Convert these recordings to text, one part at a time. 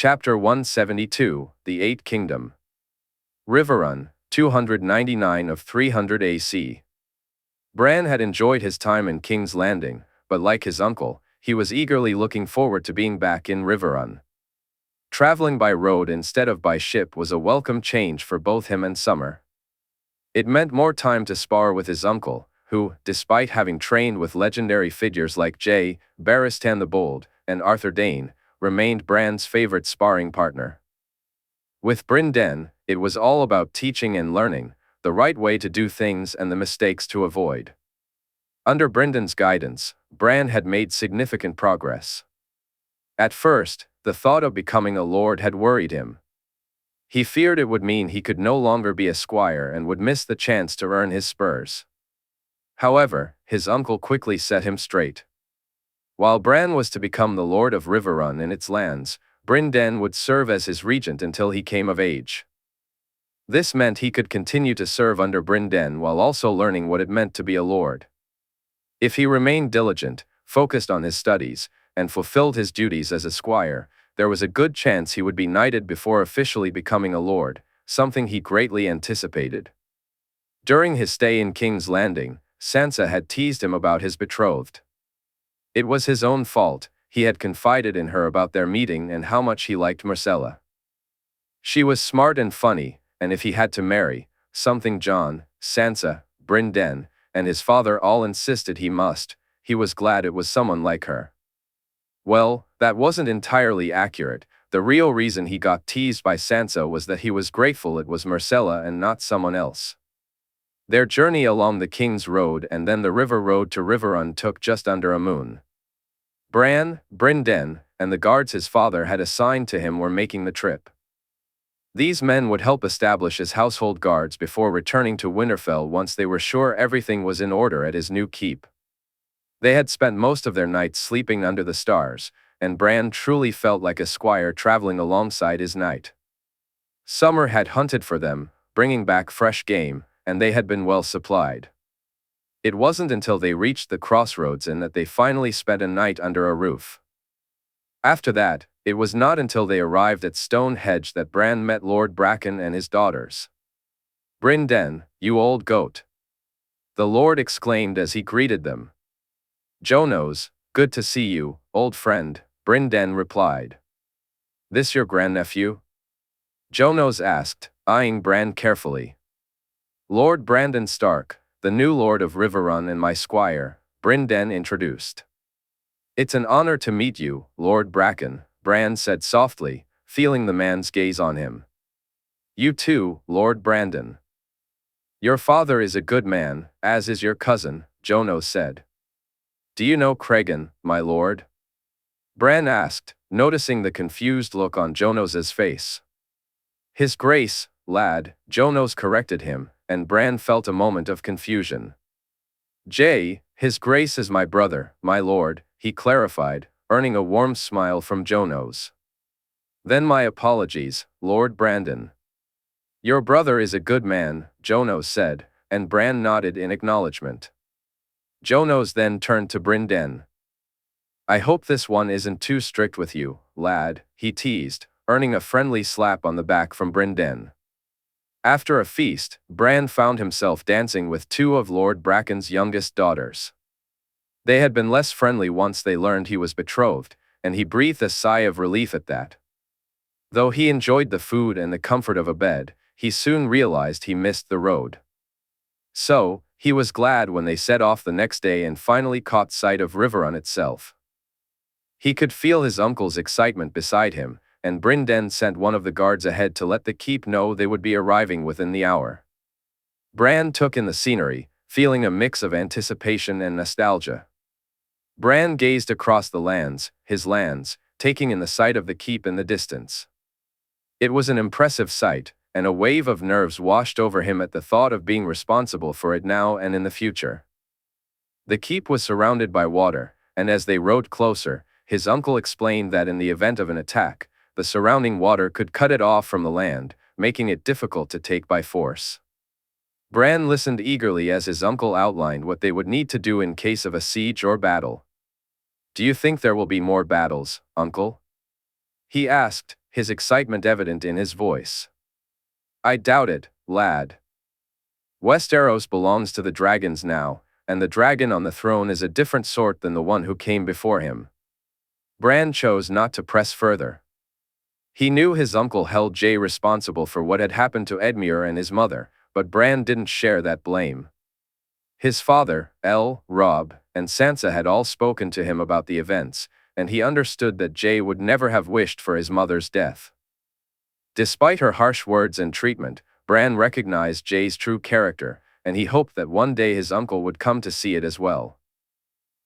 Chapter 172, The Eight Kingdom. Riverrun, 299 of 300 AC. Bran had enjoyed his time in King's Landing, but like his uncle, he was eagerly looking forward to being back in Riverrun. Traveling by road instead of by ship was a welcome change for both him and Summer. It meant more time to spar with his uncle, who, despite having trained with legendary figures like Jaehaerys the Bold and Arthur Dayne, remained Bran's favorite sparring partner. With Brynden, it was all about teaching and learning, the right way to do things and the mistakes to avoid. Under Brendan's guidance, Bran had made significant progress. At first, the thought of becoming a lord had worried him. He feared it would mean he could no longer be a squire and would miss the chance to earn his spurs. However, his uncle quickly set him straight. While Bran was to become the Lord of Riverrun and its lands, Brynden would serve as his regent until he came of age. This meant he could continue to serve under Brynden while also learning what it meant to be a lord. If he remained diligent, focused on his studies, and fulfilled his duties as a squire, there was a good chance he would be knighted before officially becoming a lord, something he greatly anticipated. During his stay in King's Landing, Sansa had teased him about his betrothed. It was his own fault. He had confided in her about their meeting and how much he liked Myrcella. She was smart and funny, and if he had to marry, something Jon, Sansa, Brynden, and his father all insisted he must, he was glad it was someone like her. Well, that wasn't entirely accurate. The real reason he got teased by Sansa was that he was grateful it was Myrcella and not someone else. Their journey along the King's Road and then the river road to Riverrun took just under a moon. Bran, Brynden, and the guards his father had assigned to him were making the trip. These men would help establish his household guards before returning to Winterfell once they were sure everything was in order at his new keep. They had spent most of their nights sleeping under the stars, and Bran truly felt like a squire traveling alongside his knight. Summer had hunted for them, bringing back fresh game, and they had been well supplied. It wasn't until they reached the crossroads and that they finally spent a night under a roof. After that, it was not until they arrived at Stonehenge that Bran met Lord Bracken and his daughters. "Brynden, you old goat," the lord exclaimed as he greeted them. "Jonos, good to see you, old friend," Brynden replied. "This your grandnephew?" Jonos asked, eyeing Bran carefully. "Lord Brandon Stark, the new lord of Riverrun and my squire," Brynden introduced. "It's an honor to meet you, Lord Bracken," Bran said softly, feeling the man's gaze on him. "You too, Lord Brandon." "Your father is a good man, as is your cousin," Jonos said. "Do you know Cregan, my lord?" Bran asked, noticing the confused look on Jonos's face. "His grace, lad," Jonos corrected him, and Bran felt a moment of confusion. "His grace is my brother, my lord," he clarified, earning a warm smile from Jonos. "Then my apologies, Lord Brandon." "Your brother is a good man," Jonos said, and Bran nodded in acknowledgement. Jonos then turned to Brynden. "I hope this one isn't too strict with you, lad," he teased, earning a friendly slap on the back from Brynden. After a feast, Bran found himself dancing with two of Lord Bracken's youngest daughters. They had been less friendly once they learned he was betrothed, and he breathed a sigh of relief at that. Though he enjoyed the food and the comfort of a bed, he soon realized he missed the road. So, he was glad when they set off the next day and finally caught sight of Riverrun itself. He could feel his uncle's excitement beside him, and Brynden sent one of the guards ahead to let the keep know they would be arriving within the hour. Bran took in the scenery, feeling a mix of anticipation and nostalgia. Bran gazed across the lands, his lands, taking in the sight of the keep in the distance. It was an impressive sight, and a wave of nerves washed over him at the thought of being responsible for it now and in the future. The keep was surrounded by water, and as they rode closer, his uncle explained that in the event of an attack, the surrounding water could cut it off from the land, making it difficult to take by force. Bran listened eagerly as his uncle outlined what they would need to do in case of a siege or battle. "Do you think there will be more battles, uncle?" he asked, his excitement evident in his voice. "I doubt it, lad. Westeros belongs to the dragons now, and the dragon on the throne is a different sort than the one who came before him." Bran chose not to press further. He knew his uncle held Jae responsible for what had happened to Edmure and his mother, but Bran didn't share that blame. His father, Robb, and Sansa had all spoken to him about the events, and he understood that Jae would never have wished for his mother's death. Despite her harsh words and treatment, Bran recognized Jae's true character, and he hoped that one day his uncle would come to see it as well.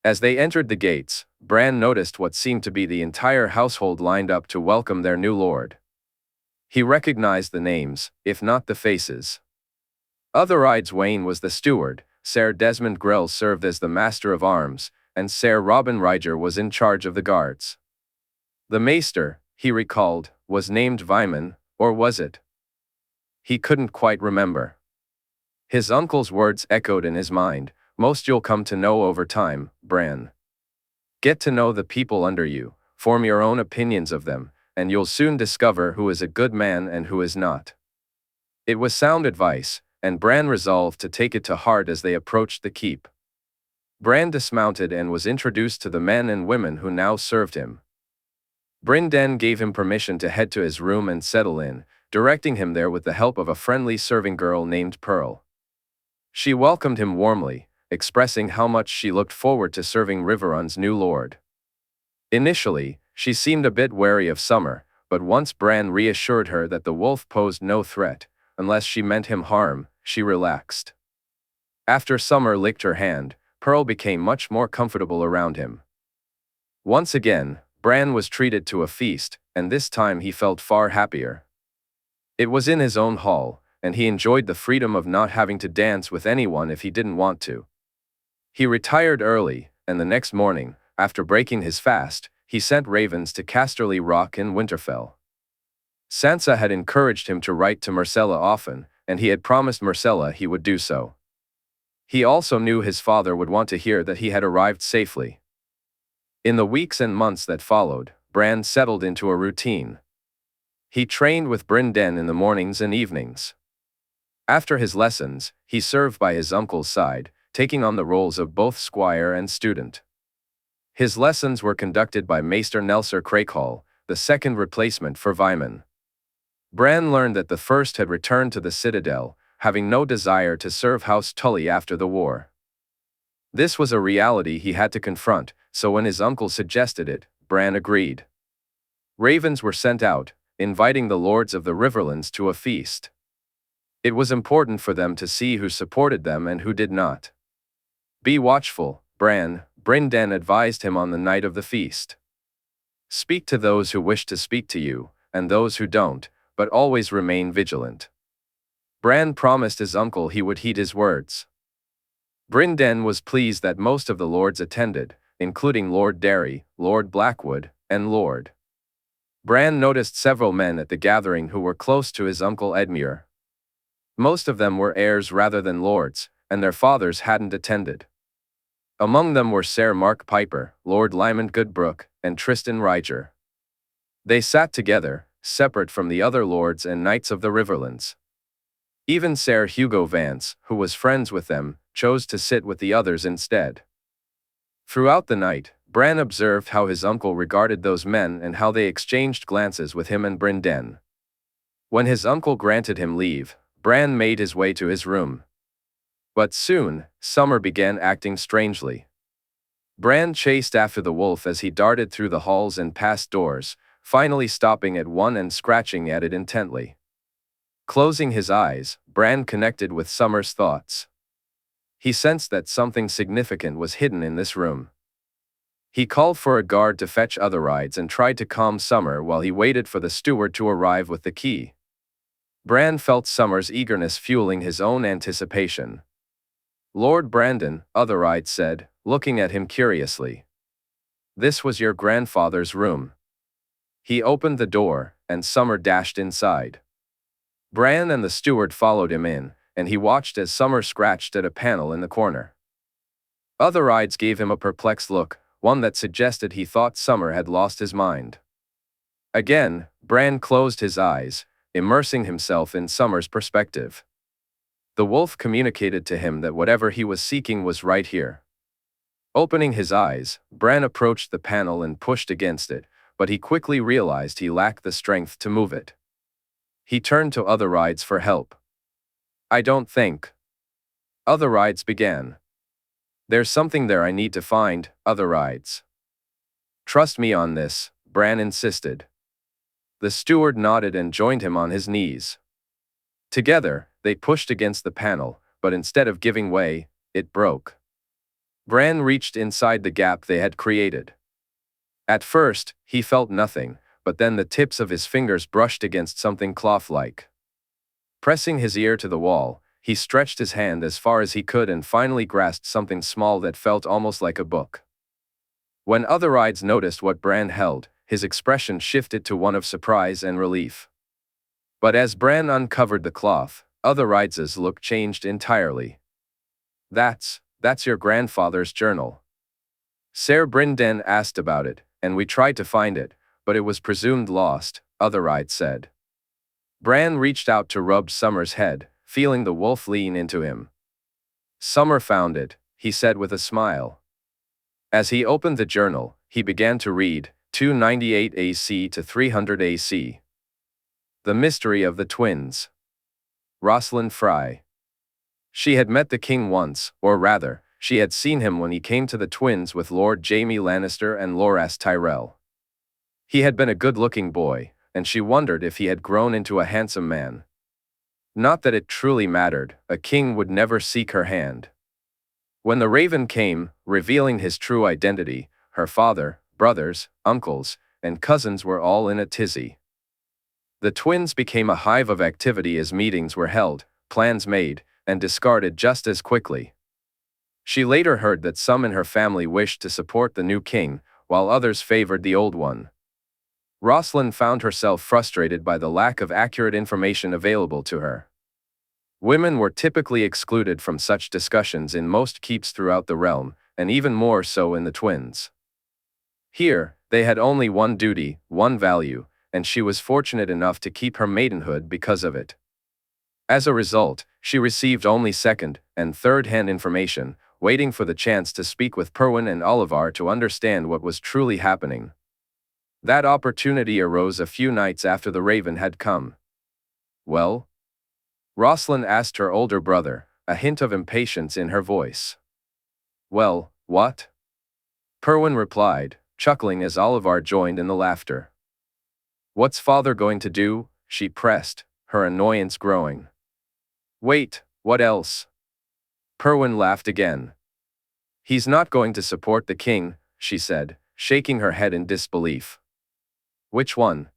As they entered the gates, Bran noticed what seemed to be the entire household lined up to welcome their new lord. He recognized the names, if not the faces. Authorized Wayne was the steward, Ser Desmond Grell served as the master of arms, and Ser Robin Rhaegar was in charge of the guards. The maester, he recalled, was named Vyman, or was it? He couldn't quite remember. His uncle's words echoed in his mind, "Most you'll come to know over time, Bran. Get to know the people under you, form your own opinions of them, and you'll soon discover who is a good man and who is not." It was sound advice, and Bran resolved to take it to heart as they approached the keep. Bran dismounted and was introduced to the men and women who now served him. Brynden gave him permission to head to his room and settle in, directing him there with the help of a friendly serving girl named Pearl. She welcomed him warmly, expressing how much she looked forward to serving Riverrun's new lord. Initially, she seemed a bit wary of Summer, but once Bran reassured her that the wolf posed no threat, unless she meant him harm, she relaxed. After Summer licked her hand, Pearl became much more comfortable around him. Once again, Bran was treated to a feast, and this time he felt far happier. It was in his own hall, and he enjoyed the freedom of not having to dance with anyone if he didn't want to. He retired early, and the next morning, after breaking his fast, he sent ravens to Casterly Rock in Winterfell. Sansa had encouraged him to write to Myrcella often, and he had promised Myrcella he would do so. He also knew his father would want to hear that he had arrived safely. In the weeks and months that followed, Bran settled into a routine. He trained with Brynden in the mornings and evenings. After his lessons, he served by his uncle's side, taking on the roles of both squire and student. His lessons were conducted by Maester Nelser Crakehall, the second replacement for Vyman. Bran learned that the first had returned to the Citadel, having no desire to serve House Tully after the war. This was a reality he had to confront, so when his uncle suggested it, Bran agreed. Ravens were sent out, inviting the lords of the Riverlands to a feast. It was important for them to see who supported them and who did not. "Be watchful, Brynden advised him on the night of the feast. "Speak to those who wish to speak to you, and those who don't, but always remain vigilant." Bran promised his uncle he would heed his words. Brynden was pleased that most of the lords attended, including Lord Derry, Lord Blackwood, and Lord. Bran noticed several men at the gathering who were close to his uncle Edmure. Most of them were heirs rather than lords, and their fathers hadn't attended. Among them were Ser Mark Piper, Lord Lyman Goodbrook, and Tristan Rhaegar. They sat together, separate from the other lords and knights of the Riverlands. Even Ser Hugo Vance, who was friends with them, chose to sit with the others instead. Throughout the night, Bran observed how his uncle regarded those men and how they exchanged glances with him and Brynden. When his uncle granted him leave, Bran made his way to his room. But soon, Summer began acting strangely. Bran chased after the wolf as he darted through the halls and past doors, finally stopping at one and scratching at it intently. Closing his eyes, Bran connected with Summer's thoughts. He sensed that something significant was hidden in this room. He called for a guard to fetch authorized and tried to calm Summer while he waited for the steward to arrive with the key. Bran felt Summer's eagerness fueling his own anticipation. "Lord Brandon," authorized said, looking at him curiously. "This was your grandfather's room." He opened the door, and Summer dashed inside. Bran and the steward followed him in, and he watched as Summer scratched at a panel in the corner. Authorized gave him a perplexed look, one that suggested he thought Summer had lost his mind. Again, Bran closed his eyes, immersing himself in Summer's perspective. The wolf communicated to him that whatever he was seeking was right here. Opening his eyes, Bran approached the panel and pushed against it, but he quickly realized he lacked the strength to move it. He turned to authorized for help. I don't think. Authorized began. There's something there I need to find, authorized. Trust me on this, Bran insisted. The steward nodded and joined him on his knees. Together, they pushed against the panel, but instead of giving way, it broke. Bran reached inside the gap they had created. At first, he felt nothing, but then the tips of his fingers brushed against something cloth-like. Pressing his ear to the wall, he stretched his hand as far as he could and finally grasped something small that felt almost like a book. When authorized noticed what Bran held, his expression shifted to one of surprise and relief. But as Bran uncovered the cloth, authorized's look changed entirely. That's your grandfather's journal. Ser Brynden asked about it, and we tried to find it, but it was presumed lost, authorized said. Bran reached out to rub Summer's head, feeling the wolf lean into him. Summer found it, he said with a smile. As he opened the journal, he began to read, 298 AC to 300 AC. The Mystery of the Twins. Rosalind Fry. She had met the king once, or rather, she had seen him when he came to the Twins with Lord Jaime Lannister and Loras Tyrell. He had been a good-looking boy, and she wondered if he had grown into a handsome man. Not that it truly mattered, a king would never seek her hand. When the Raven came, revealing his true identity, her father, brothers, uncles, and cousins were all in a tizzy. The Twins became a hive of activity as meetings were held, plans made, and discarded just as quickly. She later heard that some in her family wished to support the new king, while others favored the old one. Rosalind found herself frustrated by the lack of accurate information available to her. Women were typically excluded from such discussions in most keeps throughout the realm, and even more so in the Twins. Here, they had only one duty, one value, and she was fortunate enough to keep her maidenhood because of it. As a result, she received only second- and third-hand information, waiting for the chance to speak with Perwyn and Oliver to understand what was truly happening. That opportunity arose a few nights after the Raven had come. Well? Rosalind asked her older brother, a hint of impatience in her voice. Well, what? Perwyn replied, chuckling as Oliver joined in the laughter. What's father going to do? She pressed, her annoyance growing. Wait, what else? Perwyn laughed again. He's not going to support the king, she said, shaking her head in disbelief. Which one?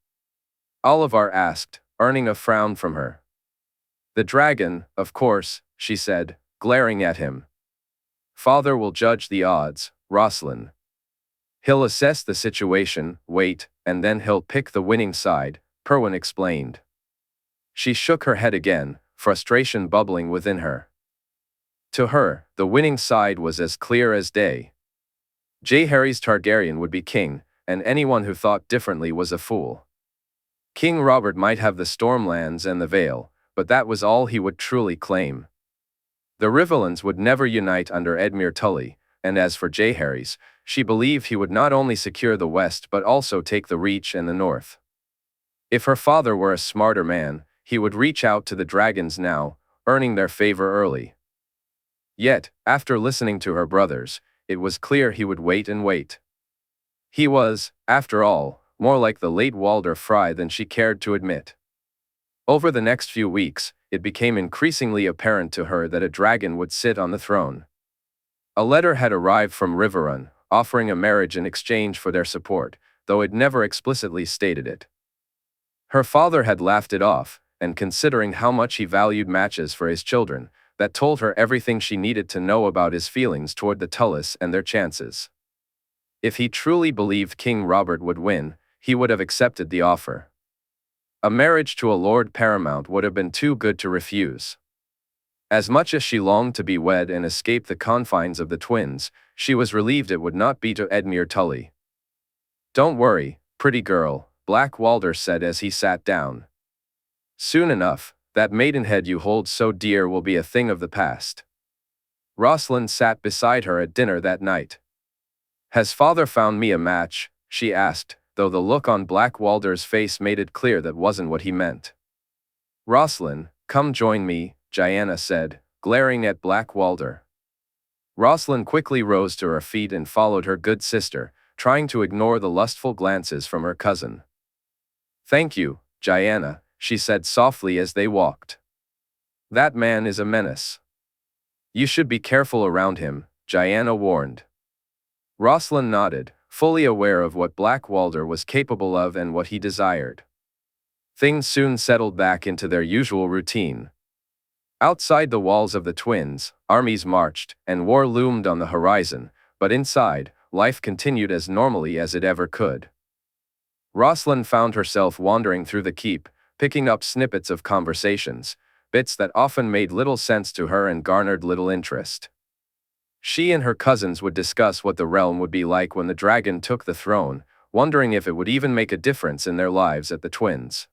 Oliver asked, earning a frown from her. The dragon, of course, she said, glaring at him. Father will judge the odds, Rosalind. He'll assess the situation, wait, and then he'll pick the winning side, Perwyn explained. She shook her head again, frustration bubbling within her. To her, the winning side was as clear as day. Jaehaerys Targaryen would be king, and anyone who thought differently was a fool. King Robert might have the Stormlands and the Vale, but that was all he would truly claim. The Rivellins would never unite under Edmure Tully, and as for Jaehaerys, she believed he would not only secure the west but also take the Reach and the north. If her father were a smarter man, he would reach out to the dragons now, earning their favor early. Yet, after listening to her brothers, it was clear he would wait and wait. He was, after all, more like the late Walder Frey than she cared to admit. Over the next few weeks, it became increasingly apparent to her that a dragon would sit on the throne. A letter had arrived from Riverrun, offering a marriage in exchange for their support, though it never explicitly stated it. Her father had laughed it off, and considering how much he valued matches for his children, that told her everything she needed to know about his feelings toward the Tullys and their chances. If he truly believed King Robert would win, he would have accepted the offer. A marriage to a Lord Paramount would have been too good to refuse. As much as she longed to be wed and escape the confines of the Twins, she was relieved it would not be to Edmure Tully. Don't worry, pretty girl, Black Walder said as he sat down. Soon enough, that maidenhead you hold so dear will be a thing of the past. Rosalind sat beside her at dinner that night. Has father found me a match? She asked, though the look on Black Walder's face made it clear that wasn't what he meant. Rosalind, come join me, Jaehaerys said, glaring at Black Walder. Rosalind quickly rose to her feet and followed her good sister, trying to ignore the lustful glances from her cousin. Thank you, Jaehaerys, she said softly as they walked. That man is a menace. You should be careful around him, Jaehaerys warned. Rosalind nodded, fully aware of what Black Walder was capable of and what he desired. Things soon settled back into their usual routine. Outside the walls of the twins, armies marched, and war loomed on the horizon, but inside, life continued as normally as it ever could. Rosalind found herself wandering through the keep, picking up snippets of conversations, bits that often made little sense to her and garnered little interest. She and her cousins would discuss what the realm would be like when the dragon took the throne, wondering if it would even make a difference in their lives at the twins.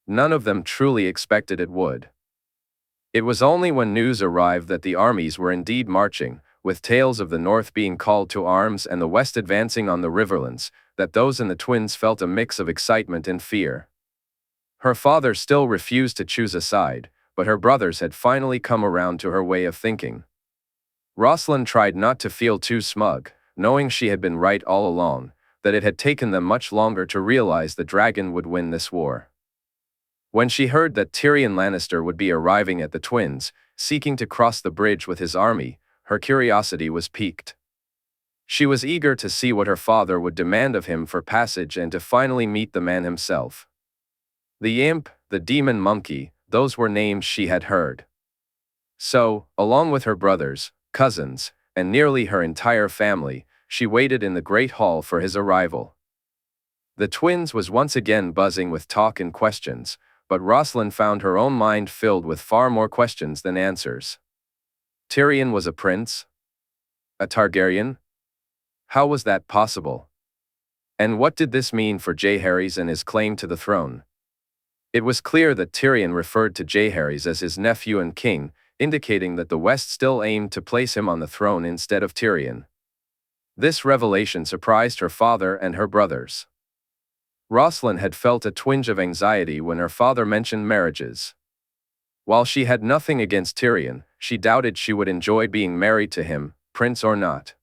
None of them truly expected it would. It was only when news arrived that the armies were indeed marching, with tales of the north being called to arms and the west advancing on the riverlands, that those in the twins felt a mix of excitement and fear. Her father still refused to choose a side, but her brothers had finally come around to her way of thinking. Rosalind tried not to feel too smug, knowing she had been right all along, that it had taken them much longer to realize the dragon would win this war. When she heard that Tyrion Lannister would be arriving at the twins, seeking to cross the bridge with his army, her curiosity was piqued. She was eager to see what her father would demand of him for passage and to finally meet the man himself. The imp, the demon monkey, those were names she had heard. So, along with her brothers, cousins, and nearly her entire family, she waited in the great hall for his arrival. The twins was once again buzzing with talk and questions, but Rosalind found her own mind filled with far more questions than answers. Tyrion was a prince? A Targaryen? How was that possible? And what did this mean for Jaehaerys and his claim to the throne? It was clear that Tyrion referred to Jaehaerys as his nephew and king, indicating that the West still aimed to place him on the throne instead of Tyrion. This revelation surprised her father and her brothers. Rosalind had felt a twinge of anxiety when her father mentioned marriages. While she had nothing against Tyrion, she doubted she would enjoy being married to him, prince or not.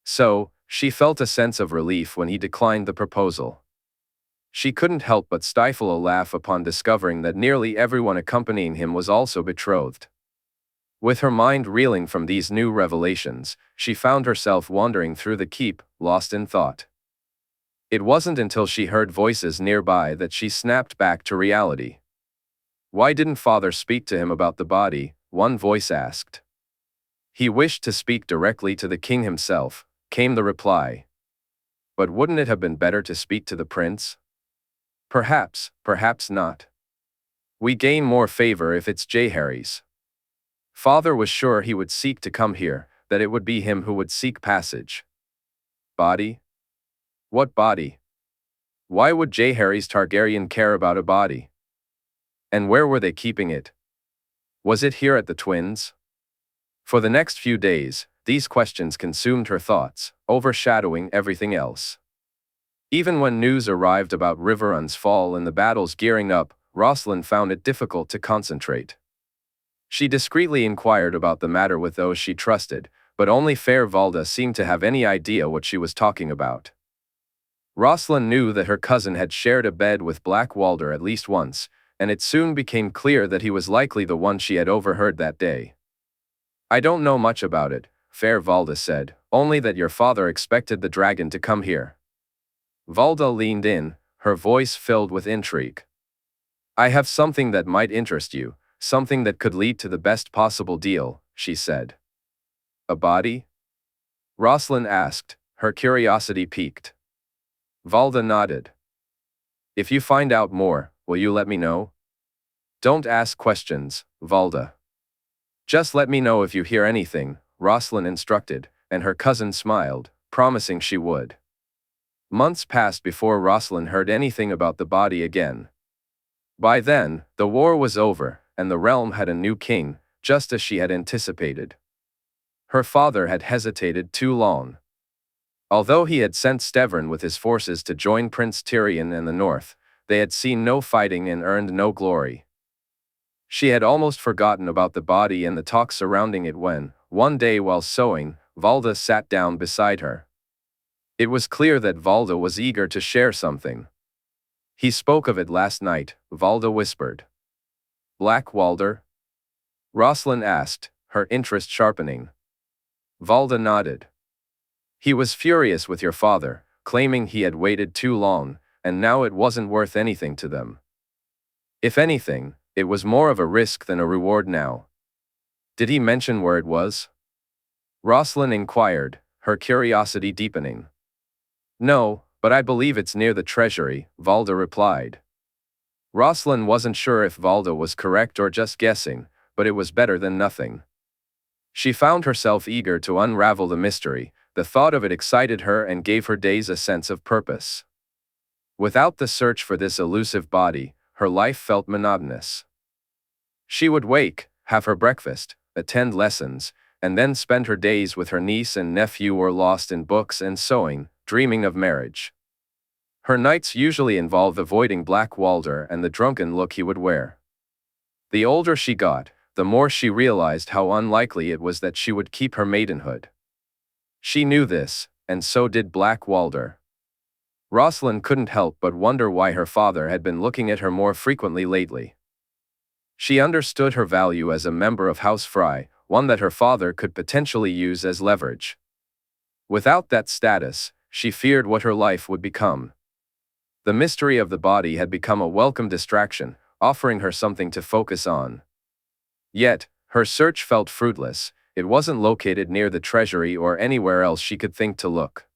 So, she felt a sense of relief when he declined the proposal. She couldn't help but stifle a laugh upon discovering that nearly everyone accompanying him was also betrothed. With her mind reeling from these new revelations, she found herself wandering through the keep, lost in thought. It wasn't until she heard voices nearby that she snapped back to reality. Why didn't father speak to him about the body? One voice asked. He wished to speak directly to the king himself, came the reply. But wouldn't it have been better to speak to the prince? Perhaps, perhaps not. We gain more favor if it's Jaehaerys. Father was sure he would seek to come here, that it would be him who would seek passage. Body? What body? Why would Jaehaerys Targaryen care about a body? And where were they keeping it? Was it here at the twins? For the next few days, these questions consumed her thoughts, overshadowing everything else. Even when news arrived about Riverrun's fall and the battles gearing up, Rosalind found it difficult to concentrate. She discreetly inquired about the matter with those she trusted, but only Fair Valda seemed to have any idea what she was talking about. Rosalind knew that her cousin had shared a bed with Black Walder at least once, and it soon became clear that he was likely the one she had overheard that day. I don't know much about it, Fair Valda said, only that your father expected the dragon to come here. Valda leaned in, her voice filled with intrigue. I have something that might interest you, something that could lead to the best possible deal, she said. A body? Rosalind asked, her curiosity piqued. Valda nodded. If you find out more, will you let me know? Don't ask questions, Valda. Just let me know if you hear anything, Rosalind instructed, and her cousin smiled, promising she would. Months passed before Rosalind heard anything about the body again. By then, the war was over, and the realm had a new king, just as she had anticipated. Her father had hesitated too long. Although he had sent Stevern with his forces to join Prince Tyrion in the north, they had seen no fighting and earned no glory. She had almost forgotten about the body and the talk surrounding it when, one day while sewing, Valda sat down beside her. It was clear that Valda was eager to share something. "He spoke of it last night," Valda whispered. "Black Walder?" Rosalind asked, her interest sharpening. Valda nodded. "He was furious with your father, claiming he had waited too long, and now it wasn't worth anything to them. If anything, it was more of a risk than a reward now." "Did he mention where it was?" Rosalind inquired, her curiosity deepening. "No, but I believe it's near the treasury," Valda replied. Rosalind wasn't sure if Valda was correct or just guessing, but it was better than nothing. She found herself eager to unravel the mystery. The thought of it excited her and gave her days a sense of purpose. Without the search for this elusive body, her life felt monotonous. She would wake, have her breakfast, attend lessons, and then spend her days with her niece and nephew or lost in books and sewing, dreaming of marriage. Her nights usually involved avoiding Black Walder and the drunken look he would wear. The older she got, the more she realized how unlikely it was that she would keep her maidenhood. She knew this, and so did Black Walder. Rosalind couldn't help but wonder why her father had been looking at her more frequently lately. She understood her value as a member of House Frey, one that her father could potentially use as leverage. Without that status, she feared what her life would become. The mystery of the body had become a welcome distraction, offering her something to focus on. Yet, her search felt fruitless. It wasn't located near the treasury or anywhere else she could think to look.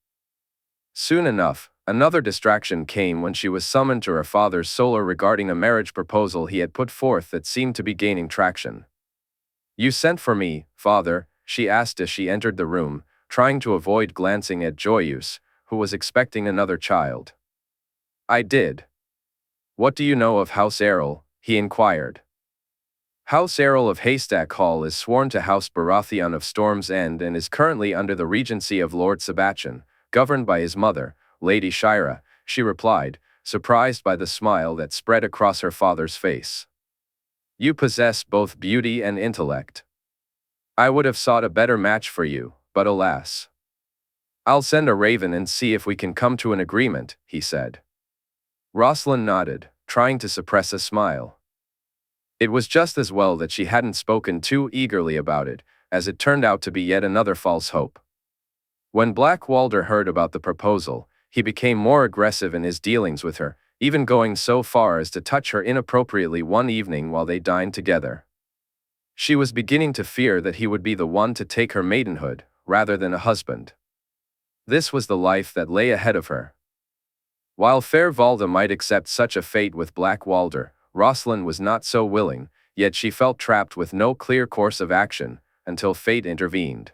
Soon enough, another distraction came when she was summoned to her father's solar regarding a marriage proposal he had put forth that seemed to be gaining traction. "You sent for me, father?" she asked as she entered the room, trying to avoid glancing at Jaehaerys, who was expecting another child. "I did." "What do you know of House Errol?" he inquired. House Errol of Haystack Hall is sworn to House Baratheon of Storm's End and is currently under the regency of Lord Sebastian, governed by his mother, Lady Shira, she replied, surprised by the smile that spread across her father's face. "You possess both beauty and intellect. I would have sought a better match for you, but alas. I'll send a raven and see if we can come to an agreement," he said. Rosalind nodded, trying to suppress a smile. It was just as well that she hadn't spoken too eagerly about it, as it turned out to be yet another false hope. When Black Walder heard about the proposal, he became more aggressive in his dealings with her, even going so far as to touch her inappropriately one evening while they dined together. She was beginning to fear that he would be the one to take her maidenhood, rather than a husband. This was the life that lay ahead of her. While fair Valda might accept such a fate with Black Walder, Rosalind was not so willing, yet she felt trapped with no clear course of action, until fate intervened.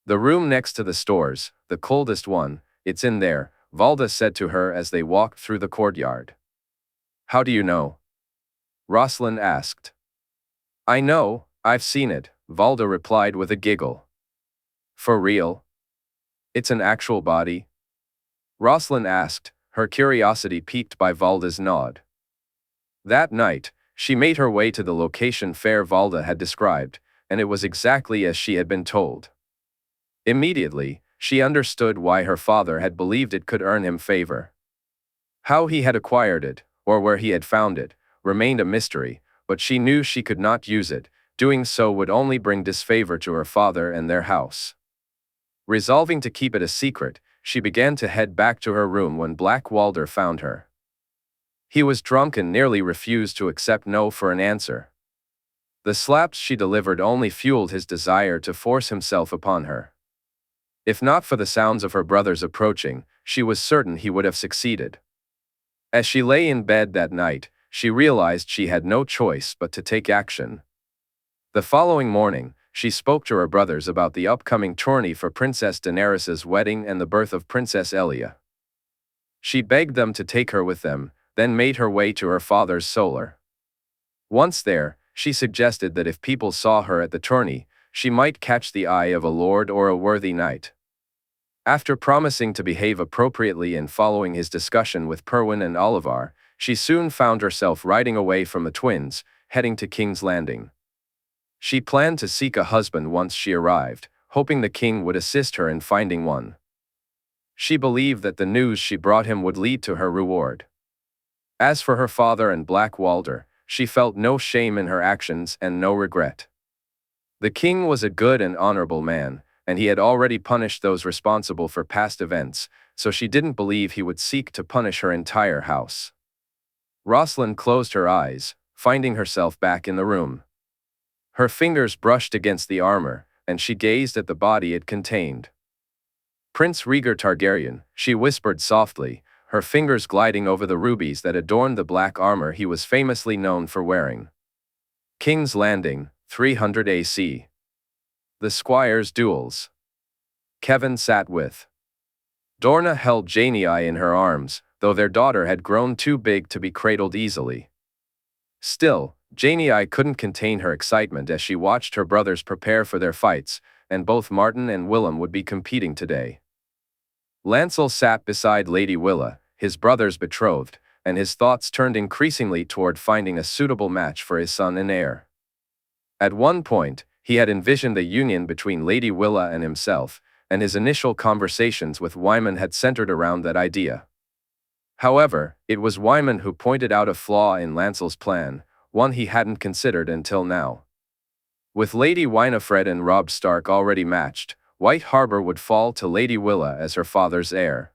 "The room next to the stores, the coldest one, it's in there," Valda said to her as they walked through the courtyard. "How do you know?" Rosalind asked. "I know, I've seen it," Valda replied with a giggle. "For real? It's an actual body?" Rosalind asked, her curiosity piqued by Valda's nod. That night, she made her way to the location fair Valda had described, and it was exactly as she had been told. Immediately, she understood why her father had believed it could earn him favor. How he had acquired it, or where he had found it, remained a mystery, but she knew she could not use it. Doing so would only bring disfavor to her father and their house. Resolving to keep it a secret, she began to head back to her room when Black Walder found her. He was drunk and nearly refused to accept no for an answer. The slaps she delivered only fueled his desire to force himself upon her. If not for the sounds of her brothers approaching, she was certain he would have succeeded. As she lay in bed that night, she realized she had no choice but to take action. The following morning, she spoke to her brothers about the upcoming tourney for Princess Daenerys's wedding and the birth of Princess Elia. She begged them to take her with them, then made her way to her father's solar. Once there, she suggested that if people saw her at the tourney, she might catch the eye of a lord or a worthy knight. After promising to behave appropriately and following his discussion with Perwyn and Olivar, she soon found herself riding away from the twins, heading to King's Landing. She planned to seek a husband once she arrived, hoping the king would assist her in finding one. She believed that the news she brought him would lead to her reward. As for her father and Black Walder, she felt no shame in her actions and no regret. The king was a good and honorable man, and he had already punished those responsible for past events, so she didn't believe he would seek to punish her entire house. Rosalind closed her eyes, finding herself back in the room. Her fingers brushed against the armor, and she gazed at the body it contained. Prince Rhaegar Targaryen, she whispered softly, her fingers gliding over the rubies that adorned the black armor he was famously known for wearing. King's Landing, 300 AC. The Squires' Duels. Kevin sat with. Dorna held Jaehaerys in her arms, though their daughter had grown too big to be cradled easily. Still, Jaehaerys couldn't contain her excitement as she watched her brothers prepare for their fights, and both Martin and Willem would be competing today. Lancel sat beside Lady Willa, his brother's betrothed, and his thoughts turned increasingly toward finding a suitable match for his son and heir. At one point, he had envisioned the union between Lady Willa and himself, and his initial conversations with Wyman had centered around that idea. However, it was Wyman who pointed out a flaw in Lancel's plan, one he hadn't considered until now. With Lady Winifred and Robb Stark already matched, White Harbor would fall to Lady Willa as her father's heir.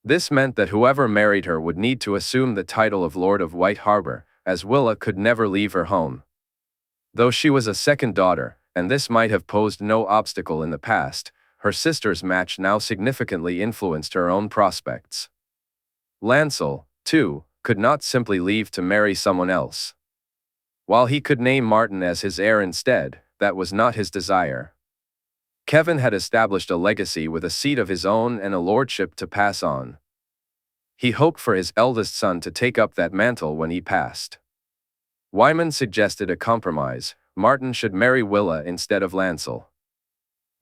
This meant that whoever married her would need to assume the title of Lord of White Harbor, as Willa could never leave her home. Though she was a second daughter, and this might have posed no obstacle in the past, her sister's match now significantly influenced her own prospects. Lancel, too, could not simply leave to marry someone else. While he could name Martin as his heir instead, that was not his desire. Kevin had established a legacy with a seat of his own and a lordship to pass on. He hoped for his eldest son to take up that mantle when he passed. Wyman suggested a compromise: Martin should marry Willa instead of Lancel.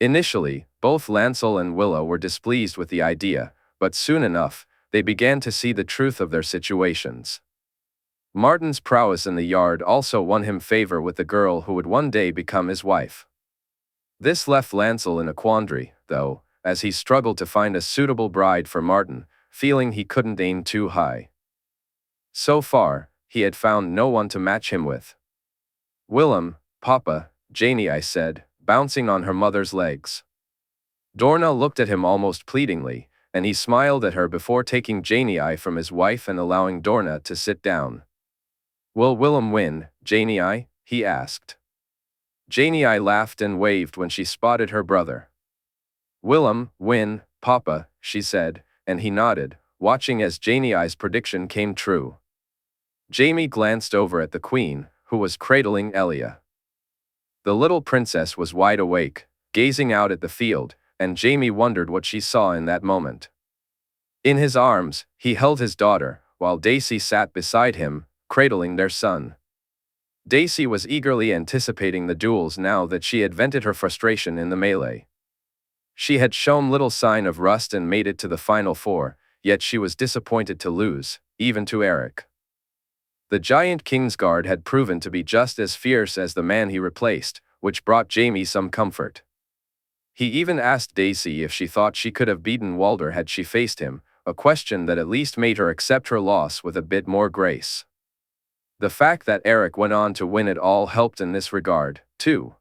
Initially, both Lancel and Willa were displeased with the idea, but soon enough, they began to see the truth of their situations. Martin's prowess in the yard also won him favor with the girl who would one day become his wife. This left Lancel in a quandary, though, as he struggled to find a suitable bride for Martin, feeling he couldn't aim too high. So far, he had found no one to match him with. "Willem, Papa," Jaehaerys said, bouncing on her mother's legs. Dorna looked at him almost pleadingly, and he smiled at her before taking Jaehaerys from his wife and allowing Dorna to sit down. "Will Willem win, Jaehaerys?" he asked. Jaehaerys laughed and waved when she spotted her brother. "Willem, win, Papa," she said, and he nodded, watching as Jaehaerys' prediction came true. Jaime glanced over at the queen, who was cradling Elia. The little princess was wide awake, gazing out at the field, and Jaime wondered what she saw in that moment. In his arms, he held his daughter, while Daisy sat beside him, cradling their son. Daisy was eagerly anticipating the duels now that she had vented her frustration in the melee. She had shown little sign of rust and made it to the final four, yet she was disappointed to lose, even to Eric. The giant Kingsguard had proven to be just as fierce as the man he replaced, which brought Jaime some comfort. He even asked Daisy if she thought she could have beaten Walder had she faced him, a question that at least made her accept her loss with a bit more grace. The fact that Eric went on to win it all helped in this regard, too.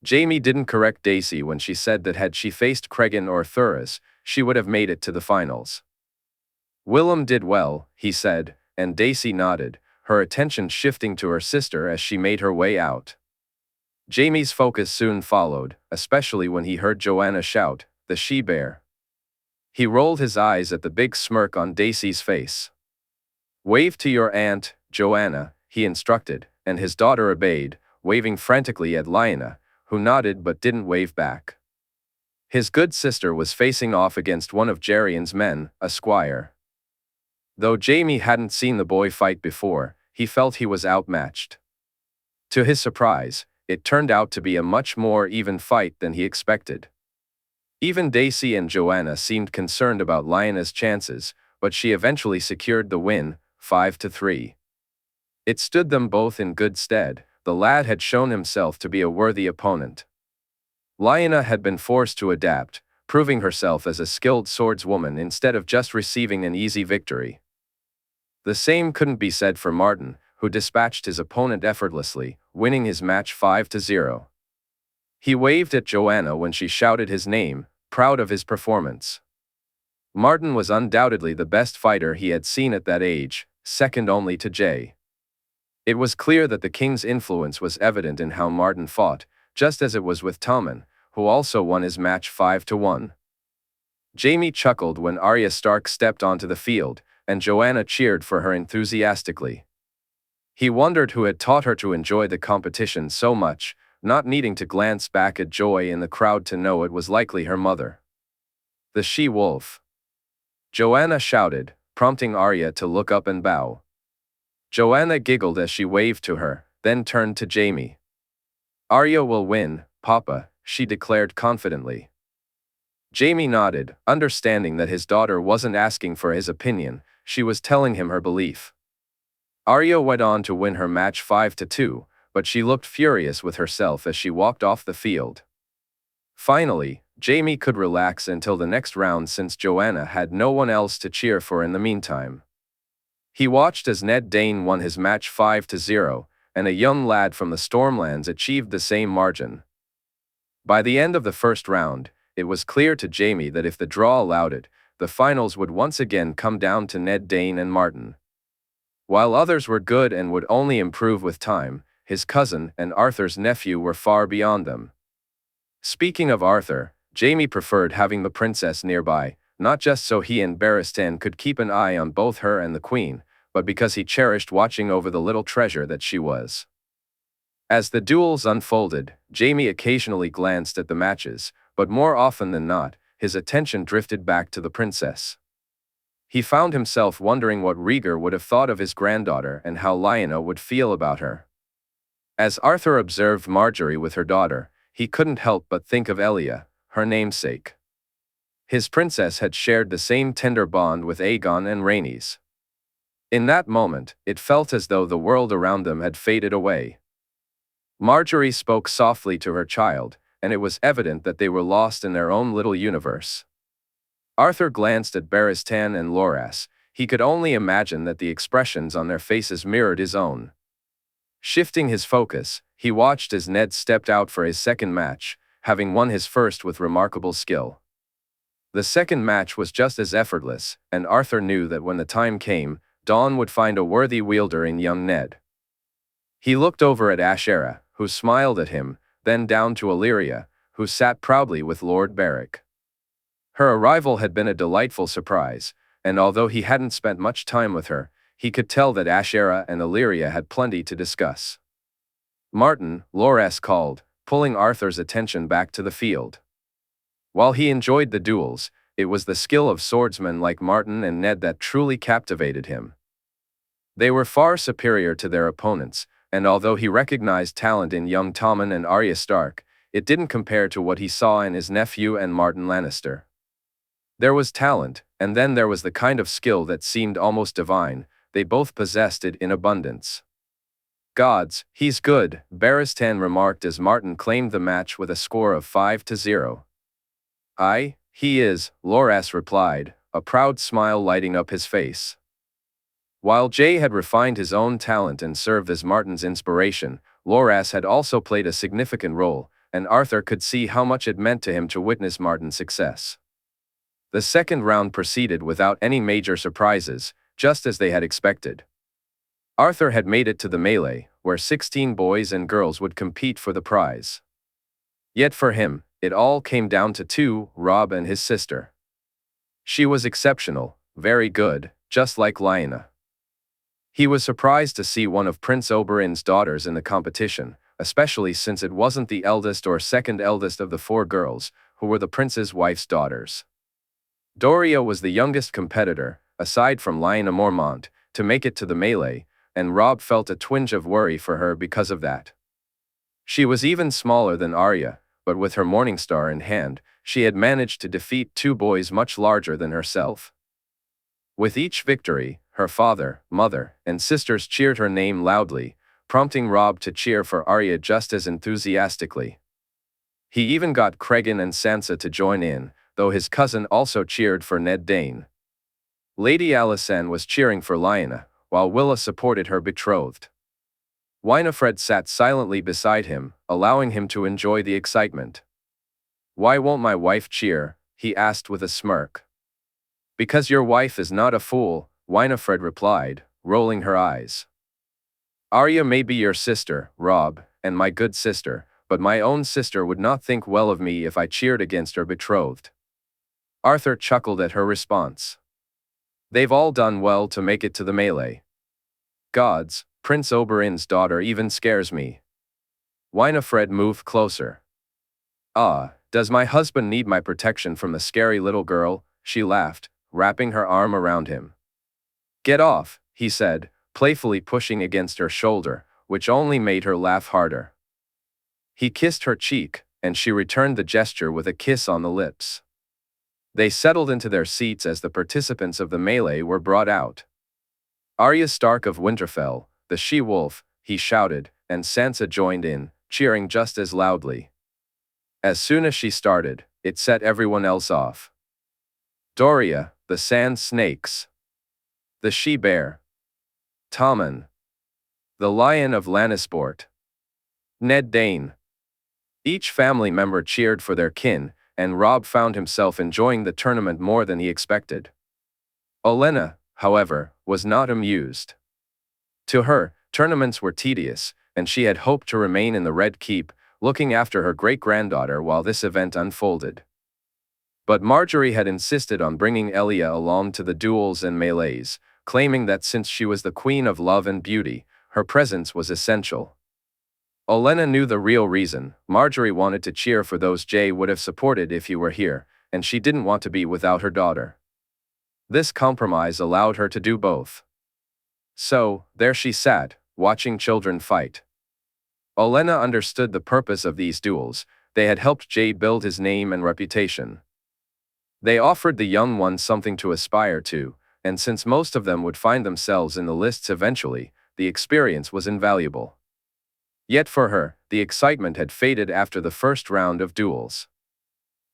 Jaime didn't correct Daisy when she said that had she faced Cregan or Thuras, she would have made it to the finals. "Willem did well," he said, and Daisy nodded, her attention shifting to her sister as she made her way out. Jaime's focus soon followed, especially when he heard Joanna shout, "The she-bear." He rolled his eyes at the big smirk on Daisy's face. "Wave to your aunt, Joanna," he instructed, and his daughter obeyed, waving frantically at Lyanna, who nodded but didn't wave back. His good sister was facing off against one of Jaehaerys' men, a squire. Though Jaime hadn't seen the boy fight before, he felt he was outmatched. To his surprise, it turned out to be a much more even fight than he expected. Even Daisy and Joanna seemed concerned about Lyanna's chances, but she eventually secured the win, 5-3. It stood them both in good stead. The lad had shown himself to be a worthy opponent. Lyanna had been forced to adapt, proving herself as a skilled swordswoman instead of just receiving an easy victory. The same couldn't be said for Martin, who dispatched his opponent effortlessly, winning his match 5-0. He waved at Joanna when she shouted his name, proud of his performance. Martin was undoubtedly the best fighter he had seen at that age, second only to Jay. It was clear that the king's influence was evident in how Martin fought, just as it was with Tommen, who also won his match 5-1. Jaime chuckled when Arya Stark stepped onto the field, and Joanna cheered for her enthusiastically. He wondered who had taught her to enjoy the competition so much, not needing to glance back at Joy in the crowd to know it was likely her mother. The she-wolf. Joanna shouted, prompting Arya to look up and bow. Joanna giggled as she waved to her, then turned to Jaime. Arya will win, Papa, she declared confidently. Jaime nodded, understanding that his daughter wasn't asking for his opinion, she was telling him her belief. Arya went on to win her match 5-2, but she looked furious with herself as she walked off the field. Finally, Jaime could relax until the next round since Joanna had no one else to cheer for in the meantime. He watched as Ned Dane won his match 5-0, and a young lad from the Stormlands achieved the same margin. By the end of the first round, it was clear to Jaime that if the draw allowed it, the finals would once again come down to Ned Dane and Martin. While others were good and would only improve with time, his cousin and Arthur's nephew were far beyond them. Speaking of Arthur, Jaime preferred having the princess nearby, not just so he and Barristan could keep an eye on both her and the queen, but because he cherished watching over the little treasure that she was. As the duels unfolded, Jaime occasionally glanced at the matches, but more often than not, his attention drifted back to the princess. He found himself wondering what Rhaegar would have thought of his granddaughter and how Lyanna would feel about her. As Arthur observed Margaery with her daughter, he couldn't help but think of Elia, her namesake. His princess had shared the same tender bond with Aegon and Rhaenys. In that moment, it felt as though the world around them had faded away. Margaery spoke softly to her child, and it was evident that they were lost in their own little universe. Arthur glanced at Barristan and Loras. He could only imagine that the expressions on their faces mirrored his own. Shifting his focus, he watched as Ned stepped out for his second match, having won his first with remarkable skill. The second match was just as effortless, and Arthur knew that when the time came, Dawn would find a worthy wielder in young Ned. He looked over at Aishera, who smiled at him, then down to Illyria, who sat proudly with Lord Beric. Her arrival had been a delightful surprise, and although he hadn't spent much time with her, he could tell that Aishera and Illyria had plenty to discuss. Martin, Loras called, pulling Arthur's attention back to the field. While he enjoyed the duels, it was the skill of swordsmen like Martin and Ned that truly captivated him. They were far superior to their opponents, and although he recognized talent in young Tommen and Arya Stark, it didn't compare to what he saw in his nephew and Martin Lannister. There was talent, and then there was the kind of skill that seemed almost divine. They both possessed it in abundance. Gods, he's good, Barristan remarked as Martin claimed the match with a score of 5-0. Aye, he is, Loras replied, a proud smile lighting up his face. While Jay had refined his own talent and served as Martin's inspiration, Loras had also played a significant role, and Arthur could see how much it meant to him to witness Martin's success. The second round proceeded without any major surprises, just as they had expected. Arthur had made it to the melee, where 16 boys and girls would compete for the prize. Yet for him, it all came down to two, Robb and his sister. She was exceptional, very good, just like Lyanna. He was surprised to see one of Prince Oberyn's daughters in the competition, especially since it wasn't the eldest or second eldest of the four girls, who were the prince's wife's daughters. Doria was the youngest competitor, aside from Lyanna Mormont, to make it to the melee, and Robb felt a twinge of worry for her because of that. She was even smaller than Arya, but with her Morningstar in hand, she had managed to defeat two boys much larger than herself. With each victory, her father, mother, and sisters cheered her name loudly, prompting Robb to cheer for Arya just as enthusiastically. He even got Cregan and Sansa to join in, though his cousin also cheered for Ned Dane. Lady Alysanne was cheering for Lyanna, while Willa supported her betrothed. Winifred sat silently beside him, allowing him to enjoy the excitement. "Why won't my wife cheer?" he asked with a smirk. "Because your wife is not a fool," Winifred replied, rolling her eyes. "Arya may be your sister, Robb, and my good sister, but my own sister would not think well of me if I cheered against her betrothed." Arthur chuckled at her response. "They've all done well to make it to the melee. Gods, Prince Oberyn's daughter even scares me." Winifred moved closer. "Ah, does my husband need my protection from the scary little girl?" she laughed, wrapping her arm around him. "Get off," he said, playfully pushing against her shoulder, which only made her laugh harder. He kissed her cheek, and she returned the gesture with a kiss on the lips. They settled into their seats as the participants of the melee were brought out. "Arya Stark of Winterfell, the she-wolf," he shouted, and Sansa joined in, cheering just as loudly. As soon as she started, it set everyone else off. Doria, the Sand Snakes. The She-Bear. Tommen. The Lion of Lannisport. Ned Dane. Each family member cheered for their kin, and Robb found himself enjoying the tournament more than he expected. Olenna, however, was not amused. To her, tournaments were tedious, and she had hoped to remain in the Red Keep, looking after her great-granddaughter while this event unfolded. But Margaery had insisted on bringing Elia along to the duels and melees, claiming that since she was the queen of love and beauty, her presence was essential. Olenna knew the real reason. Margaery wanted to cheer for those Jae would have supported if he were here, and she didn't want to be without her daughter. This compromise allowed her to do both. So, there she sat, watching children fight. Olenna understood the purpose of these duels. They had helped Jae build his name and reputation. They offered the young ones something to aspire to, and since most of them would find themselves in the lists eventually, the experience was invaluable. Yet for her, the excitement had faded after the first round of duels.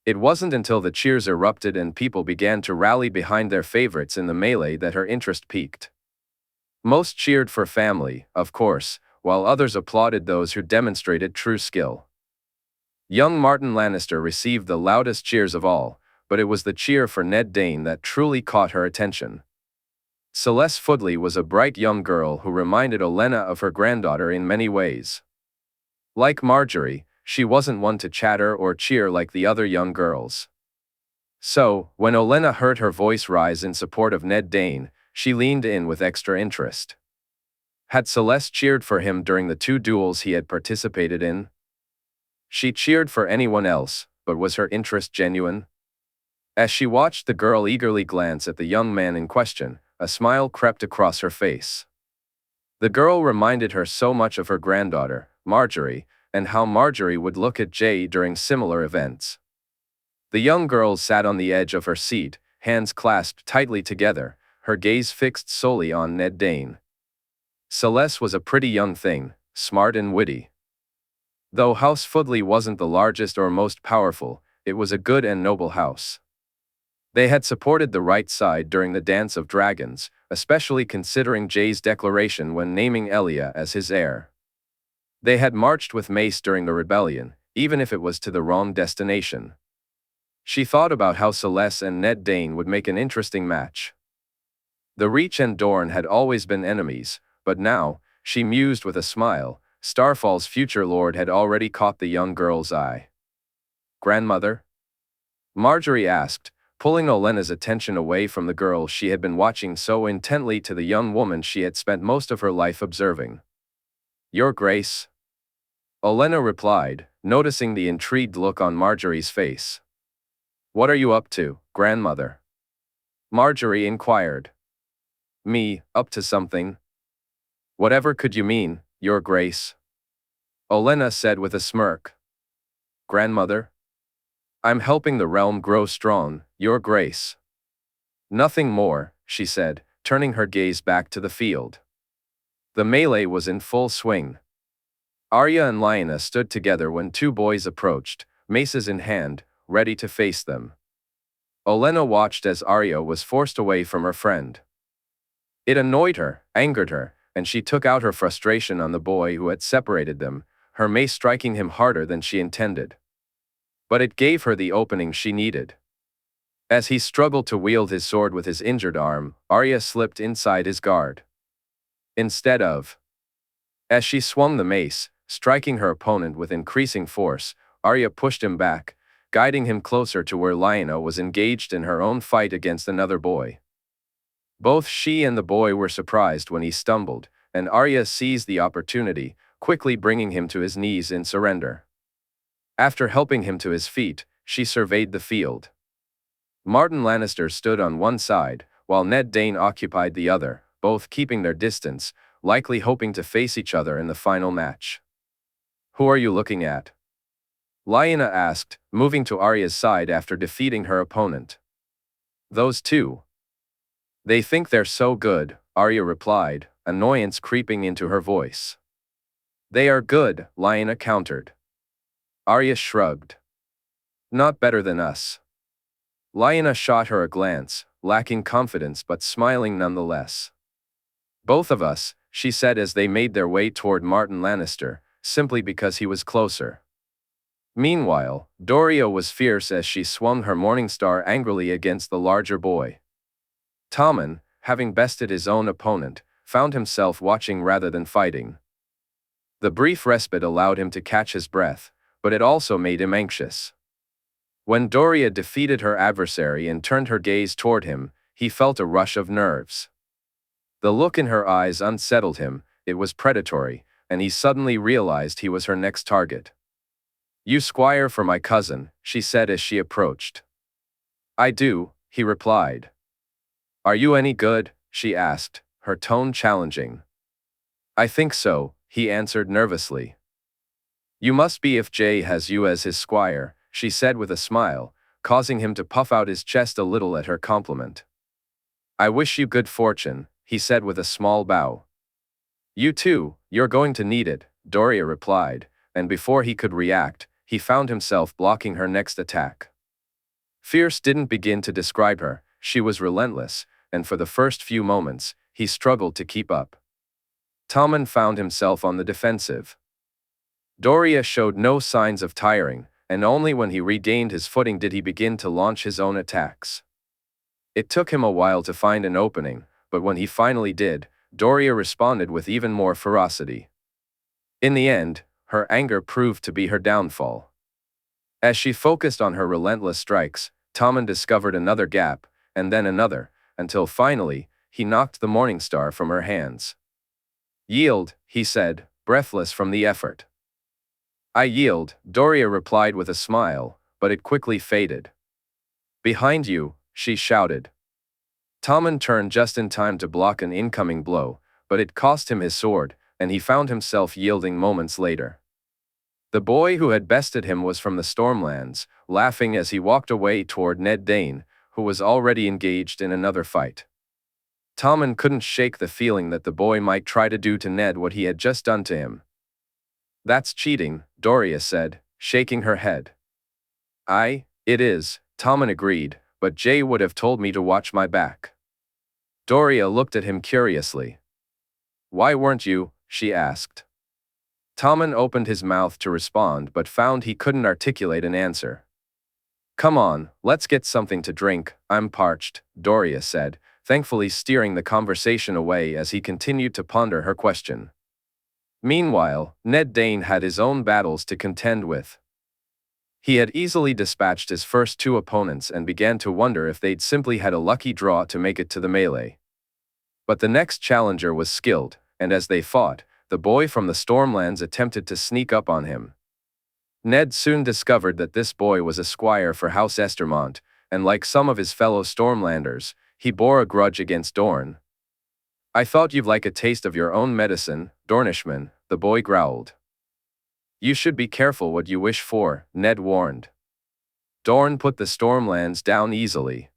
It wasn't until the cheers erupted and people began to rally behind their favorites in the melee that her interest peaked. Most cheered for family, of course, while others applauded those who demonstrated true skill. Young Martin Lannister received the loudest cheers of all, but it was the cheer for Ned Dane that truly caught her attention. Celeste Foodley was a bright young girl who reminded Olenna of her granddaughter in many ways. Like Margaery, she wasn't one to chatter or cheer like the other young girls. So, when Olenna heard her voice rise in support of Ned Dane, she leaned in with extra interest. Had Celeste cheered for him during the two duels he had participated in? She cheered for anyone else, but was her interest genuine? As she watched the girl eagerly glance at the young man in question, a smile crept across her face. The girl reminded her so much of her granddaughter, Margaery, and how Margaery would look at Jae during similar events. The young girl sat on the edge of her seat, hands clasped tightly together, her gaze fixed solely on Ned Dane. Celeste was a pretty young thing, smart and witty. Though House Foodley wasn't the largest or most powerful, it was a good and noble house. They had supported the right side during the Dance of Dragons, especially considering Jae's declaration when naming Elia as his heir. They had marched with Mace during the rebellion, even if it was to the wrong destination. She thought about how Celeste and Ned Dane would make an interesting match. The Reach and Dorne had always been enemies, but now, she mused with a smile, Starfall's future lord had already caught the young girl's eye. "Grandmother?" Margaery asked, pulling Olenna's attention away from the girl she had been watching so intently to the young woman she had spent most of her life observing. "Your Grace?" Olenna replied, noticing the intrigued look on Margaery's face. What are you up to, grandmother? Marjorie inquired. Me, up to something? Whatever could you mean, your grace? Olenna said with a smirk. Grandmother? I'm helping the realm grow strong, your grace. Nothing more, she said, turning her gaze back to the field. The melee was in full swing. Arya and Lyanna stood together when two boys approached, maces in hand, ready to face them. Olenna watched as Arya was forced away from her friend. It annoyed her, angered her, and she took out her frustration on the boy who had separated them, her mace striking him harder than she intended. But it gave her the opening she needed. As he struggled to wield his sword with his injured arm, Arya slipped inside his guard. As she swung the mace, striking her opponent with increasing force, Arya pushed him back, guiding him closer to where Lyanna was engaged in her own fight against another boy. Both she and the boy were surprised when he stumbled, and Arya seized the opportunity, quickly bringing him to his knees in surrender. After helping him to his feet, she surveyed the field. Martin Lannister stood on one side, while Ned Dayne occupied the other, both keeping their distance, likely hoping to face each other in the final match. Who are you looking at? Lyanna asked, moving to Arya's side after defeating her opponent. Those two. They think they're so good, Arya replied, annoyance creeping into her voice. They are good, Lyanna countered. Arya shrugged. Not better than us. Lyanna shot her a glance, lacking confidence but smiling nonetheless. Both of us, she said as they made their way toward Martin Lannister, simply because he was closer. Meanwhile, Doria was fierce as she swung her Morningstar angrily against the larger boy. Tommen, having bested his own opponent, found himself watching rather than fighting. The brief respite allowed him to catch his breath, but it also made him anxious. When Doria defeated her adversary and turned her gaze toward him, he felt a rush of nerves. The look in her eyes unsettled him, it was predatory, and he suddenly realized he was her next target. You squire for my cousin, she said as she approached. I do, he replied. Are you any good? She asked, her tone challenging. I think so, he answered nervously. You must be if Jay has you as his squire, she said with a smile, causing him to puff out his chest a little at her compliment. I wish you good fortune, he said with a small bow. You too, you're going to need it, Doria replied, and before he could react, he found himself blocking her next attack. Fierce didn't begin to describe her, she was relentless, and for the first few moments, he struggled to keep up. Tommen found himself on the defensive. Doria showed no signs of tiring, and only when he regained his footing did he begin to launch his own attacks. It took him a while to find an opening, but when he finally did, Doria responded with even more ferocity. In the end, her anger proved to be her downfall. As she focused on her relentless strikes, Tommen discovered another gap, and then another, until finally, he knocked the Morningstar from her hands. Yield, he said, breathless from the effort. I yield, Doria replied with a smile, but it quickly faded. Behind you, she shouted. Tommen turned just in time to block an incoming blow, but it cost him his sword, and he found himself yielding moments later. The boy who had bested him was from the Stormlands, laughing as he walked away toward Ned Dayne, who was already engaged in another fight. Tommen couldn't shake the feeling that the boy might try to do to Ned what he had just done to him. That's cheating, Doria said, shaking her head. It is, Tommen agreed, but Jay would have told me to watch my back. Doria looked at him curiously. Why weren't you? She asked. Tommen opened his mouth to respond but found he couldn't articulate an answer. Come on, let's get something to drink, I'm parched, Doria said, thankfully steering the conversation away as he continued to ponder her question. Meanwhile, Ned Dayne had his own battles to contend with. He had easily dispatched his first two opponents and began to wonder if they'd simply had a lucky draw to make it to the melee. But the next challenger was skilled, and as they fought, the boy from the Stormlands attempted to sneak up on him. Ned soon discovered that this boy was a squire for House Estermont, and like some of his fellow Stormlanders, he bore a grudge against Dorne. "I thought you'd like a taste of your own medicine, Dornishman," the boy growled. "You should be careful what you wish for," Ned warned. Dorne put the Stormlands down easily.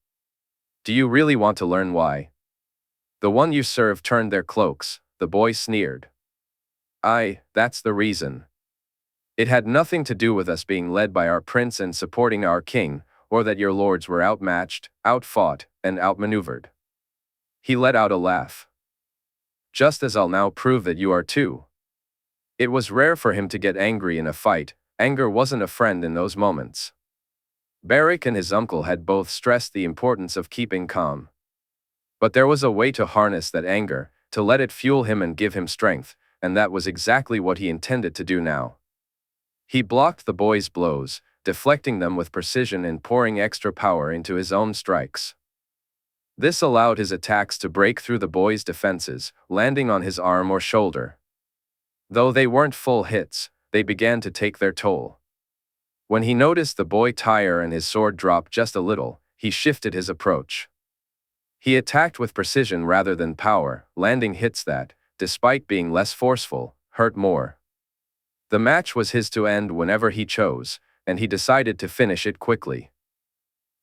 "Do you really want to learn why? The one you serve turned their cloaks," the boy sneered. "Aye, that's the reason. It had nothing to do with us being led by our prince and supporting our king, or that your lords were outmatched, outfought, and outmaneuvered." He let out a laugh. "Just as I'll now prove that you are too." It was rare for him to get angry in a fight. Anger wasn't a friend in those moments. Beric and his uncle had both stressed the importance of keeping calm. But there was a way to harness that anger, to let it fuel him and give him strength, and that was exactly what he intended to do now. He blocked the boy's blows, deflecting them with precision and pouring extra power into his own strikes. This allowed his attacks to break through the boy's defenses, landing on his arm or shoulder. Though they weren't full hits, they began to take their toll. When he noticed the boy tire and his sword drop just a little, he shifted his approach. He attacked with precision rather than power, landing hits that, despite being less forceful, hurt more. The match was his to end whenever he chose, and he decided to finish it quickly.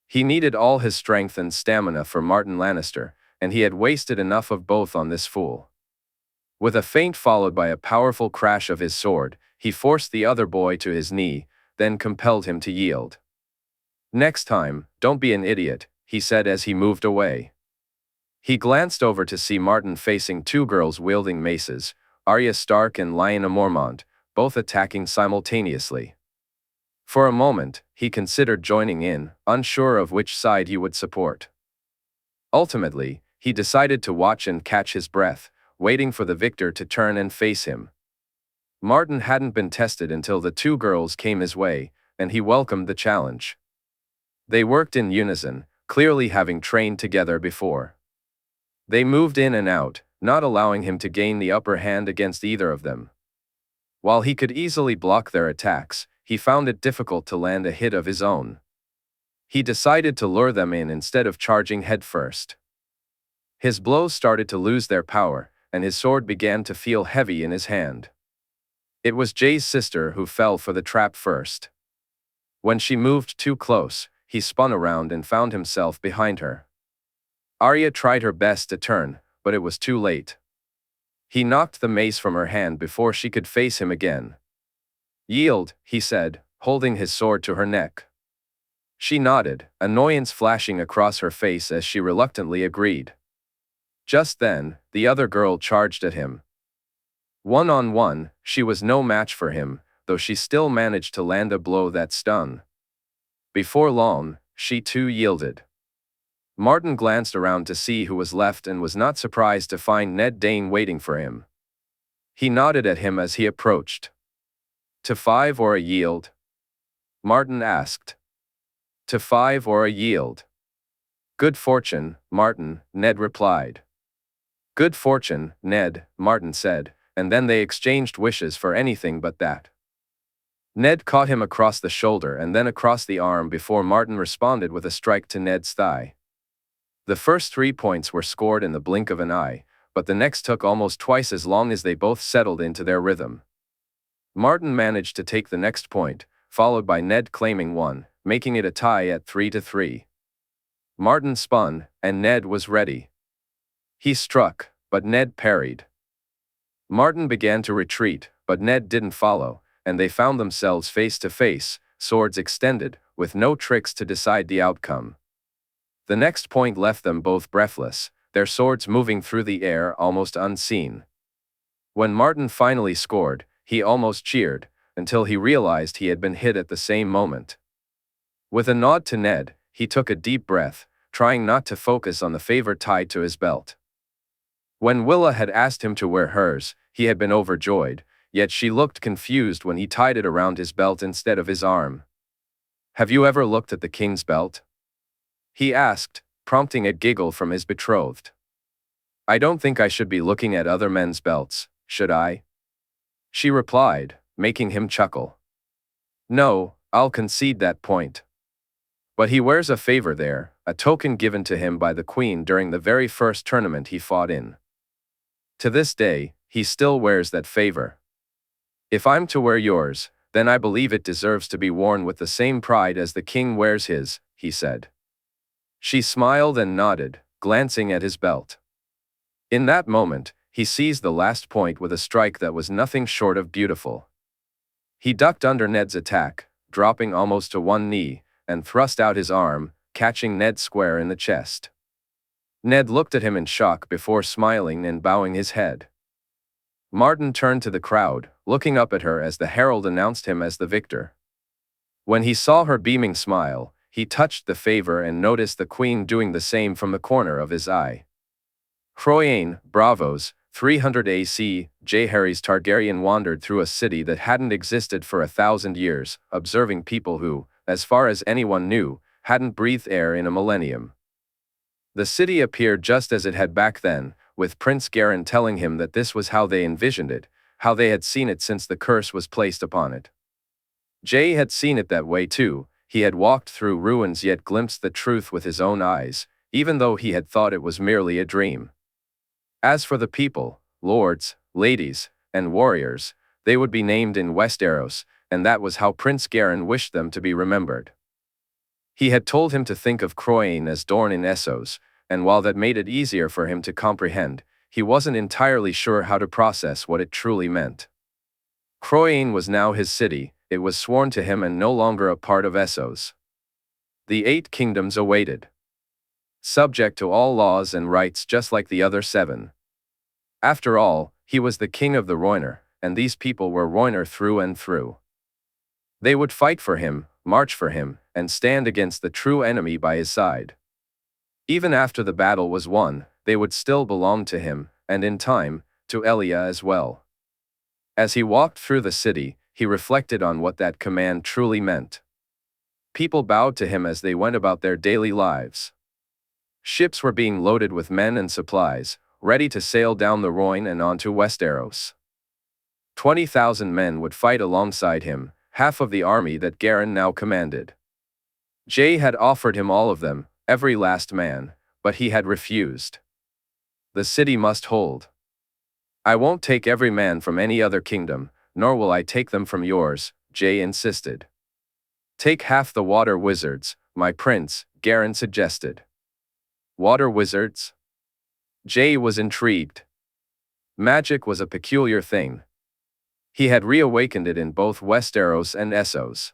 He needed all his strength and stamina for Martin Lannister, and he had wasted enough of both on this fool. With a feint followed by a powerful crash of his sword, he forced the other boy to his knee, then compelled him to yield. "Next time, don't be an idiot," he said as he moved away. He glanced over to see Martin facing two girls wielding maces, Arya Stark and Lyanna Mormont, both attacking simultaneously. For a moment, he considered joining in, unsure of which side he would support. Ultimately, he decided to watch and catch his breath, waiting for the victor to turn and face him. Martin hadn't been tested until the two girls came his way, and he welcomed the challenge. They worked in unison, clearly having trained together before. They moved in and out, not allowing him to gain the upper hand against either of them. While he could easily block their attacks, he found it difficult to land a hit of his own. He decided to lure them in instead of charging headfirst. His blows started to lose their power, and his sword began to feel heavy in his hand. It was Jay's sister who fell for the trap first. When she moved too close, he spun around and found himself behind her. Arya tried her best to turn, but it was too late. He knocked the mace from her hand before she could face him again. "Yield," he said, holding his sword to her neck. She nodded, annoyance flashing across her face as she reluctantly agreed. Just then, the other girl charged at him. One-on-one, she was no match for him, though she still managed to land a blow that stung. Before long, she too yielded. Martin glanced around to see who was left and was not surprised to find Ned Dane waiting for him. He nodded at him as he approached. "To 5 or a yield?" Martin asked. "To 5 or a yield." "Good fortune, Martin," Ned replied. "Good fortune, Ned," Martin said, and then they exchanged wishes for anything but that. Ned caught him across the shoulder and then across the arm before Martin responded with a strike to Ned's thigh. The first 3 points were scored in the blink of an eye, but the next took almost twice as long as they both settled into their rhythm. Martin managed to take the next point, followed by Ned claiming one, making it a tie at 3-3. Martin spun, and Ned was ready. He struck, but Ned parried. Martin began to retreat, but Ned didn't follow, and they found themselves face to face, swords extended, with no tricks to decide the outcome. The next point left them both breathless, their swords moving through the air almost unseen. When Martin finally scored, he almost cheered, until he realized he had been hit at the same moment. With a nod to Ned, he took a deep breath, trying not to focus on the favor tied to his belt. When Willa had asked him to wear hers, he had been overjoyed, yet she looked confused when he tied it around his belt instead of his arm. "Have you ever looked at the king's belt?" he asked, prompting a giggle from his betrothed. "I don't think I should be looking at other men's belts, should I?" she replied, making him chuckle. No, I'll concede that point. But he wears a favor there, a token given to him by the queen during the very first tournament he fought in. To this day, he still wears that favor. If I'm to wear yours, then I believe it deserves to be worn with the same pride as the king wears his, he said. She smiled and nodded, glancing at his belt. In that moment, he seized the last point with a strike that was nothing short of beautiful. He ducked under Ned's attack, dropping almost to one knee, and thrust out his arm, catching Ned square in the chest. Ned looked at him in shock before smiling and bowing his head. Martin turned to the crowd, looking up at her as the herald announced him as the victor. When he saw her beaming smile, he touched the favor and noticed the queen doing the same from the corner of his eye. Croyane, bravos, 300 AC, Jaehaerys Targaryen wandered through a city that hadn't existed for 1,000 years, observing people who, as far as anyone knew, hadn't breathed air in a millennium. The city appeared just as it had back then, with Prince Garin telling him that this was how they envisioned it, how they had seen it since the curse was placed upon it. Jay had seen it that way too. He had walked through ruins yet glimpsed the truth with his own eyes, even though he had thought it was merely a dream. As for the people, lords, ladies, and warriors, they would be named in Westeros, and that was how Prince Garin wished them to be remembered. He had told him to think of Croyane as Dorne in Essos, and while that made it easier for him to comprehend, he wasn't entirely sure how to process what it truly meant. Croyane was now his city, it was sworn to him and no longer a part of Essos. The 8 kingdoms awaited. Subject to all laws and rights just like the other 7. After all, he was the king of the Rhoynar, and these people were Rhoynar through and through. They would fight for him, march for him, and stand against the true enemy by his side. Even after the battle was won, they would still belong to him, and in time, to Elia as well. As he walked through the city, he reflected on what that command truly meant. People bowed to him as they went about their daily lives. Ships were being loaded with men and supplies, ready to sail down the Rhoyne and onto Westeros. 20,000 men would fight alongside him, half of the army that Garin now commanded. Jay had offered him all of them, every last man, but he had refused. The city must hold. I won't take every man from any other kingdom, nor will I take them from yours, Jay insisted. Take half the water wizards, my prince, Garin suggested. Water wizards? Jay was intrigued. Magic was a peculiar thing. He had reawakened it in both Westeros and Essos.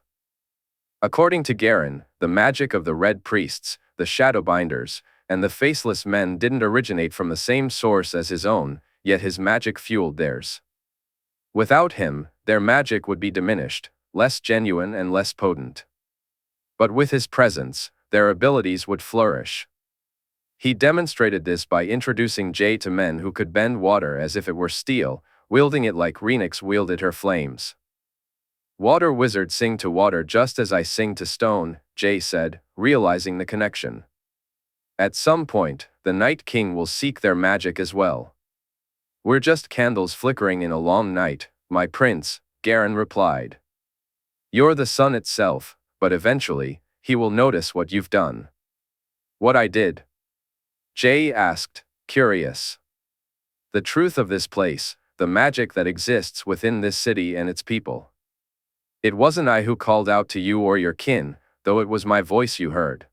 According to Garin, the magic of the Red Priests, the Shadowbinders, and the Faceless Men didn't originate from the same source as his own, yet his magic fueled theirs. Without him, their magic would be diminished, less genuine and less potent. But with his presence, their abilities would flourish. He demonstrated this by introducing Jay to men who could bend water as if it were steel, wielding it like Rhaenys wielded her flames. Water wizards sing to water just as I sing to stone, Jay said, realizing the connection. At some point, the Night King will seek their magic as well. We're just candles flickering in a long night, my prince, Garin replied. You're the sun itself, but eventually, he will notice what you've done. What I did? Jay asked, curious. The truth of this place, the magic that exists within this city and its people. It wasn't I who called out to you or your kin, though it was my voice you heard.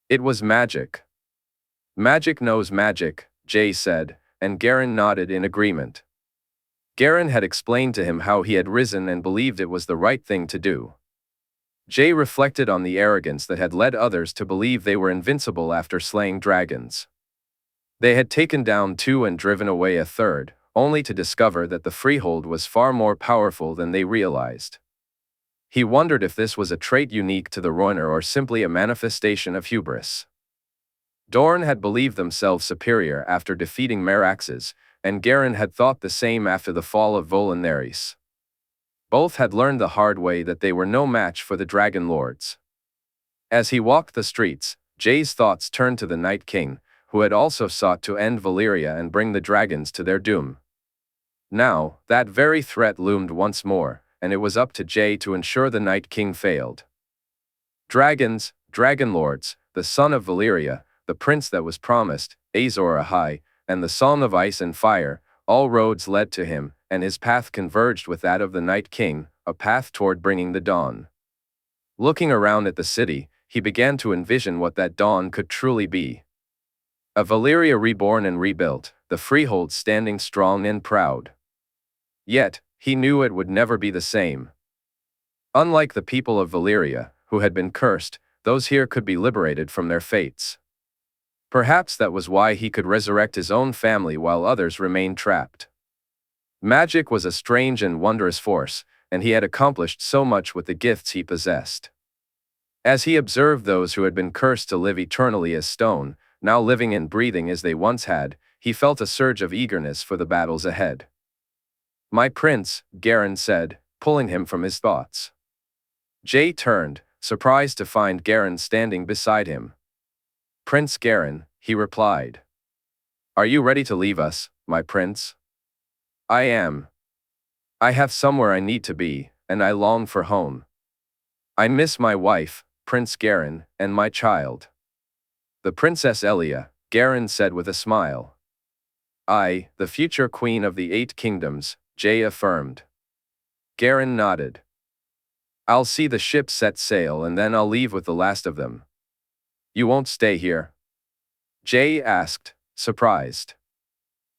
It was magic. Magic knows magic, Jay said, and Garin nodded in agreement. Garin had explained to him how he had risen and believed it was the right thing to do. Jay reflected on the arrogance that had led others to believe they were invincible after slaying dragons. They had taken down 2 and driven away a 3rd, only to discover that the freehold was far more powerful than they realized. He wondered if this was a trait unique to the Rhoynar or simply a manifestation of hubris. Dorne had believed themselves superior after defeating Meraxes, and Garin had thought the same after the fall of Volundaris. Both had learned the hard way that they were no match for the Dragon Lords. As he walked the streets, Jay's thoughts turned to the Night King, who had also sought to end Valyria and bring the dragons to their doom. Now, that very threat loomed once more, and it was up to Jae to ensure the Night King failed. Dragons, dragon lords, the son of Valyria, the prince that was promised, Azor Ahai, and the Song of Ice and Fire, all roads led to him, and his path converged with that of the Night King, a path toward bringing the dawn. Looking around at the city, he began to envision what that dawn could truly be. A Valyria reborn and rebuilt, the freehold standing strong and proud. Yet, he knew it would never be the same. Unlike the people of Valyria, who had been cursed, those here could be liberated from their fates. Perhaps that was why he could resurrect his own family while others remained trapped. Magic was a strange and wondrous force, and he had accomplished so much with the gifts he possessed. As he observed those who had been cursed to live eternally as stone, now living and breathing as they once had, he felt a surge of eagerness for the battles ahead. "My prince," Garen said, pulling him from his thoughts. Jae turned, surprised to find Garen standing beside him. "Prince Garen," he replied. "Are you ready to leave us, my prince?" "I am. I have somewhere I need to be, and I long for home. I miss my wife, Prince Garen, and my child." "The Princess Elia," Garen said with a smile. "I, the future queen of the 8 kingdoms," Jae affirmed. Garen nodded. "I'll see the ship set sail and then I'll leave with the last of them." "You won't stay here?" Jae asked, surprised.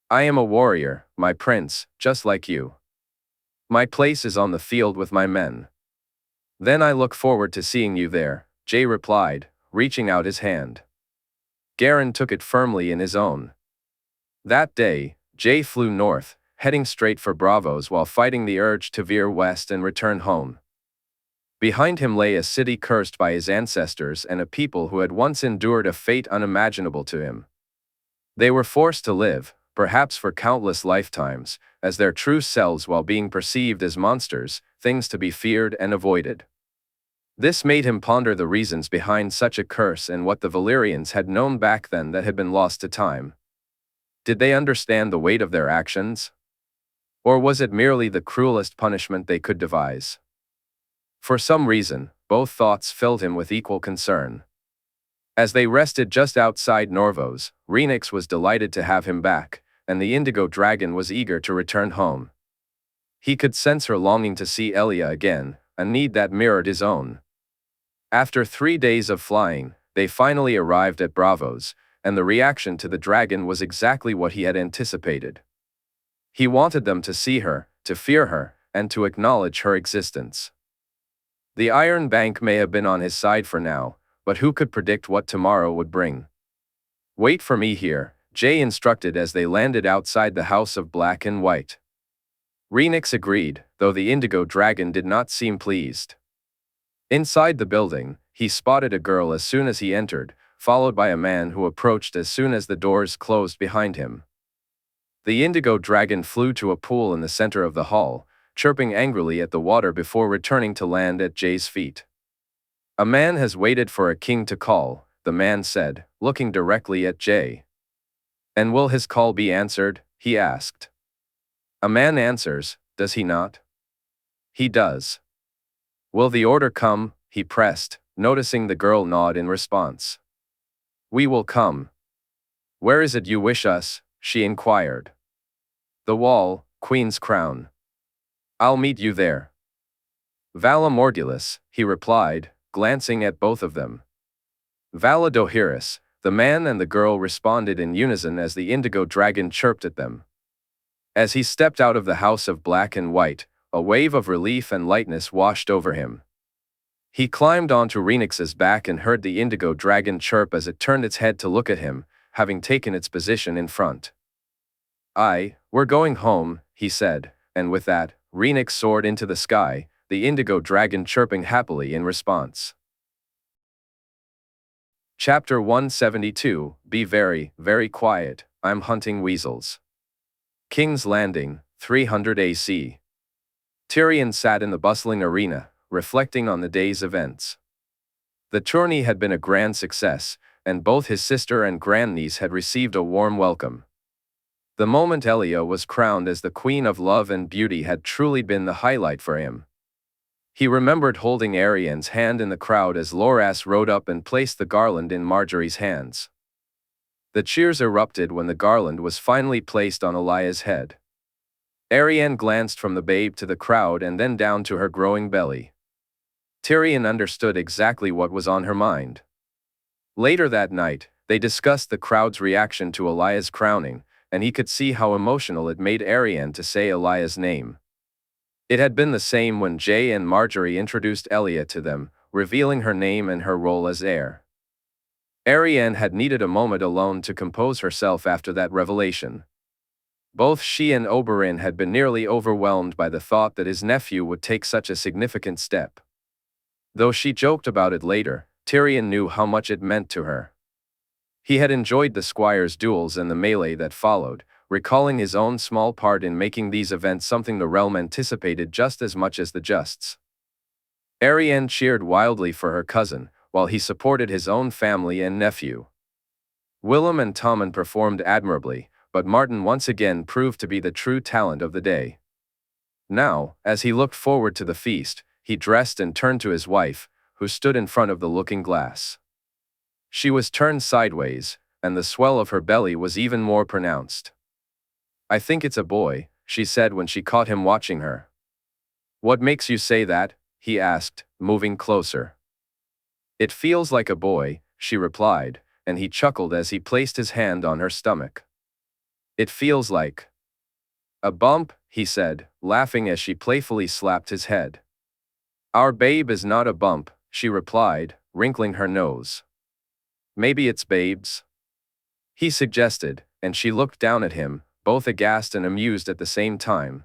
"I am a warrior, my prince, just like you. My place is on the field with my men." "Then I look forward to seeing you there," Jae replied, reaching out his hand. Garen took it firmly in his own. That day, Jae flew north, heading straight for Braavos while fighting the urge to veer west and return home. Behind him lay a city cursed by his ancestors and a people who had once endured a fate unimaginable to him. They were forced to live, perhaps for countless lifetimes, as their true selves while being perceived as monsters, things to be feared and avoided. This made him ponder the reasons behind such a curse and what the Valyrians had known back then that had been lost to time. Did they understand the weight of their actions? Or was it merely the cruelest punishment they could devise? For some reason, both thoughts filled him with equal concern. As they rested just outside Norvos, Rhaenys was delighted to have him back, and the Indigo Dragon was eager to return home. He could sense her longing to see Elia again, a need that mirrored his own. After 3 days of flying, they finally arrived at Braavos, and the reaction to the dragon was exactly what he had anticipated. He wanted them to see her, to fear her, and to acknowledge her existence. The Iron Bank may have been on his side for now, but who could predict what tomorrow would bring? "Wait for me here," Jae instructed as they landed outside the House of Black and White. Rhaenys agreed, though the Indigo Dragon did not seem pleased. Inside the building, he spotted a girl as soon as he entered, followed by a man who approached as soon as the doors closed behind him. The Indigo Dragon flew to a pool in the center of the hall, chirping angrily at the water before returning to land at Jae's feet. "A man has waited for a king to call," the man said, looking directly at Jae. "And will his call be answered?" he asked. "A man answers, does he not?" "He does." "Will the order come?" he pressed, noticing the girl nod in response. "We will come." "Where is it you wish us?" she inquired. "The wall, Queen's Crown." "I'll meet you there." "Vala Mordulis," he replied, glancing at both of them. "Vala Jaehaerys," the man and the girl responded in unison as the Indigo Dragon chirped at them. As he stepped out of the House of Black and White, a wave of relief and lightness washed over him. He climbed onto Rhaenys's back and heard the Indigo Dragon chirp as it turned its head to look at him, having taken its position in front. "We're going home," he said, and with that, Rhaenys soared into the sky, the Indigo Dragon chirping happily in response. Chapter 172, Be very, very quiet, I'm hunting weasels. King's Landing, 300 AC. Tyrion sat in the bustling arena, reflecting on the day's events. The tourney had been a grand success, and both his sister and grandniece had received a warm welcome. The moment Elia was crowned as the Queen of Love and Beauty had truly been the highlight for him. He remembered holding Arianne's hand in the crowd as Loras rode up and placed the garland in Marjorie's hands. The cheers erupted when the garland was finally placed on Elaya's head. Arianne glanced from the babe to the crowd and then down to her growing belly. Tyrion understood exactly what was on her mind. Later that night, they discussed the crowd's reaction to Elaya's crowning, and he could see how emotional it made Arianne to say Elaya's name. It had been the same when Jae and Marjorie introduced Elia to them, revealing her name and her role as heir. Arianne had needed a moment alone to compose herself after that revelation. Both she and Oberyn had been nearly overwhelmed by the thought that his nephew would take such a significant step. Though she joked about it later, Tyrion knew how much it meant to her. He had enjoyed the squires' duels and the melee that followed, recalling his own small part in making these events something the realm anticipated just as much as the Justs. Arianne cheered wildly for her cousin, while he supported his own family and nephew. Willem and Tommen performed admirably, but Martin once again proved to be the true talent of the day. Now, as he looked forward to the feast, he dressed and turned to his wife, who stood in front of the looking-glass. She was turned sideways, and the swell of her belly was even more pronounced. "I think it's a boy," she said when she caught him watching her. "What makes you say that?" he asked, moving closer. "It feels like a boy," she replied, and he chuckled as he placed his hand on her stomach. "It feels like a bump," he said, laughing as she playfully slapped his head. "Our babe is not a bump," she replied, wrinkling her nose. "Maybe it's babes?" he suggested, and she looked down at him, both aghast and amused at the same time.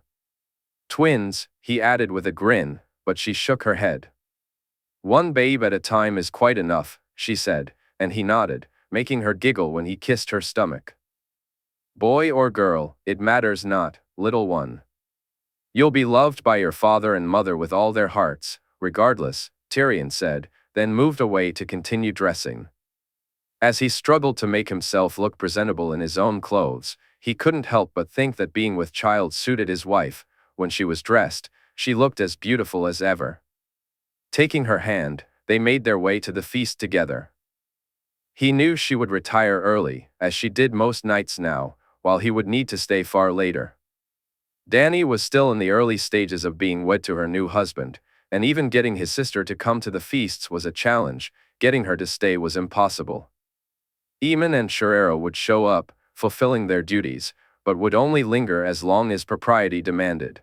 "Twins," he added with a grin, but she shook her head. "One babe at a time is quite enough," she said, and he nodded, making her giggle when he kissed her stomach. "Boy or girl, it matters not, little one. You'll be loved by your father and mother with all their hearts, regardless," Tyrion said, then moved away to continue dressing. As he struggled to make himself look presentable in his own clothes, he couldn't help but think that being with child suited his wife. When she was dressed, she looked as beautiful as ever. Taking her hand, they made their way to the feast together. He knew she would retire early, as she did most nights now, while he would need to stay far later. Dany was still in the early stages of being wed to her new husband, and even getting his sister to come to the feasts was a challenge. Getting her to stay was impossible. Aemon and Sherera would show up, fulfilling their duties, but would only linger as long as propriety demanded.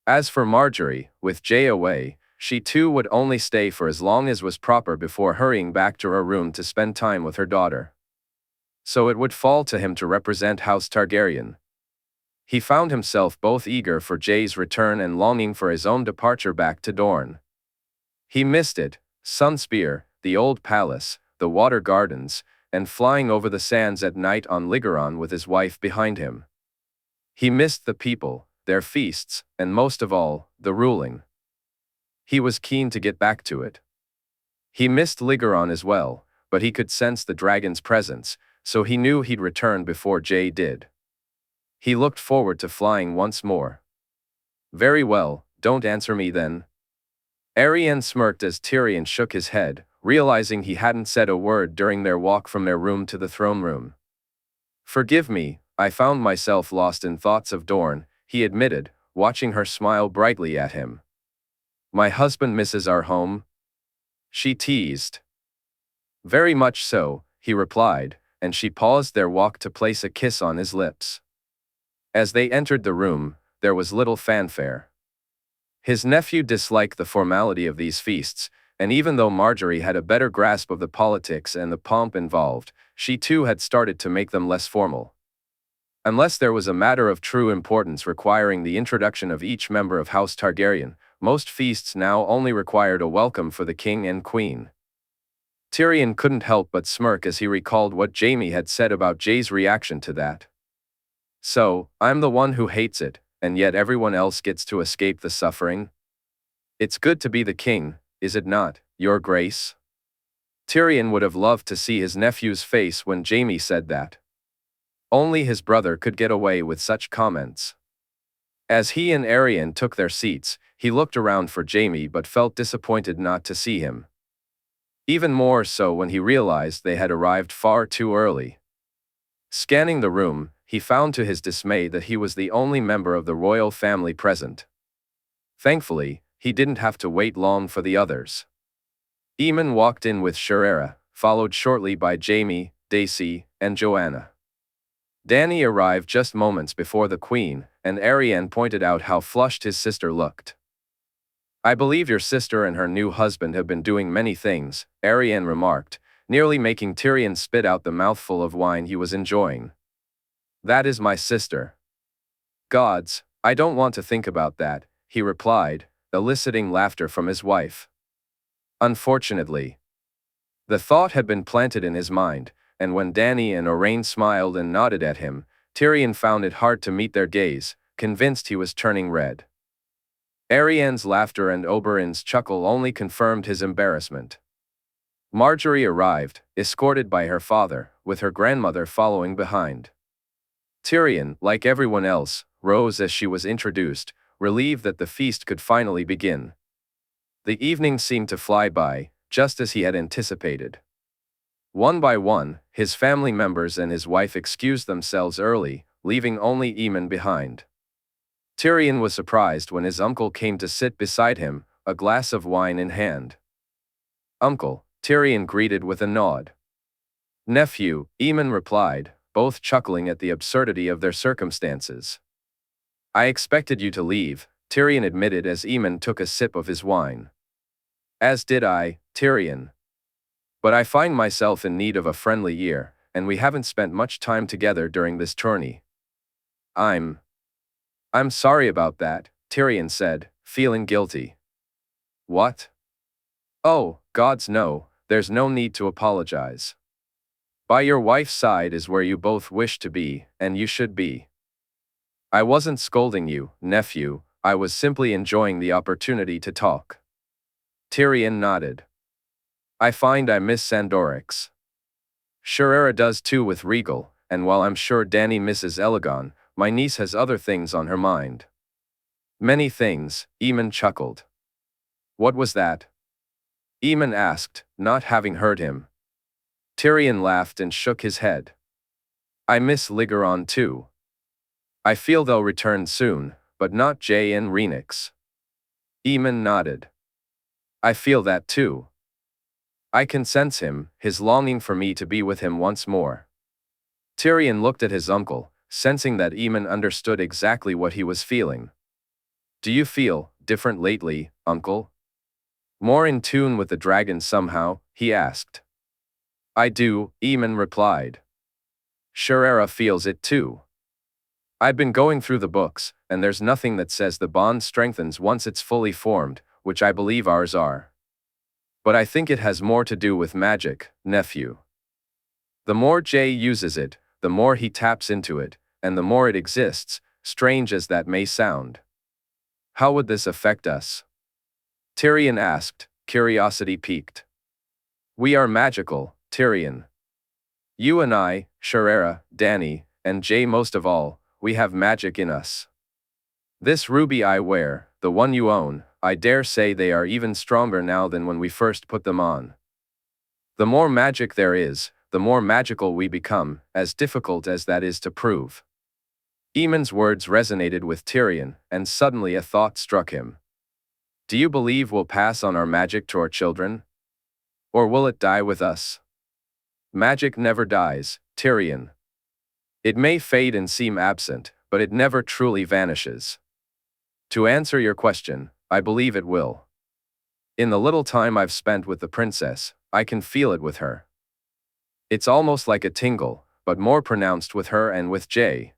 As for Marjorie, with Jae away, she too would only stay for as long as was proper before hurrying back to her room to spend time with her daughter. So it would fall to him to represent House Targaryen. He found himself both eager for Jae's return and longing for his own departure back to Dorne. He missed it, Sunspear, the old palace, the water gardens, and flying over the sands at night on Ligeron with his wife behind him. He missed the people, their feasts, and most of all, the ruling. He was keen to get back to it. He missed Ligeron as well, but he could sense the dragon's presence, so he knew he'd return before Jae did. He looked forward to flying once more. "Very well, don't answer me then." Arianne smirked as Tyrion shook his head, realizing he hadn't said a word during their walk from their room to the throne room. "Forgive me, I found myself lost in thoughts of Dorne," he admitted, watching her smile brightly at him. "My husband misses our home?" she teased. "Very much so," he replied, and she paused their walk to place a kiss on his lips. As they entered the room, there was little fanfare. His nephew disliked the formality of these feasts, and even though Marjorie had a better grasp of the politics and the pomp involved, she too had started to make them less formal. Unless there was a matter of true importance requiring the introduction of each member of House Targaryen, most feasts now only required a welcome for the king and queen. Tyrion couldn't help but smirk as he recalled what Jaime had said about Jae's reaction to that. "So, I'm the one who hates it, and yet everyone else gets to escape the suffering? It's good to be the king, is it not, Your Grace?" Tyrion would have loved to see his nephew's face when Jaime said that. Only his brother could get away with such comments. As he and Arianne took their seats, he looked around for Jaime but felt disappointed not to see him. Even more so when he realized they had arrived far too early. Scanning the room, he found to his dismay that he was the only member of the royal family present. Thankfully, he didn't have to wait long for the others. Aemon walked in with Rhaegar, followed shortly by Jaime, Daisy, and Joanna. Dany arrived just moments before the Queen, and Arianne pointed out how flushed his sister looked. "I believe your sister and her new husband have been doing many things," Arianne remarked, nearly making Tyrion spit out the mouthful of wine he was enjoying. "That is my sister." "Gods, I don't want to think about that," he replied, eliciting laughter from his wife. Unfortunately, the thought had been planted in his mind, and when Dany and Orain smiled and nodded at him, Tyrion found it hard to meet their gaze, convinced he was turning red. Arianne's laughter and Oberyn's chuckle only confirmed his embarrassment. Marjorie arrived, escorted by her father, with her grandmother following behind. Tyrion, like everyone else, rose as she was introduced, relieved that the feast could finally begin. The evening seemed to fly by, just as he had anticipated. One by one, his family members and his wife excused themselves early, leaving only Aemon behind. Tyrion was surprised when his uncle came to sit beside him, a glass of wine in hand. "Uncle," Tyrion greeted with a nod. "Nephew," Aemon replied, both chuckling at the absurdity of their circumstances. "I expected you to leave," Tyrion admitted as Aemon took a sip of his wine. "As did I, Tyrion. But I find myself in need of a friendly ear, and we haven't spent much time together during this tourney." I'm sorry about that," Tyrion said, feeling guilty. "What? Oh, gods no, there's no need to apologize. By your wife's side is where you both wish to be, and you should be. I wasn't scolding you, nephew, I was simply enjoying the opportunity to talk." Tyrion nodded. "I find I miss Sandorix. Rhaegar does too with Regal, and while I'm sure Dany misses Elegon, my niece has other things on her mind." "Many things," Aemon chuckled. "What was that?" Aemon asked, not having heard him. Tyrion laughed and shook his head. "I miss Ligeron too. I feel they'll return soon, but not Jay and Rhaenys." Aemon nodded. "I feel that too. I can sense him, his longing for me to be with him once more." Tyrion looked at his uncle, sensing that Aemon understood exactly what he was feeling. "Do you feel different lately, uncle? More in tune with the dragon somehow?" he asked. "I do," Aemon replied. "Rhaegar feels it too. I've been going through the books, and there's nothing that says the bond strengthens once it's fully formed, which I believe ours are. But I think it has more to do with magic, nephew. The more Jay uses it, the more he taps into it, and the more it exists, strange as that may sound." "How would this affect us?" Tyrion asked, curiosity piqued. "We are magical, Tyrion. You and I, Rhaegar, Dany, and Jay most of all, we have magic in us. This ruby I wear, the one you own, I dare say they are even stronger now than when we first put them on. The more magic there is, the more magical we become, as difficult as that is to prove." Aemon's words resonated with Tyrion, and suddenly a thought struck him. "Do you believe we'll pass on our magic to our children? Or will it die with us?" "Magic never dies, Tyrion. It may fade and seem absent, but it never truly vanishes. To answer your question, I believe it will. In the little time I've spent with the princess, I can feel it with her. It's almost like a tingle, but more pronounced with her and with Jay.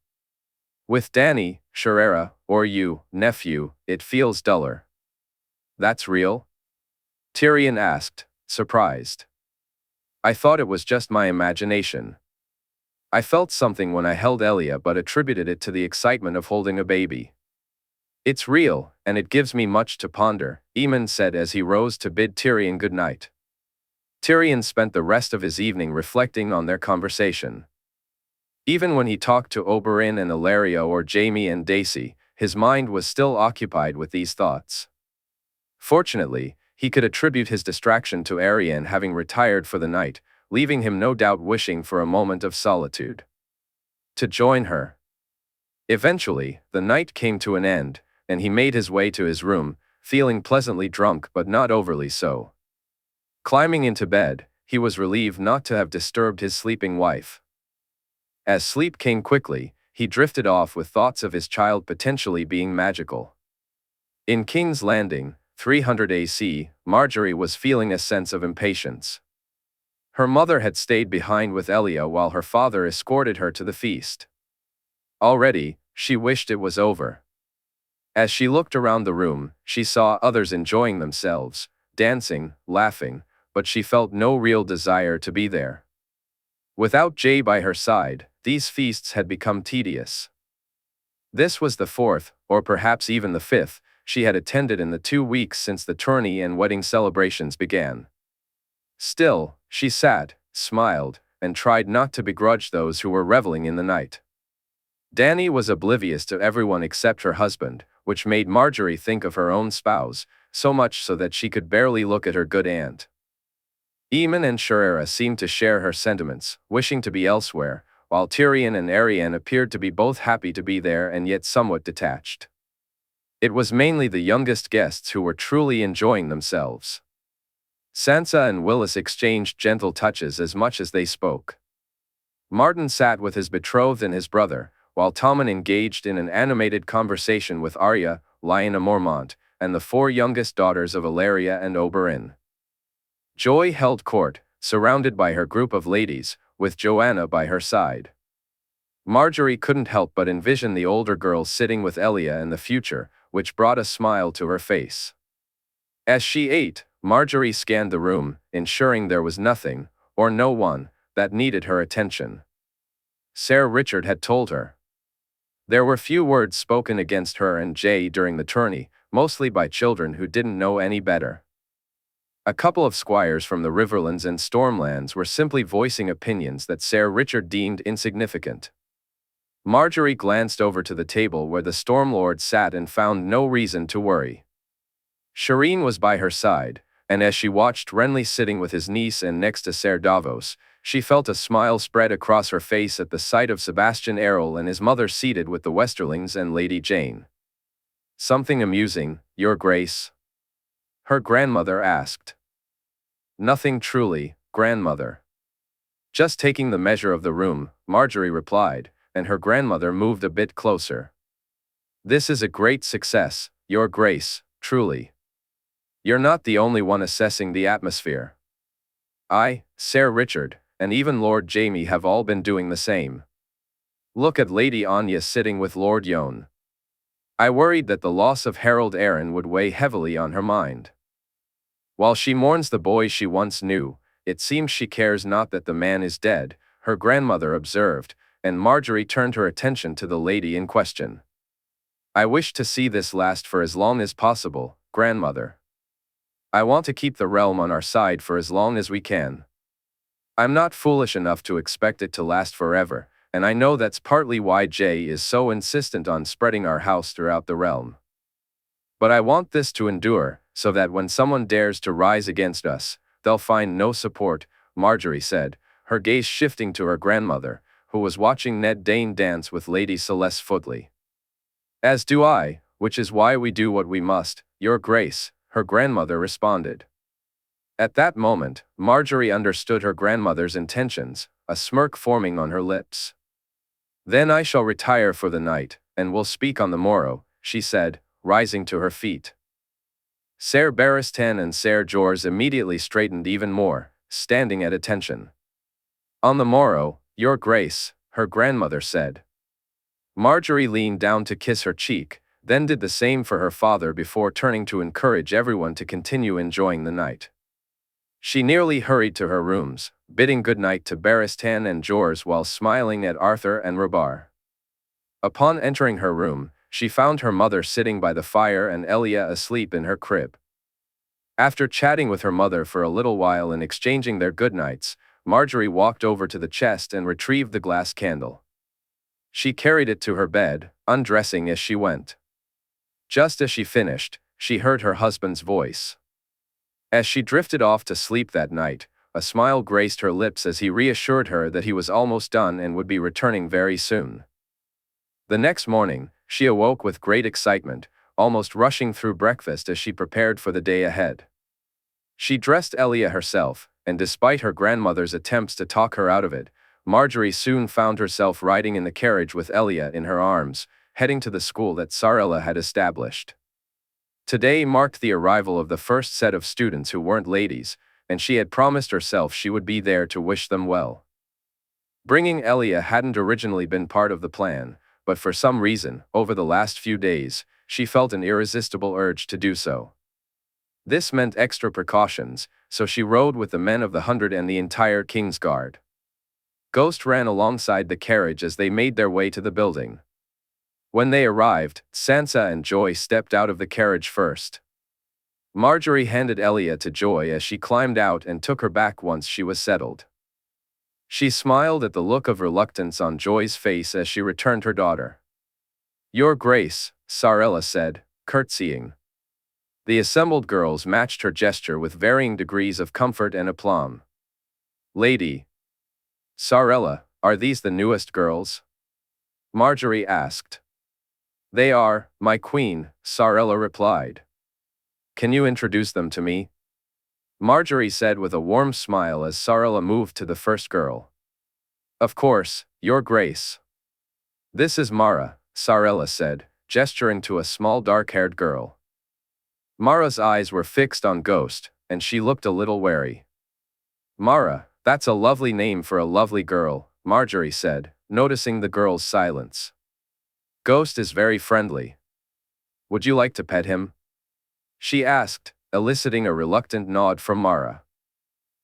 With Dany, Rhaegar, or you, nephew, it feels duller." "That's real?" Tyrion asked, surprised. "I thought it was just my imagination. I felt something when I held Elia but attributed it to the excitement of holding a baby." "It's real, and it gives me much to ponder," Aemon said as he rose to bid Tyrion good night. Tyrion spent the rest of his evening reflecting on their conversation. Even when he talked to Oberyn and Ilaria or Jaime and Daisy, his mind was still occupied with these thoughts. Fortunately, he could attribute his distraction to Arianne having retired for the night, leaving him no doubt wishing for a moment of solitude. To join her. Eventually, the night came to an end, and he made his way to his room, feeling pleasantly drunk but not overly so. Climbing into bed, he was relieved not to have disturbed his sleeping wife. As sleep came quickly, he drifted off with thoughts of his child potentially being magical. In King's Landing, 300 AC, Marjorie was feeling a sense of impatience. Her mother had stayed behind with Elia while her father escorted her to the feast. Already, she wished it was over. As she looked around the room, she saw others enjoying themselves, dancing, laughing, but she felt no real desire to be there. Without Jay by her side, these feasts had become tedious. This was the fourth, or perhaps even the fifth, she had attended in the 2 weeks since the tourney and wedding celebrations began. Still, she sat, smiled, and tried not to begrudge those who were reveling in the night. Dany was oblivious to everyone except her husband, which made Marjorie think of her own spouse, so much so that she could barely look at her good aunt. Aemon and Jaehaerys seemed to share her sentiments, wishing to be elsewhere, while Tyrion and Arianne appeared to be both happy to be there and yet somewhat detached. It was mainly the youngest guests who were truly enjoying themselves. Sansa and Willis exchanged gentle touches as much as they spoke. Martin sat with his betrothed and his brother, while Tommen engaged in an animated conversation with Arya, Lyanna Mormont, and the 4 youngest daughters of Illyria and Oberyn. Joy held court, surrounded by her group of ladies, with Joanna by her side. Marjorie couldn't help but envision the older girls sitting with Elia in the future, which brought a smile to her face. As she ate, Marjorie scanned the room, ensuring there was nothing, or no one, that needed her attention. Ser Richard had told her. There were few words spoken against her and Jay during the tourney, mostly by children who didn't know any better. A couple of squires from the Riverlands and Stormlands were simply voicing opinions that Ser Richard deemed insignificant. Marjorie glanced over to the table where the Stormlord sat and found no reason to worry. Shireen was by her side, and as she watched Renly sitting with his niece and next to Ser Davos, she felt a smile spread across her face at the sight of Sebastian Errol and his mother seated with the Westerlings and Lady Jane. "Something amusing, Your Grace?" her grandmother asked. "Nothing truly, grandmother." Just taking the measure of the room, Marjorie replied, and her grandmother moved a bit closer. "This is a great success, Your Grace, truly. You're not the only one assessing the atmosphere. I, Ser Richard, and even Lord Jaime have all been doing the same. Look at Lady Anya sitting with Lord Yone. I worried that the loss of Harold Arryn would weigh heavily on her mind. While she mourns the boy she once knew, it seems she cares not that the man is dead," her grandmother observed, and Marjorie turned her attention to the lady in question. "I wish to see this last for as long as possible, grandmother. I want to keep the realm on our side for as long as we can. I'm not foolish enough to expect it to last forever, and I know that's partly why Jay is so insistent on spreading our house throughout the realm. But I want this to endure, so that when someone dares to rise against us, they'll find no support," Marjorie said, her gaze shifting to her grandmother, who was watching Ned Dane dance with Lady Celeste Footley. "As do I, which is why we do what we must, Your Grace," her grandmother responded. At that moment, Marjorie understood her grandmother's intentions, a smirk forming on her lips. "Then I shall retire for the night, and will speak on the morrow," she said, rising to her feet. Ser Barristan and Ser Jorah immediately straightened even more, standing at attention. "On the morrow, Your Grace," her grandmother said. Marjorie leaned down to kiss her cheek, then did the same for her father before turning to encourage everyone to continue enjoying the night. She nearly hurried to her rooms, bidding goodnight to Barristan and Jorah while smiling at Arthur and Rhaegar. Upon entering her room, she found her mother sitting by the fire and Elia asleep in her crib. After chatting with her mother for a little while and exchanging their goodnights, Marjorie walked over to the chest and retrieved the glass candle. She carried it to her bed, undressing as she went. Just as she finished, she heard her husband's voice. As she drifted off to sleep that night, a smile graced her lips as he reassured her that he was almost done and would be returning very soon. The next morning, she awoke with great excitement, almost rushing through breakfast as she prepared for the day ahead. She dressed Elia herself, and despite her grandmother's attempts to talk her out of it, Marjorie soon found herself riding in the carriage with Elia in her arms, heading to the school that Sarella had established. Today marked the arrival of the first set of students who weren't ladies, and she had promised herself she would be there to wish them well. Bringing Elia hadn't originally been part of the plan, but for some reason, over the last few days, she felt an irresistible urge to do so. This meant extra precautions, so she rode with the men of the 100 and the entire King's Guard. Ghost ran alongside the carriage as they made their way to the building. When they arrived, Sansa and Joy stepped out of the carriage first. Marjorie handed Elia to Joy as she climbed out and took her back once she was settled. She smiled at the look of reluctance on Joy's face as she returned her daughter. "Your Grace," Sarella said, curtsying. The assembled girls matched her gesture with varying degrees of comfort and aplomb. "Lady Sarella, are these the newest girls?" Marjorie asked. "They are, my queen," Sarella replied. "Can you introduce them to me?" Marjorie said with a warm smile as Sarella moved to the first girl. "Of course, Your Grace. This is Mara," Sarella said, gesturing to a small dark-haired girl. Mara's eyes were fixed on Ghost, and she looked a little wary. "Mara, that's a lovely name for a lovely girl," Marjorie said, noticing the girl's silence. "Ghost is very friendly. Would you like to pet him?" she asked, eliciting a reluctant nod from Mara.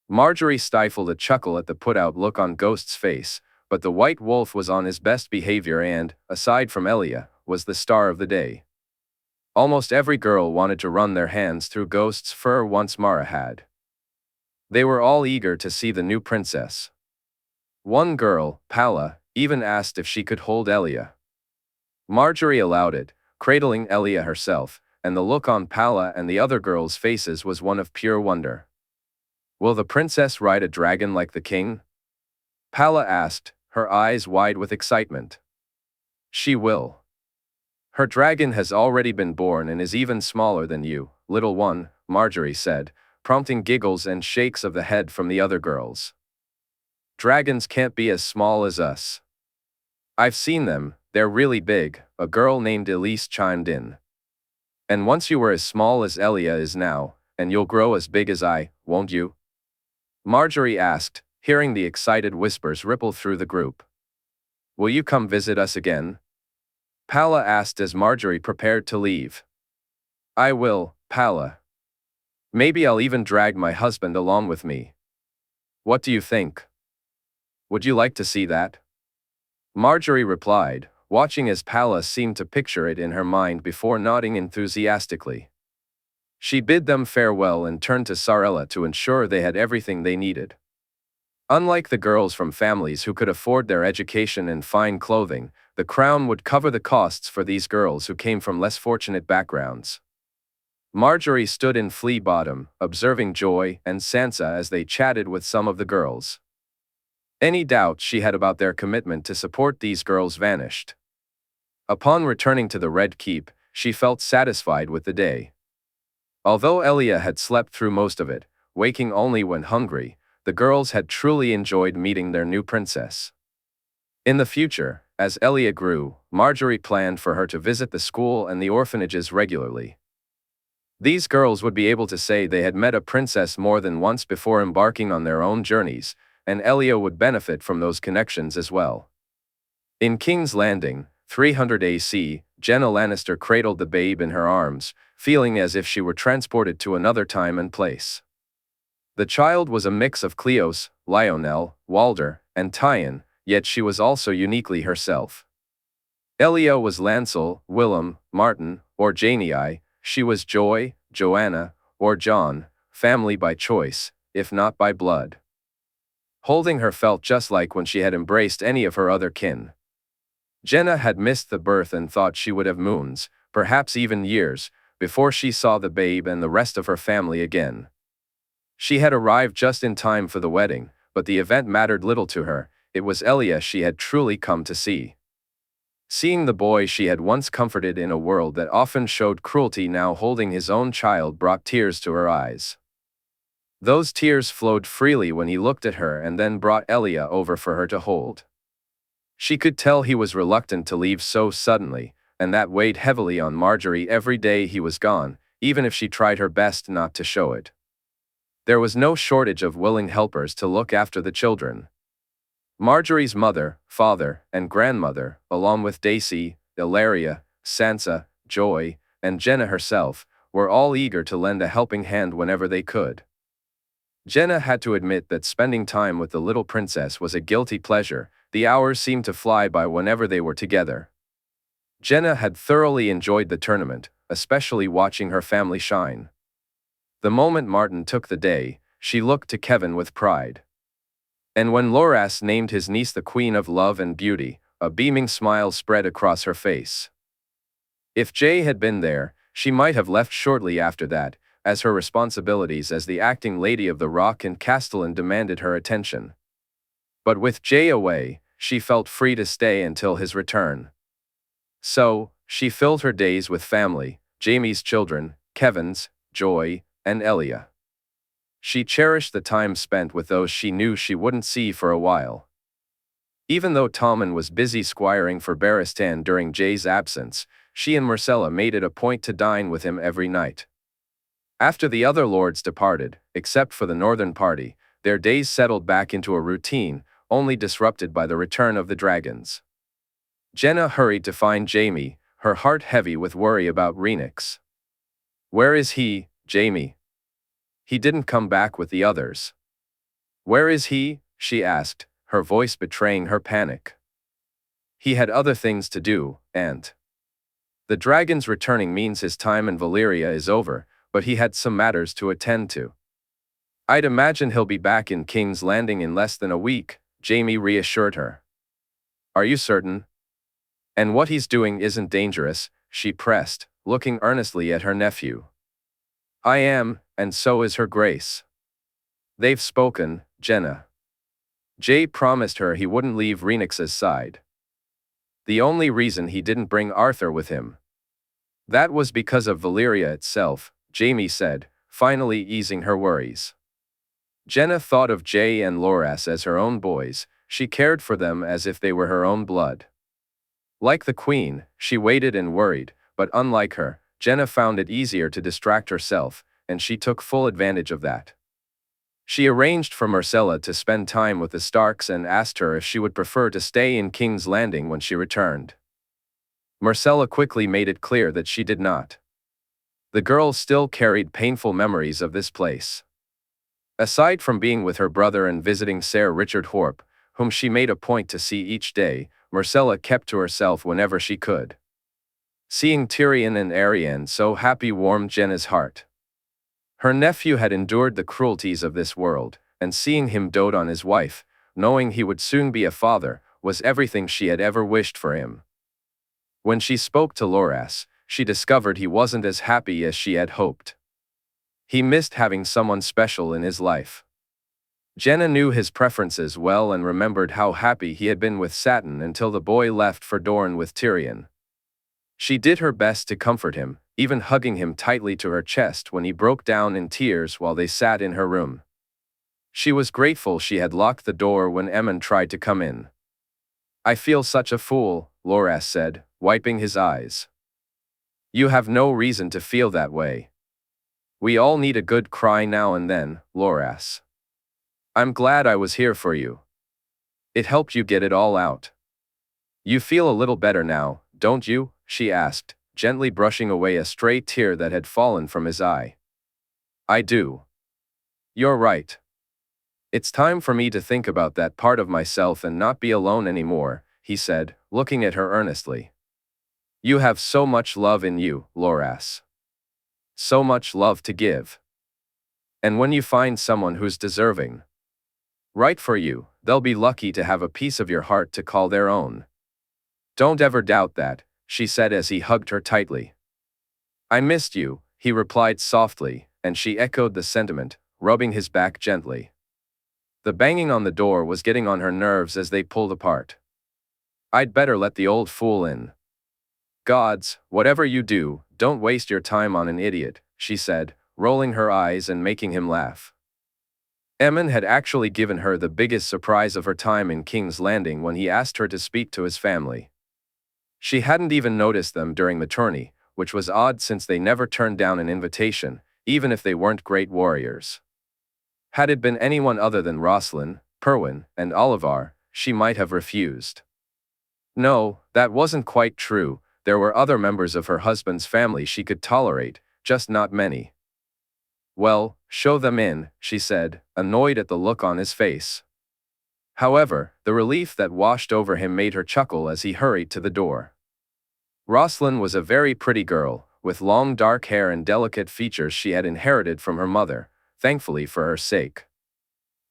Marjorie stifled a chuckle at the put-out look on Ghost's face, but the White Wolf was on his best behavior and, aside from Elia, was the star of the day. Almost every girl wanted to run their hands through Ghost's fur once Mara had. They were all eager to see the new princess. One girl, Palla, even asked if she could hold Elia. Marjorie allowed it, cradling Elia herself, and the look on Palla and the other girls' faces was one of pure wonder. "Will the princess ride a dragon like the king?" Palla asked, her eyes wide with excitement. "She will. Her dragon has already been born and is even smaller than you, little one," Marjorie said, prompting giggles and shakes of the head from the other girls. "Dragons can't be as small as us." "I've seen them, they're really big," a girl named Elise chimed in. "And once you were as small as Elia is now, and you'll grow as big as I, won't you?" Marjorie asked, hearing the excited whispers ripple through the group. "Will you come visit us again?" Palla asked as Marjorie prepared to leave. "I will, Palla. Maybe I'll even drag my husband along with me. What do you think? Would you like to see that?" Marjorie replied, watching as Palla seemed to picture it in her mind before nodding enthusiastically. She bid them farewell and turned to Sarella to ensure they had everything they needed. Unlike the girls from families who could afford their education and fine clothing, the crown would cover the costs for these girls who came from less fortunate backgrounds. Marjorie stood in Flea Bottom, observing Joy and Sansa as they chatted with some of the girls. Any doubts she had about their commitment to support these girls vanished. Upon returning to the Red Keep, she felt satisfied with the day. Although Elia had slept through most of it, waking only when hungry, the girls had truly enjoyed meeting their new princess. In the future, as Elia grew, Marjorie planned for her to visit the school and the orphanages regularly. These girls would be able to say they had met a princess more than once before embarking on their own journeys, and Elia would benefit from those connections as well. In King's Landing, 300 AC, Jenna Lannister cradled the babe in her arms, feeling as if she were transported to another time and place. The child was a mix of Cleos, Lionel, Walder, and Tyon, yet she was also uniquely herself. Elia was Lancel, Willem, Martin, or Janei, she was Joy, Joanna, or John, family by choice, if not by blood. Holding her felt just like when she had embraced any of her other kin. Jenna had missed the birth and thought she would have moons, perhaps even years, before she saw the babe and the rest of her family again. She had arrived just in time for the wedding, but the event mattered little to her. It was Elia she had truly come to see. Seeing the boy she had once comforted in a world that often showed cruelty now holding his own child brought tears to her eyes. Those tears flowed freely when he looked at her and then brought Elia over for her to hold. She could tell he was reluctant to leave so suddenly, and that weighed heavily on Marjorie every day he was gone, even if she tried her best not to show it. There was no shortage of willing helpers to look after the children. Marjorie's mother, father, and grandmother, along with Daisy, Ilaria, Sansa, Joy, and Jenna herself, were all eager to lend a helping hand whenever they could. Jenna had to admit that spending time with the little princess was a guilty pleasure. The hours seemed to fly by whenever they were together. Jenna had thoroughly enjoyed the tournament, especially watching her family shine. The moment Martin took the day, she looked to Kevin with pride. And when Loras named his niece the Queen of Love and Beauty, a beaming smile spread across her face. If Jay had been there, she might have left shortly after that, as her responsibilities as the acting lady of the Rock and Castellan demanded her attention. But with Jay away, she felt free to stay until his return. So, she filled her days with family, Jaime's children, Kevin's, Joy, and Elia. She cherished the time spent with those she knew she wouldn't see for a while. Even though Tommen was busy squiring for Barristan during Jay's absence, she and Myrcella made it a point to dine with him every night. After the other lords departed, except for the northern party, their days settled back into a routine, only disrupted by the return of the dragons. Jenna hurried to find Jaime, her heart heavy with worry about Rhaenys. "Where is he, Jaime? He didn't come back with the others." "Where is he?" she asked, her voice betraying her panic. "He had other things to do, Aunt. The dragons returning means his time in Valyria is over, but he had some matters to attend to. I'd imagine he'll be back in King's Landing in less than a week," Jaime reassured her. "Are you certain? And what he's doing isn't dangerous?" she pressed, looking earnestly at her nephew. "I am, and so is her grace." "They've spoken, Jenna." Jay promised her he wouldn't leave Rhaenys's side. The only reason he didn't bring Arthur with him. That was because of Valyria itself, Jaime said, finally easing her worries. Jenna thought of Jay and Loras as her own boys. She cared for them as if they were her own blood. Like the queen, she waited and worried, but unlike her, Jenna found it easier to distract herself, and she took full advantage of that. She arranged for Myrcella to spend time with the Starks and asked her if she would prefer to stay in King's Landing when she returned. Myrcella quickly made it clear that she did not. The girl still carried painful memories of this place. Aside from being with her brother and visiting Sir Richard Horpe, whom she made a point to see each day, Myrcella kept to herself whenever she could. Seeing Tyrion and Arianne so happy warmed Jenna's heart. Her nephew had endured the cruelties of this world, and seeing him dote on his wife, knowing he would soon be a father, was everything she had ever wished for him. When she spoke to Loras, she discovered he wasn't as happy as she had hoped. He missed having someone special in his life. Jenna knew his preferences well and remembered how happy he had been with Satin until the boy left for Dorne with Tyrion. She did her best to comfort him, even hugging him tightly to her chest when he broke down in tears while they sat in her room. She was grateful she had locked the door when Aemon tried to come in. "I feel such a fool," Loras said, wiping his eyes. "You have no reason to feel that way. We all need a good cry now and then, Loras. I'm glad I was here for you. It helped you get it all out. You feel a little better now, don't you?" she asked, gently brushing away a stray tear that had fallen from his eye. "I do. You're right. It's time for me to think about that part of myself and not be alone anymore," he said, looking at her earnestly. "You have so much love in you, Loras. So much love to give. And when you find someone who's deserving, right for you, they'll be lucky to have a piece of your heart to call their own. Don't ever doubt that," she said as he hugged her tightly. I missed you, he replied softly, and she echoed the sentiment, rubbing his back gently. The banging on the door was getting on her nerves as they pulled apart. I'd better let the old fool in. Gods, whatever you do, don't waste your time on an idiot, she said, rolling her eyes and making him laugh. Aemon had actually given her the biggest surprise of her time in King's Landing when he asked her to speak to his family. She hadn't even noticed them during the tourney, which was odd since they never turned down an invitation, even if they weren't great warriors. Had it been anyone other than Rosalind, Perwyn, and Oliver, she might have refused. No, that wasn't quite true. There were other members of her husband's family she could tolerate, just not many. Well, show them in, she said, annoyed at the look on his face. However, the relief that washed over him made her chuckle as he hurried to the door. Rosalind was a very pretty girl, with long dark hair and delicate features she had inherited from her mother, thankfully for her sake.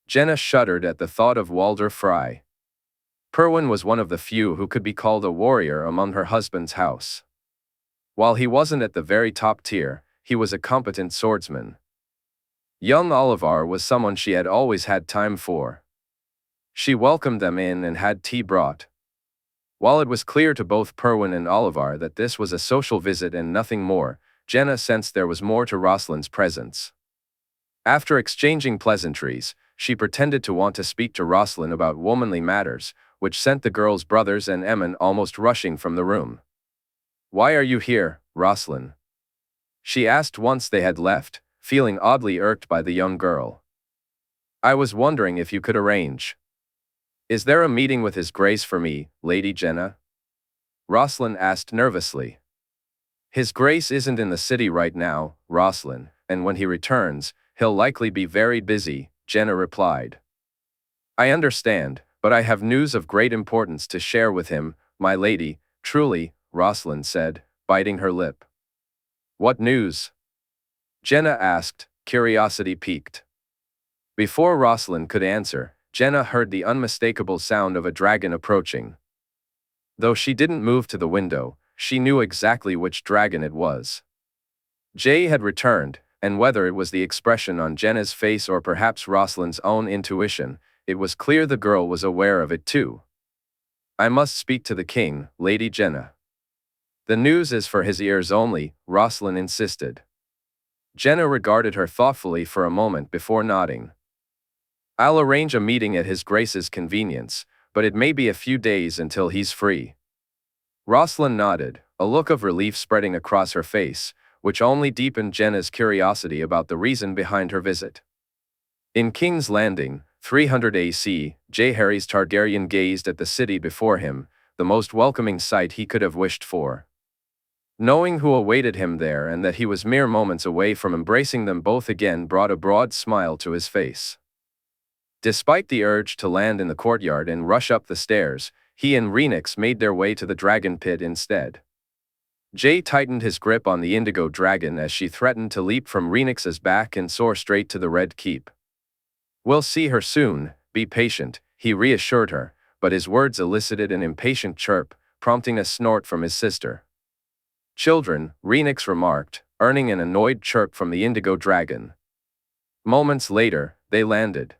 Jenna shuddered at the thought of Walder Frey. Perwyn was one of the few who could be called a warrior among her husband's house. While he wasn't at the very top tier, he was a competent swordsman. Young Oliver was someone she had always had time for. She welcomed them in and had tea brought. While it was clear to both Perwyn and Oliver that this was a social visit and nothing more, Jenna sensed there was more to Rosalind's presence. After exchanging pleasantries, she pretended to want to speak to Rosalind about womanly matters, which sent the girl's brothers and Aemon almost rushing from the room. "Why are you here, Rosalind?" she asked once they had left, feeling oddly irked by the young girl. "I was wondering if you could arrange. Is there a meeting with His Grace for me, Lady Jenna?" Rosalind asked nervously. "His Grace isn't in the city right now, Rosalind, and when he returns, he'll likely be very busy," Jenna replied. "I understand, but I have news of great importance to share with him, my lady, truly," Rosalind said, biting her lip. "What news?" Jenna asked, curiosity piqued. Before Rosalind could answer, Jenna heard the unmistakable sound of a dragon approaching. Though she didn't move to the window, she knew exactly which dragon it was. Jay had returned, and whether it was the expression on Jenna's face or perhaps Rosalind's own intuition, it was clear the girl was aware of it too. "I must speak to the king, Lady Jenna." "The news is for his ears only," Rosalind insisted. Jenna regarded her thoughtfully for a moment before nodding. "I'll arrange a meeting at His Grace's convenience, but it may be a few days until he's free." Rosalind nodded, a look of relief spreading across her face, which only deepened Jenna's curiosity about the reason behind her visit. In King's Landing, 300 AC, Jaehaerys Targaryen gazed at the city before him, the most welcoming sight he could have wished for. Knowing who awaited him there and that he was mere moments away from embracing them both again brought a broad smile to his face. Despite the urge to land in the courtyard and rush up the stairs, he and Rhaenys made their way to the dragon pit instead. Jay tightened his grip on the indigo dragon as she threatened to leap from Rhaenys's back and soar straight to the Red Keep. "We'll see her soon, be patient," he reassured her, but his words elicited an impatient chirp, prompting a snort from his sister. "Children," Rhaenys remarked, earning an annoyed chirp from the indigo dragon. Moments later, they landed.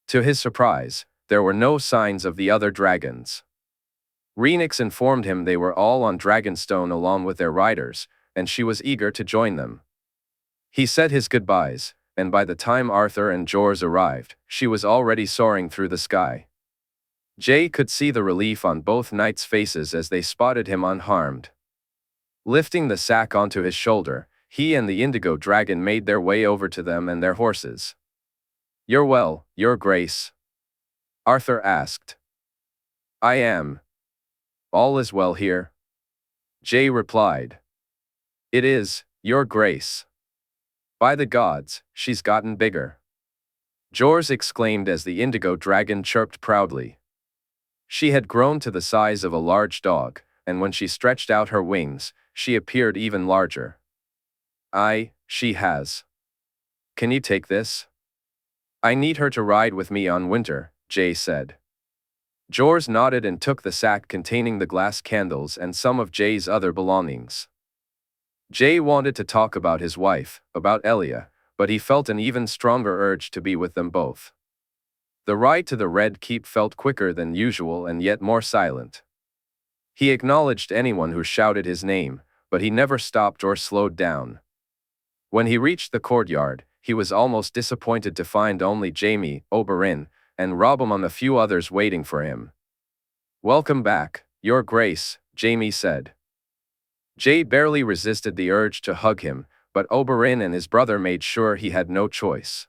To his surprise, there were no signs of the other dragons. Rhaenys informed him they were all on Dragonstone along with their riders, and she was eager to join them. He said his goodbyes, and by the time Arthur and Jors arrived, she was already soaring through the sky. Jay could see the relief on both knights' faces as they spotted him unharmed. Lifting the sack onto his shoulder, he and the indigo dragon made their way over to them and their horses. "You're well, Your Grace?" Arthur asked. "I am. All is well here?" Jay replied. "It is, Your Grace. By the gods, she's gotten bigger." Jors exclaimed as the indigo dragon chirped proudly. She had grown to the size of a large dog, and when she stretched out her wings, she appeared even larger. She has. Can you take this?" "I need her to ride with me on winter," Jay said. Jors nodded and took the sack containing the glass candles and some of Jay's other belongings. Jay wanted to talk about his wife, about Elia, but he felt an even stronger urge to be with them both. The ride to the Red Keep felt quicker than usual and yet more silent. He acknowledged anyone who shouted his name, but he never stopped or slowed down. When he reached the courtyard, he was almost disappointed to find only Jaime, Oberyn, and Robb among a few others waiting for him. "Welcome back, Your Grace," Jaime said. Jay barely resisted the urge to hug him, but Oberyn and his brother made sure he had no choice.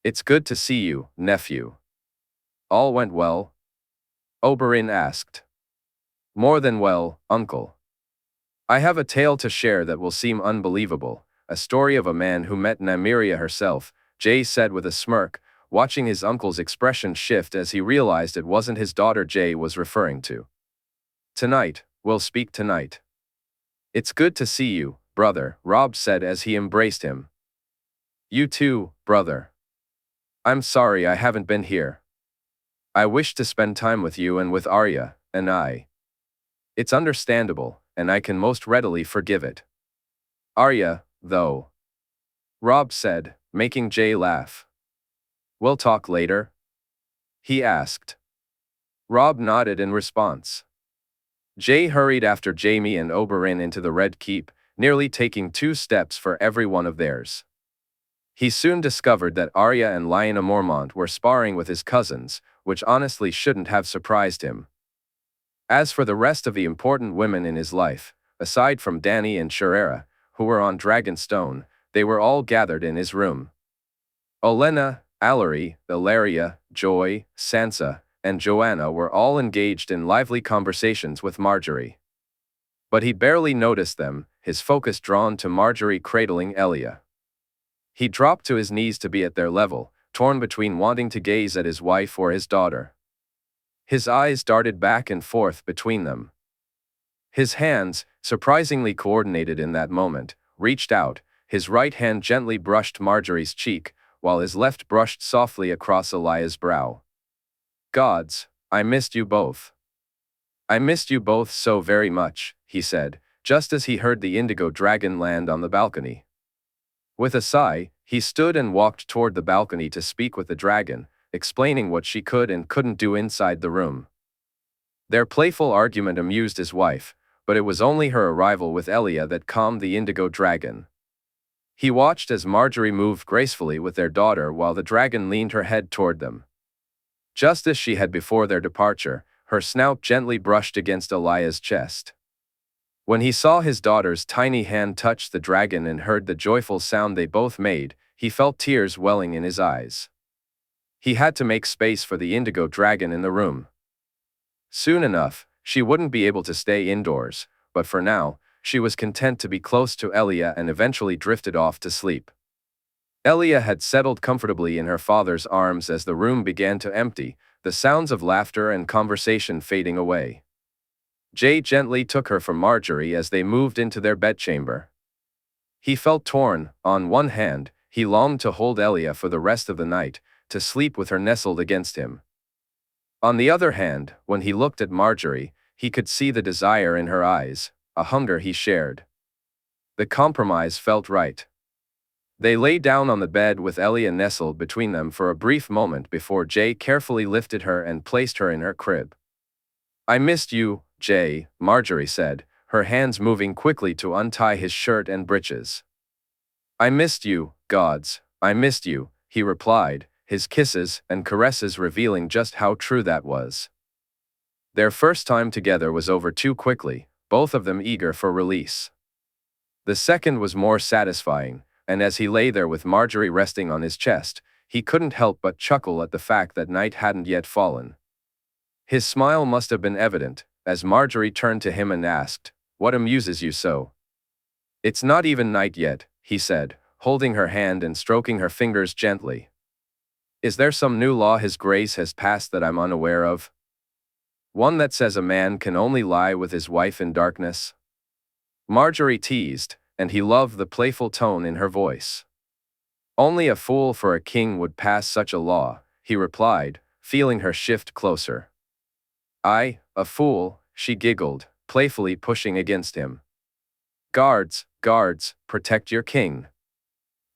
"It's good to see you, nephew." "All went well?" Oberyn asked. "More than well, uncle. I have a tale to share that will seem unbelievable, a story of a man who met Nymeria herself," Jay said with a smirk, watching his uncle's expression shift as he realized it wasn't his daughter Jay was referring to. "Tonight, we'll speak tonight." "It's good to see you, brother," Robb said as he embraced him. "You too, brother. I'm sorry I haven't been here. I wish to spend time with you and with Arya, and I. It's understandable, and I can most readily forgive it. Arya, though," Robb said, making Jay laugh. "We'll talk later?" he asked. Robb nodded in response. Jay hurried after Jaime and Oberyn into the Red Keep, nearly taking 2 steps for every one of theirs. He soon discovered that Arya and Lyanna Mormont were sparring with his cousins, which honestly shouldn't have surprised him. As for the rest of the important women in his life, aside from Dany and Sherera, who were on Dragonstone, they were all gathered in his room. Olenna, Allery, Ilaria, Joy, Sansa, and Joanna were all engaged in lively conversations with Margaery. But he barely noticed them, his focus drawn to Margaery cradling Elia. He dropped to his knees to be at their level, torn between wanting to gaze at his wife or his daughter. His eyes darted back and forth between them. His hands, surprisingly coordinated in that moment, reached out, his right hand gently brushed Margaery's cheek, while his left brushed softly across Elia's brow. "Gods, I missed you both. I missed you both so very much," he said, just as he heard the indigo dragon land on the balcony. With a sigh, he stood and walked toward the balcony to speak with the dragon, explaining what she could and couldn't do inside the room. Their playful argument amused his wife, but it was only her arrival with Elia that calmed the indigo dragon. He watched as Margaery moved gracefully with their daughter while the dragon leaned her head toward them. Just as she had before their departure, her snout gently brushed against Elia's chest. When he saw his daughter's tiny hand touch the dragon and heard the joyful sound they both made, he felt tears welling in his eyes. He had to make space for the indigo dragon in the room. Soon enough, she wouldn't be able to stay indoors, but for now, she was content to be close to Elia and eventually drifted off to sleep. Elia had settled comfortably in her father's arms as the room began to empty, the sounds of laughter and conversation fading away. Jay gently took her from Margaery as they moved into their bedchamber. He felt torn. On one hand, he longed to hold Elia for the rest of the night, to sleep with her nestled against him. On the other hand, when he looked at Margaery, he could see the desire in her eyes, a hunger he shared. The compromise felt right. They lay down on the bed with Elia nestled between them for a brief moment before Jay carefully lifted her and placed her in her crib. "I missed you, Jay," Margaery said, her hands moving quickly to untie his shirt and breeches. "I missed you, gods, I missed you," he replied, his kisses and caresses revealing just how true that was. Their first time together was over too quickly, both of them eager for release. The second was more satisfying, and as he lay there with Margaery resting on his chest, he couldn't help but chuckle at the fact that night hadn't yet fallen. His smile must have been evident, as Margaery turned to him and asked, "What amuses you so?" "It's not even night yet," he said, holding her hand and stroking her fingers gently. "Is there some new law His Grace has passed that I'm unaware of? One that says a man can only lie with his wife in darkness?" Margaery teased, and he loved the playful tone in her voice. "Only a fool for a king would pass such a law," he replied, feeling her shift closer. "I, a fool," she giggled, playfully pushing against him. Guards, guards, protect your king,"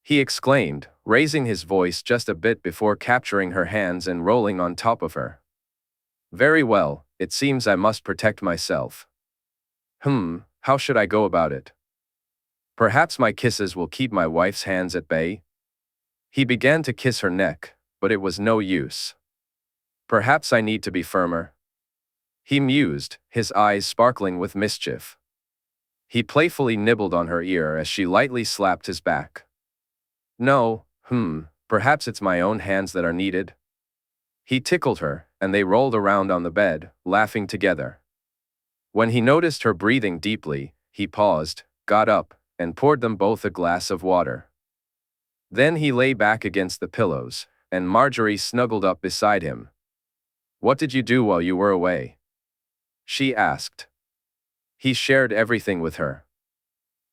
he exclaimed, raising his voice just a bit before capturing her hands and rolling on top of her. "Very well, it seems I must protect myself. How should I go about it? Perhaps my kisses will keep my wife's hands at bay?" He began to kiss her neck, but it was no use. "Perhaps I need to be firmer?" he mused, his eyes sparkling with mischief. He playfully nibbled on her ear as she lightly slapped his back. "No, perhaps it's my own hands that are needed." He tickled her, and they rolled around on the bed, laughing together. When he noticed her breathing deeply, he paused, got up, and poured them both a glass of water. Then he lay back against the pillows, and Marjorie snuggled up beside him. "What did you do while you were away?" she asked. He shared everything with her.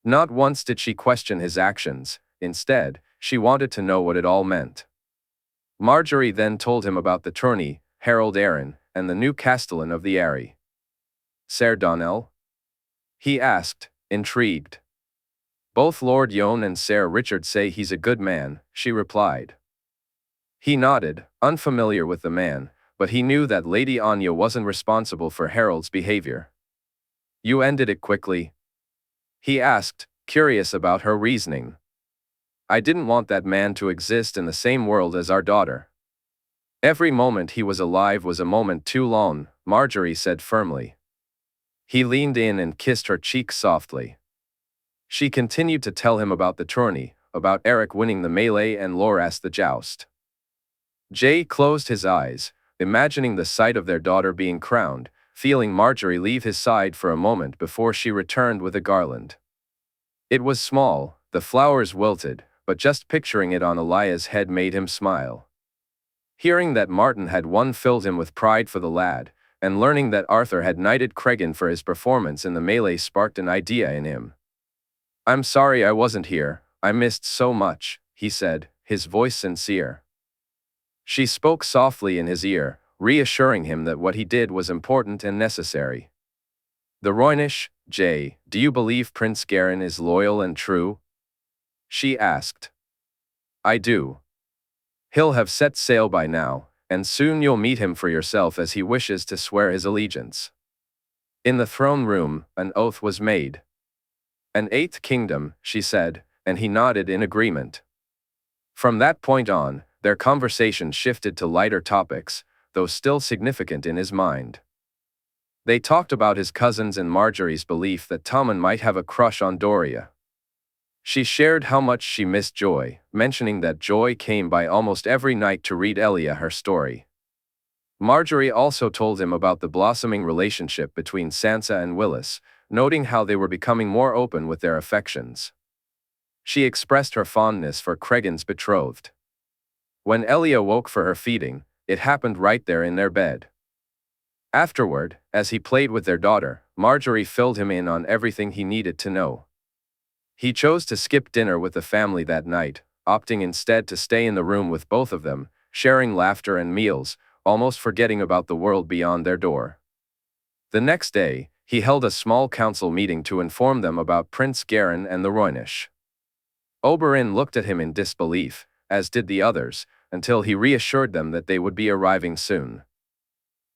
Not once did she question his actions. Instead, she wanted to know what it all meant. Marjorie then told him about the tourney, Harold Arryn, and the new castellan of the Eyrie. "Ser Donnell?" he asked, intrigued. "Both Lord Yone and Ser Richard say he's a good man," she replied. He nodded, unfamiliar with the man, but he knew that Lady Anya wasn't responsible for Harold's behavior. "You ended it quickly?" he asked, curious about her reasoning. "I didn't want that man to exist in the same world as our daughter." "Every moment he was alive was a moment too long," Marjorie said firmly. He leaned in and kissed her cheek softly. She continued to tell him about the tourney, about Eric winning the melee and Loras the joust. Jay closed his eyes, imagining the sight of their daughter being crowned, feeling Marjorie leave his side for a moment before she returned with a garland. It was small, the flowers wilted, but just picturing it on Elia's head made him smile. Hearing that Martin had won filled him with pride for the lad, and learning that Arthur had knighted Cregan for his performance in the melee sparked an idea in him. "I'm sorry I wasn't here, I missed so much," he said, his voice sincere. She spoke softly in his ear, reassuring him that what he did was important and necessary. "The Roynish, Jay, do you believe Prince Garin is loyal and true?" she asked. "I do. He'll have set sail by now, and soon you'll meet him for yourself as he wishes to swear his allegiance." In the throne room, an oath was made. "An eighth kingdom," she said, and he nodded in agreement. From that point on, their conversation shifted to lighter topics, though still significant in his mind. They talked about his cousins and Marjorie's belief that Tommen might have a crush on Doria. She shared how much she missed Joy, mentioning that Joy came by almost every night to read Elia her story. Marjorie also told him about the blossoming relationship between Sansa and Willis, noting how they were becoming more open with their affections. She expressed her fondness for Cregan's betrothed. When Elia woke for her feeding, it happened right there in their bed. Afterward, as he played with their daughter, Marjorie filled him in on everything he needed to know. He chose to skip dinner with the family that night, opting instead to stay in the room with both of them, sharing laughter and meals, almost forgetting about the world beyond their door. The next day, he held a small council meeting to inform them about Prince Garin and the Roynish. Oberyn looked at him in disbelief, as did the others, until he reassured them that they would be arriving soon.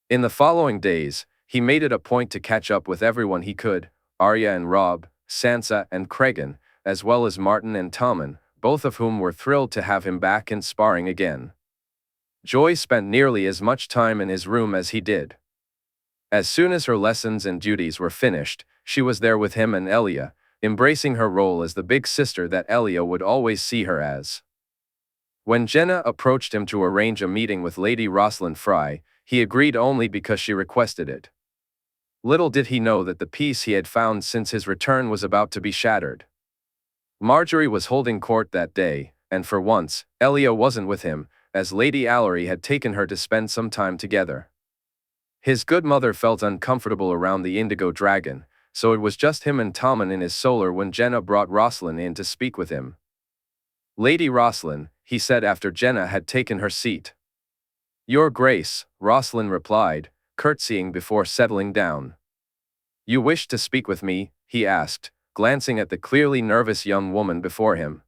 In the following days, he made it a point to catch up with everyone he could, Arya and Robb, Sansa and Cregan, as well as Martin and Tommen, both of whom were thrilled to have him back in sparring again. Joy spent nearly as much time in his room as he did. As soon as her lessons and duties were finished, she was there with him and Elia, embracing her role as the big sister that Elia would always see her as. When Jenna approached him to arrange a meeting with Lady Rosalind Fry, he agreed only because she requested it. Little did he know that the peace he had found since his return was about to be shattered. Marjorie was holding court that day, and for once, Elia wasn't with him, as Lady Allery had taken her to spend some time together. His good mother felt uncomfortable around the indigo dragon, so it was just him and Tommen in his solar when Jenna brought Rosalind in to speak with him. "Lady Rosalind," he said after Jenna had taken her seat. "Your Grace," Rosalind replied, curtsying before settling down. "You wish to speak with me?" he asked, glancing at the clearly nervous young woman before him.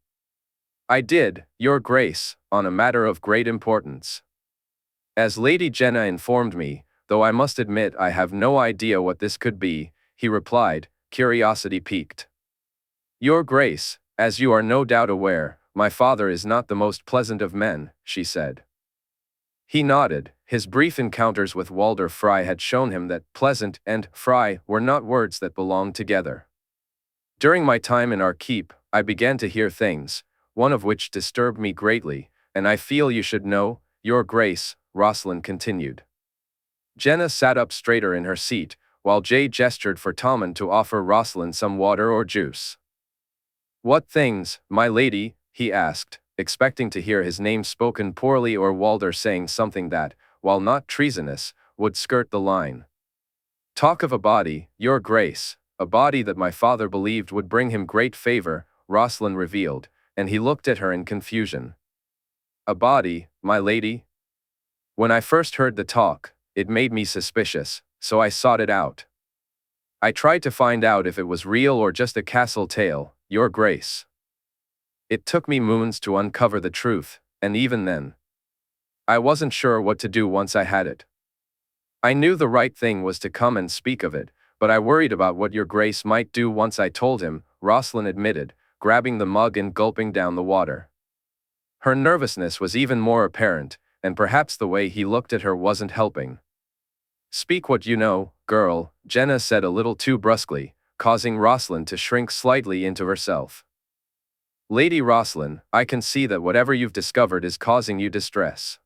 "I did, Your Grace, on a matter of great importance. As Lady Jenna informed me, though I must admit I have no idea what this could be," he replied, curiosity piqued. "Your Grace, as you are no doubt aware, my father is not the most pleasant of men," she said. He nodded. His brief encounters with Walder Frye had shown him that pleasant and Frye were not words that belonged together. "During my time in our keep, I began to hear things, one of which disturbed me greatly, and I feel you should know, Your Grace," Rosalind continued. Jenna sat up straighter in her seat, while Jay gestured for Tommen to offer Rosalind some water or juice. "What things, my lady?" he asked, expecting to hear his name spoken poorly or Walder saying something that, while not treasonous, would skirt the line. "Talk of a body, Your Grace, a body that my father believed would bring him great favor," Rosalind revealed, and he looked at her in confusion. "A body, my lady?" "When I first heard the talk, it made me suspicious, so I sought it out. I tried to find out if it was real or just a castle tale, Your Grace. It took me moons to uncover the truth, and even then, I wasn't sure what to do once I had it. I knew the right thing was to come and speak of it, but I worried about what Your Grace might do once I told him," Rosalind admitted, grabbing the mug and gulping down the water. Her nervousness was even more apparent, and perhaps the way he looked at her wasn't helping. "Speak what you know, girl," Jenna said a little too brusquely, causing Rosalind to shrink slightly into herself. "Lady Rosalind, I can see that whatever you've discovered is causing you distress.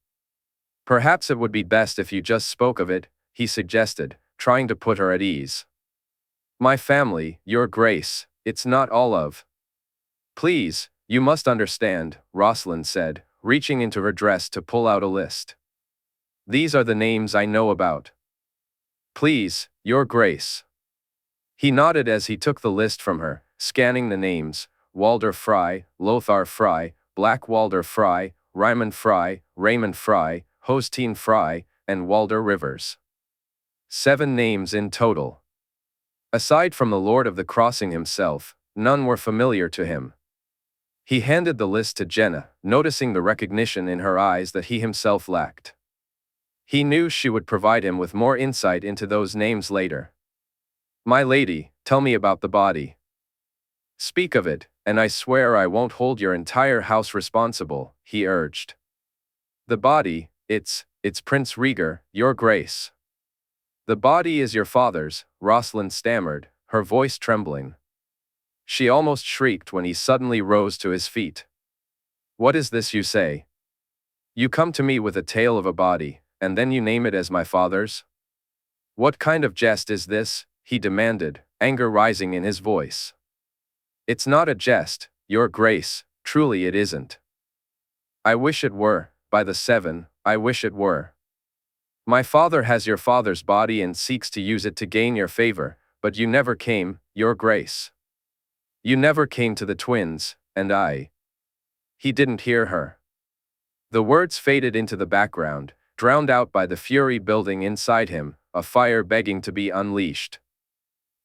Perhaps it would be best if you just spoke of it," he suggested, trying to put her at ease. "My family, Your Grace, it's not all of." "Please, you must understand," Rosalind said, reaching into her dress to pull out a list. "These are the names I know about." "Please, Your Grace." He nodded as he took the list from her, scanning the names: Walder Frye, Lothar Frye, Black Walder Frye, Raymond Frye, Raymond Frye, Hostine Frye, and Walder Rivers. 7 names in total. Aside from the Lord of the Crossing himself, none were familiar to him. He handed the list to Jenna, noticing the recognition in her eyes that he himself lacked. He knew she would provide him with more insight into those names later. "My lady, tell me about the body. Speak of it, and I swear I won't hold your entire house responsible," he urged. "The body, it's Prince Rhaegar, Your Grace." "The body is your father's," Rosalind stammered, her voice trembling. She almost shrieked when he suddenly rose to his feet. "What is this you say? You come to me with a tale of a body, and then you name it as my father's? What kind of jest is this?" he demanded, anger rising in his voice. "It's not a jest, Your Grace, truly it isn't. I wish it were, by the 7, I wish it were. My father has your father's body and seeks to use it to gain your favor, but you never came, Your Grace. You never came to the twins, and I." He didn't hear her. The words faded into the background, drowned out by the fury building inside him, a fire begging to be unleashed.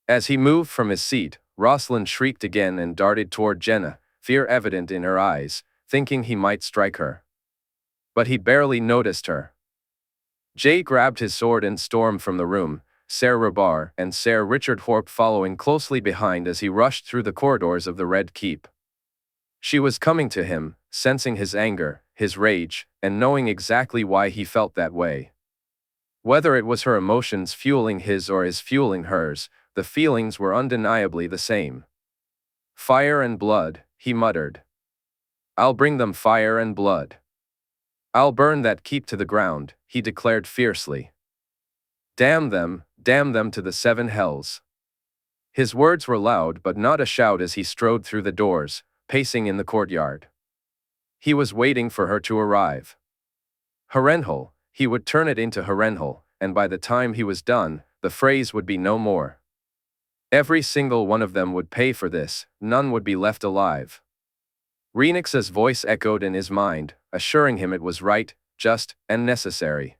As he moved from his seat, Rosalind shrieked again and darted toward Jenna, fear evident in her eyes, thinking he might strike her. But he barely noticed her. Jay grabbed his sword and stormed from the room, Ser Rhaegar and Ser Richard Horp following closely behind as he rushed through the corridors of the Red Keep. She was coming to him, sensing his anger, his rage, and knowing exactly why he felt that way. Whether it was her emotions fueling his or his fueling hers, the feelings were undeniably the same. "Fire and blood," he muttered. "I'll bring them fire and blood. I'll burn that keep to the ground," he declared fiercely. Damn them to the 7 hells." His words were loud but not a shout as he strode through the doors, pacing in the courtyard. He was waiting for her to arrive. Harrenhal, he would turn it into Harrenhal, and by the time he was done, the phrase would be no more. Every single one of them would pay for this, none would be left alive. Rhaenix's voice echoed in his mind, assuring him it was right, just, and necessary.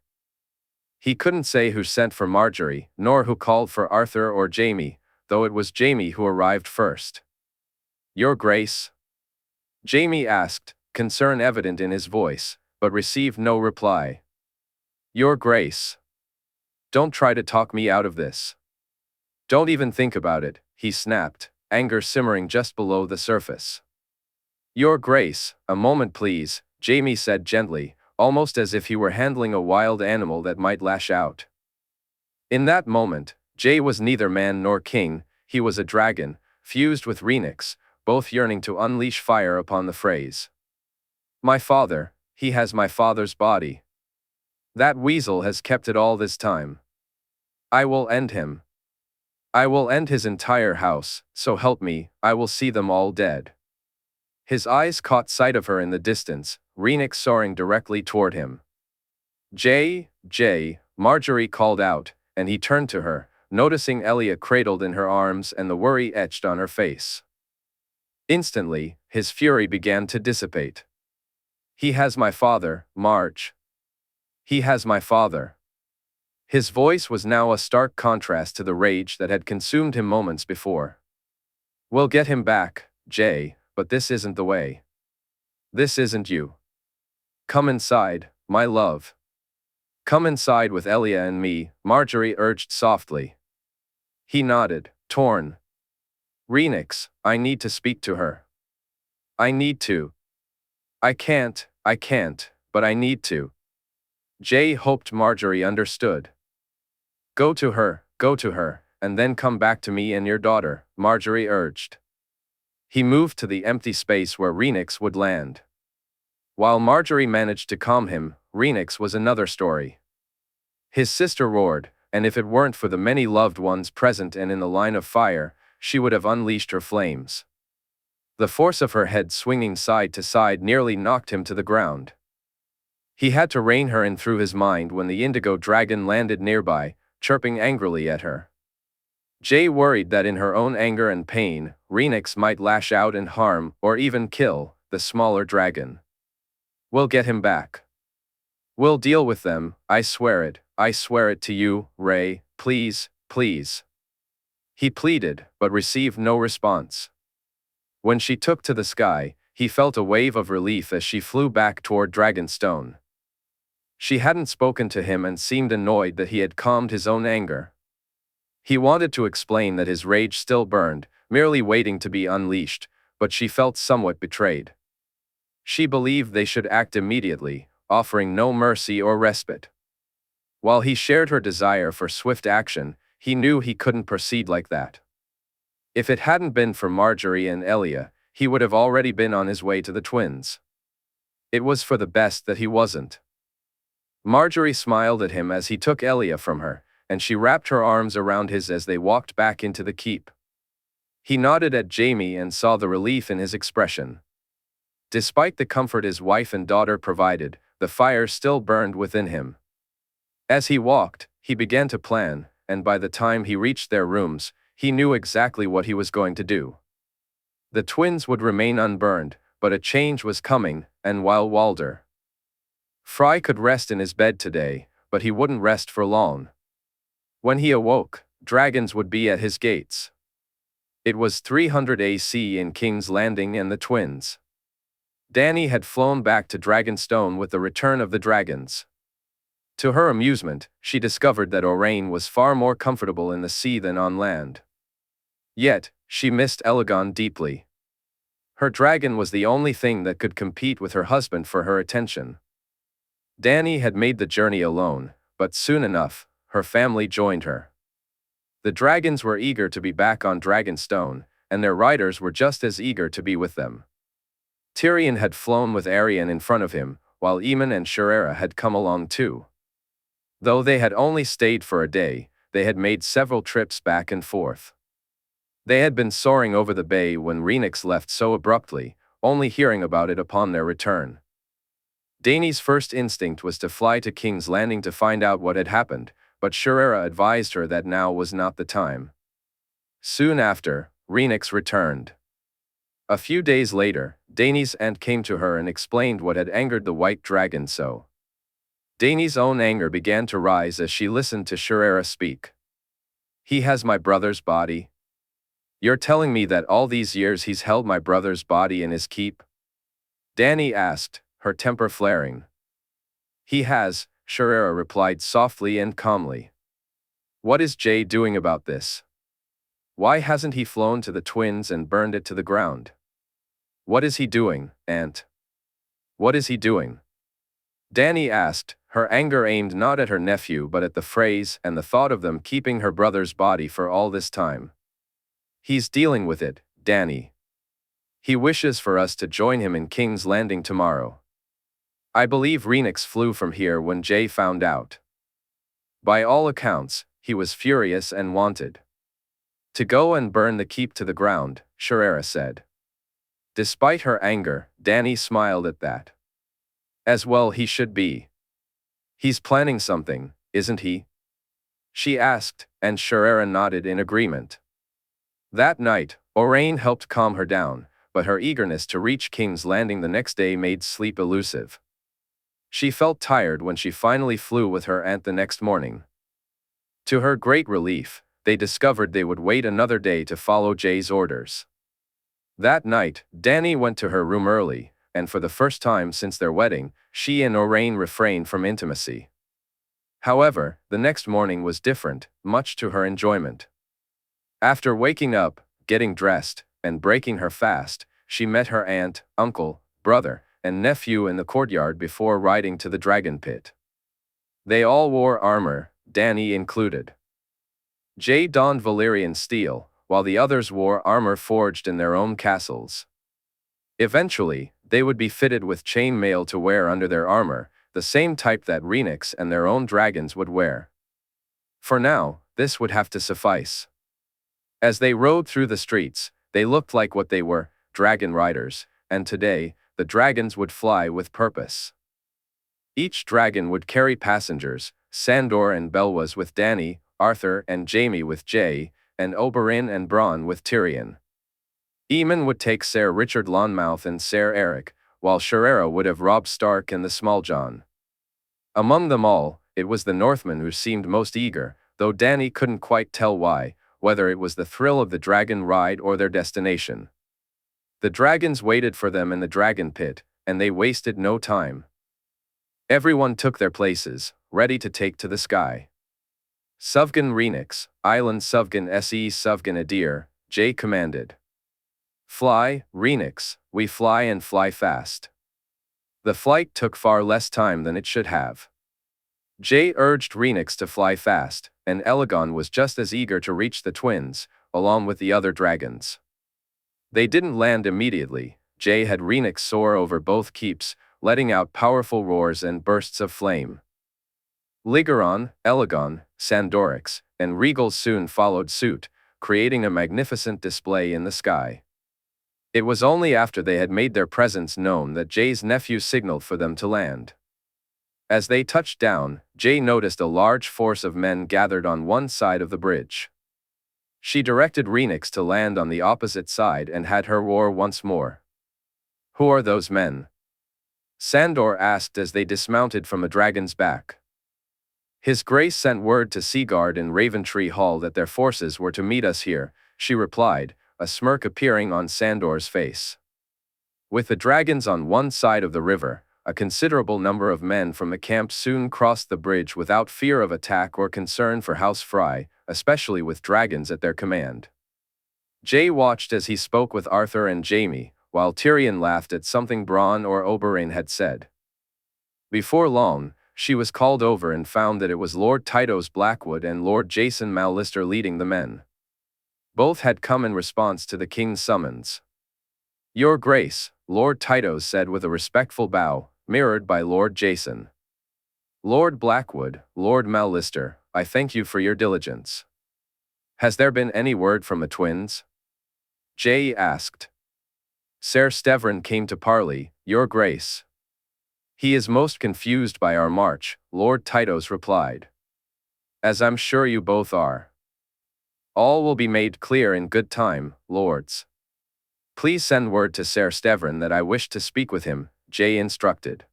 He couldn't say who sent for Marjorie, nor who called for Arthur or Jaime, though it was Jaime who arrived first. "Your Grace?" Jaime asked, concern evident in his voice, but received no reply. "Your Grace. Don't try to talk me out of this. Don't even think about it," he snapped, anger simmering just below the surface. "Your Grace, a moment please," Jaime said gently, almost as if he were handling a wild animal that might lash out. In that moment, Jay was neither man nor king, he was a dragon, fused with Rhaenys, both yearning to unleash fire upon the phrase. "My father, he has my father's body. That weasel has kept it all this time. I will end him. I will end his entire house, so help me, I will see them all dead." His eyes caught sight of her in the distance, Rhaenys soaring directly toward him. "Jay, Marjorie called out, and he turned to her, noticing Elia cradled in her arms and the worry etched on her face. Instantly, his fury began to dissipate. "He has my father, Marge. He has my father." His voice was now a stark contrast to the rage that had consumed him moments before. "We'll get him back, Jay, but this isn't the way. This isn't you. Come inside, my love. Come inside with Elia and me," Marjorie urged softly. He nodded, torn. "Rhaenys, I need to speak to her. I need to. I can't, but I need to." Jay hoped Marjorie understood. Go to her, and then come back to me and your daughter," Marjorie urged. He moved to the empty space where Rhaenys would land. While Marjorie managed to calm him, Rhaenys was another story. His sister roared, and if it weren't for the many loved ones present and in the line of fire, she would have unleashed her flames. The force of her head swinging side to side nearly knocked him to the ground. He had to rein her in through his mind when the indigo dragon landed nearby, chirping angrily at her. Jay worried that in her own anger and pain, Rhaenys might lash out and harm, or even kill, the smaller dragon. "We'll get him back. We'll deal with them, I swear it to you, Ray, please, please." He pleaded, but received no response. When she took to the sky, he felt a wave of relief as she flew back toward Dragonstone. She hadn't spoken to him and seemed annoyed that he had calmed his own anger. He wanted to explain that his rage still burned, merely waiting to be unleashed, but she felt somewhat betrayed. She believed they should act immediately, offering no mercy or respite. While he shared her desire for swift action, he knew he couldn't proceed like that. If it hadn't been for Marjorie and Elia, he would have already been on his way to the twins. It was for the best that he wasn't. Marjorie smiled at him as he took Elia from her, and she wrapped her arms around his as they walked back into the keep. He nodded at Jaime and saw the relief in his expression. Despite the comfort his wife and daughter provided, the fire still burned within him. As he walked, he began to plan, and by the time he reached their rooms, he knew exactly what he was going to do. The twins would remain unburned, but a change was coming, and while Walder Fry could rest in his bed today, but he wouldn't rest for long. When he awoke, dragons would be at his gates. It was 300 AC in King's Landing and the twins. Dany had flown back to Dragonstone with the return of the dragons. To her amusement, she discovered that Orain was far more comfortable in the sea than on land. Yet, she missed Elegon deeply. Her dragon was the only thing that could compete with her husband for her attention. Dany had made the journey alone, but soon enough, her family joined her. The dragons were eager to be back on Dragonstone, and their riders were just as eager to be with them. Tyrion had flown with Aerion in front of him, while Aemon and Shirera had come along too. Though they had only stayed for a day, they had made several trips back and forth. They had been soaring over the bay when Rhaenys left so abruptly, only hearing about it upon their return. Dany's first instinct was to fly to King's Landing to find out what had happened, but Shirera advised her that now was not the time. Soon after, Rhaenys returned. A few days later, Dany's aunt came to her and explained what had angered the white dragon so. Dany's own anger began to rise as she listened to Shirera speak. "He has my brother's body. You're telling me that all these years he's held my brother's body in his keep? Dany asked, her temper flaring. He has, Rhaegar replied softly and calmly. What is Jae doing about this? Why hasn't he flown to the twins and burned it to the ground? What is he doing, Aunt? What is he doing? Dany asked, her anger aimed not at her nephew but at the phrase and the thought of them keeping her brother's body for all this time. He's dealing with it, Dany. He wishes for us to join him in King's Landing tomorrow. I believe Rhaenys flew from here when Jae found out. By all accounts, he was furious and wanted to go and burn the keep to the ground, Rhaegar said. Despite her anger, Dany smiled at that. As well he should be. He's planning something, isn't he? She asked, and Rhaegar nodded in agreement. That night, Owain helped calm her down, but her eagerness to reach King's Landing the next day made sleep elusive. She felt tired when she finally flew with her aunt the next morning. To her great relief, they discovered they would wait another day to follow Jae's orders. That night, Dany went to her room early, and for the first time since their wedding, she and Owain refrained from intimacy. However, the next morning was different, much to her enjoyment. After waking up, getting dressed, and breaking her fast, she met her aunt, uncle, brother, and nephew in the courtyard before riding to the dragon pit. They all wore armor, Dany included. Jae donned Valyrian steel, while the others wore armor forged in their own castles. Eventually, they would be fitted with chain mail to wear under their armor, the same type that Rhaenys and their own dragons would wear. For now, this would have to suffice. As they rode through the streets, they looked like what they were, dragon riders, and today, the dragons would fly with purpose. Each dragon would carry passengers, Sandor and Belwas with Dany, Arthur and Jaime with Jae, and Oberyn and Bronn with Tyrion. Aemon would take Ser Richard Lonmouth and Ser Eric, while Rhaegar would have Robb Stark and the Small John. Among them all, it was the Northmen who seemed most eager, though Dany couldn't quite tell why, whether it was the thrill of the dragon ride or their destination. The dragons waited for them in the dragon pit, and they wasted no time. Everyone took their places, ready to take to the sky. Suvgan Rhaenys, Island Suvgan Se Suvgan Adir, Jae commanded. Fly, Rhaenys, we fly and fly fast. The flight took far less time than it should have. Jae urged Rhaenys to fly fast, and Elegon was just as eager to reach the twins, along with the other dragons. They didn't land immediately. Jae had Rhaenys soar over both keeps, letting out powerful roars and bursts of flame. Ligeron, Elegon, Sandorix, and Regal soon followed suit, creating a magnificent display in the sky. It was only after they had made their presence known that Jae's nephew signaled for them to land. As they touched down, Jae noticed a large force of men gathered on one side of the bridge. She directed Rhaenys to land on the opposite side and had her roar once more. Who are those men? Sandor asked as they dismounted from a dragon's back. His Grace sent word to Seaguard in Raventree Hall that their forces were to meet us here, she replied, a smirk appearing on Sandor's face. With the dragons on one side of the river, a considerable number of men from the camp soon crossed the bridge without fear of attack or concern for House Frey, especially with dragons at their command. Jae watched as he spoke with Arthur and Jaime, while Tyrion laughed at something Bronn or Oberyn had said. Before long, she was called over and found that it was Lord Tytos Blackwood and Lord Jason Mallister leading the men. Both had come in response to the king's summons. Your Grace, Lord Tytos said with a respectful bow, mirrored by Lord Jason. Lord Blackwood, Lord Mallister, I thank you for your diligence. Has there been any word from the twins? Jae asked. Ser Stevran came to parley, Your Grace. He is most confused by our march, Lord Tytos replied. As I'm sure you both are. All will be made clear in good time, lords. Please send word to Ser Stevran that I wish to speak with him, Jae instructed.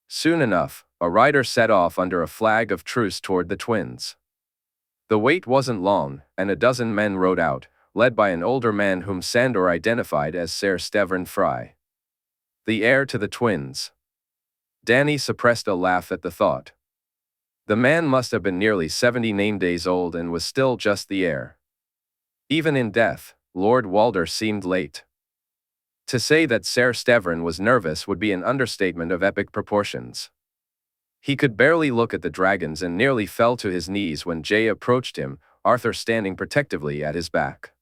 Soon enough, a rider set off under a flag of truce toward the twins. The wait wasn't long, and a dozen men rode out, led by an older man whom Sandor identified as Ser Stevran Fry, the heir to the twins. Dany suppressed a laugh at the thought. The man must have been nearly 70 name-days old and was still just the heir. Even in death, Lord Walder seemed late. To say that Ser Stevran was nervous would be an understatement of epic proportions. He could barely look at the dragons and nearly fell to his knees when Jae approached him, Arthur standing protectively at his back.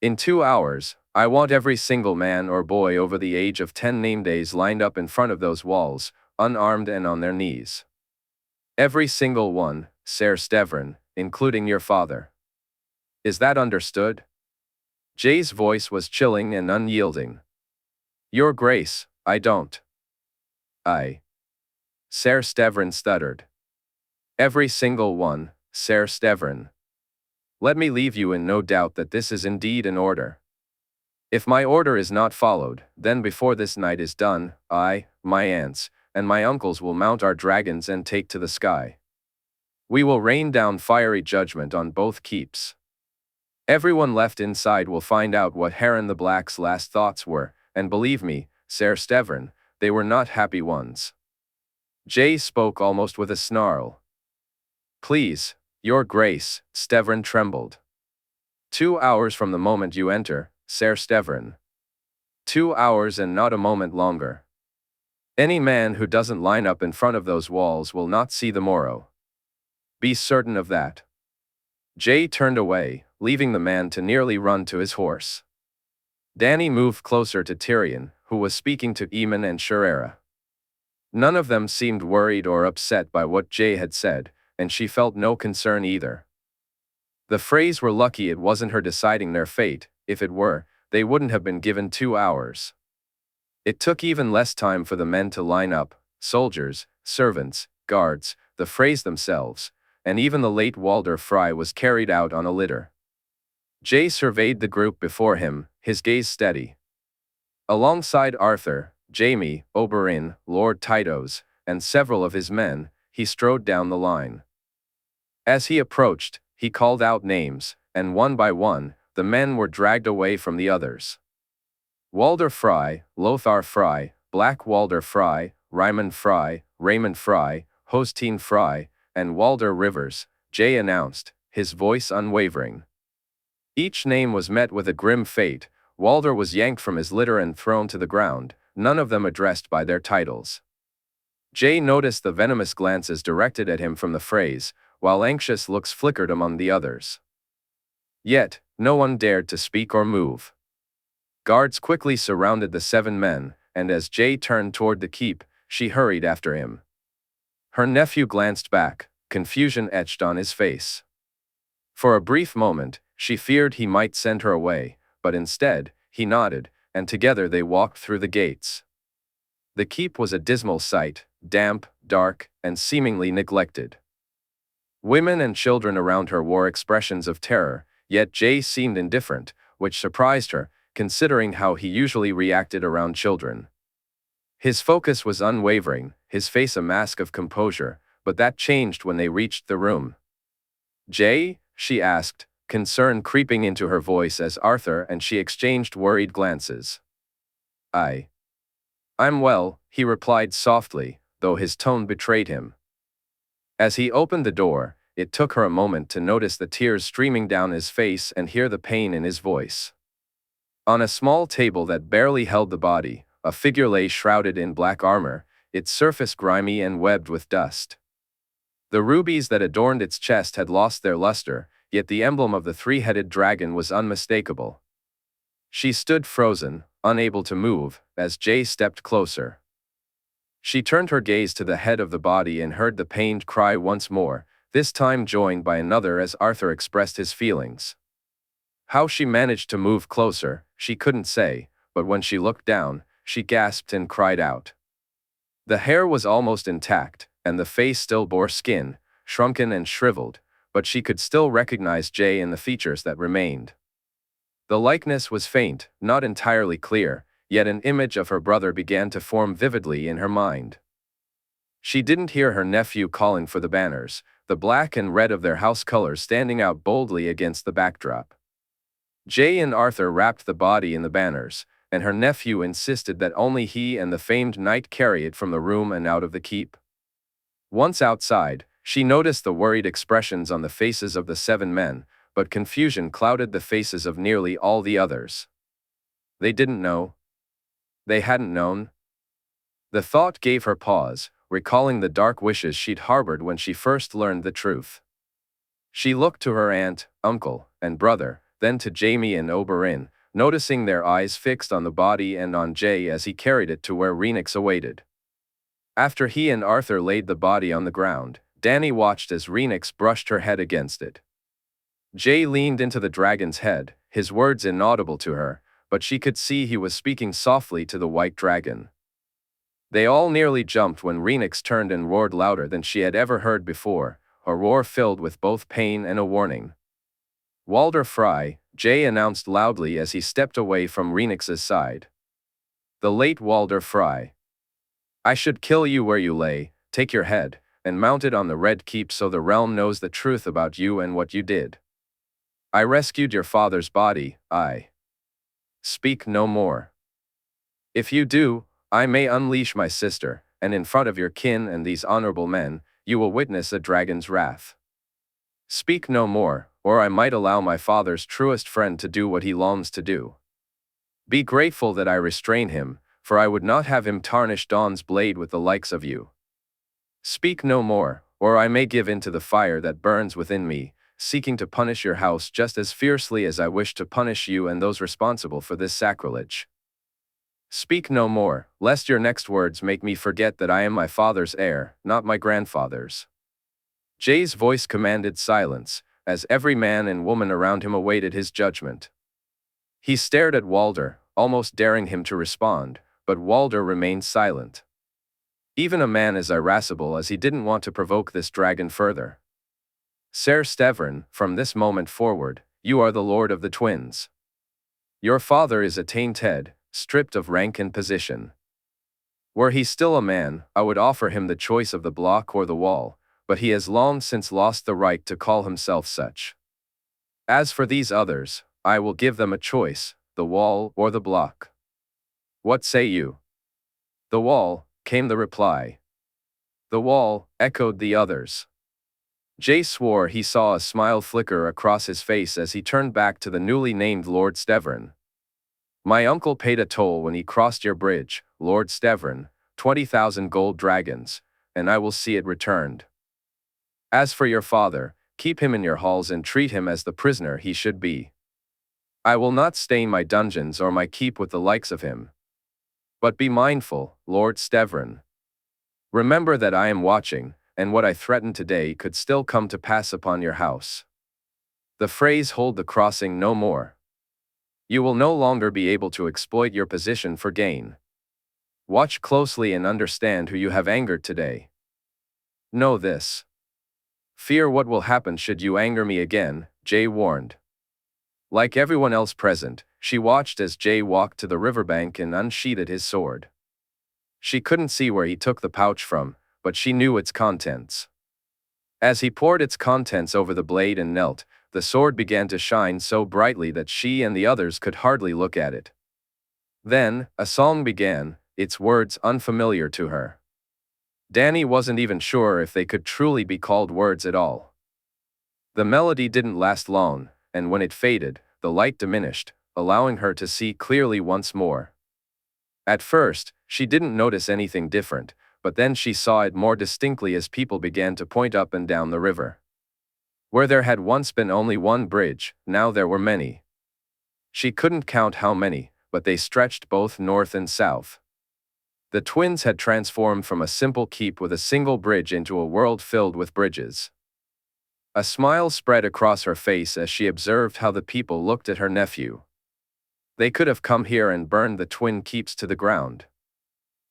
In 2 hours, I want every single man or boy over the age of 10 name-days lined up in front of those walls, unarmed and on their knees. Every single one, Ser Stevran, including your father. Is that understood? Jae's voice was chilling and unyielding. Your Grace, I don't. Ser Stevran stuttered. Every single one, Ser Stevran. Let me leave you in no doubt that this is indeed an order. If my order is not followed, then before this night is done, I, my aunts, and my uncles will mount our dragons and take to the sky. We will rain down fiery judgment on both keeps. Everyone left inside will find out what Harren the Black's last thoughts were, and believe me, Ser Stevran, they were not happy ones. Jae spoke almost with a snarl. Please, Your Grace, Stevran trembled. 2 hours from the moment you enter, Ser Stevran. 2 hours and not a moment longer. Any man who doesn't line up in front of those walls will not see the morrow. Be certain of that. Jae turned away, leaving the man to nearly run to his horse. Dany moved closer to Tyrion, who was speaking to Aemon and Sherera. None of them seemed worried or upset by what Jae had said, and she felt no concern either. The Freys were lucky it wasn't her deciding their fate. If it were, they wouldn't have been given 2 hours. It took even less time for the men to line up, soldiers, servants, guards, the Freys themselves, and even the late Walder Frey was carried out on a litter. Jae surveyed the group before him, his gaze steady. Alongside Arthur, Jaime, Oberyn, Lord Tytos, and several of his men, he strode down the line. As he approached, he called out names, and one by one, the men were dragged away from the others. Walder Frey, Lothar Frey, Black Walder Frey, Ryman Frey, Raymond Frey, Hostine Frey, and Walder Rivers, Jae announced, his voice unwavering. Each name was met with a grim fate. Walder was yanked from his litter and thrown to the ground, none of them addressed by their titles. Jae noticed the venomous glances directed at him from the Freys, while anxious looks flickered among the others. Yet, no one dared to speak or move. Guards quickly surrounded the 7 men, and as Jae turned toward the keep, she hurried after him. Her nephew glanced back, confusion etched on his face. For a brief moment, she feared he might send her away, but instead, he nodded, and together they walked through the gates. The keep was a dismal sight, damp, dark, and seemingly neglected. Women and children around her wore expressions of terror, yet Jae seemed indifferent, which surprised her, considering how he usually reacted around children. His focus was unwavering, his face a mask of composure, but that changed when they reached the room. Jae? She asked, concern creeping into her voice as Arthur and she exchanged worried glances. I'm well, he replied softly, though his tone betrayed him. As he opened the door, it took her a moment to notice the tears streaming down his face and hear the pain in his voice. On a small table that barely held the body, a figure lay shrouded in black armor, its surface grimy and webbed with dust. The rubies that adorned its chest had lost their luster, yet the emblem of the 3-headed dragon was unmistakable. She stood frozen, unable to move, as Jae stepped closer. She turned her gaze to the head of the body and heard the pained cry once more, this time joined by another as Arthur expressed his feelings. How she managed to move closer, she couldn't say, but when she looked down, she gasped and cried out. The hair was almost intact, and the face still bore skin, shrunken and shriveled, but she could still recognize Jae in the features that remained. The likeness was faint, not entirely clear, yet an image of her brother began to form vividly in her mind. She didn't hear her nephew calling for the banners, the black and red of their house colors standing out boldly against the backdrop. Jay and Arthur wrapped the body in the banners, and her nephew insisted that only he and the famed knight carry it from the room and out of the keep. Once outside, she noticed the worried expressions on the faces of the 7 men, but confusion clouded the faces of nearly all the others. They didn't know. They hadn't known. The thought gave her pause, recalling the dark wishes she'd harbored when she first learned the truth. She looked to her aunt, uncle, and brother, then to Jaime and Oberyn, noticing their eyes fixed on the body and on Jay as he carried it to where Rhaenys awaited. After he and Arthur laid the body on the ground, Dany watched as Rhaenys brushed her head against it. Jay leaned into the dragon's head, his words inaudible to her, but she could see he was speaking softly to the white dragon. They all nearly jumped when Rhaenys turned and roared louder than she had ever heard before, a roar filled with both pain and a warning. "Walder Frey," Jay announced loudly as he stepped away from Rhaenys' side. "The late Walder Frey. I should kill you where you lay, take your head, and mount it on the Red Keep so the realm knows the truth about you and what you did. I rescued your father's body, I speak no more. If you do, I may unleash my sister, and in front of your kin and these honorable men, you will witness a dragon's wrath. Speak no more, or I might allow my father's truest friend to do what he longs to do. Be grateful that I restrain him, for I would not have him tarnish Dawn's blade with the likes of you. Speak no more, or I may give in to the fire that burns within me, seeking to punish your house just as fiercely as I wish to punish you and those responsible for this sacrilege. Speak no more, lest your next words make me forget that I am my father's heir, not my grandfather's." Jay's voice commanded silence, as every man and woman around him awaited his judgment. He stared at Walder, almost daring him to respond, but Walder remained silent. Even a man as irascible as he didn't want to provoke this dragon further. "Ser Stevern, from this moment forward, you are the Lord of the Twins. Your father is a tainted, stripped of rank and position. Were he still a man, I would offer him the choice of the block or the wall, but he has long since lost the right to call himself such. As for these others, I will give them a choice, the wall or the block. What say you?" "The wall," came the reply. "The wall," echoed the others. Jay swore he saw a smile flicker across his face as he turned back to the newly named Lord Stevern. "My uncle paid a toll when he crossed your bridge, Lord Stevern, 20,000 gold dragons, and I will see it returned. As for your father, keep him in your halls and treat him as the prisoner he should be. I will not stain my dungeons or my keep with the likes of him. But be mindful, Lord Stevern. Remember that I am watching, and what I threatened today could still come to pass upon your house. The phrase 'hold the crossing' no more. You will no longer be able to exploit your position for gain. Watch closely and understand who you have angered today. Know this. Fear what will happen should you anger me again," Jay warned. Like everyone else present, she watched as Jay walked to the riverbank and unsheathed his sword. She couldn't see where he took the pouch from, but she knew its contents. As he poured its contents over the blade and knelt, the sword began to shine so brightly that she and the others could hardly look at it. Then, a song began, its words unfamiliar to her. Dany wasn't even sure if they could truly be called words at all. The melody didn't last long, and when it faded, the light diminished, allowing her to see clearly once more. At first, she didn't notice anything different, but then she saw it more distinctly as people began to point up and down the river. Where there had once been only one bridge, now there were many. She couldn't count how many, but they stretched both north and south. The twins had transformed from a simple keep with a single bridge into a world filled with bridges. A smile spread across her face as she observed how the people looked at her nephew. They could have come here and burned the twin keeps to the ground.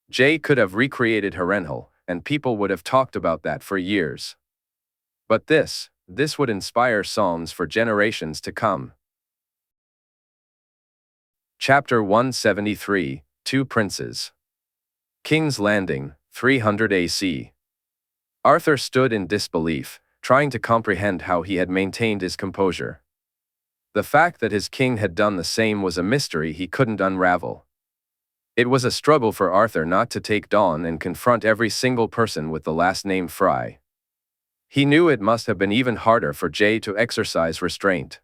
Jay could have recreated Harrenhal, and people would have talked about that for years. But this would inspire psalms for generations to come. Chapter 173, Two Princes. King's Landing, 300 AC. Arthur stood in disbelief, trying to comprehend how he had maintained his composure. The fact that his king had done the same was a mystery he couldn't unravel. It was a struggle for Arthur not to take Dawn and confront every single person with the last name Fry. He knew it must have been even harder for Jae to exercise restraint.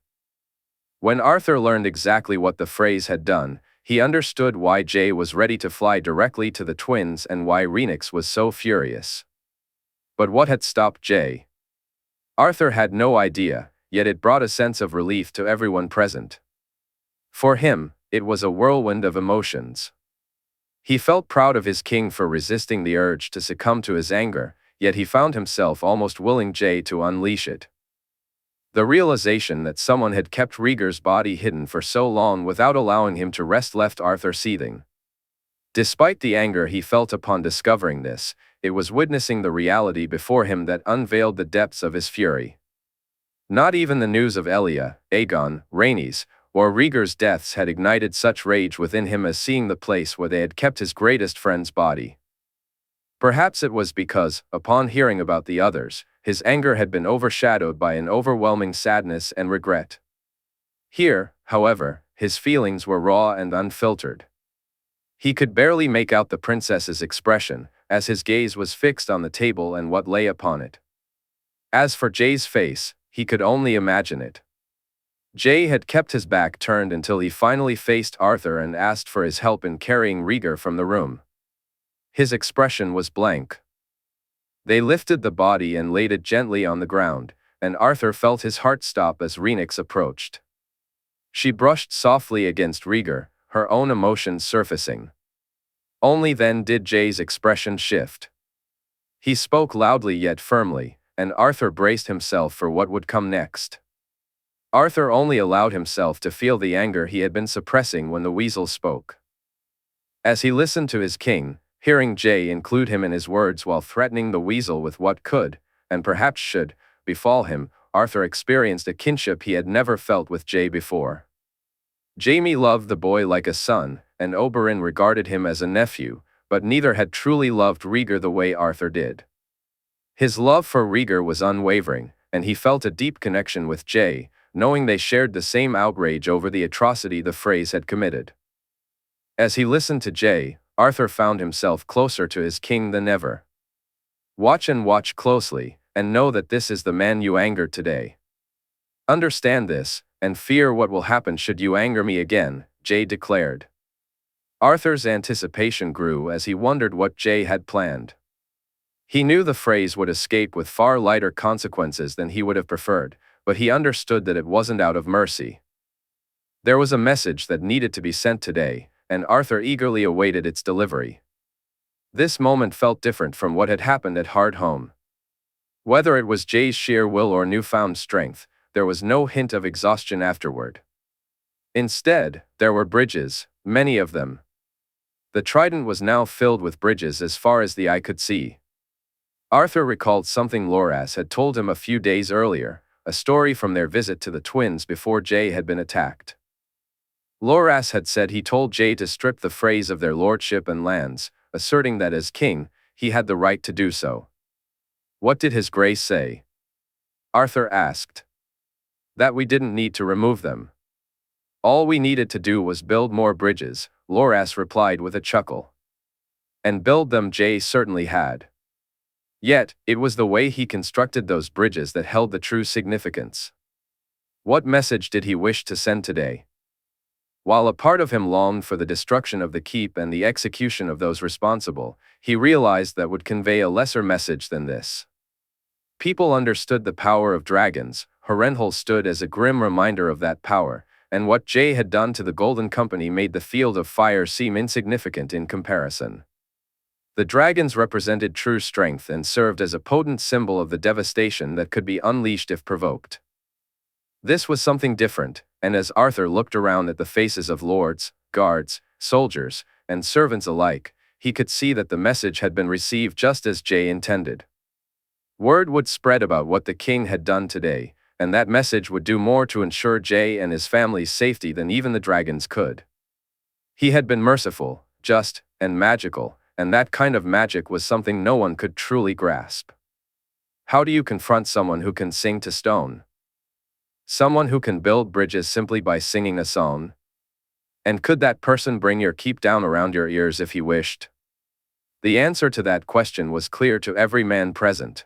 When Arthur learned exactly what the phrase had done, he understood why Jae was ready to fly directly to the twins and why Rhaenys was so furious. But what had stopped Jae? Arthur had no idea, yet it brought a sense of relief to everyone present. For him, it was a whirlwind of emotions. He felt proud of his king for resisting the urge to succumb to his anger, yet he found himself almost willing Jae to unleash it. The realization that someone had kept Rhaegar's body hidden for so long without allowing him to rest left Arthur seething. Despite the anger he felt upon discovering this, it was witnessing the reality before him that unveiled the depths of his fury. Not even the news of Elia, Aegon, Rhaenys, or Rhaegar's deaths had ignited such rage within him as seeing the place where they had kept his greatest friend's body. Perhaps it was because, upon hearing about the others, his anger had been overshadowed by an overwhelming sadness and regret. Here, however, his feelings were raw and unfiltered. He could barely make out the princess's expression, as his gaze was fixed on the table and what lay upon it. As for Jae's face, he could only imagine it. Jae had kept his back turned until he finally faced Arthur and asked for his help in carrying Rhaegar from the room. His expression was blank. They lifted the body and laid it gently on the ground, and Arthur felt his heart stop as Rhaenys approached. She brushed softly against Rhaegar, her own emotions surfacing. Only then did Jae's expression shift. He spoke loudly yet firmly, and Arthur braced himself for what would come next. Arthur only allowed himself to feel the anger he had been suppressing when the weasel spoke. As he listened to his king, hearing Jae include him in his words while threatening the weasel with what could, and perhaps should, befall him, Arthur experienced a kinship he had never felt with Jae before. Jaime loved the boy like a son, and Oberyn regarded him as a nephew, but neither had truly loved Rhaegar the way Arthur did. His love for Rhaegar was unwavering, and he felt a deep connection with Jae, knowing they shared the same outrage over the atrocity the phrase had committed. As he listened to Jae, Arthur found himself closer to his king than ever. Watch and watch closely, and know that this is the man you angered today. Understand this, and fear what will happen should you anger me again, Jae declared. Arthur's anticipation grew as he wondered what Jae had planned. He knew the phrase would escape with far lighter consequences than he would have preferred, but he understood that it wasn't out of mercy. There was a message that needed to be sent today, and Arthur eagerly awaited its delivery. This moment felt different from what had happened at Hardhome. Whether it was Jae's sheer will or newfound strength, there was no hint of exhaustion afterward. Instead, there were bridges, many of them. The Trident was now filled with bridges as far as the eye could see. Arthur recalled something Loras had told him a few days earlier, a story from their visit to the twins before Jae had been attacked. Loras had said he told Jae to strip the phrase of their lordship and lands, asserting that as king, he had the right to do so. What did His Grace say? Arthur asked. That we didn't need to remove them. All we needed to do was build more bridges, Loras replied with a chuckle. And build them Jae certainly had. Yet, it was the way he constructed those bridges that held the true significance. What message did he wish to send today? While a part of him longed for the destruction of the keep and the execution of those responsible, he realized that would convey a lesser message than this. People understood the power of dragons, Harrenhal stood as a grim reminder of that power, and what Jae had done to the Golden Company made the Field of Fire seem insignificant in comparison. The dragons represented true strength and served as a potent symbol of the devastation that could be unleashed if provoked. This was something different, and as Arthur looked around at the faces of lords, guards, soldiers, and servants alike, he could see that the message had been received just as Jae intended. Word would spread about what the king had done today, and that message would do more to ensure Jae and his family's safety than even the dragons could. He had been merciful, just, and magical, and that kind of magic was something no one could truly grasp. How do you confront someone who can sing to stone? Someone who can build bridges simply by singing a song? And could that person bring your keep down around your ears if he wished? The answer to that question was clear to every man present.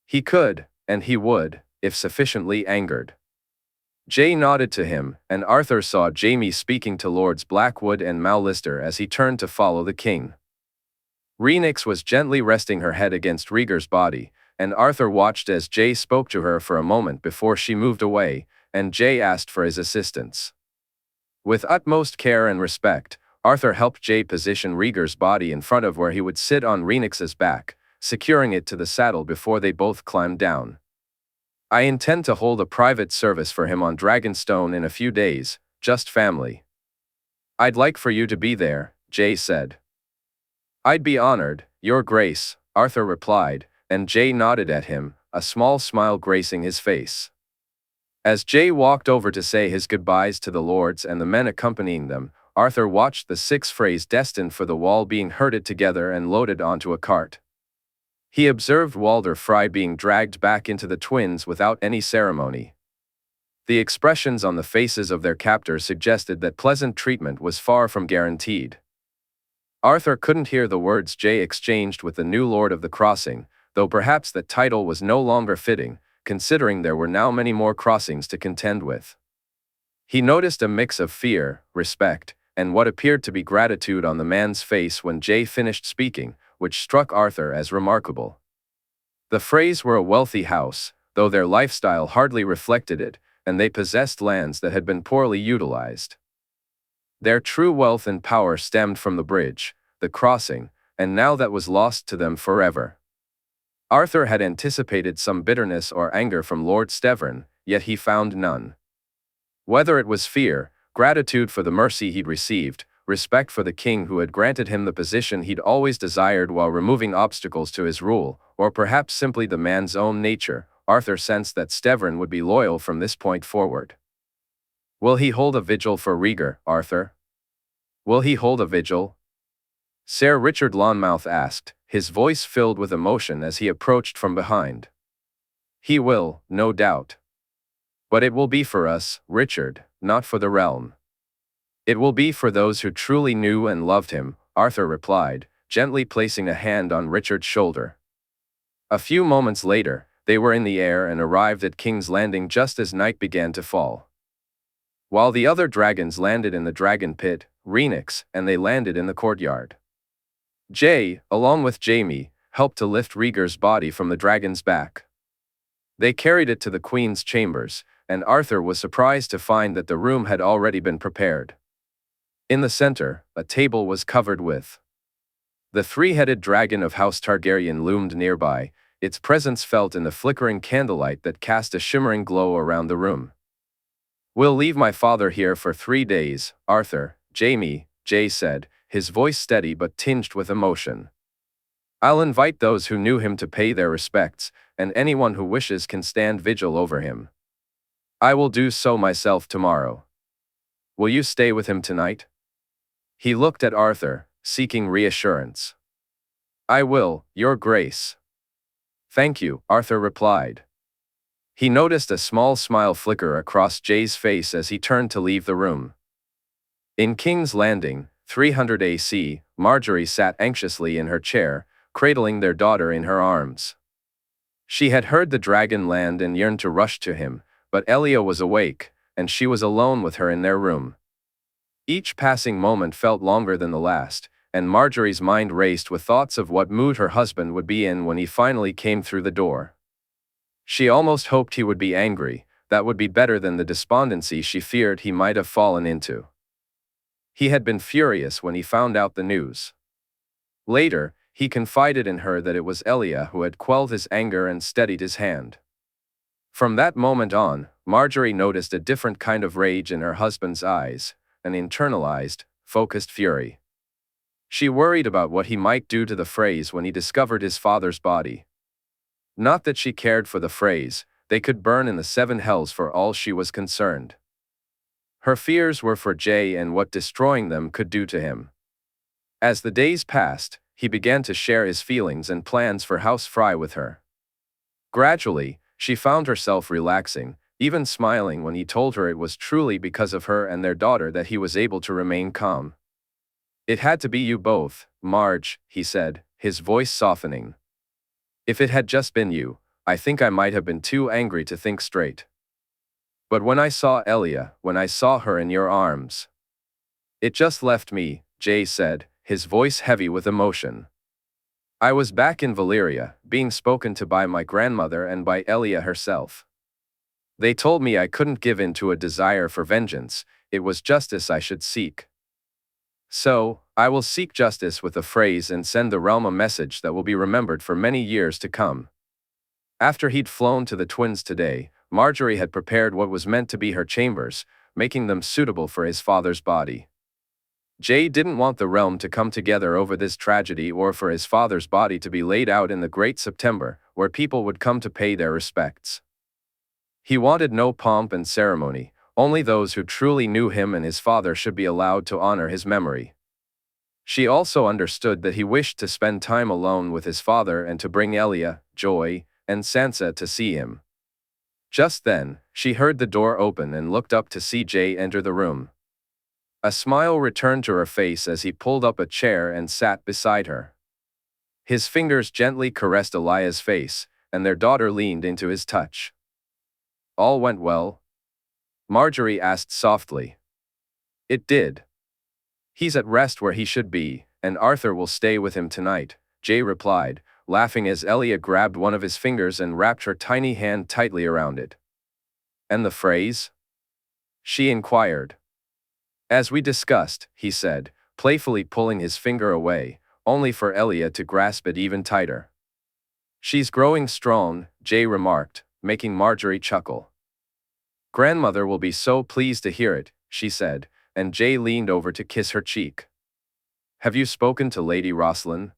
He could, and he would, if sufficiently angered. Jay nodded to him, and Arthur saw Jaime speaking to Lords Blackwood and Mallister as he turned to follow the king. Rhaenys was gently resting her head against Rhaegar's body, and Arthur watched as Jay spoke to her for a moment before she moved away, and Jay asked for his assistance. With utmost care and respect, Arthur helped Jay position Rhaegar's body in front of where he would sit on Rhaenys's back, securing it to the saddle before they both climbed down. I intend to hold a private service for him on Dragonstone in a few days, just family. I'd like for you to be there, Jay said. I'd be honored, Your Grace, Arthur replied, and Jay nodded at him, a small smile gracing his face. As Jay walked over to say his goodbyes to the lords and the men accompanying them, Arthur watched the 6 Freys destined for the wall being herded together and loaded onto a cart. He observed Walder Frey being dragged back into the twins without any ceremony. The expressions on the faces of their captors suggested that pleasant treatment was far from guaranteed. Arthur couldn't hear the words Jay exchanged with the new Lord of the Crossing, though perhaps that title was no longer fitting, considering there were now many more crossings to contend with. He noticed a mix of fear, respect, and what appeared to be gratitude on the man's face when Jay finished speaking, which struck Arthur as remarkable. The Freys were a wealthy house, though their lifestyle hardly reflected it, and they possessed lands that had been poorly utilized. Their true wealth and power stemmed from the bridge, the crossing, and now that was lost to them forever. Arthur had anticipated some bitterness or anger from Lord Stevern, yet he found none. Whether it was fear, gratitude for the mercy he'd received, respect for the king who had granted him the position he'd always desired while removing obstacles to his rule, or perhaps simply the man's own nature, Arthur sensed that Stevern would be loyal from this point forward. Will he hold a vigil for Rhaegar, Arthur? Will he hold a vigil? Sir Richard Lonmouth asked, his voice filled with emotion as he approached from behind. He will, no doubt. But it will be for us, Richard, not for the realm. It will be for those who truly knew and loved him, Arthur replied, gently placing a hand on Richard's shoulder. A few moments later, they were in the air and arrived at King's Landing just as night began to fall. While the other dragons landed in the dragon pit, Rhaenys, and they landed in the courtyard. Jay, along with Jaime, helped to lift Rhaegar's body from the dragon's back. They carried it to the queen's chambers, and Arthur was surprised to find that the room had already been prepared. In the center, a table was covered with. The 3-headed dragon of House Targaryen loomed nearby, its presence felt in the flickering candlelight that cast a shimmering glow around the room. We'll leave my father here for 3 days, Arthur, Jaime, Jay said, his voice steady but tinged with emotion. I'll invite those who knew him to pay their respects, and anyone who wishes can stand vigil over him. I will do so myself tomorrow. Will you stay with him tonight? He looked at Arthur, seeking reassurance. I will, Your Grace. Thank you, Arthur replied. He noticed a small smile flicker across Jay's face as he turned to leave the room. In King's Landing, 300 AC, Marjorie sat anxiously in her chair, cradling their daughter in her arms. She had heard the dragon land and yearned to rush to him, but Elia was awake, and she was alone with her in their room. Each passing moment felt longer than the last, and Marjorie's mind raced with thoughts of what mood her husband would be in when he finally came through the door. She almost hoped he would be angry, that would be better than the despondency she feared he might have fallen into. He had been furious when he found out the news. Later, he confided in her that it was Elia who had quelled his anger and steadied his hand. From that moment on, Marjorie noticed a different kind of rage in her husband's eyes, an internalized, focused fury. She worried about what he might do to the Freys when he discovered his father's body. Not that she cared for the Freys, they could burn in the 7 hells for all she was concerned. Her fears were for Jay and what destroying them could do to him. As the days passed, he began to share his feelings and plans for House Frey with her. Gradually, she found herself relaxing, even smiling when he told her it was truly because of her and their daughter that he was able to remain calm. "It had to be you both, Marge," he said, his voice softening. "If it had just been you, I think I might have been too angry to think straight. But when I saw Elia, when I saw her in your arms, it just left me," Jay said, his voice heavy with emotion. "I was back in Valyria, being spoken to by my grandmother and by Elia herself. They told me I couldn't give in to a desire for vengeance, it was justice I should seek. So, I will seek justice with a phrase and send the realm a message that will be remembered for many years to come." After he'd flown to the twins today, Marjorie had prepared what was meant to be her chambers, making them suitable for his father's body. Jay didn't want the realm to come together over this tragedy or for his father's body to be laid out in the Great September, where people would come to pay their respects. He wanted no pomp and ceremony, only those who truly knew him and his father should be allowed to honor his memory. She also understood that he wished to spend time alone with his father and to bring Elia, Joy, and Sansa to see him. Just then, she heard the door open and looked up to see Jay enter the room. A smile returned to her face as he pulled up a chair and sat beside her. His fingers gently caressed Elia's face, and their daughter leaned into his touch. "All went well?" Marjorie asked softly. "It did. He's at rest where he should be, and Arthur will stay with him tonight," Jay replied, laughing as Elia grabbed one of his fingers and wrapped her tiny hand tightly around it. "And the phrase?" she inquired. "As we discussed," he said, playfully pulling his finger away, only for Elia to grasp it even tighter. "She's growing strong," Jay remarked, making Marjorie chuckle. "Grandmother will be so pleased to hear it," she said, and Jay leaned over to kiss her cheek. "Have you spoken to Lady Rosalind?"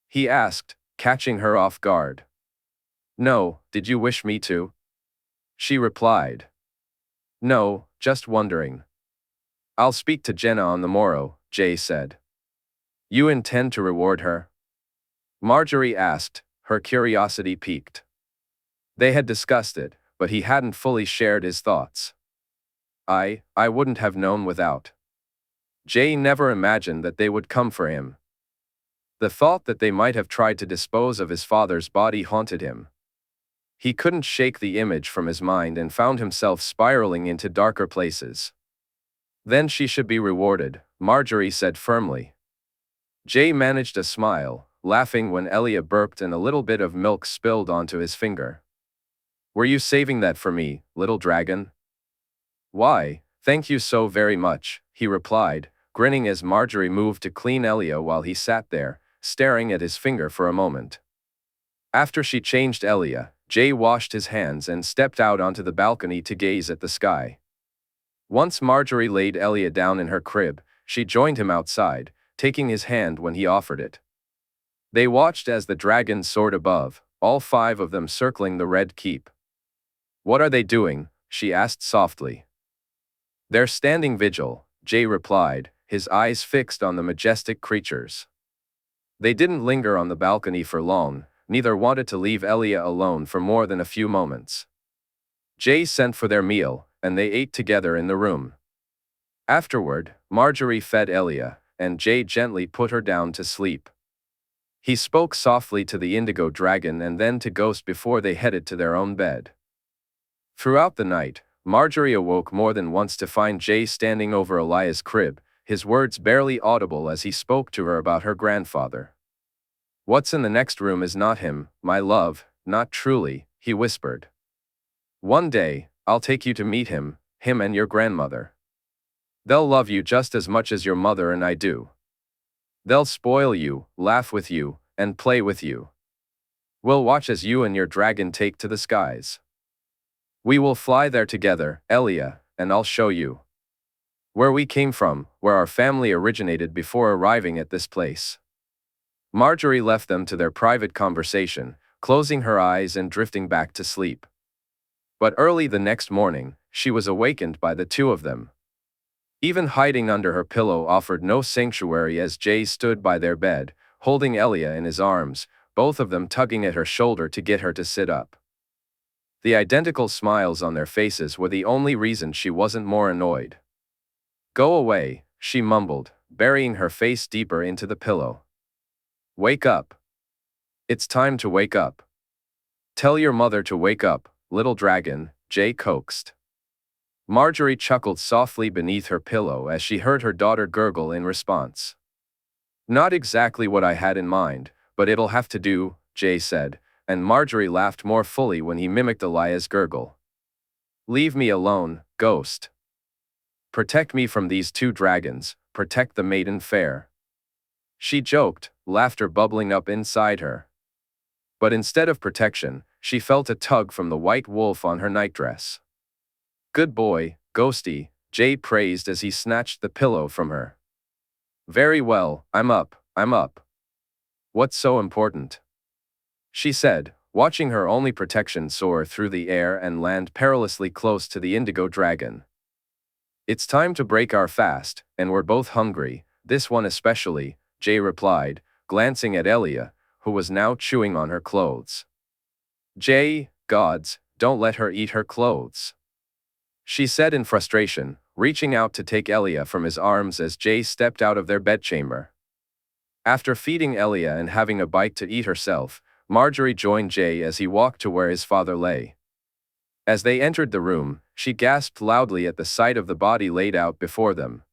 he asked, catching her off guard. "No, did you wish me to?" she replied. "No, just wondering." "I'll speak to Jenna on the morrow," Jay said. "You intend to reward her?" Marjorie asked, her curiosity piqued. They had discussed it, but he hadn't fully shared his thoughts. I wouldn't have known without." Jay never imagined that they would come for him. The thought that they might have tried to dispose of his father's body haunted him. He couldn't shake the image from his mind and found himself spiraling into darker places. "Then she should be rewarded," Marjorie said firmly. Jay managed a smile, laughing when Elia burped and a little bit of milk spilled onto his finger. "Were you saving that for me, little dragon?" "Why, thank you so very much," he replied, grinning as Marjorie moved to clean Elia while he sat there, staring at his finger for a moment. After she changed Elia, Jay washed his hands and stepped out onto the balcony to gaze at the sky. Once Marjorie laid Elia down in her crib, she joined him outside, taking his hand when he offered it. They watched as the dragons soared above, all 5 of them circling the Red Keep. "What are they doing?" she asked softly. "They're standing vigil," Jay replied, his eyes fixed on the majestic creatures. They didn't linger on the balcony for long, neither wanted to leave Elia alone for more than a few moments. Jay sent for their meal, and they ate together in the room. Afterward, Marjorie fed Elia, and Jay gently put her down to sleep. He spoke softly to the indigo dragon and then to Ghost before they headed to their own bed. Throughout the night, Marjorie awoke more than once to find Jay standing over Elia's crib, his words barely audible as he spoke to her about her grandfather. "What's in the next room is not him, my love, not truly," he whispered. "One day, I'll take you to meet him and your grandmother. They'll love you just as much as your mother and I do. They'll spoil you, laugh with you, and play with you. We'll watch as you and your dragon take to the skies. We will fly there together, Elia, and I'll show you where we came from, where our family originated before arriving at this place." Marjorie left them to their private conversation, closing her eyes and drifting back to sleep. But early the next morning, she was awakened by the 2 of them. Even hiding under her pillow offered no sanctuary as Jay stood by their bed, holding Elia in his arms, both of them tugging at her shoulder to get her to sit up. The identical smiles on their faces were the only reason she wasn't more annoyed. "Go away," she mumbled, burying her face deeper into the pillow. "Wake up. It's time to wake up. Tell your mother to wake up, little dragon," Jay coaxed. Marjorie chuckled softly beneath her pillow as she heard her daughter gurgle in response. "Not exactly what I had in mind, but it'll have to do," Jay said, and Marjorie laughed more fully when he mimicked Elia's gurgle. "Leave me alone, ghost. Protect me from these two dragons, protect the maiden fair." She joked, laughter bubbling up inside her. But instead of protection, she felt a tug from the white wolf on her nightdress. "Good boy, Ghosty," Jay praised as he snatched the pillow from her. "Very well, I'm up. What's so important?" she said, watching her only protection soar through the air and land perilously close to the indigo dragon. "It's time to break our fast, and we're both hungry, this one especially," Jay replied, glancing at Elia, who was now chewing on her clothes. "Jay, gods, don't let her eat her clothes," she said in frustration, reaching out to take Elia from his arms as Jay stepped out of their bedchamber. After feeding Elia and having a bite to eat herself, Marjorie joined Jay as he walked to where his father lay. As they entered the room, she gasped loudly at the sight of the body laid out before them.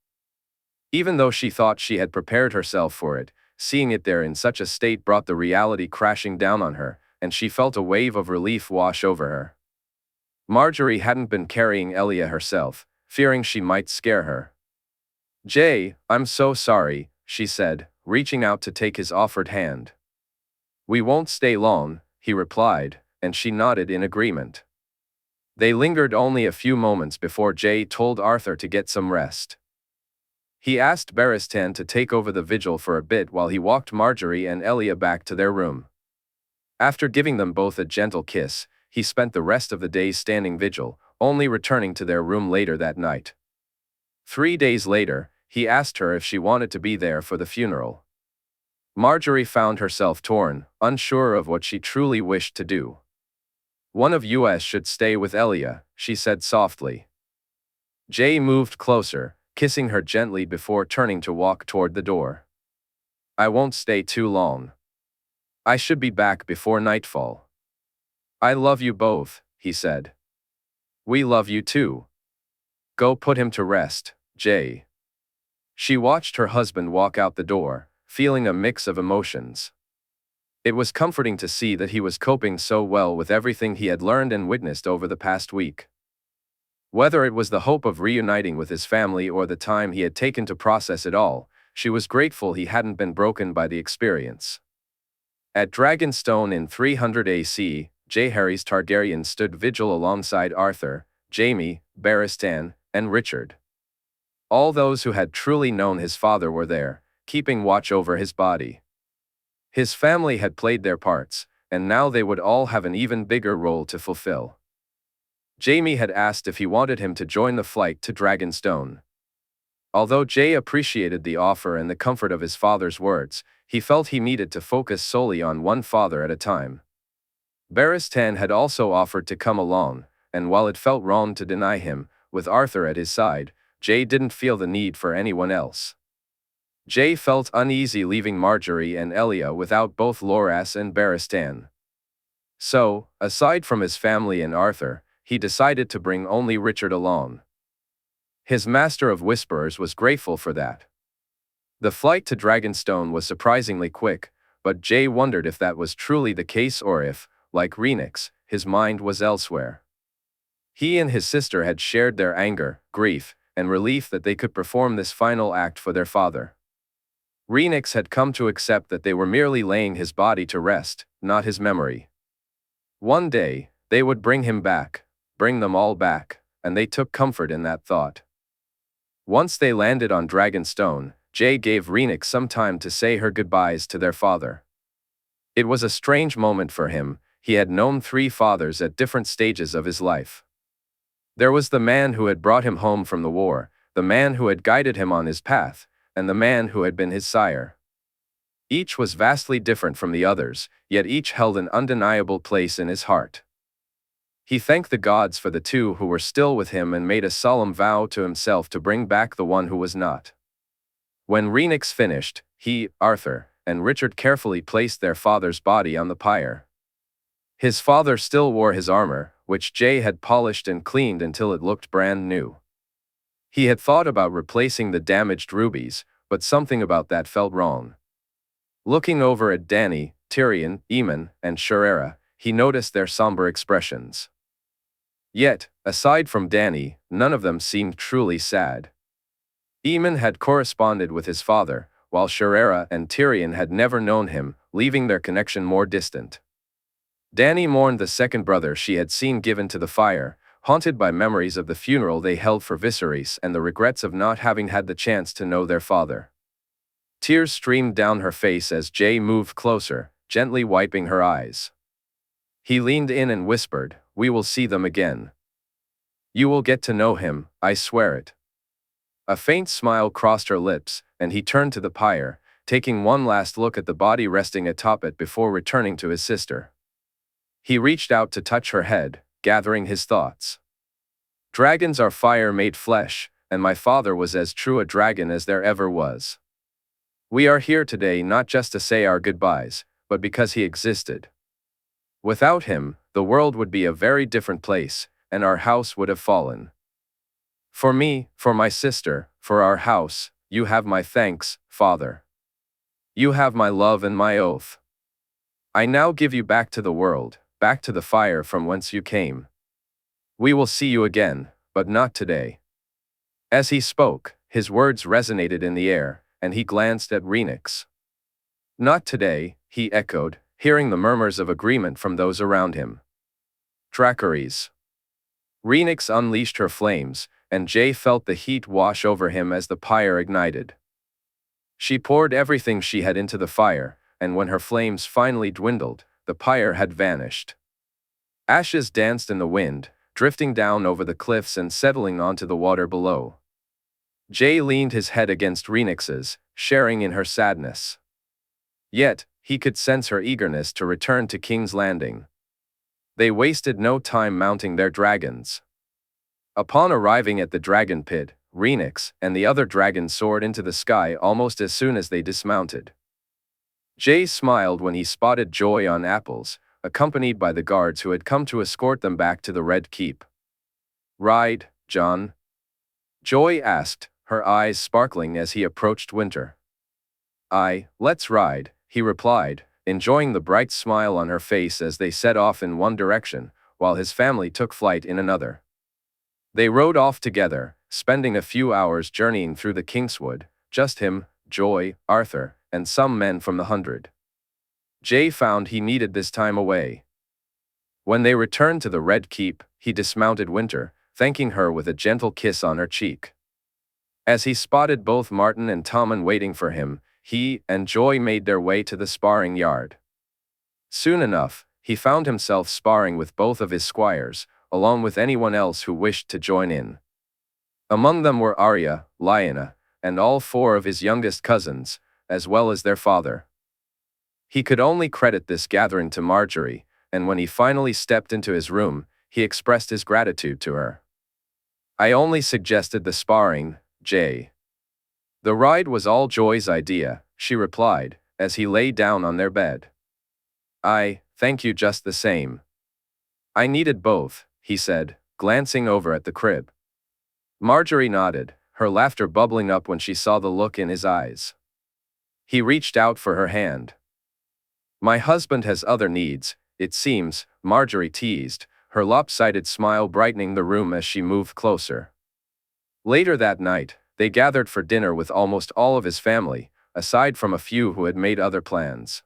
Even though she thought she had prepared herself for it, seeing it there in such a state brought the reality crashing down on her, and she felt a wave of relief wash over her. Marjorie hadn't been carrying Elia herself, fearing she might scare her. "Jay, I'm so sorry," she said, reaching out to take his offered hand. "We won't stay long," he replied, and she nodded in agreement. They lingered only a few moments before Jay told Arthur to get some rest. He asked Barristan to take over the vigil for a bit while he walked Marjorie and Elia back to their room. After giving them both a gentle kiss, he spent the rest of the day standing vigil, only returning to their room later that night. 3 days later, he asked her if she wanted to be there for the funeral. Marjorie found herself torn, unsure of what she truly wished to do. "One of us should stay with Elia," she said softly. Jay moved closer, kissing her gently before turning to walk toward the door. "I won't stay too long. I should be back before nightfall." "I love you both," he said. "We love you too. Go put him to rest, Jay." She watched her husband walk out the door, feeling a mix of emotions. It was comforting to see that he was coping so well with everything he had learned and witnessed over the past week. Whether it was the hope of reuniting with his family or the time he had taken to process it all, she was grateful he hadn't been broken by the experience. At Dragonstone in 300 AC, Jaehaerys Targaryen stood vigil alongside Arthur, Jaime, Barristan, and Richard. All those who had truly known his father were there, keeping watch over his body. His family had played their parts, and now they would all have an even bigger role to fulfill. Jaime had asked if he wanted him to join the flight to Dragonstone. Although Jay appreciated the offer and the comfort of his father's words, he felt he needed to focus solely on one father at a time. Barristan had also offered to come along, and while it felt wrong to deny him, with Arthur at his side, Jay didn't feel the need for anyone else. Jay felt uneasy leaving Marjorie and Elia without both Loras and Barristan. So, aside from his family and Arthur, he decided to bring only Richard along. His master of whisperers was grateful for that. The flight to Dragonstone was surprisingly quick, but Jay wondered if that was truly the case or if, like Rhaenys, his mind was elsewhere. He and his sister had shared their anger, grief, and relief that they could perform this final act for their father. Rhaenys had come to accept that they were merely laying his body to rest, not his memory. One day, they would bring him back, bring them all back, and they took comfort in that thought. Once they landed on Dragonstone, Jay gave Rhaenys some time to say her goodbyes to their father. It was a strange moment for him. He had known 3 fathers at different stages of his life. There was the man who had brought him home from the war, the man who had guided him on his path, and the man who had been his sire. Each was vastly different from the others, yet each held an undeniable place in his heart. He thanked the gods for the two who were still with him and made a solemn vow to himself to bring back the one who was not. When Rhaenys finished, he, Arthur, and Richard carefully placed their father's body on the pyre. His father still wore his armor, which Jay had polished and cleaned until it looked brand new. He had thought about replacing the damaged rubies, but something about that felt wrong. Looking over at Dany, Tyrion, Aemon, and Rhaegar, he noticed their somber expressions. Yet, aside from Dany, none of them seemed truly sad. Aemon had corresponded with his father, while Rhaegar and Tyrion had never known him, leaving their connection more distant. Dany mourned the second brother she had seen given to the fire, haunted by memories of the funeral they held for Viserys and the regrets of not having had the chance to know their father. Tears streamed down her face as Jay moved closer, gently wiping her eyes. He leaned in and whispered, "We will see them again. You will get to know him, I swear it." A faint smile crossed her lips, and he turned to the pyre, taking one last look at the body resting atop it before returning to his sister. He reached out to touch her head, gathering his thoughts. "Dragons are fire-made flesh, and my father was as true a dragon as there ever was. We are here today not just to say our goodbyes, but because he existed. Without him, the world would be a very different place, and our house would have fallen. For me, for my sister, for our house, you have my thanks, Father. You have my love and my oath. I now give you back to the world, back to the fire from whence you came. We will see you again, but not today." As he spoke, his words resonated in the air, and he glanced at Rhaenys. "Not today," he echoed, hearing the murmurs of agreement from those around him. Dracarys. Rhaenys unleashed her flames, and Jay felt the heat wash over him as the pyre ignited. She poured everything she had into the fire, and when her flames finally dwindled, the pyre had vanished. Ashes danced in the wind, drifting down over the cliffs and settling onto the water below. Jay leaned his head against Rhaenys's, sharing in her sadness. Yet, he could sense her eagerness to return to King's Landing. They wasted no time mounting their dragons. Upon arriving at the dragon pit, Rhaenys and the other dragons soared into the sky almost as soon as they dismounted. Jay smiled when he spotted Joy on apples, accompanied by the guards who had come to escort them back to the Red Keep. "Ride, John?" Joy asked, her eyes sparkling as he approached Winter. "Aye, let's ride," he replied, enjoying the bright smile on her face as they set off in one direction, while his family took flight in another. They rode off together, spending a few hours journeying through the Kingswood, just him, Joy, Arthur, and some men from the 100. Jay found he needed this time away. When they returned to the Red Keep, he dismounted Winter, thanking her with a gentle kiss on her cheek. As he spotted both Martin and Tommen waiting for him, he and Joy made their way to the sparring yard. Soon enough, he found himself sparring with both of his squires, along with anyone else who wished to join in. Among them were Arya, Lyanna, and all four of his youngest cousins, as well as their father. He could only credit this gathering to Marjorie, and when he finally stepped into his room, he expressed his gratitude to her. "I only suggested the sparring, Jay. The ride was all Joy's idea," she replied, as he lay down on their bed. "I thank you just the same. I needed both," he said, glancing over at the crib. Marjorie nodded, her laughter bubbling up when she saw the look in his eyes. He reached out for her hand. "My husband has other needs, it seems," Marjorie teased, her lopsided smile brightening the room as she moved closer. Later that night, they gathered for dinner with almost all of his family, aside from a few who had made other plans.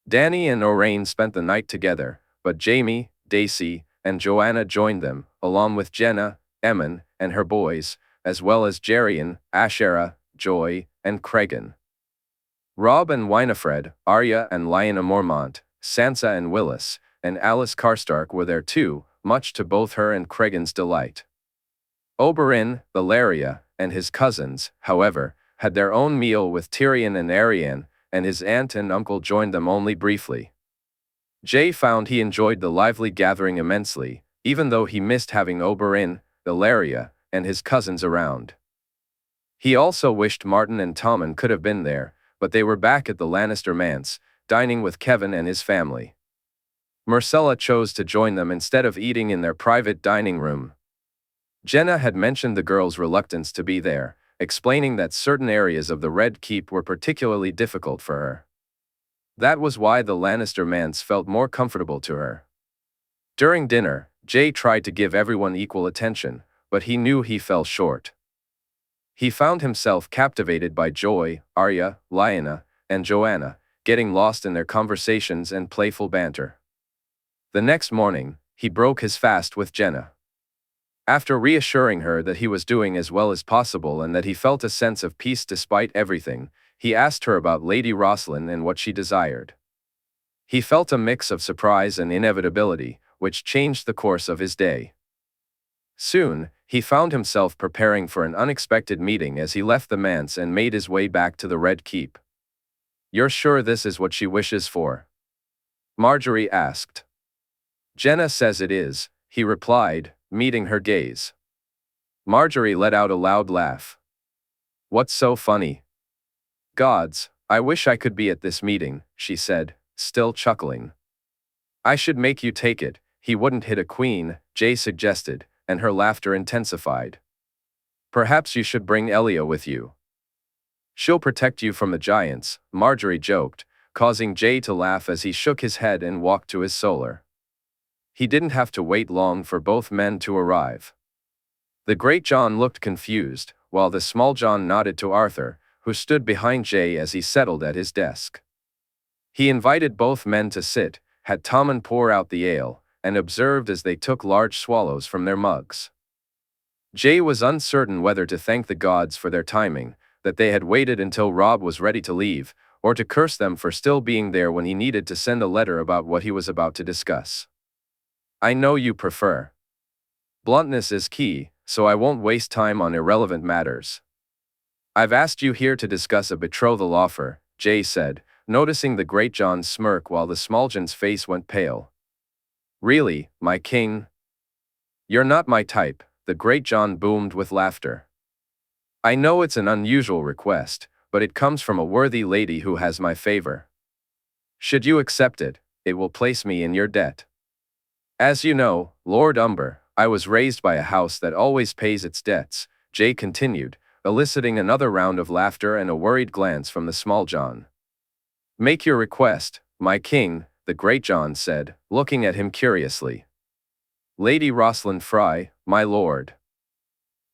Dany and Orain spent the night together, but Jaime, Daisy, and Joanna joined them, along with Jenna, Emmon, and her boys, as well as Jerian, Ashera, Joy, and Cregan. Robb and Winifred, Arya and Lyanna Mormont, Sansa and Willis, and Alice Karstark were there too, much to both her and Cregan's delight. Oberyn, Valeria, and his cousins, however, had their own meal with Tyrion and Arianne, and his aunt and uncle joined them only briefly. Jay found he enjoyed the lively gathering immensely, even though he missed having Oberyn, Illyria, and his cousins around. He also wished Martin and Tommen could have been there, but they were back at the Lannister manse, dining with Kevin and his family. Myrcella chose to join them instead of eating in their private dining room. Jenna had mentioned the girls' reluctance to be there, explaining that certain areas of the Red Keep were particularly difficult for her. That was why the Lannister manse felt more comfortable to her. During dinner, Jay tried to give everyone equal attention, but he knew he fell short. He found himself captivated by Joy, Arya, Lyanna, and Joanna, getting lost in their conversations and playful banter. The next morning, he broke his fast with Jenna. After reassuring her that he was doing as well as possible and that he felt a sense of peace despite everything, he asked her about Lady Rosalind and what she desired. He felt a mix of surprise and inevitability, which changed the course of his day. Soon, he found himself preparing for an unexpected meeting as he left the manse and made his way back to the Red Keep. "You're sure this is what she wishes for?" Marjorie asked. "Jenna says it is," he replied, meeting her gaze. Marjorie let out a loud laugh. "What's so funny?" "Gods, I wish I could be at this meeting," she said, still chuckling. "I should make you take it, he wouldn't hit a queen," Jay suggested, and her laughter intensified. "Perhaps you should bring Elia with you. She'll protect you from the giants," Marjorie joked, causing Jay to laugh as he shook his head and walked to his solar. He didn't have to wait long for both men to arrive. The Great John looked confused, while the Small John nodded to Arthur, who stood behind Jay as he settled at his desk. He invited both men to sit, had Tommen pour out the ale, and observed as they took large swallows from their mugs. Jay was uncertain whether to thank the gods for their timing, that they had waited until Robb was ready to leave, or to curse them for still being there when he needed to send a letter about what he was about to discuss. "I know you prefer. Bluntness is key, so I won't waste time on irrelevant matters. I've asked you here to discuss a betrothal offer," Jay said, noticing the Great John's smirk while the Small John's face went pale. "Really, my king? You're not my type," the Great John boomed with laughter. "I know it's an unusual request, but it comes from a worthy lady who has my favor. Should you accept it, it will place me in your debt. As you know, Lord Umber, I was raised by a house that always pays its debts," Jay continued, eliciting another round of laughter and a worried glance from the Small John. "Make your request, my king," the Great John said, looking at him curiously. "Lady Rosalind Frye, my lord.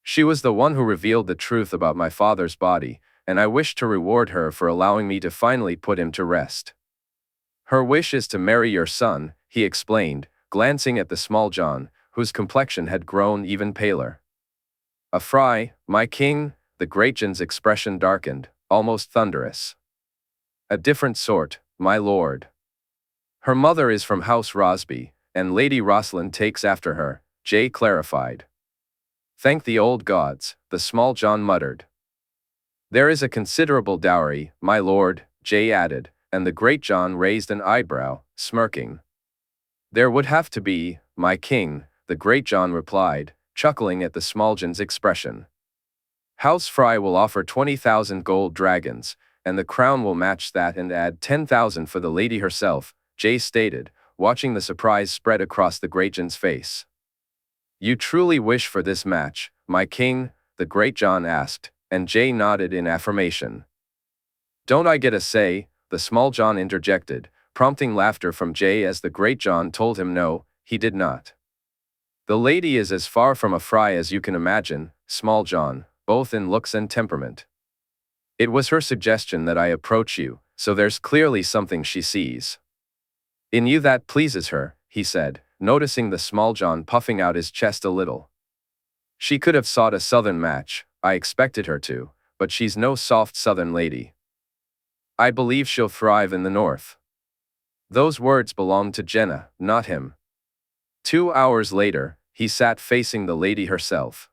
She was the one who revealed the truth about my father's body, and I wish to reward her for allowing me to finally put him to rest. Her wish is to marry your son," he explained, glancing at the Small John, whose complexion had grown even paler. "A Frye, my king?" The Great John's expression darkened, almost thunderous. "A different sort, my lord. Her mother is from House Rosby, and Lady Rosalind takes after her," Jay clarified. "Thank the old gods," the Small John muttered. "There is a considerable dowry, my lord," Jay added, and the Great John raised an eyebrow, smirking. "There would have to be, my king," the Great John replied, chuckling at the Small John's expression. "House Frye will offer 20,000 gold dragons, and the crown will match that and add 10,000 for the lady herself," Jay stated, watching the surprise spread across the Great John's face. "You truly wish for this match, my king?" the Great John asked, and Jay nodded in affirmation. "Don't I get a say?" the Small John interjected, prompting laughter from Jay as the Great John told him no, he did not. "The lady is as far from a Frye as you can imagine, Small John, both in looks and temperament. It was her suggestion that I approach you, so there's clearly something she sees in you that pleases her," he said, noticing the Small John puffing out his chest a little. "She could have sought a southern match, I expected her to, but she's no soft southern lady. I believe she'll thrive in the north." Those words belonged to Jenna, not him. 2 hours later, he sat facing the lady herself.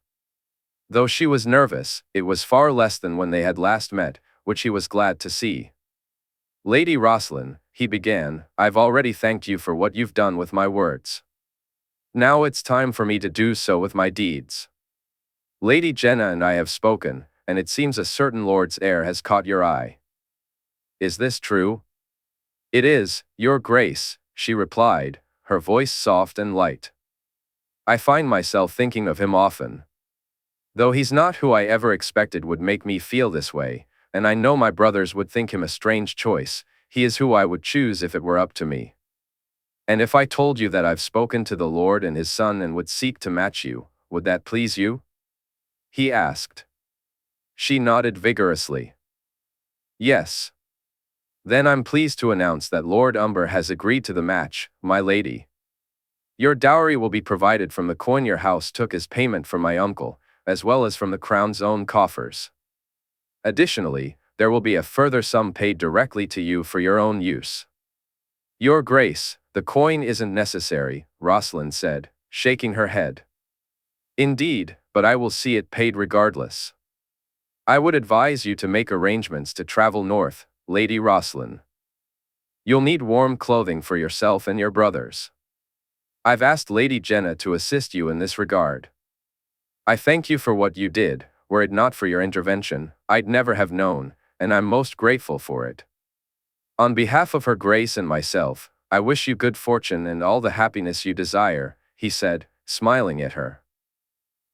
Though she was nervous, it was far less than when they had last met, which he was glad to see. "Lady Rosalind," he began, "I've already thanked you for what you've done with my words. Now it's time for me to do so with my deeds. Lady Jenna and I have spoken, and it seems a certain lord's heir has caught your eye. Is this true? It is, your grace, she replied, her voice soft and light. I find myself thinking of him often. Though he's not who I ever expected would make me feel this way, and I know my brothers would think him a strange choice, he is who I would choose if it were up to me. And if I told you that I've spoken to the Lord and his son and would seek to match you, would that please you? He asked. She nodded vigorously. Yes. Then I'm pleased to announce that Lord Umber has agreed to the match, my lady. Your dowry will be provided from the coin your house took as payment from my uncle, as well as from the crown's own coffers. Additionally, there will be a further sum paid directly to you for your own use. Your grace, the coin isn't necessary, Rosalind said, shaking her head. Indeed, but I will see it paid regardless. I would advise you to make arrangements to travel north, Lady Rosalind. You'll need warm clothing for yourself and your brothers. I've asked Lady Jenna to assist you in this regard. I thank you for what you did. Were it not for your intervention, I'd never have known, and I'm most grateful for it. On behalf of Her Grace and myself, I wish you good fortune and all the happiness you desire, he said, smiling at her.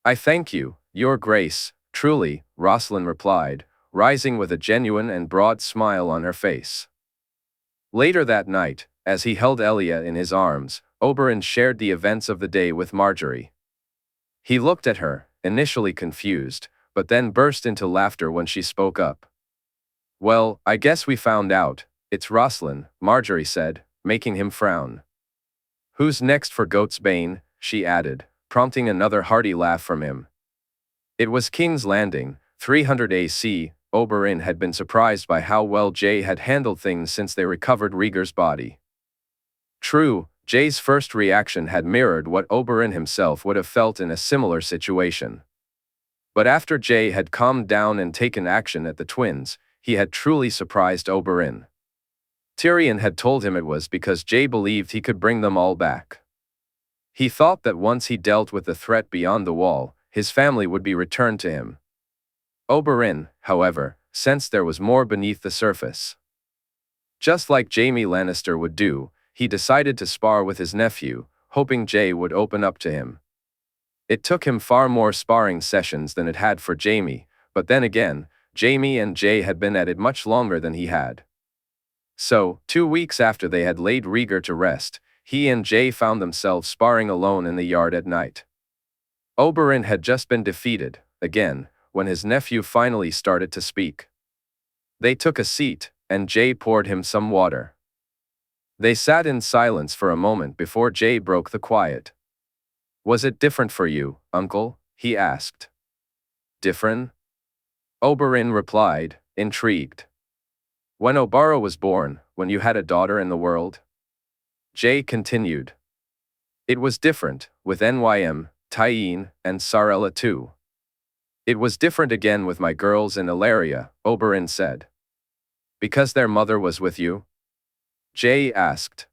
I thank you, Your Grace, truly, Rosalind replied, rising with a genuine and broad smile on her face. Later that night, as he held Elia in his arms, Oberyn shared the events of the day with Marjorie. He looked at her, initially confused, but then burst into laughter when she spoke up. Well, I guess we found out. It's Rosalind, Marjorie said, making him frown. Who's next for Goat's Bane? She added, prompting another hearty laugh from him. It was King's Landing, 300 AC. Oberyn had been surprised by how well Jae had handled things since they recovered Rhaegar's body. True, Jae's first reaction had mirrored what Oberyn himself would have felt in a similar situation. But after Jae had calmed down and taken action at the twins, he had truly surprised Oberyn. Tyrion had told him it was because Jae believed he could bring them all back. He thought that once he dealt with the threat beyond the wall, his family would be returned to him. Oberyn, however, sensed there was more beneath the surface. Just like Jaime Lannister would do, he decided to spar with his nephew, hoping Jae would open up to him. It took him far more sparring sessions than it had for Jaime, but then again, Jaime and Jae had been at it much longer than he had. So, 2 weeks after they had laid Rhaegar to rest, he and Jae found themselves sparring alone in the yard at night. Oberyn had just been defeated, again, when his nephew finally started to speak. They took a seat, and Jae poured him some water. They sat in silence for a moment before Jae broke the quiet. Was it different for you, uncle? He asked. Different? Oberyn replied, intrigued. When Obara was born, when you had a daughter in the world? Jae continued. It was different, with Nym, Tyene, and Sarella too. It was different again with my girls and Ilaria, Oberyn said. Because their mother was with you? Jae asked.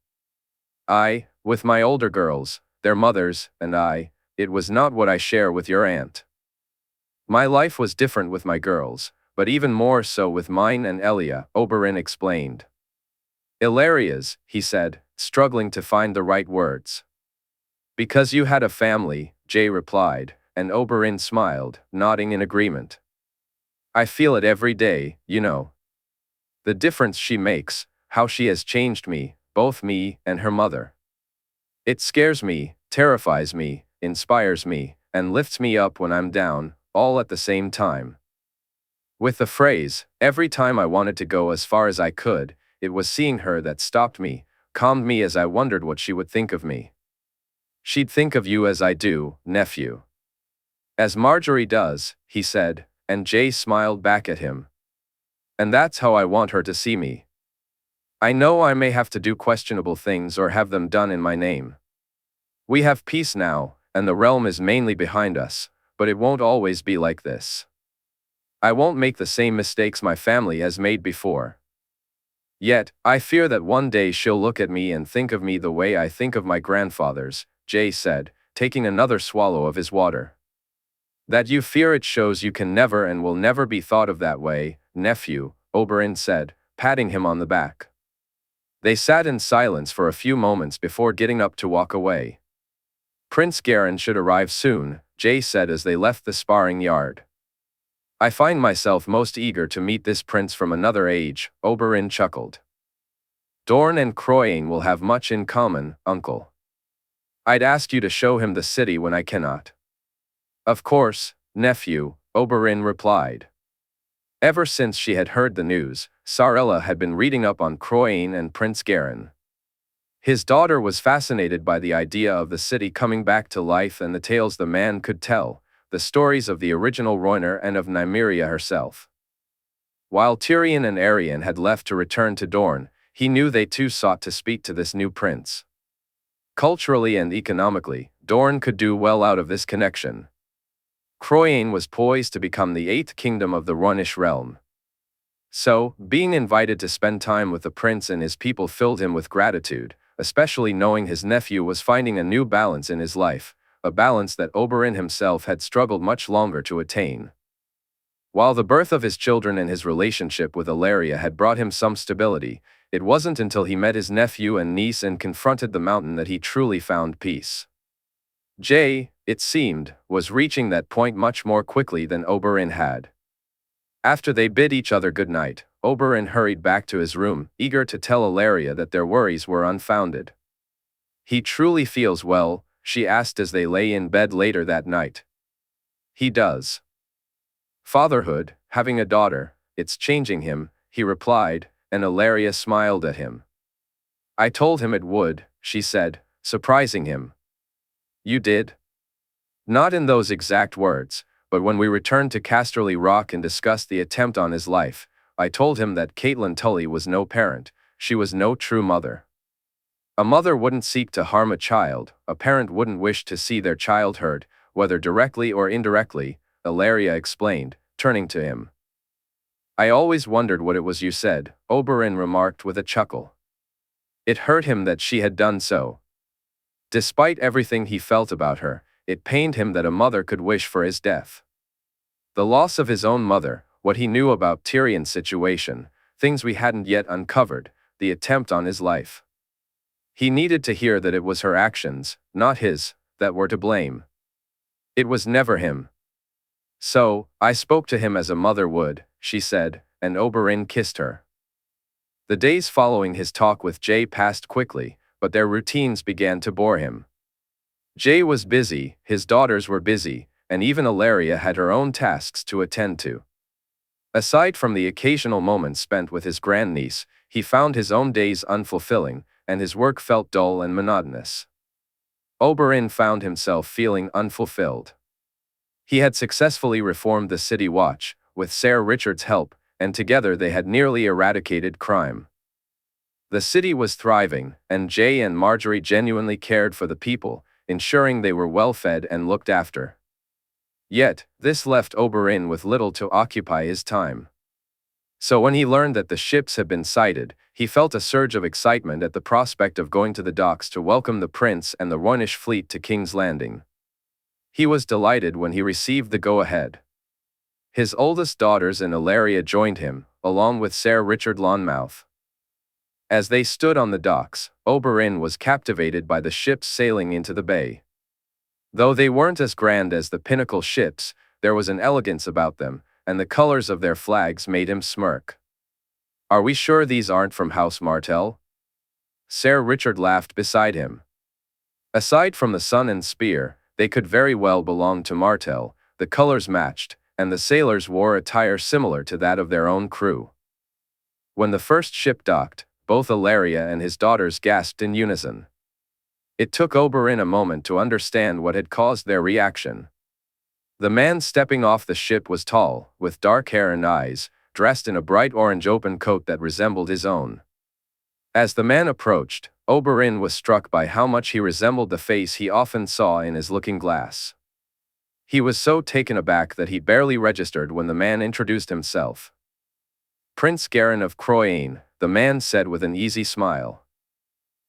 With my older girls, their mothers, and it was not what I share with your aunt. My life was different with my girls, but even more so with mine and Elia, Oberyn explained. Ilaria's, he said, struggling to find the right words. Because you had a family, Jae replied, and Oberyn smiled, nodding in agreement. I feel it every day, you know. The difference she makes, how she has changed me, both me and her mother. It scares me, terrifies me, inspires me, and lifts me up when I'm down, all at the same time. With the phrase, every time I wanted to go as far as I could, it was seeing her that stopped me, calmed me as I wondered what she would think of me. She'd think of you as I do, nephew. As Marjorie does, he said, and Jae smiled back at him. And that's how I want her to see me. I know I may have to do questionable things or have them done in my name. We have peace now, and the realm is mainly behind us, but it won't always be like this. I won't make the same mistakes my family has made before. Yet, I fear that one day she'll look at me and think of me the way I think of my grandfathers, Jae said, taking another swallow of his water. That you fear it shows you can never and will never be thought of that way, nephew, Oberyn said, patting him on the back. They sat in silence for a few moments before getting up to walk away. Prince Garren should arrive soon, Jay said as they left the sparring yard. I find myself most eager to meet this prince from another age, Oberyn chuckled. Dorne and Croyane will have much in common, uncle. I'd ask you to show him the city when I cannot. Of course, nephew, Oberyn replied. Ever since she had heard the news, Sarella had been reading up on Croyane and Prince Garren. His daughter was fascinated by the idea of the city coming back to life and the tales the man could tell, the stories of the original Rhoynar and of Nymeria herself. While Tyrion and Aerion had left to return to Dorne, he knew they too sought to speak to this new prince. Culturally and economically, Dorne could do well out of this connection. Croyane was poised to become the 8th kingdom of the Rhoynish realm. So, being invited to spend time with the prince and his people filled him with gratitude, especially knowing his nephew was finding a new balance in his life, a balance that Oberyn himself had struggled much longer to attain. While the birth of his children and his relationship with Ellaria had brought him some stability, it wasn't until he met his nephew and niece and confronted the mountain that he truly found peace. Jay, it seemed, was reaching that point much more quickly than Oberyn had. After they bid each other good night, Oberyn hurried back to his room, eager to tell Ellaria that their worries were unfounded. He truly feels well, she asked as they lay in bed later that night. He does. Fatherhood, having a daughter, it's changing him, he replied, and Ellaria smiled at him. I told him it would, she said, surprising him. You did? Not in those exact words, but when we returned to Casterly Rock and discussed the attempt on his life, I told him that Catelyn Tully was no parent, she was no true mother. A mother wouldn't seek to harm a child, a parent wouldn't wish to see their child hurt, whether directly or indirectly, Ellaria explained, turning to him. I always wondered what it was you said, Oberyn remarked with a chuckle. It hurt him that she had done so. Despite everything he felt about her, it pained him that a mother could wish for his death. The loss of his own mother, what he knew about Tyrion's situation, things we hadn't yet uncovered, the attempt on his life. He needed to hear that it was her actions, not his, that were to blame. It was never him. So, I spoke to him as a mother would, she said, and Oberyn kissed her. The days following his talk with Jay passed quickly, but their routines began to bore him. Jay was busy, his daughters were busy, and even Ellaria had her own tasks to attend to. Aside from the occasional moments spent with his grandniece, he found his own days unfulfilling, and his work felt dull and monotonous. Oberyn found himself feeling unfulfilled. He had successfully reformed the City Watch, with Ser Richard's help, and together they had nearly eradicated crime. The city was thriving, and Jay and Marjorie genuinely cared for the people, ensuring they were well fed and looked after. Yet, this left Oberyn with little to occupy his time. So when he learned that the ships had been sighted, he felt a surge of excitement at the prospect of going to the docks to welcome the prince and the Rhoynish fleet to King's Landing. He was delighted when he received the go-ahead. His oldest daughters and Ellaria joined him, along with Ser Richard Lonmouth. As they stood on the docks, Oberyn was captivated by the ships sailing into the bay. Though they weren't as grand as the Pinnacle ships, there was an elegance about them, and the colors of their flags made him smirk. Are we sure these aren't from House Martell? Ser Richard laughed beside him. Aside from the sun and spear, they could very well belong to Martell, the colors matched, and the sailors wore attire similar to that of their own crew. When the first ship docked, both Ellaria and his daughters gasped in unison. It took Oberyn a moment to understand what had caused their reaction. The man stepping off the ship was tall, with dark hair and eyes, dressed in a bright orange open coat that resembled his own. As the man approached, Oberyn was struck by how much he resembled the face he often saw in his looking glass. He was so taken aback that he barely registered when the man introduced himself. Prince Garren of Croyane, the man said with an easy smile.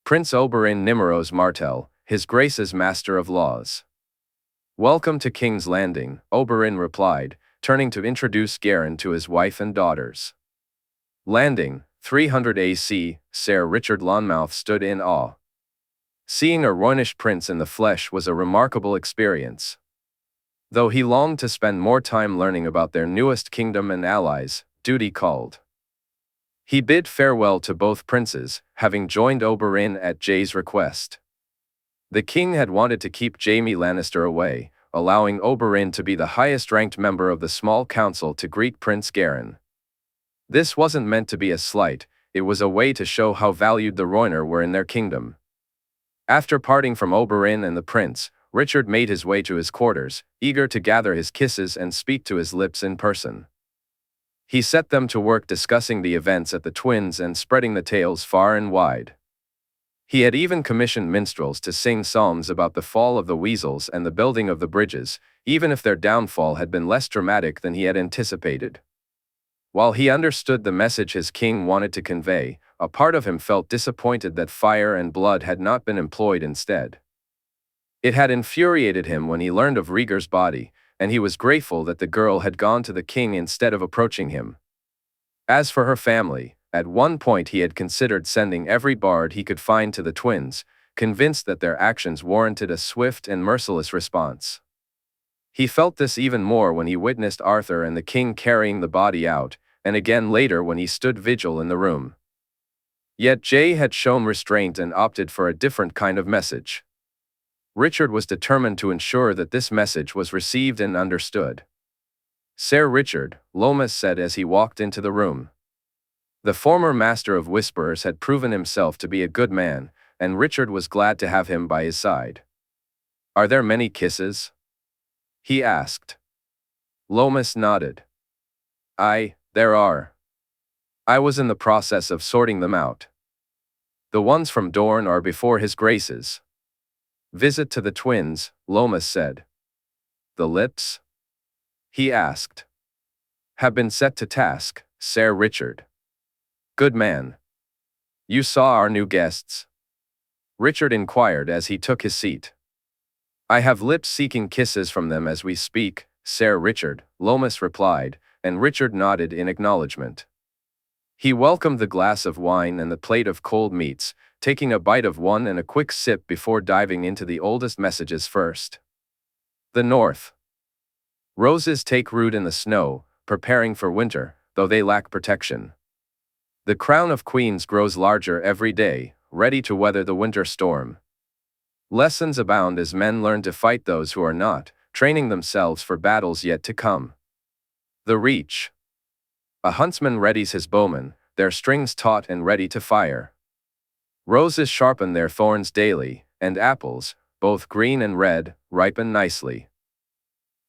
Prince Oberyn Nymeros Martell, His Grace's Master of Laws. Welcome to King's Landing, Oberyn replied, turning to introduce Garen to his wife and daughters. Landing, 300 AC, Sir Richard Lonmouth stood in awe. Seeing a Roynish prince in the flesh was a remarkable experience. Though he longed to spend more time learning about their newest kingdom and allies, duty called. He bid farewell to both princes, having joined Oberyn at Jay's request. The king had wanted to keep Jaime Lannister away, allowing Oberyn to be the highest-ranked member of the small council to greet Prince Garen. This wasn't meant to be a slight, it was a way to show how valued the Rhoynar were in their kingdom. After parting from Oberyn and the prince, Richard made his way to his quarters, eager to gather his kisses and speak to his lips in person. He set them to work discussing the events at the Twins and spreading the tales far and wide. He had even commissioned minstrels to sing psalms about the fall of the Weasels and the building of the bridges, even if their downfall had been less dramatic than he had anticipated. While he understood the message his king wanted to convey, a part of him felt disappointed that fire and blood had not been employed instead. It had infuriated him when he learned of Rhaegar's body, and he was grateful that the girl had gone to the king instead of approaching him. As for her family, at one point he had considered sending every bard he could find to the Twins, convinced that their actions warranted a swift and merciless response. He felt this even more when he witnessed Arthur and the king carrying the body out, and again later when he stood vigil in the room. Yet Jay had shown restraint and opted for a different kind of message. Richard was determined to ensure that this message was received and understood. Sir Richard, Lomas said as he walked into the room. The former Master of Whisperers had proven himself to be a good man, and Richard was glad to have him by his side. "Are there many kisses?" he asked. Lomas nodded. There are. I was in the process of sorting them out. The ones from Dorne are before his grace's visit to the Twins, Lomas said. The lips? He asked. Have been set to task, Sir Richard. Good man. You saw our new guests? Richard inquired as he took his seat. I have lips seeking kisses from them as we speak, Sir Richard, Lomas replied, and Richard nodded in acknowledgement. He welcomed the glass of wine and the plate of cold meats, taking a bite of one and a quick sip before diving into the oldest messages first. The North. Roses take root in the snow, preparing for winter, though they lack protection. The crown of queens grows larger every day, ready to weather the winter storm. Lessons abound as men learn to fight those who are not, training themselves for battles yet to come. The Reach. A huntsman readies his bowmen, their strings taut and ready to fire. Roses sharpen their thorns daily, and apples, both green and red, ripen nicely.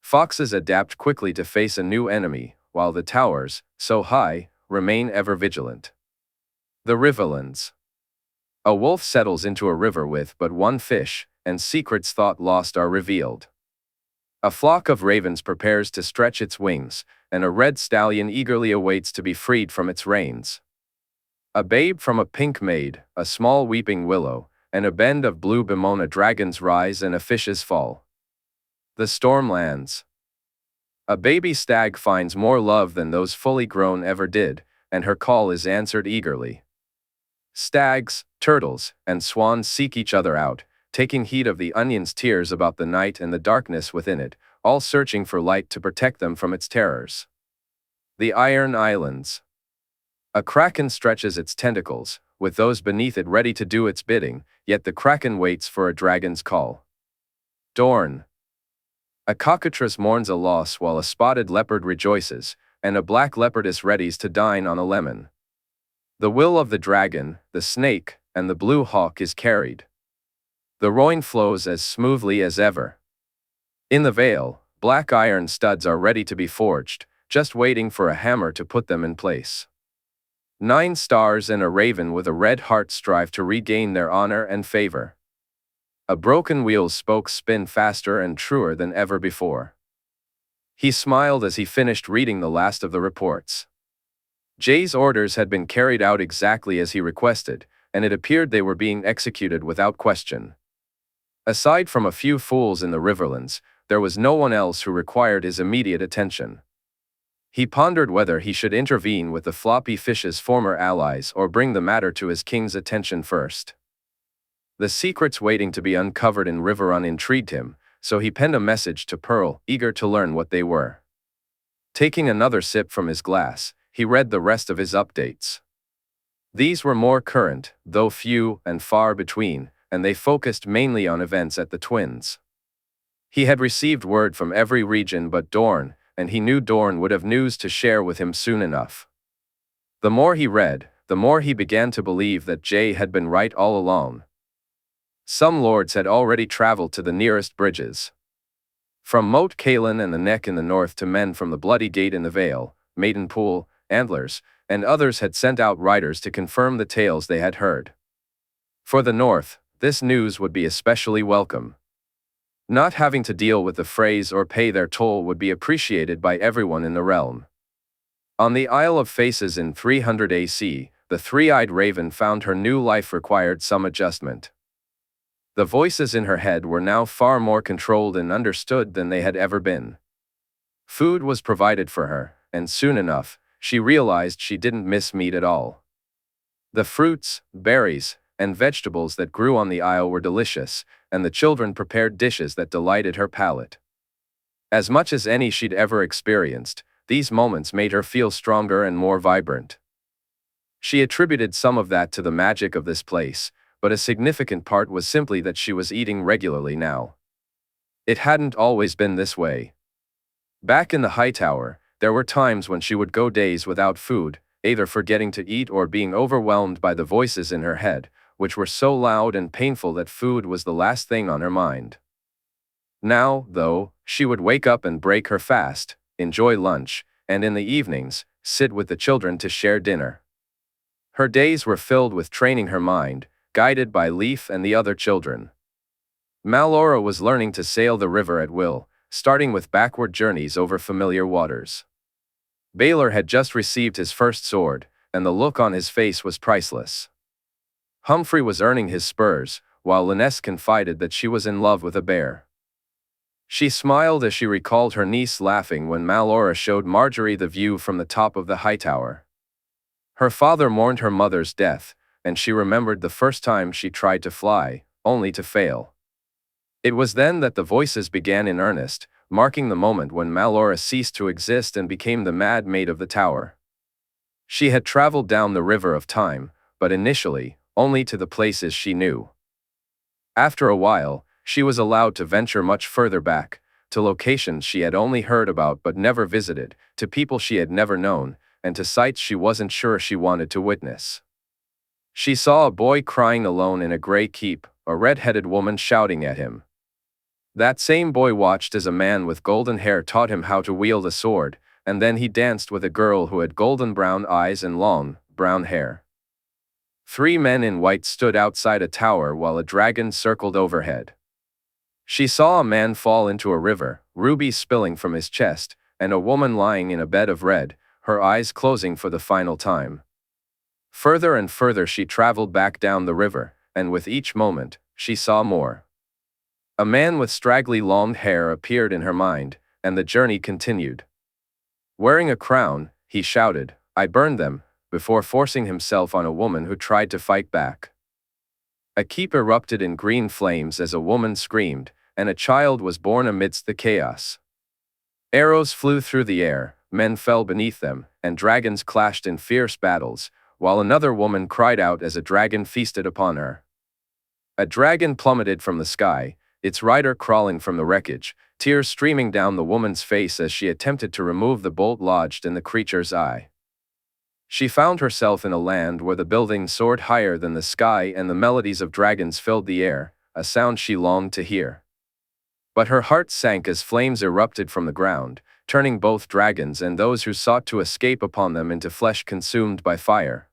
Foxes adapt quickly to face a new enemy, while the towers, so high, remain ever vigilant. The Riverlands. A wolf settles into a river with but one fish, and secrets thought lost are revealed. A flock of ravens prepares to stretch its wings, and a red stallion eagerly awaits to be freed from its reins. A babe from a pink maid, a small weeping willow, and a bend of blue bemoan a dragon's rise and a fish's fall. The Stormlands. A baby stag finds more love than those fully grown ever did, and her call is answered eagerly. Stags, turtles, and swans seek each other out, taking heed of the onion's tears about the night and the darkness within it, all searching for light to protect them from its terrors. The Iron Islands. A kraken stretches its tentacles, with those beneath it ready to do its bidding, yet the kraken waits for a dragon's call. Dorne. A cockatrice mourns a loss while a spotted leopard rejoices, and a black leopardess readies to dine on a lemon. The will of the dragon, the snake, and the blue hawk is carried. The Rhoyne flows as smoothly as ever. In the Vale, black iron studs are ready to be forged, just waiting for a hammer to put them in place. 9 stars and a raven with a red heart strive to regain their honor and favor. A broken wheel's spokes spin faster and truer than ever before. He smiled as he finished reading the last of the reports. Jay's orders had been carried out exactly as he requested, and it appeared they were being executed without question. Aside from a few fools in the Riverlands, there was no one else who required his immediate attention. He pondered whether he should intervene with the floppy fish's former allies or bring the matter to his king's attention first. The secrets waiting to be uncovered in Riverrun intrigued him, so he penned a message to Pearl, eager to learn what they were. Taking another sip from his glass, he read the rest of his updates. These were more current, though few and far between, and they focused mainly on events at the Twins. He had received word from every region but Dorne, and he knew Dorne would have news to share with him soon enough. The more he read, the more he began to believe that Jay had been right all along. Some lords had already traveled to the nearest bridges. From Moat Cailin and the Neck in the north to men from the Bloody Gate in the Vale, Maidenpool, Antlers, and others had sent out riders to confirm the tales they had heard. For the north, this news would be especially welcome. Not having to deal with the Freys or pay their toll would be appreciated by everyone in the realm. On the Isle of Faces in 300 AC, the three-eyed raven found her new life required some adjustment. The voices in her head were now far more controlled and understood than they had ever been. Food was provided for her, and soon enough, she realized she didn't miss meat at all. The fruits, berries, and vegetables that grew on the isle were delicious, and the children prepared dishes that delighted her palate. As much as any she'd ever experienced, these moments made her feel stronger and more vibrant. She attributed some of that to the magic of this place, but a significant part was simply that she was eating regularly now. It hadn't always been this way. Back in the Hightower, there were times when she would go days without food, either forgetting to eat or being overwhelmed by the voices in her head, which were so loud and painful that food was the last thing on her mind. Now, though, she would wake up and break her fast, enjoy lunch, and in the evenings, sit with the children to share dinner. Her days were filled with training her mind, guided by Leaf and the other children. Malora was learning to sail the river at will, starting with backward journeys over familiar waters. Baelor had just received his first sword, and the look on his face was priceless. Humphrey was earning his spurs, while Lynesse confided that she was in love with a bear. She smiled as she recalled her niece laughing when Malora showed Marjorie the view from the top of the Hightower. Her father mourned her mother's death, and she remembered the first time she tried to fly, only to fail. It was then that the voices began in earnest, marking the moment when Malora ceased to exist and became the mad maid of the tower. She had traveled down the river of time, but initially, only to the places she knew. After a while, she was allowed to venture much further back, to locations she had only heard about but never visited, to people she had never known, and to sights she wasn't sure she wanted to witness. She saw a boy crying alone in a gray keep, a red-headed woman shouting at him. That same boy watched as a man with golden hair taught him how to wield a sword, and then he danced with a girl who had golden brown eyes and long, brown hair. 3 men in white stood outside a tower while a dragon circled overhead. She saw a man fall into a river, rubies spilling from his chest, and a woman lying in a bed of red, her eyes closing for the final time. Further and further she traveled back down the river, and with each moment, she saw more. A man with straggly long hair appeared in her mind, and the journey continued. Wearing a crown, he shouted, "I burned them," before forcing himself on a woman who tried to fight back. A keep erupted in green flames as a woman screamed, and a child was born amidst the chaos. Arrows flew through the air, men fell beneath them, and dragons clashed in fierce battles, while another woman cried out as a dragon feasted upon her. A dragon plummeted from the sky, its rider crawling from the wreckage, tears streaming down the woman's face as she attempted to remove the bolt lodged in the creature's eye. She found herself in a land where the buildings soared higher than the sky and the melodies of dragons filled the air, a sound she longed to hear. But her heart sank as flames erupted from the ground, turning both dragons and those who sought to escape upon them into flesh consumed by fire.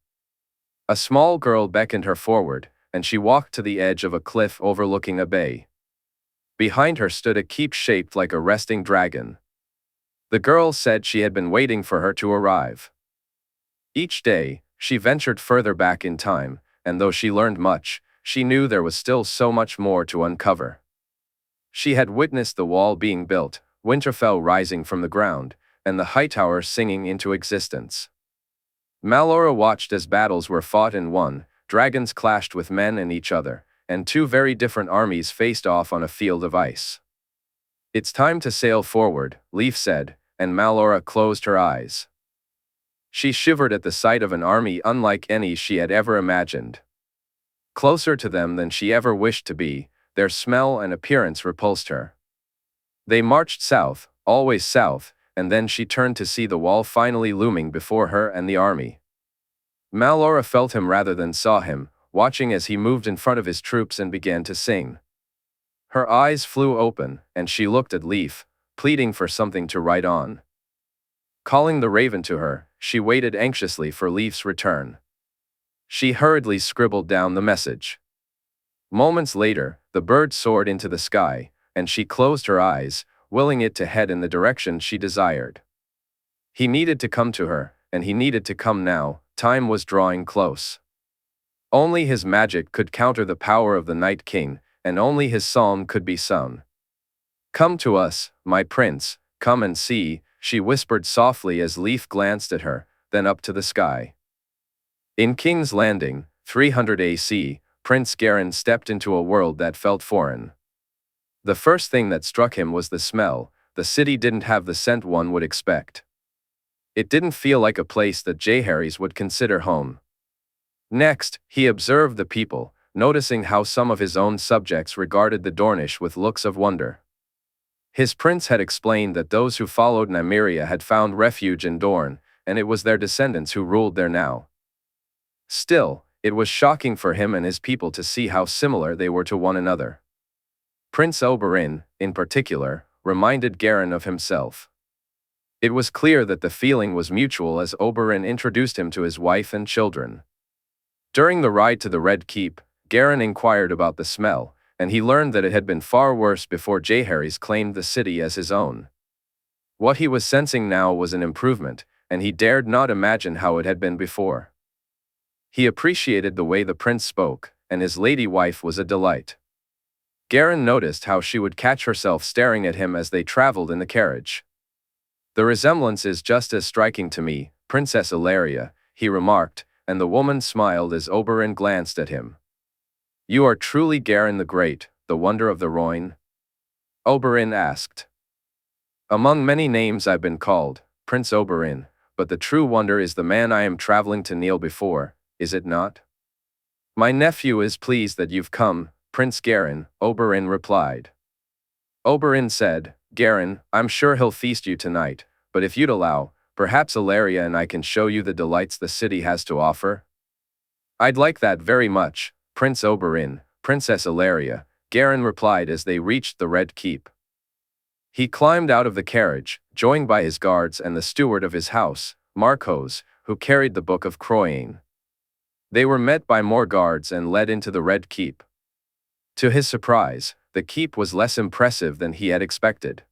A small girl beckoned her forward, and she walked to the edge of a cliff overlooking a bay. Behind her stood a keep shaped like a resting dragon. The girl said she had been waiting for her to arrive. Each day, she ventured further back in time, and though she learned much, she knew there was still so much more to uncover. She had witnessed the wall being built, Winterfell rising from the ground, and the Hightower singing into existence. Malora watched as battles were fought and won, dragons clashed with men and each other, and two very different armies faced off on a field of ice. "It's time to sail forward," Leaf said, and Malora closed her eyes. She shivered at the sight of an army unlike any she had ever imagined. Closer to them than she ever wished to be, their smell and appearance repulsed her. They marched south, always south, and then she turned to see the wall finally looming before her and the army. Malora felt him rather than saw him, watching as he moved in front of his troops and began to sing. Her eyes flew open, and she looked at Leaf, pleading for something to write on. Calling the raven to her, she waited anxiously for Leaf's return. She hurriedly scribbled down the message. Moments later, the bird soared into the sky, and she closed her eyes, willing it to head in the direction she desired. He needed to come to her, and he needed to come now. Time was drawing close. Only his magic could counter the power of the Night King, and only his psalm could be sung. "Come to us, my prince, come and see," she whispered softly as Leaf glanced at her, then up to the sky. In King's Landing, 300 AC, Prince Garin stepped into a world that felt foreign. The first thing that struck him was the smell. The city didn't have the scent one would expect. It didn't feel like a place that Jaehaerys would consider home. Next, he observed the people, noticing how some of his own subjects regarded the Dornish with looks of wonder. His prince had explained that those who followed Nymeria had found refuge in Dorne, and it was their descendants who ruled there now. Still, it was shocking for him and his people to see how similar they were to one another. Prince Oberyn, in particular, reminded Garin of himself. It was clear that the feeling was mutual as Oberyn introduced him to his wife and children. During the ride to the Red Keep, Garin inquired about the smell, and he learned that it had been far worse before Jaehaerys claimed the city as his own. What he was sensing now was an improvement, and he dared not imagine how it had been before. He appreciated the way the prince spoke, and his lady wife was a delight. Garin noticed how she would catch herself staring at him as they traveled in the carriage. "The resemblance is just as striking to me, Princess Ilaria," he remarked, and the woman smiled as Oberyn glanced at him. "You are truly Garin the Great, the wonder of the Rhoyne?" Oberyn asked. "Among many names I've been called, Prince Oberyn, but the true wonder is the man I am traveling to kneel before, is it not?" "My nephew is pleased that you've come, Prince Garin," Oberyn replied. Oberyn said, "Garin, I'm sure he'll feast you tonight, but if you'd allow, perhaps Ilaria and I can show you the delights the city has to offer." "I'd like that very much, Prince Oberyn, Princess Ilaria," Garin replied as they reached the Red Keep. He climbed out of the carriage, joined by his guards and the steward of his house, Marcos, who carried the Book of Croyane. They were met by more guards and led into the Red Keep. To his surprise, the keep was less impressive than he had expected.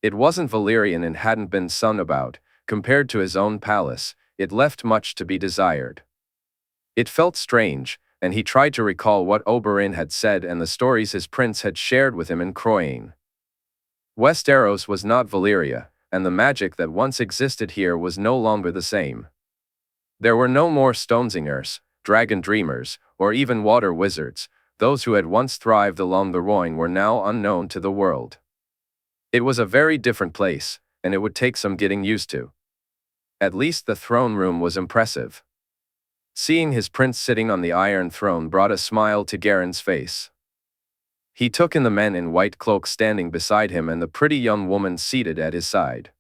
It wasn't Valyrian and hadn't been sung about. Compared to his own palace, it left much to be desired. It felt strange, and he tried to recall what Oberyn had said and the stories his prince had shared with him in Croyane. Westeros was not Valyria, and the magic that once existed here was no longer the same. There were no more Stonesingers, dragon dreamers, or even water wizards. Those who had once thrived along the Rhoyne were now unknown to the world. It was a very different place, and it would take some getting used to. At least the throne room was impressive. Seeing his prince sitting on the Iron Throne brought a smile to Garin's face. He took in the men in white cloaks standing beside him and the pretty young woman seated at his side.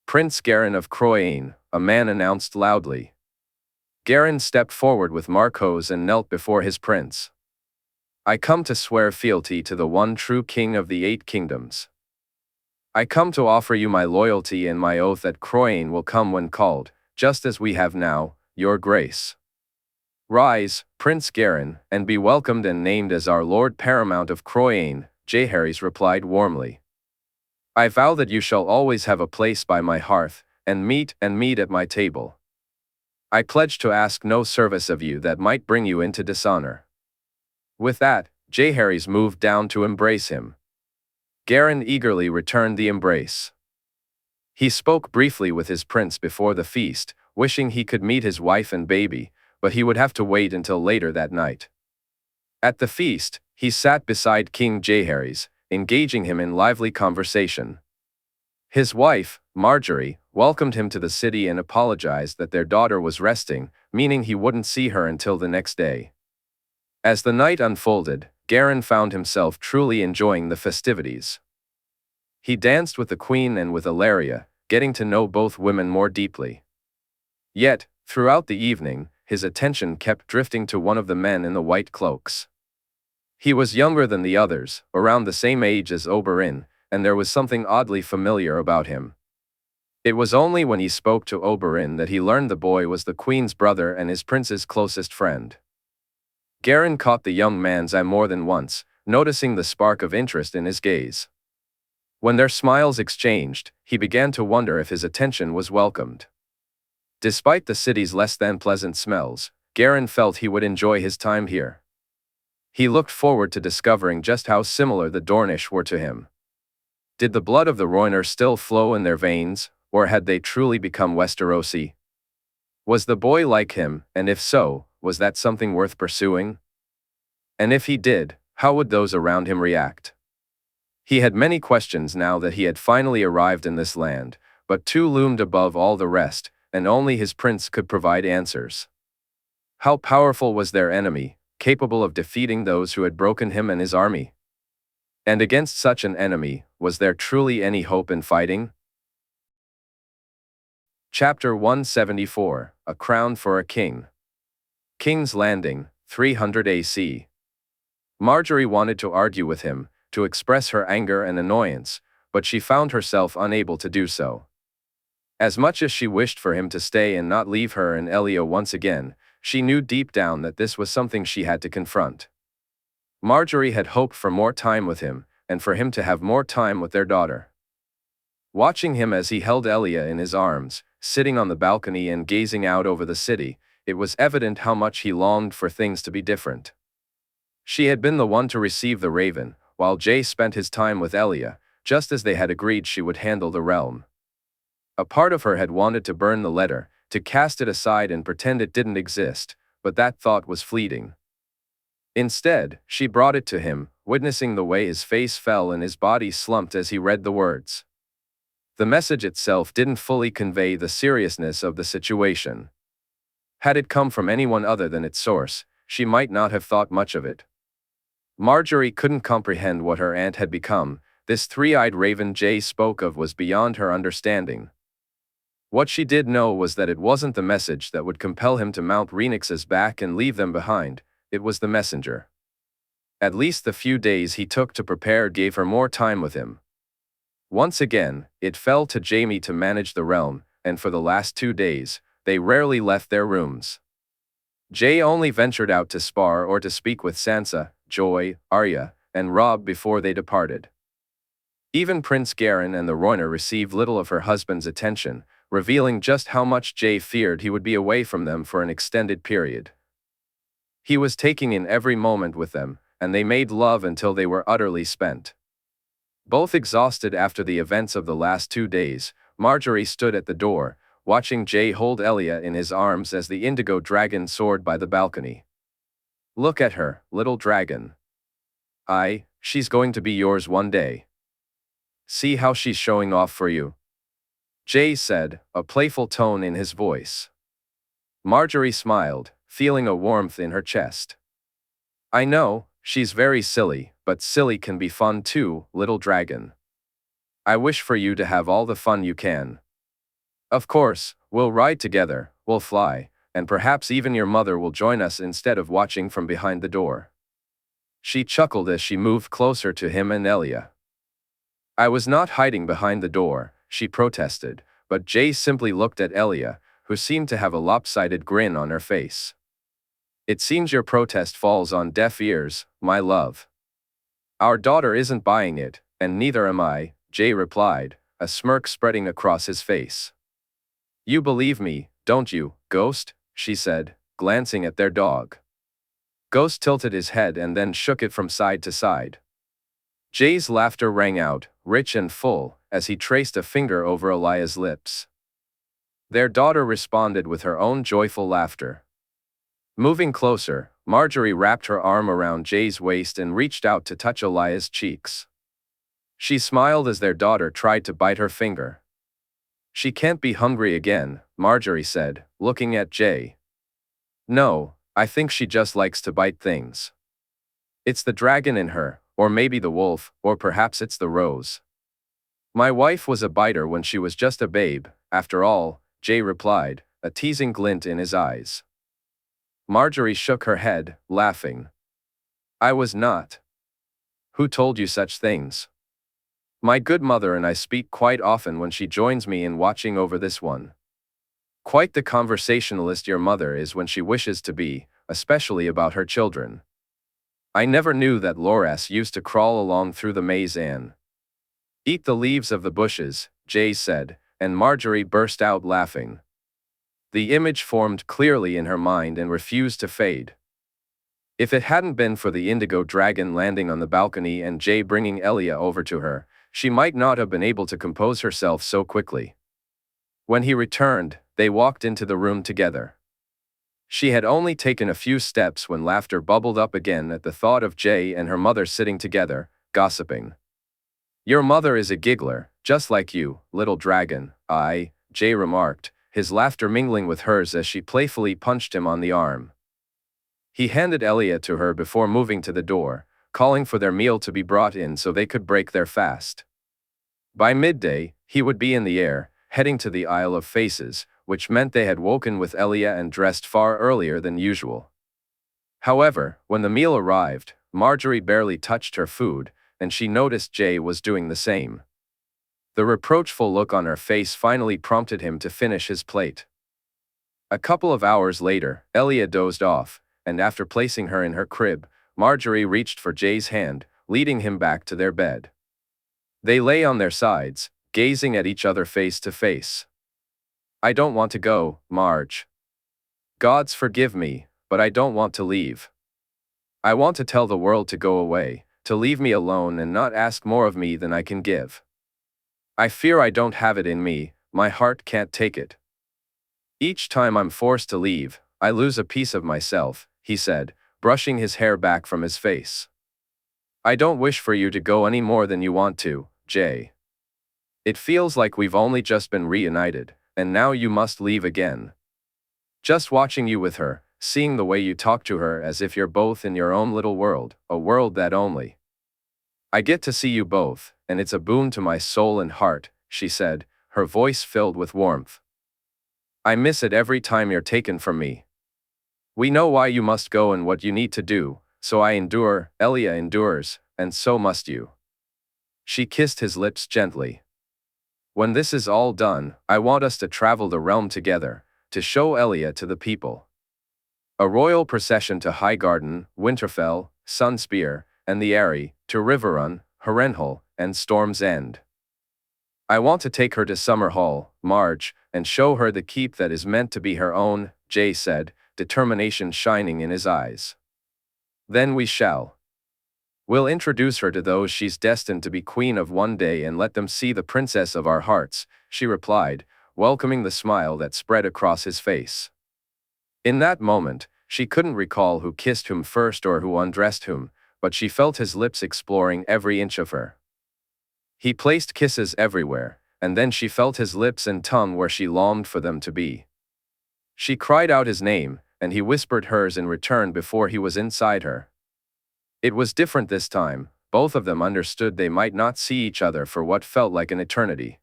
"Prince Garin of Croyane," a man announced loudly. Garin stepped forward with Marcos and knelt before his prince. "I come to swear fealty to the one true king of the 8 kingdoms. I come to offer you my loyalty and my oath that Croyane will come when called, just as we have now, your grace. Rise, Prince Garin, and be welcomed and named as our Lord Paramount of Croyane," Jaehaerys replied warmly. "I vow that you shall always have a place by my hearth, and meat at my table. I pledge to ask no service of you that might bring you into dishonor." With that, Jaehaerys moved down to embrace him. Garen eagerly returned the embrace. He spoke briefly with his prince before the feast, wishing he could meet his wife and baby, but he would have to wait until later that night. At the feast, he sat beside King Jaehaerys, engaging him in lively conversation. His wife, Marjorie, welcomed him to the city and apologized that their daughter was resting, meaning he wouldn't see her until the next day. As the night unfolded, Garen found himself truly enjoying the festivities. He danced with the queen and with Ilaria, getting to know both women more deeply. Yet, throughout the evening, his attention kept drifting to one of the men in the white cloaks. He was younger than the others, around the same age as Oberyn, and there was something oddly familiar about him. It was only when he spoke to Oberyn that he learned the boy was the queen's brother and his prince's closest friend. Garen caught the young man's eye more than once, noticing the spark of interest in his gaze. When their smiles exchanged, he began to wonder if his attention was welcomed. Despite the city's less-than-pleasant smells, Garen felt he would enjoy his time here. He looked forward to discovering just how similar the Dornish were to him. Did the blood of the Rhoynar still flow in their veins, or had they truly become Westerosi? Was the boy like him, and if so, was that something worth pursuing? And if he did, how would those around him react? He had many questions now that he had finally arrived in this land, but two loomed above all the rest, and only his prince could provide answers. How powerful was their enemy, capable of defeating those who had broken him and his army? And against such an enemy, was there truly any hope in fighting? Chapter 174, A Crown for a King. King's Landing, 300 AC. Marjorie wanted to argue with him, to express her anger and annoyance, but she found herself unable to do so. As much as she wished for him to stay and not leave her and Elia once again, she knew deep down that this was something she had to confront. Marjorie had hoped for more time with him, and for him to have more time with their daughter. Watching him as he held Elia in his arms, sitting on the balcony and gazing out over the city, it was evident how much he longed for things to be different. She had been the one to receive the raven, while Jae spent his time with Elia, just as they had agreed she would handle the realm. A part of her had wanted to burn the letter, to cast it aside and pretend it didn't exist, but that thought was fleeting. Instead, she brought it to him, witnessing the way his face fell and his body slumped as he read the words. The message itself didn't fully convey the seriousness of the situation. Had it come from anyone other than its source, she might not have thought much of it. Marjorie couldn't comprehend what her aunt had become. This three-eyed raven Jae spoke of was beyond her understanding. What she did know was that it wasn't the message that would compel him to mount Rhaenix's back and leave them behind, it was the messenger. At least the few days he took to prepare gave her more time with him. Once again, it fell to Jaime to manage the realm, and for the last 2 days, they rarely left their rooms. Jae only ventured out to spar or to speak with Sansa, Joy, Arya, and Robb before they departed. Even Prince Garen and the Rhoynar received little of her husband's attention, revealing just how much Jae feared he would be away from them for an extended period. He was taking in every moment with them, and they made love until they were utterly spent. Both exhausted after the events of the last 2 days, Marjorie stood at the door, watching Jae hold Elia in his arms as the indigo dragon soared by the balcony. Look at her, little dragon. She's going to be yours one day. See how she's showing off for you? Jae said, a playful tone in his voice. Marjorie smiled, feeling a warmth in her chest. I know, she's very silly, but silly can be fun too, little dragon. I wish for you to have all the fun you can. Of course, we'll ride together, we'll fly, and perhaps even your mother will join us instead of watching from behind the door. She chuckled as she moved closer to him and Elia. I was not hiding behind the door, she protested, but Jae simply looked at Elia, who seemed to have a lopsided grin on her face. It seems your protest falls on deaf ears, my love. Our daughter isn't buying it, and neither am I, Jae replied, a smirk spreading across his face. You believe me, don't you, Ghost? She said, glancing at their dog. Ghost tilted his head and then shook it from side to side. Jay's laughter rang out, rich and full, as he traced a finger over Elia's lips. Their daughter responded with her own joyful laughter. Moving closer, Marjorie wrapped her arm around Jay's waist and reached out to touch Elia's cheeks. She smiled as their daughter tried to bite her finger. "She can't be hungry again," Marjorie said, looking at Jay. "No, I think she just likes to bite things. It's the dragon in her, or maybe the wolf, or perhaps it's the rose. My wife was a biter when she was just a babe, after all," Jay replied, a teasing glint in his eyes. Marjorie shook her head, laughing. "I was not. Who told you such things? My good mother and I speak quite often when she joins me in watching over this one. Quite the conversationalist your mother is when she wishes to be, especially about her children. I never knew that Loras used to crawl along through the maze and eat the leaves of the bushes," Jay said, and Marjorie burst out laughing. The image formed clearly in her mind and refused to fade. If it hadn't been for the indigo dragon landing on the balcony and Jay bringing Elia over to her, she might not have been able to compose herself so quickly. When he returned, they walked into the room together. She had only taken a few steps when laughter bubbled up again at the thought of Jay and her mother sitting together, gossiping. "Your mother is a giggler, just like you, little dragon," Jay remarked, his laughter mingling with hers as she playfully punched him on the arm. He handed Elia to her before moving to the door, calling for their meal to be brought in so they could break their fast. By midday, he would be in the air, heading to the Isle of Faces, which meant they had woken with Elia and dressed far earlier than usual. However, when the meal arrived, Marjorie barely touched her food, and she noticed Jay was doing the same. The reproachful look on her face finally prompted him to finish his plate. A couple of hours later, Elia dozed off, and after placing her in her crib, Marjorie reached for Jay's hand, leading him back to their bed. They lay on their sides, gazing at each other face to face. "I don't want to go, Marge. Gods forgive me, but I don't want to leave. I want to tell the world to go away, to leave me alone and not ask more of me than I can give. I fear I don't have it in me, my heart can't take it. Each time I'm forced to leave, I lose a piece of myself," he said, brushing his hair back from his face. "I don't wish for you to go any more than you want to, Jay. It feels like we've only just been reunited, and now you must leave again. Just watching you with her, seeing the way you talk to her as if you're both in your own little world, a world that only I get to see you both, and it's a boon to my soul and heart," she said, her voice filled with warmth. "I miss it every time you're taken from me. We know why you must go and what you need to do, so I endure, Elia endures, and so must you." She kissed his lips gently. "When this is all done, I want us to travel the realm together, to show Elia to the people. A royal procession to Highgarden, Winterfell, Sunspear, and the Eyrie, to Riverrun, Harrenhal, and Storm's End. I want to take her to Summerhall, Marge, and show her the keep that is meant to be her own," Jay said, determination shining in his eyes. "Then we shall. We'll introduce her to those she's destined to be queen of one day and let them see the princess of our hearts," she replied, welcoming the smile that spread across his face. In that moment, she couldn't recall who kissed whom first or who undressed whom, but she felt his lips exploring every inch of her. He placed kisses everywhere, and then she felt his lips and tongue where she longed for them to be. She cried out his name, and he whispered hers in return before he was inside her. It was different this time. Both of them understood they might not see each other for what felt like an eternity.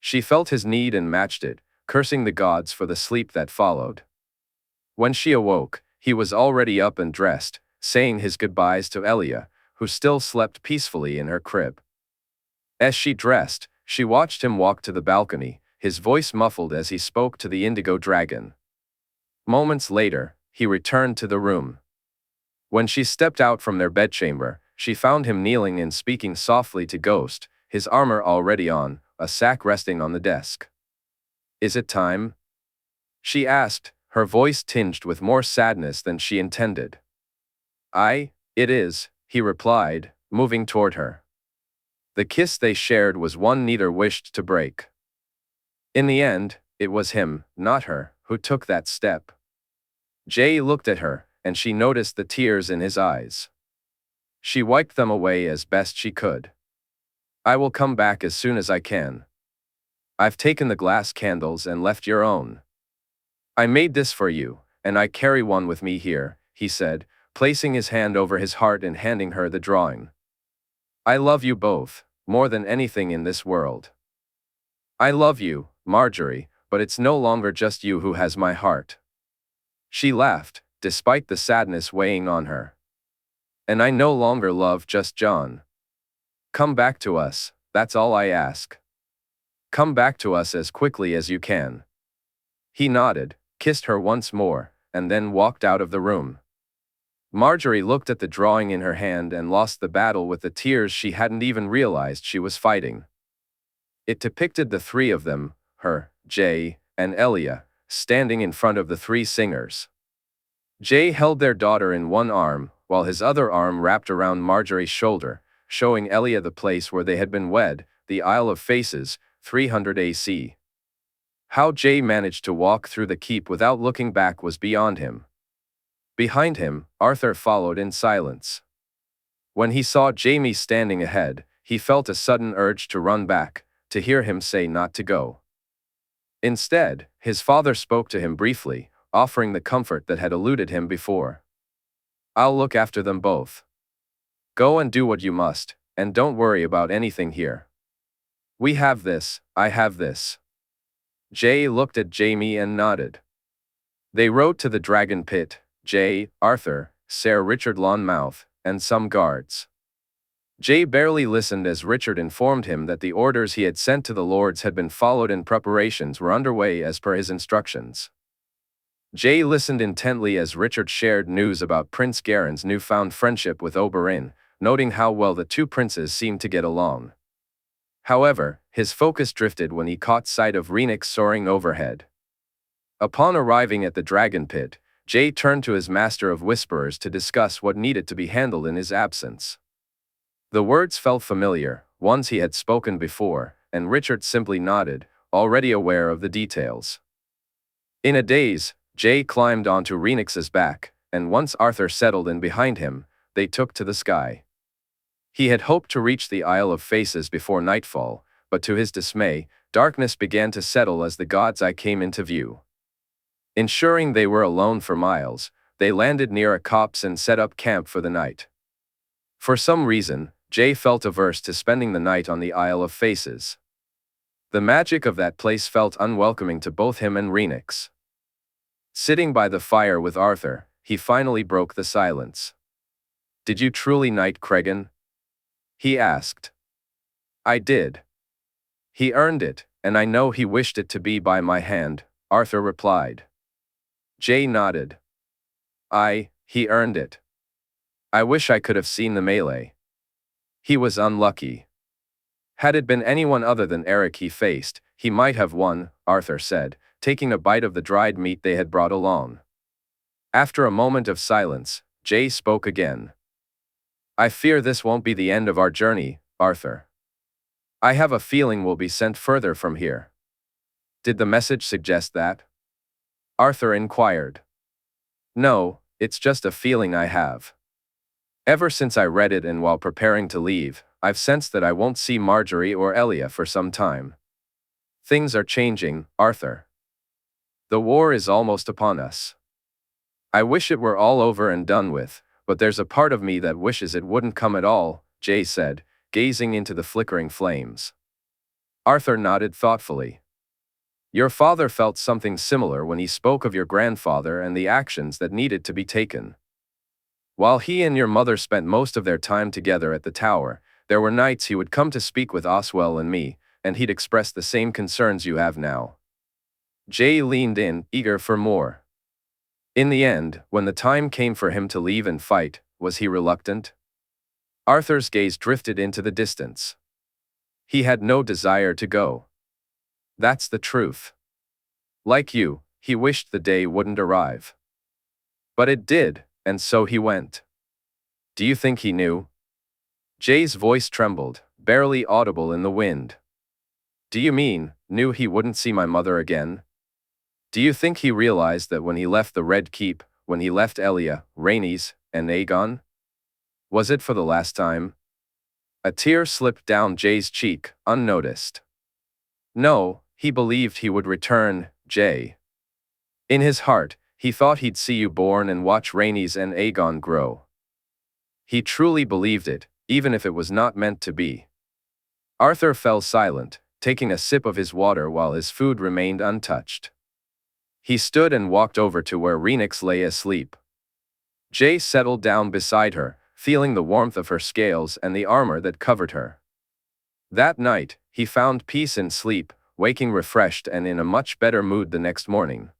She felt his need and matched it, cursing the gods for the sleep that followed. When she awoke, he was already up and dressed, saying his goodbyes to Elia, who still slept peacefully in her crib. As she dressed, she watched him walk to the balcony, his voice muffled as he spoke to the indigo dragon. Moments later, he returned to the room. When she stepped out from their bedchamber, she found him kneeling and speaking softly to Ghost, his armor already on, a sack resting on the desk. "Is it time?" she asked, her voice tinged with more sadness than she intended. "It is," he replied, moving toward her. The kiss they shared was one neither wished to break. In the end, it was him, not her, who took that step. Jae looked at her, and she noticed the tears in his eyes. She wiped them away as best she could. I will come back as soon as I can. I've taken the glass candles and left your own. I made this for you, and I carry one with me here, he said, placing his hand over his heart and handing her the drawing. I love you both, more than anything in this world. I love you, Marjorie, but it's no longer just you who has my heart. She laughed, despite the sadness weighing on her. And I no longer love just John. Come back to us, that's all I ask. Come back to us as quickly as you can. He nodded, kissed her once more, and then walked out of the room. Marjorie looked at the drawing in her hand and lost the battle with the tears she hadn't even realized she was fighting. It depicted the three of them, her, Jae, and Elia, standing in front of the three singers. Jae held their daughter in one arm, while his other arm wrapped around Marjorie's shoulder, showing Elia the place where they had been wed, the Isle of Faces, 300 AC. How Jae managed to walk through the keep without looking back was beyond him. Behind him, Arthur followed in silence. When he saw Jaime standing ahead, he felt a sudden urge to run back, to hear him say not to go. Instead, his father spoke to him briefly, offering the comfort that had eluded him before. I'll look after them both. Go and do what you must, and don't worry about anything here. We have this, I have this. Jae looked at Jaime and nodded. They rode to the dragon pit, Jae, Arthur, Sir Richard Lonmouth, and some guards. Jae barely listened as Richard informed him that the orders he had sent to the lords had been followed and preparations were underway as per his instructions. Jae listened intently as Richard shared news about Prince Garen's newfound friendship with Oberyn, noting how well the two princes seemed to get along. However, his focus drifted when he caught sight of Rhaenys soaring overhead. Upon arriving at the dragon pit, Jae turned to his master of whisperers to discuss what needed to be handled in his absence. The words felt familiar, ones he had spoken before, and Richard simply nodded, already aware of the details. In a daze, Jae climbed onto Rhaenys's back, and once Arthur settled in behind him, they took to the sky. He had hoped to reach the Isle of Faces before nightfall, but to his dismay, darkness began to settle as the god's eye came into view. Ensuring they were alone for miles, they landed near a copse and set up camp for the night. For some reason, Jae felt averse to spending the night on the Isle of Faces. The magic of that place felt unwelcoming to both him and Rhaenys. Sitting by the fire with Arthur, he finally broke the silence. Did you truly knight Cregan? He asked. I did. He earned it, and I know he wished it to be by my hand, Arthur replied. Jae nodded. He earned it. I wish I could have seen the melee. He was unlucky. Had it been anyone other than Eric he faced, he might have won, Arthur said, taking a bite of the dried meat they had brought along. After a moment of silence, Jae spoke again. I fear this won't be the end of our journey, Arthur. I have a feeling we'll be sent further from here. Did the message suggest that? Arthur inquired. No, it's just a feeling I have. Ever since I read it and while preparing to leave, I've sensed that I won't see Marjorie or Elia for some time. Things are changing, Arthur. The war is almost upon us. I wish it were all over and done with, but there's a part of me that wishes it wouldn't come at all, Jae said, gazing into the flickering flames. Arthur nodded thoughtfully. Your father felt something similar when he spoke of your grandfather and the actions that needed to be taken. While he and your mother spent most of their time together at the tower, there were nights he would come to speak with Oswell and me, and he'd express the same concerns you have now. Jae leaned in, eager for more. In the end, when the time came for him to leave and fight, was he reluctant? Arthur's gaze drifted into the distance. He had no desire to go. That's the truth. Like you, he wished the day wouldn't arrive. But it did, and so he went. Do you think he knew? Jay's voice trembled, barely audible in the wind. Do you mean, knew he wouldn't see my mother again? Do you think he realized that when he left the Red Keep, when he left Elia, Rhaenys, and Aegon? Was it for the last time? A tear slipped down Jay's cheek, unnoticed. No, he believed he would return, Jay. In his heart, he thought he'd see you born and watch Rhaenys and Aegon grow. He truly believed it, even if it was not meant to be. Arthur fell silent, taking a sip of his water while his food remained untouched. He stood and walked over to where Rhaenys lay asleep. Jay settled down beside her, feeling the warmth of her scales and the armor that covered her. That night, he found peace in sleep, waking refreshed and in a much better mood the next morning.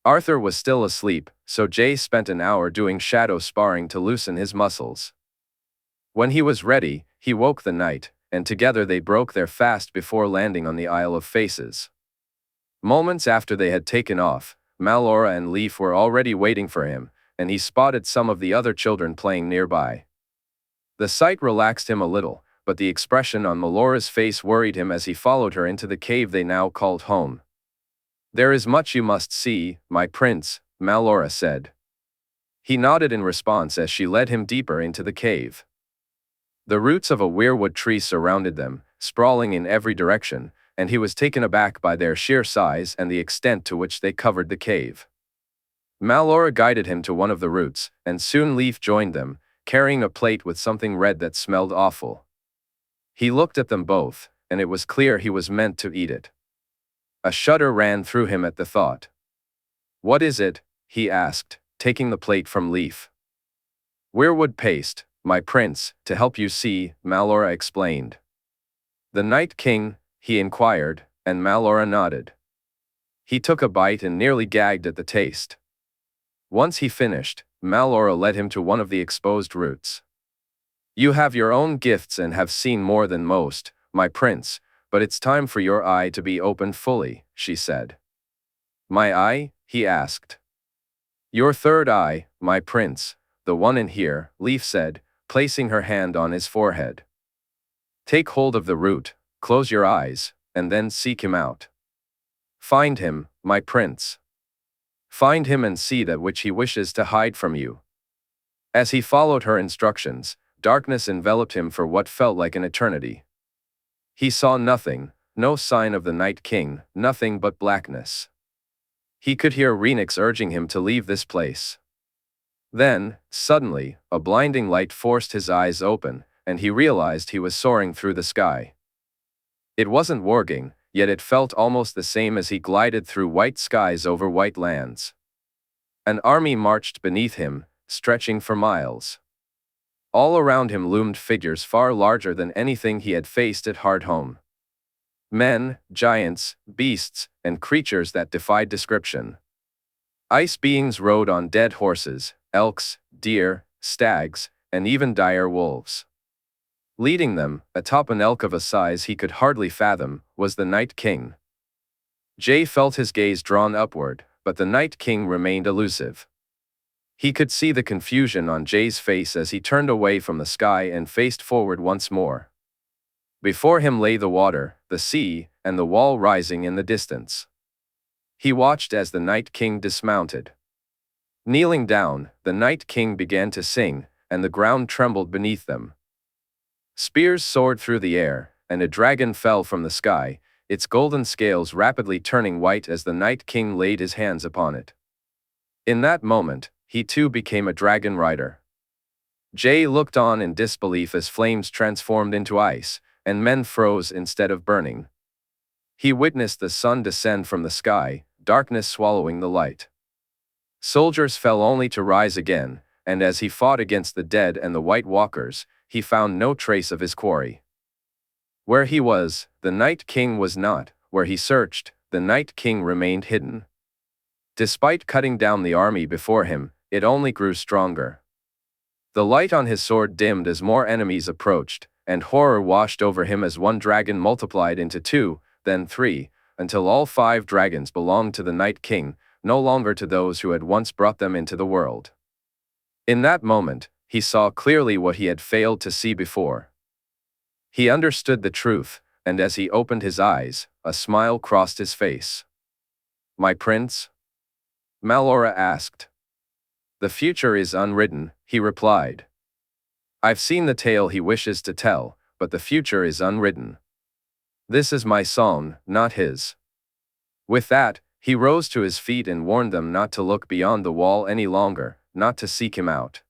Arthur was still asleep, so Jay spent an hour doing shadow sparring to loosen his muscles. When he was ready, he woke the knight, and together they broke their fast before landing on the Isle of Faces. Moments after they had taken off, Malora and Leaf were already waiting for him, and he spotted some of the other children playing nearby. The sight relaxed him a little, but the expression on Melora's face worried him as he followed her into the cave they now called home. There is much you must see, my prince, Malora said. He nodded in response as she led him deeper into the cave. The roots of a weirwood tree surrounded them, sprawling in every direction, and he was taken aback by their sheer size and the extent to which they covered the cave. Malora guided him to one of the roots, and soon Leaf joined them, carrying a plate with something red that smelled awful. He looked at them both, and it was clear he was meant to eat it. A shudder ran through him at the thought. What is it? He asked, taking the plate from Leaf. Weirwood paste, my prince, to help you see, Malora explained. The Night King, he inquired, and Malora nodded. He took a bite and nearly gagged at the taste. Once he finished, Malora led him to one of the exposed roots. You have your own gifts and have seen more than most, my prince, but it's time for your eye to be opened fully, she said. My eye? He asked. Your third eye, my prince, the one in here, Leaf said, placing her hand on his forehead. Take hold of the root, close your eyes, and then seek him out. Find him, my prince. Find him and see that which he wishes to hide from you. As he followed her instructions, darkness enveloped him for what felt like an eternity. He saw nothing, no sign of the Night King, nothing but blackness. He could hear Rhaenys urging him to leave this place. Then, suddenly, a blinding light forced his eyes open, and he realized he was soaring through the sky. It wasn't warging, yet it felt almost the same as he glided through white skies over white lands. An army marched beneath him, stretching for miles. All around him loomed figures far larger than anything he had faced at Hardhome. Men, giants, beasts, and creatures that defied description. Ice beings rode on dead horses, elks, deer, stags, and even dire wolves. Leading them, atop an elk of a size he could hardly fathom, was the Night King. Jay felt his gaze drawn upward, but the Night King remained elusive. He could see the confusion on Jay's face as he turned away from the sky and faced forward once more. Before him lay the water, the sea, and the wall rising in the distance. He watched as the Night King dismounted. Kneeling down, the Night King began to sing, and the ground trembled beneath them. Spears soared through the air, and a dragon fell from the sky, its golden scales rapidly turning white as the Night King laid his hands upon it. In that moment, he too became a dragon rider. Jay looked on in disbelief as flames transformed into ice, and men froze instead of burning. He witnessed the sun descend from the sky, darkness swallowing the light. Soldiers fell only to rise again, and as he fought against the dead and the White Walkers, he found no trace of his quarry. Where he was, the Night King was not. Where he searched, the Night King remained hidden. Despite cutting down the army before him, it only grew stronger. The light on his sword dimmed as more enemies approached, and horror washed over him as one dragon multiplied into 2, then 3, until all 5 dragons belonged to the Night King, no longer to those who had once brought them into the world. In that moment, he saw clearly what he had failed to see before. He understood the truth, and as he opened his eyes, a smile crossed his face. "My prince?" Malora asked. "The future is unwritten," he replied. "I've seen the tale he wishes to tell, but the future is unwritten. This is my song, not his." With that, he rose to his feet and warned them not to look beyond the wall any longer, not to seek him out.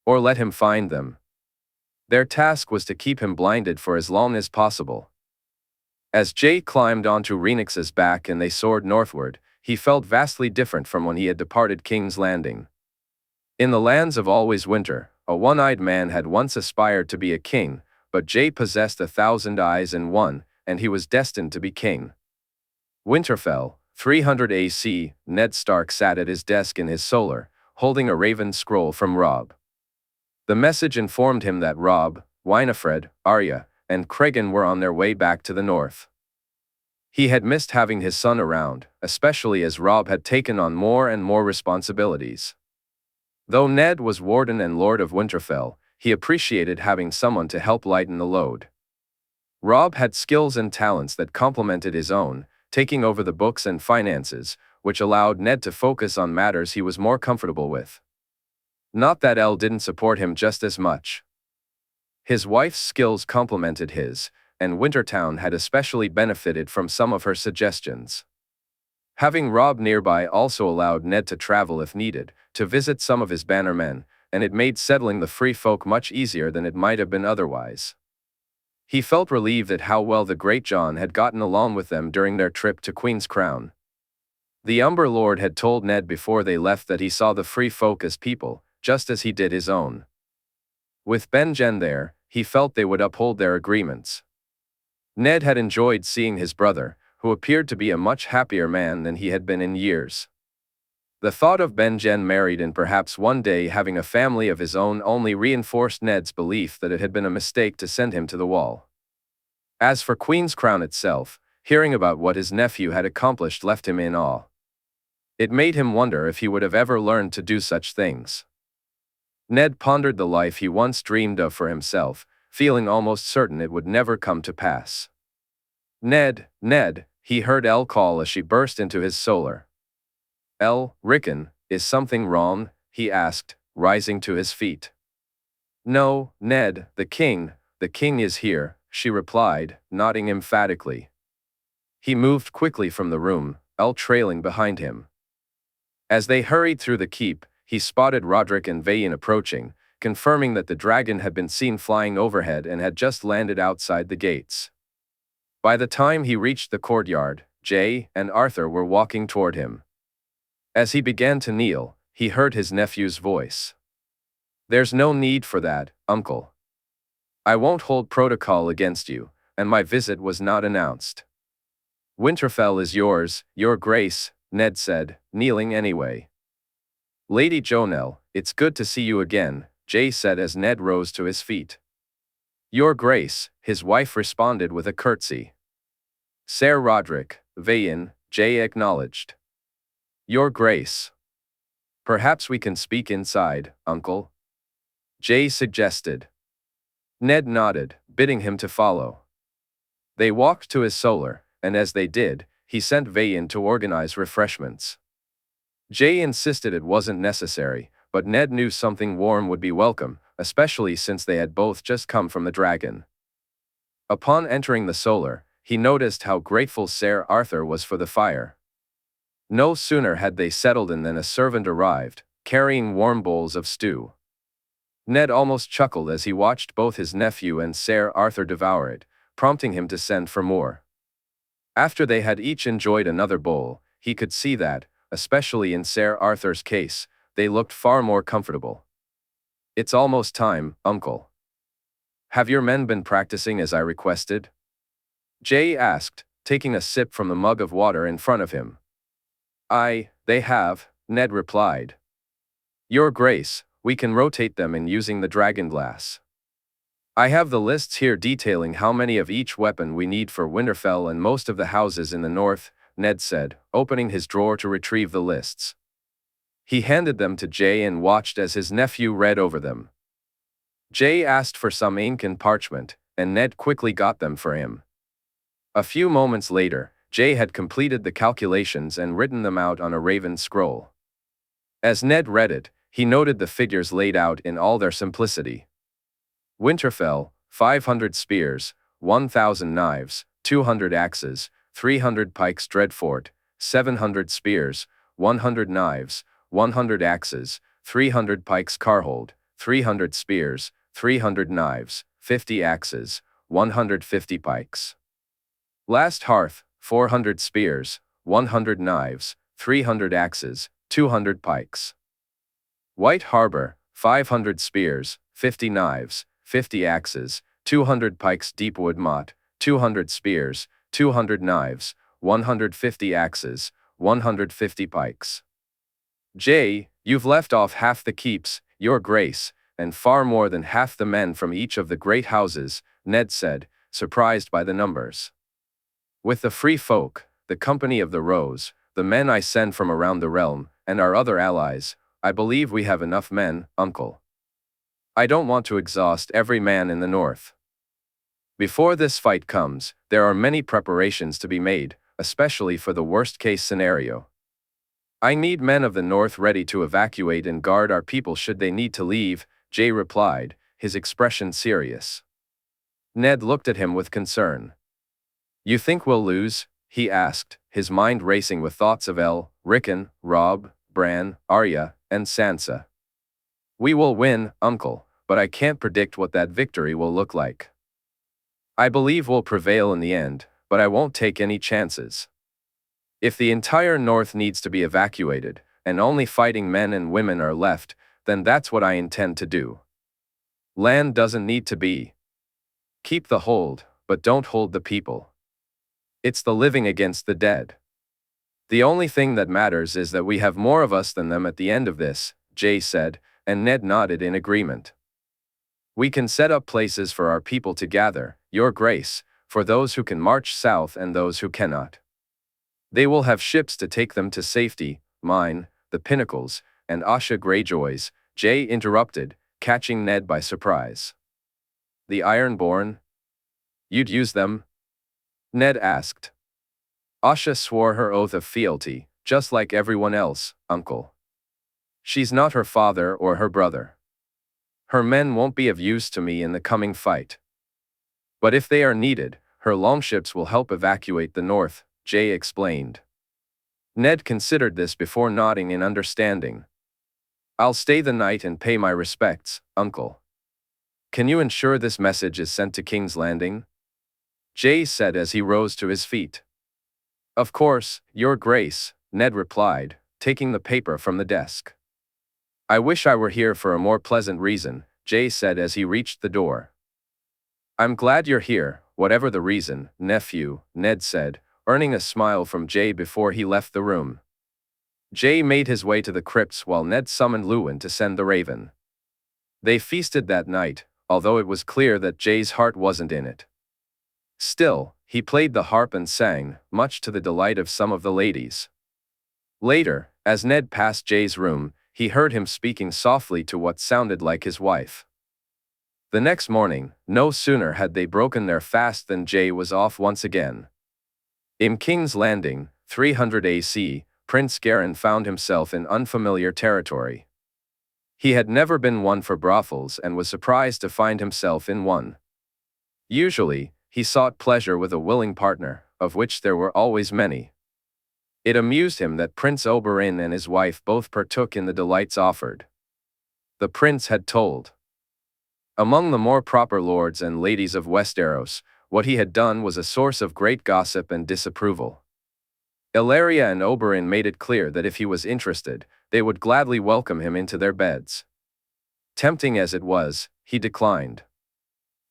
Or let him find them. Their task was to keep him blinded for as long as possible. As Jay climbed onto Rhaenix's back and they soared northward, he felt vastly different from when he had departed King's Landing. In the lands of always winter, a one-eyed man had once aspired to be a king, but Jay possessed 1,000 eyes in one, and he was destined to be king. Winterfell, 300 AC, Ned Stark sat at his desk in his solar, holding a raven scroll from Robb. The message informed him that Robb, Winifred, Arya, and Cregan were on their way back to the north. He had missed having his son around, especially as Robb had taken on more and more responsibilities. Though Ned was Warden and Lord of Winterfell, he appreciated having someone to help lighten the load. Robb had skills and talents that complemented his own, taking over the books and finances, which allowed Ned to focus on matters he was more comfortable with. Not that Elle didn't support him just as much. His wife's skills complemented his, and Wintertown had especially benefited from some of her suggestions. Having Robb nearby also allowed Ned to travel if needed, to visit some of his bannermen, and it made settling the free folk much easier than it might have been otherwise. He felt relieved at how well the Great John had gotten along with them during their trip to Queen's Crown. The Umber Lord had told Ned before they left that he saw the free folk as people, just as he did his own. With Benjen there, he felt they would uphold their agreements. Ned had enjoyed seeing his brother, who appeared to be a much happier man than he had been in years. The thought of Benjen married and perhaps one day having a family of his own only reinforced Ned's belief that it had been a mistake to send him to the wall. As for Queen's Crown itself, hearing about what his nephew had accomplished left him in awe. It made him wonder if he would have ever learned to do such things. Ned pondered the life he once dreamed of for himself, feeling almost certain it would never come to pass. "Ned, Ned," he heard Elle call as she burst into his solar. "Elle, Rickon, is something wrong?" he asked, rising to his feet. "No, Ned, the king is here," she replied, nodding emphatically. He moved quickly from the room, Elle trailing behind him. As they hurried through the keep, he spotted Roderick and Vayin approaching, confirming that the dragon had been seen flying overhead and had just landed outside the gates. By the time he reached the courtyard, Jay and Arthur were walking toward him. As he began to kneel, he heard his nephew's voice. "There's no need for that, uncle. I won't hold protocol against you, and my visit was not announced." "Winterfell is yours, your grace," Ned said, kneeling anyway. "Lady Jonelle, it's good to see you again," Jay said as Ned rose to his feet. "Your grace," his wife responded with a curtsy. "Sir Roderick, Vayin," Jay acknowledged. "Your grace. Perhaps we can speak inside, uncle?" Jay suggested. Ned nodded, bidding him to follow. They walked to his solar, and as they did, he sent Vayin to organize refreshments. Jay insisted it wasn't necessary, but Ned knew something warm would be welcome, especially since they had both just come from the dragon. Upon entering the solar, he noticed how grateful Sir Arthur was for the fire. No sooner had they settled in than a servant arrived, carrying warm bowls of stew. Ned almost chuckled as he watched both his nephew and Sir Arthur devour it, prompting him to send for more. After they had each enjoyed another bowl, he could see that, especially in Sir Arthur's case, they looked far more comfortable. "It's almost time, uncle. Have your men been practicing as I requested?" Jay asked, taking a sip from the mug of water in front of him. They have," Ned replied. "Your grace, we can rotate them in using the dragon glass. I have the lists here detailing how many of each weapon we need for Winterfell and most of the houses in the north," Ned said, opening his drawer to retrieve the lists. He handed them to Jay and watched as his nephew read over them. Jay asked for some ink and parchment, and Ned quickly got them for him. A few moments later, Jay had completed the calculations and written them out on a raven scroll. As Ned read it, he noted the figures laid out in all their simplicity. Winterfell, 500 spears, 1,000 knives, 200 axes, 300 pikes Dreadfort, 700 spears, 100 knives, 100 axes, 300 pikes Carhold, 300 spears, 300 knives, 50 axes, 150 pikes. Last Hearth, 400 spears, 100 knives, 300 axes, 200 pikes. White Harbor, 500 spears, 50 knives, 50 axes, 200 pikes Deepwood Motte, 200 spears, 200 knives, 150 axes, 150 pikes. Jay, you've left off half the keeps, your grace, and far more than half the men from each of the great houses, Ned said, surprised by the numbers. With the free folk, the Company of the Rose, the men I send from around the realm, and our other allies, I believe we have enough men, uncle. I don't want to exhaust every man in the north. Before this fight comes, there are many preparations to be made, especially for the worst-case scenario. I need men of the north ready to evacuate and guard our people should they need to leave, Jay replied, his expression serious. Ned looked at him with concern. You think we'll lose? He asked, his mind racing with thoughts of Elle, Rickon, Robb, Bran, Arya, and Sansa. We will win, uncle, but I can't predict what that victory will look like. I believe we'll prevail in the end, but I won't take any chances. If the entire north needs to be evacuated, and only fighting men and women are left, then that's what I intend to do. Land doesn't need to be. Keep the hold, but don't hold the people. It's the living against the dead. The only thing that matters is that we have more of us than them at the end of this, Jay said, and Ned nodded in agreement. We can set up places for our people to gather, Your Grace, for those who can march south and those who cannot. They will have ships to take them to safety, mine, the Pinnacles, and Asha Greyjoys, Jay interrupted, catching Ned by surprise. The Ironborn? You'd use them? Ned asked. Asha swore her oath of fealty, just like everyone else, uncle. She's not her father or her brother. Her men won't be of use to me in the coming fight. But if they are needed, her longships will help evacuate the north, Jay explained. Ned considered this before nodding in understanding. I'll stay the night and pay my respects, uncle. Can you ensure this message is sent to King's Landing? Jay said as he rose to his feet. Of course, Your Grace, Ned replied, taking the paper from the desk. I wish I were here for a more pleasant reason, Jay said as he reached the door. I'm glad you're here, whatever the reason, nephew, Ned said, earning a smile from Jay before he left the room. Jay made his way to the crypts while Ned summoned Luwin to send the raven. They feasted that night, although it was clear that Jay's heart wasn't in it. Still, he played the harp and sang, much to the delight of some of the ladies. Later, as Ned passed Jay's room, he heard him speaking softly to what sounded like his wife. The next morning, no sooner had they broken their fast than Jay was off once again. In King's Landing, 300 AC, Prince Garin found himself in unfamiliar territory. He had never been one for brothels and was surprised to find himself in one. Usually, he sought pleasure with a willing partner, of which there were always many. It amused him that Prince Oberyn and his wife both partook in the delights offered. The prince had told. Among the more proper lords and ladies of Westeros, what he had done was a source of great gossip and disapproval. Illyria and Oberyn made it clear that if he was interested, they would gladly welcome him into their beds. Tempting as it was, he declined.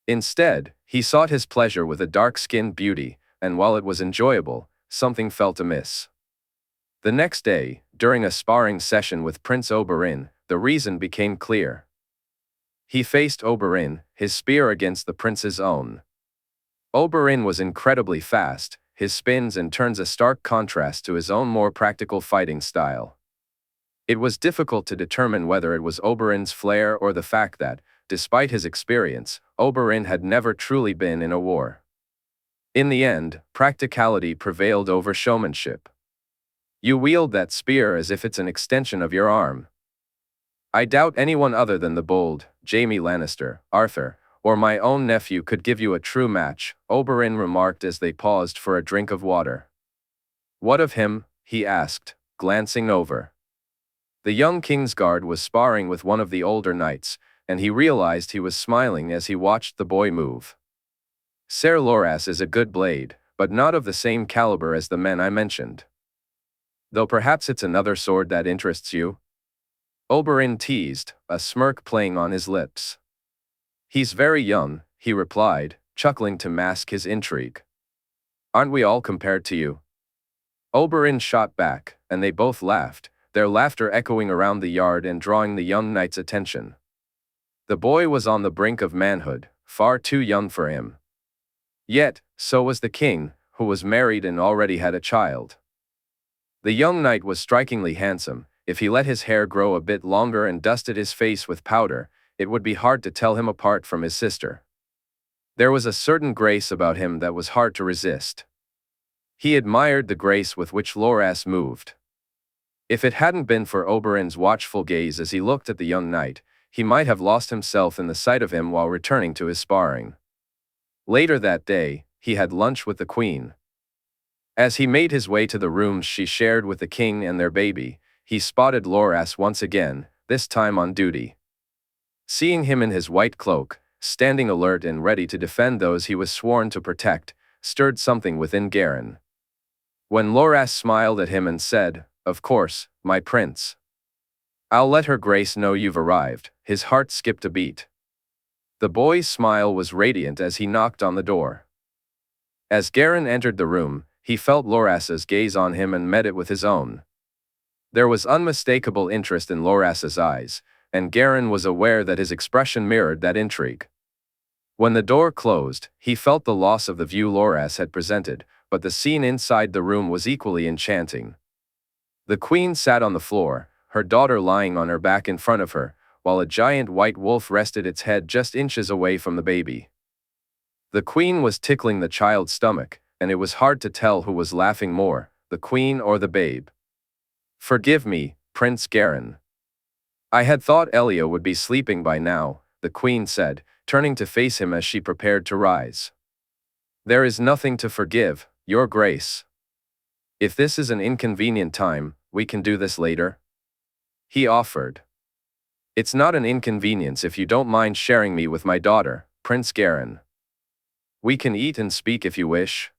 Instead, he sought his pleasure with a dark-skinned beauty, and while it was enjoyable, something felt amiss. The next day, during a sparring session with Prince Oberyn, the reason became clear. He faced Oberyn, his spear against the prince's own. Oberyn was incredibly fast, his spins and turns a stark contrast to his own more practical fighting style. It was difficult to determine whether it was Oberyn's flair or the fact that, despite his experience, Oberyn had never truly been in a war. In the end, practicality prevailed over showmanship. You wield that spear as if it's an extension of your arm. I doubt anyone other than the bold Jaime Lannister, Arthur, or my own nephew could give you a true match, Oberyn remarked as they paused for a drink of water. What of him? He asked, glancing over. The young Kingsguard was sparring with one of the older knights, and he realized he was smiling as he watched the boy move. Ser Loras is a good blade, but not of the same caliber as the men I mentioned. Though perhaps it's another sword that interests you? Oberyn teased, a smirk playing on his lips. He's very young, he replied, chuckling to mask his intrigue. Aren't we all compared to you? Oberyn shot back, and they both laughed, their laughter echoing around the yard and drawing the young knight's attention. The boy was on the brink of manhood, far too young for him. Yet, so was the king, who was married and already had a child. The young knight was strikingly handsome. If he let his hair grow a bit longer and dusted his face with powder, it would be hard to tell him apart from his sister. There was a certain grace about him that was hard to resist. He admired the grace with which Loras moved. If it hadn't been for Oberyn's watchful gaze as he looked at the young knight, he might have lost himself in the sight of him while returning to his sparring. Later that day, he had lunch with the queen. As he made his way to the rooms she shared with the king and their baby, he spotted Loras once again, this time on duty. Seeing him in his white cloak, standing alert and ready to defend those he was sworn to protect, stirred something within Garren. When Loras smiled at him and said, "Of course, my prince. I'll let her grace know you've arrived," his heart skipped a beat. The boy's smile was radiant as he knocked on the door. As Garren entered the room, he felt Loras's gaze on him and met it with his own. There was unmistakable interest in Loras's eyes, and Garren was aware that his expression mirrored that intrigue. When the door closed, he felt the loss of the view Loras had presented, but the scene inside the room was equally enchanting. The queen sat on the floor, her daughter lying on her back in front of her, while a giant white wolf rested its head just inches away from the baby. The queen was tickling the child's stomach, and it was hard to tell who was laughing more, the queen or the babe. "Forgive me, Prince Garren. I had thought Elia would be sleeping by now," the queen said, turning to face him as she prepared to rise. "There is nothing to forgive, Your Grace. If this is an inconvenient time, we can do this later," he offered. "It's not an inconvenience if you don't mind sharing me with my daughter, Prince Garren. We can eat and speak if you wish."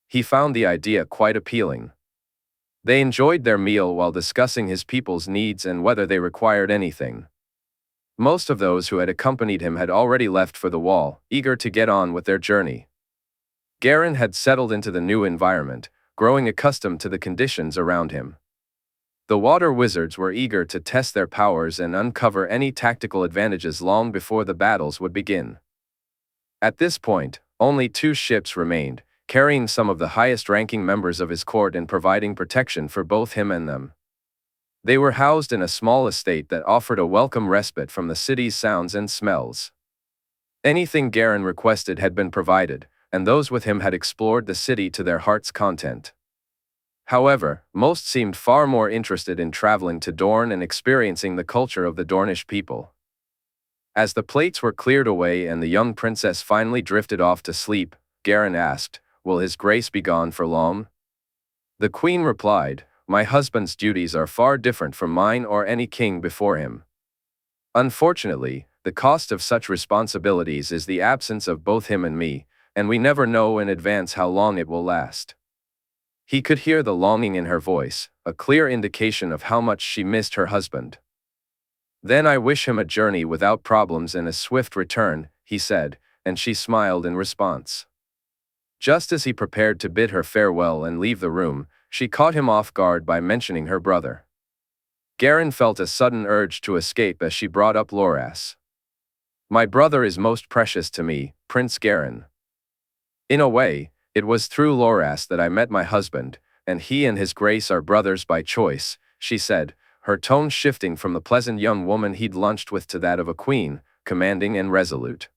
He found the idea quite appealing. They enjoyed their meal while discussing his people's needs and whether they required anything. Most of those who had accompanied him had already left for the Wall, eager to get on with their journey. Garren had settled into the new environment, growing accustomed to the conditions around him. The water wizards were eager to test their powers and uncover any tactical advantages long before the battles would begin. At this point, only 2 ships remained, carrying some of the highest-ranking members of his court and providing protection for both him and them. They were housed in a small estate that offered a welcome respite from the city's sounds and smells. Anything Garren requested had been provided, and those with him had explored the city to their heart's content. However, most seemed far more interested in traveling to Dorne and experiencing the culture of the Dornish people. As the plates were cleared away and the young princess finally drifted off to sleep, Garren asked, "Will His Grace be gone for long?" The queen replied, "My husband's duties are far different from mine or any king before him. Unfortunately, the cost of such responsibilities is the absence of both him and me, and we never know in advance how long it will last." He could hear the longing in her voice, a clear indication of how much she missed her husband. "Then I wish him a journey without problems and a swift return," he said, and she smiled in response. Just as he prepared to bid her farewell and leave the room, she caught him off guard by mentioning her brother. Garren felt a sudden urge to escape as she brought up Loras. "My brother is most precious to me, Prince Garren. In a way, it was through Loras that I met my husband, and he and His Grace are brothers by choice," she said, her tone shifting from the pleasant young woman he'd lunched with to that of a queen, commanding and resolute.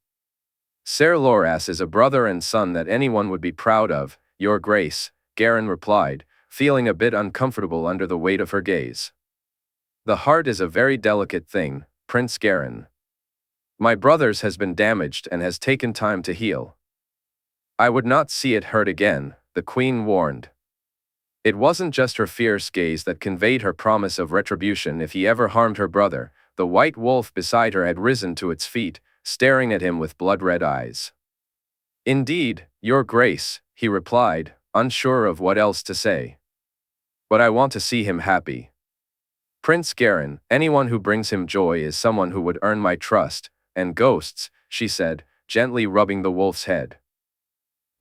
Ser Loras is a brother and son that anyone would be proud of, Your Grace, Garen replied, feeling a bit uncomfortable under the weight of her gaze. The heart is a very delicate thing, Prince Garen. My brother's has been damaged and has taken time to heal. I would not see it hurt again, the queen warned. It wasn't just her fierce gaze that conveyed her promise of retribution if he ever harmed her brother. The white wolf beside her had risen to its feet, staring at him with blood-red eyes. Indeed, Your Grace, he replied, unsure of what else to say. But I want to see him happy. Prince Garen, anyone who brings him joy is someone who would earn my trust, and ghosts, she said, gently rubbing the wolf's head.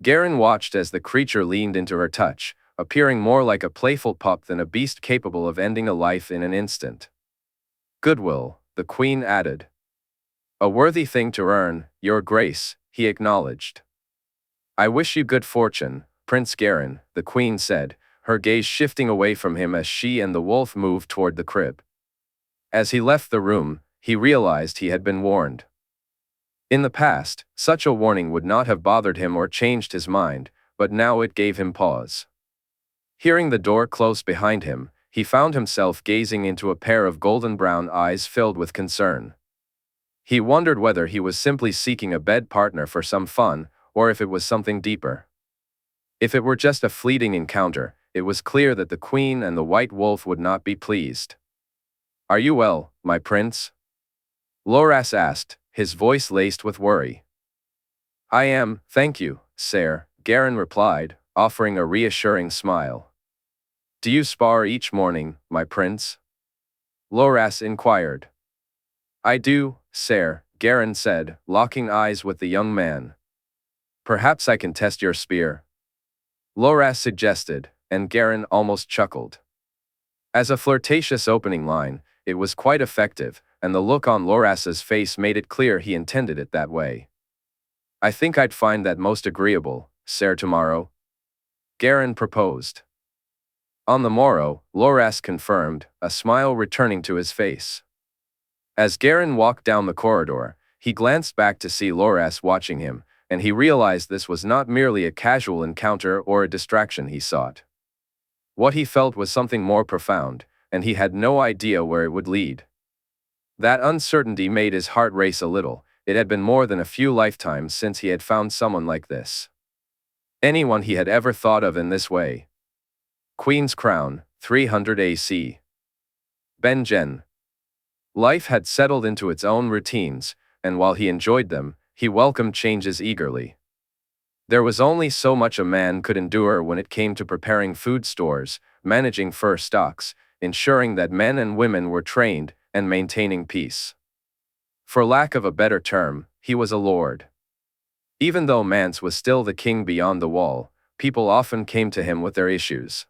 Garen watched as the creature leaned into her touch, appearing more like a playful pup than a beast capable of ending a life in an instant. Goodwill, the queen added. A worthy thing to earn, Your Grace, he acknowledged. I wish you good fortune, Prince Garen, the queen said, her gaze shifting away from him as she and the wolf moved toward the crib. As he left the room, he realized he had been warned. In the past, such a warning would not have bothered him or changed his mind, but now it gave him pause. Hearing the door close behind him, he found himself gazing into a pair of golden-brown eyes filled with concern. He wondered whether he was simply seeking a bed partner for some fun, or if it was something deeper. If it were just a fleeting encounter, it was clear that the queen and the white wolf would not be pleased. Are you well, my prince? Loras asked, his voice laced with worry. I am, thank you, sire, Garen replied, offering a reassuring smile. Do you spar each morning, my prince? Loras inquired. I do, sire, Garen said, locking eyes with the young man. Perhaps I can test your spear? Loras suggested, and Garen almost chuckled. As a flirtatious opening line, it was quite effective, and the look on Loras's face made it clear he intended it that way. I think I'd find that most agreeable, sire, tomorrow? Garen proposed. On the morrow, Loras confirmed, a smile returning to his face. As Garen walked down the corridor, he glanced back to see Loras watching him, and he realized this was not merely a casual encounter or a distraction he sought. What he felt was something more profound, and he had no idea where it would lead. That uncertainty made his heart race a little. It had been more than a few lifetimes since he had found someone like this. Anyone he had ever thought of in this way. Queen's Crown, 300 AC. Benjen. Life had settled into its own routines, and while he enjoyed them, he welcomed changes eagerly. There was only so much a man could endure when it came to preparing food stores, managing fur stocks, ensuring that men and women were trained, and maintaining peace. For lack of a better term, he was a lord. Even though Mance was still the king beyond the wall, people often came to him with their issues.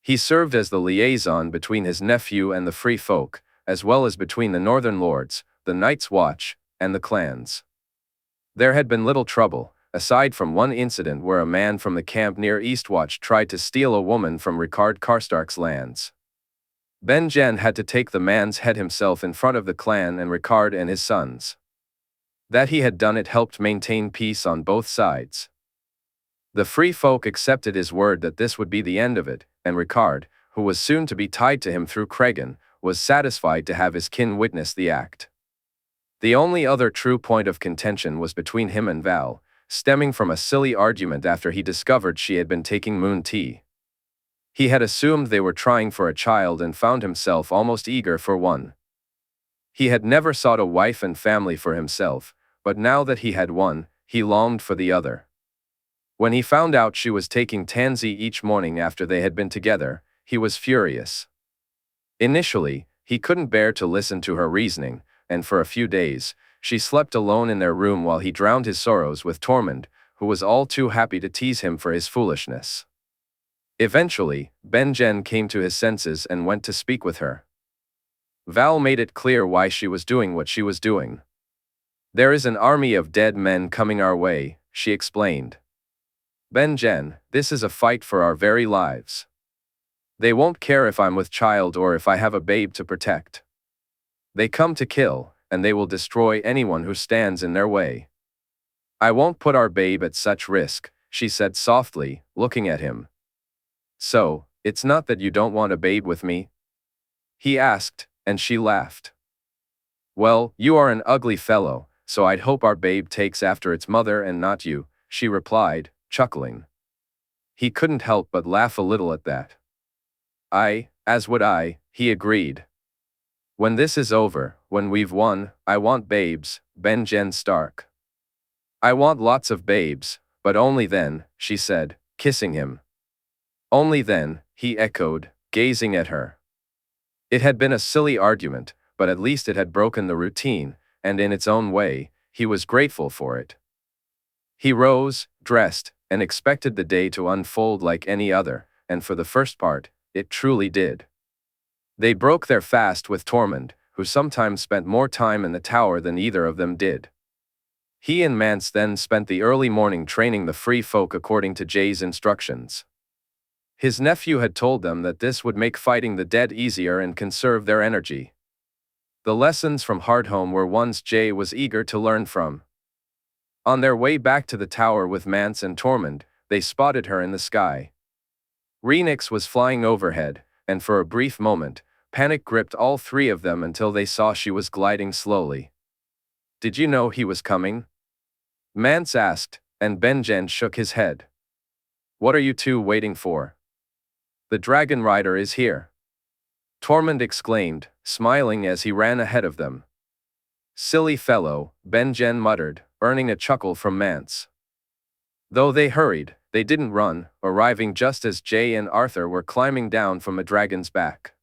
He served as the liaison between his nephew and the free folk, as well as between the northern lords, the Night's Watch, and the clans. There had been little trouble, aside from one incident where a man from the camp near Eastwatch tried to steal a woman from Rhaegar Karstark's lands. Benjen had to take the man's head himself in front of the clan and Rhaegar and his sons. That he had done it helped maintain peace on both sides. The free folk accepted his word that this would be the end of it, and Rhaegar, who was soon to be tied to him through Cregan, was satisfied to have his kin witness the act. The only other true point of contention was between him and Val, stemming from a silly argument after he discovered she had been taking moon tea. He had assumed they were trying for a child and found himself almost eager for one. He had never sought a wife and family for himself, but now that he had one, he longed for the other. When he found out she was taking Tansy each morning after they had been together, he was furious. Initially, he couldn't bear to listen to her reasoning, and for a few days, she slept alone in their room while he drowned his sorrows with Tormund, who was all too happy to tease him for his foolishness. Eventually, Benjen came to his senses and went to speak with her. Val made it clear why she was doing what she was doing. There is an army of dead men coming our way, she explained. Benjen, this is a fight for our very lives. They won't care if I'm with child or if I have a babe to protect. They come to kill, and they will destroy anyone who stands in their way. I won't put our babe at such risk, she said softly, looking at him. So, it's not that you don't want a babe with me? He asked, and she laughed. Well, you are an ugly fellow, so I'd hope our babe takes after its mother and not you, she replied, chuckling. He couldn't help but laugh a little at that. As would I, he agreed. When this is over, when we've won, I want babes, Benjen Stark. I want lots of babes, but only then, she said, kissing him. Only then, he echoed, gazing at her. It had been a silly argument, but at least it had broken the routine, and in its own way, he was grateful for it. He rose, dressed, and expected the day to unfold like any other, and for the first part, it truly did. They broke their fast with Tormund, who sometimes spent more time in the tower than either of them did. He and Mance then spent the early morning training the free folk according to Jay's instructions. His nephew had told them that this would make fighting the dead easier and conserve their energy. The lessons from Hardhome were ones Jay was eager to learn from. On their way back to the tower with Mance and Tormund, they spotted her in the sky. Rhaenys was flying overhead, and for a brief moment, panic gripped all three of them until they saw she was gliding slowly. Did you know he was coming? Mance asked, and Benjen shook his head. What are you two waiting for? The dragon rider is here. Tormund exclaimed, smiling as he ran ahead of them. Silly fellow, Benjen muttered, earning a chuckle from Mance. Though they hurried, they didn't run, arriving just as Jay and Arthur were climbing down from a dragon's back.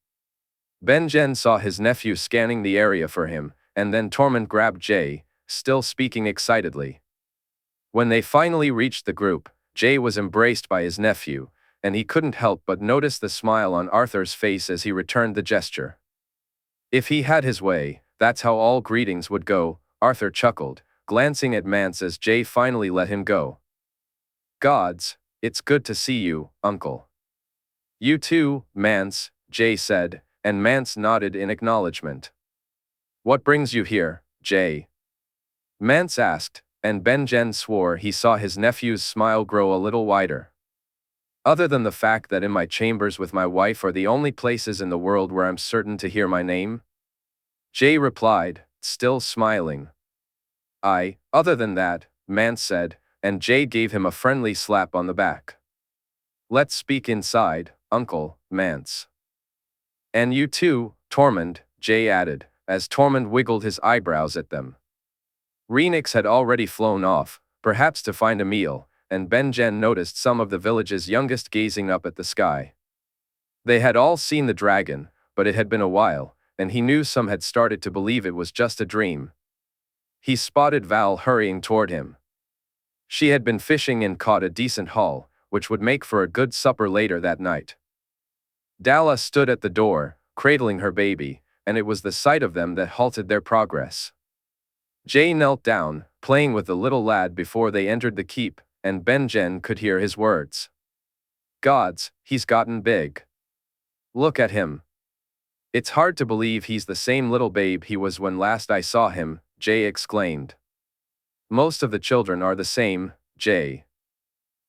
Benjen saw his nephew scanning the area for him, and then Tormund grabbed Jay, still speaking excitedly. When they finally reached the group, Jay was embraced by his nephew, and he couldn't help but notice the smile on Arthur's face as he returned the gesture. If he had his way, that's how all greetings would go, Arthur chuckled, glancing at Mance as Jay finally let him go. Gods, it's good to see you, uncle. You too, Mance, Jay said, and Mance nodded in acknowledgement. What brings you here, Jay? Mance asked, and Benjen swore he saw his nephew's smile grow a little wider. Other than the fact that in my chambers with my wife are the only places in the world where I'm certain to hear my name? Jay replied, still smiling. Other than that, Mance said, and Jay gave him a friendly slap on the back. Let's speak inside, Uncle, Mance. And you too, Tormund, Jay added, as Tormund wiggled his eyebrows at them. Rhaenys had already flown off, perhaps to find a meal, and Benjen noticed some of the village's youngest gazing up at the sky. They had all seen the dragon, but it had been a while, and he knew some had started to believe it was just a dream. He spotted Val hurrying toward him. She had been fishing and caught a decent haul, which would make for a good supper later that night. Dalla stood at the door, cradling her baby, and it was the sight of them that halted their progress. Jay knelt down, playing with the little lad before they entered the keep, and Benjen could hear his words. Gods, he's gotten big. Look at him. It's hard to believe he's the same little babe he was when last I saw him, Jay exclaimed. Most of the children are the same, Jay.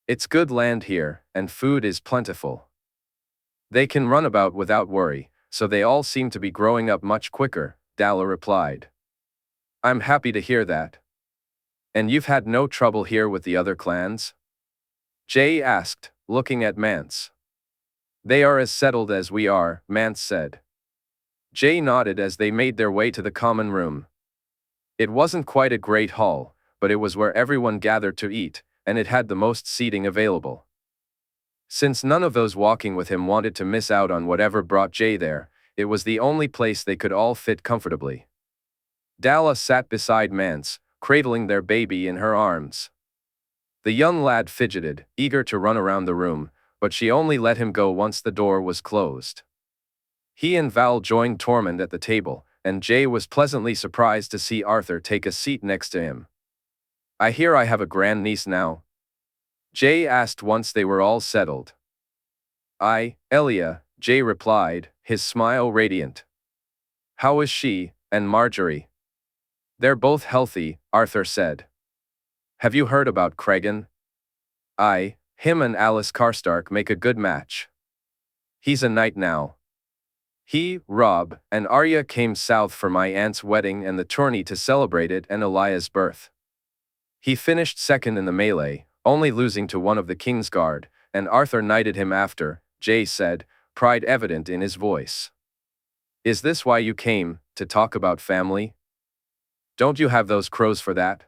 It's good land here, and food is plentiful. They can run about without worry, so they all seem to be growing up much quicker, Dalla replied. I'm happy to hear that. And you've had no trouble here with the other clans? Jay asked, looking at Mance. They are as settled as we are, Mance said. Jay nodded as they made their way to the common room. It wasn't quite a great hall, but it was where everyone gathered to eat, and it had the most seating available. Since none of those walking with him wanted to miss out on whatever brought Jay there, it was the only place they could all fit comfortably. Dalla sat beside Mance, cradling their baby in her arms. The young lad fidgeted, eager to run around the room, but she only let him go once the door was closed. He and Val joined Tormund at the table, and Jay was pleasantly surprised to see Arthur take a seat next to him. I hear I have a grandniece now? Jay asked once they were all settled. Elia, Jay replied, his smile radiant. How is she, and Marjorie? They're both healthy, Arthur said. Have you heard about Cregan? Him and Alice Karstark make a good match. He's a knight now. He, Rob, and Arya came south for my aunt's wedding and the tourney to celebrate it and Elia's birth. He finished second in the melee, only losing to one of the King's Guard, and Arthur knighted him after, Jay said, pride evident in his voice. Is this why you came, to talk about family? Don't you have those crows for that?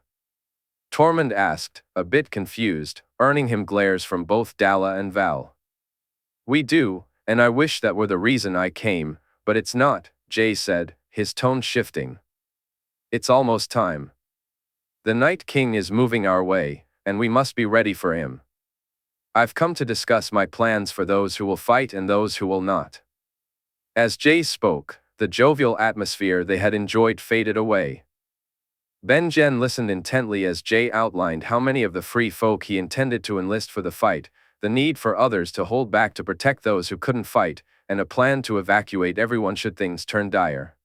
Tormund asked, a bit confused, earning him glares from both Dalla and Val. We do, and I wish that were the reason I came, but it's not, Jay said, his tone shifting. It's almost time. The Night King is moving our way, and we must be ready for him. I've come to discuss my plans for those who will fight and those who will not. As Jay spoke, the jovial atmosphere they had enjoyed faded away. Ben-Jen listened intently as Jay outlined how many of the free folk he intended to enlist for the fight, the need for others to hold back to protect those who couldn't fight, and a plan to evacuate everyone should things turn dire.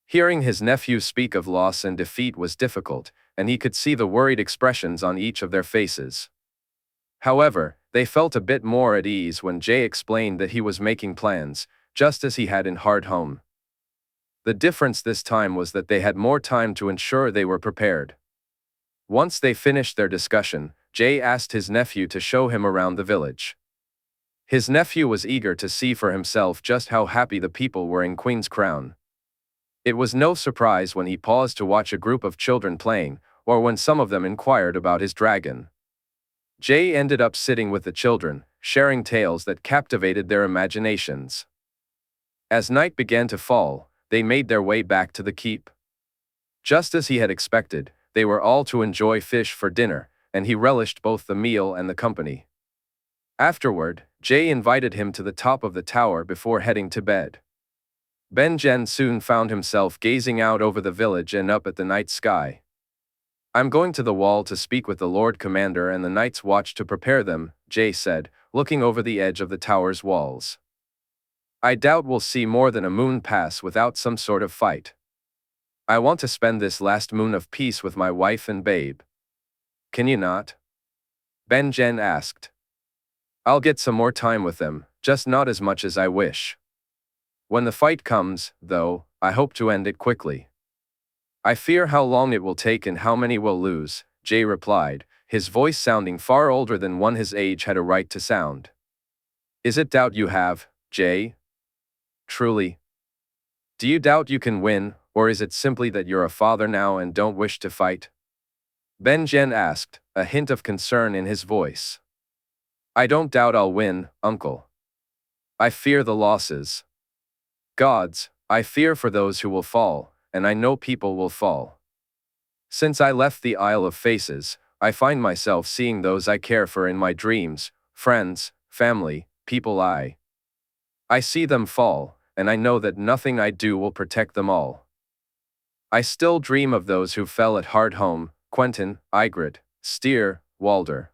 Hearing his nephew speak of loss and defeat was difficult, and he could see the worried expressions on each of their faces. However, they felt a bit more at ease when Jay explained that he was making plans, just as he had in Hardhome. The difference this time was that they had more time to ensure they were prepared. Once they finished their discussion, Jay asked his nephew to show him around the village. His nephew was eager to see for himself just how happy the people were in Queen's Crown. It was no surprise when he paused to watch a group of children playing, or when some of them inquired about his dragon. Jay ended up sitting with the children, sharing tales that captivated their imaginations. As night began to fall, they made their way back to the keep. Just as he had expected, they were all to enjoy fish for dinner, and he relished both the meal and the company. Afterward, Jay invited him to the top of the tower before heading to bed. Ben-Jen soon found himself gazing out over the village and up at the night sky. I'm going to the wall to speak with the Lord Commander and the Night's Watch to prepare them, Jay said, looking over the edge of the tower's walls. I doubt we'll see more than a moon pass without some sort of fight. I want to spend this last moon of peace with my wife and babe. Can you not? Ben-Jen asked. I'll get some more time with them, just not as much as I wish. When the fight comes, though, I hope to end it quickly. I fear how long it will take and how many we'll lose, Jay replied, his voice sounding far older than one his age had a right to sound. Is it doubt you have, Jay? Truly? Do you doubt you can win, or is it simply that you're a father now and don't wish to fight? Ben-Jen asked, a hint of concern in his voice. I don't doubt I'll win, uncle. I fear the losses. Gods, I fear for those who will fall, and I know people will fall. Since I left the Isle of Faces, I find myself seeing those I care for in my dreams, friends, family, people I see them fall, and I know that nothing I do will protect them all. I still dream of those who fell at Hardhome, Quentin, Ygritte, Styr, Walder.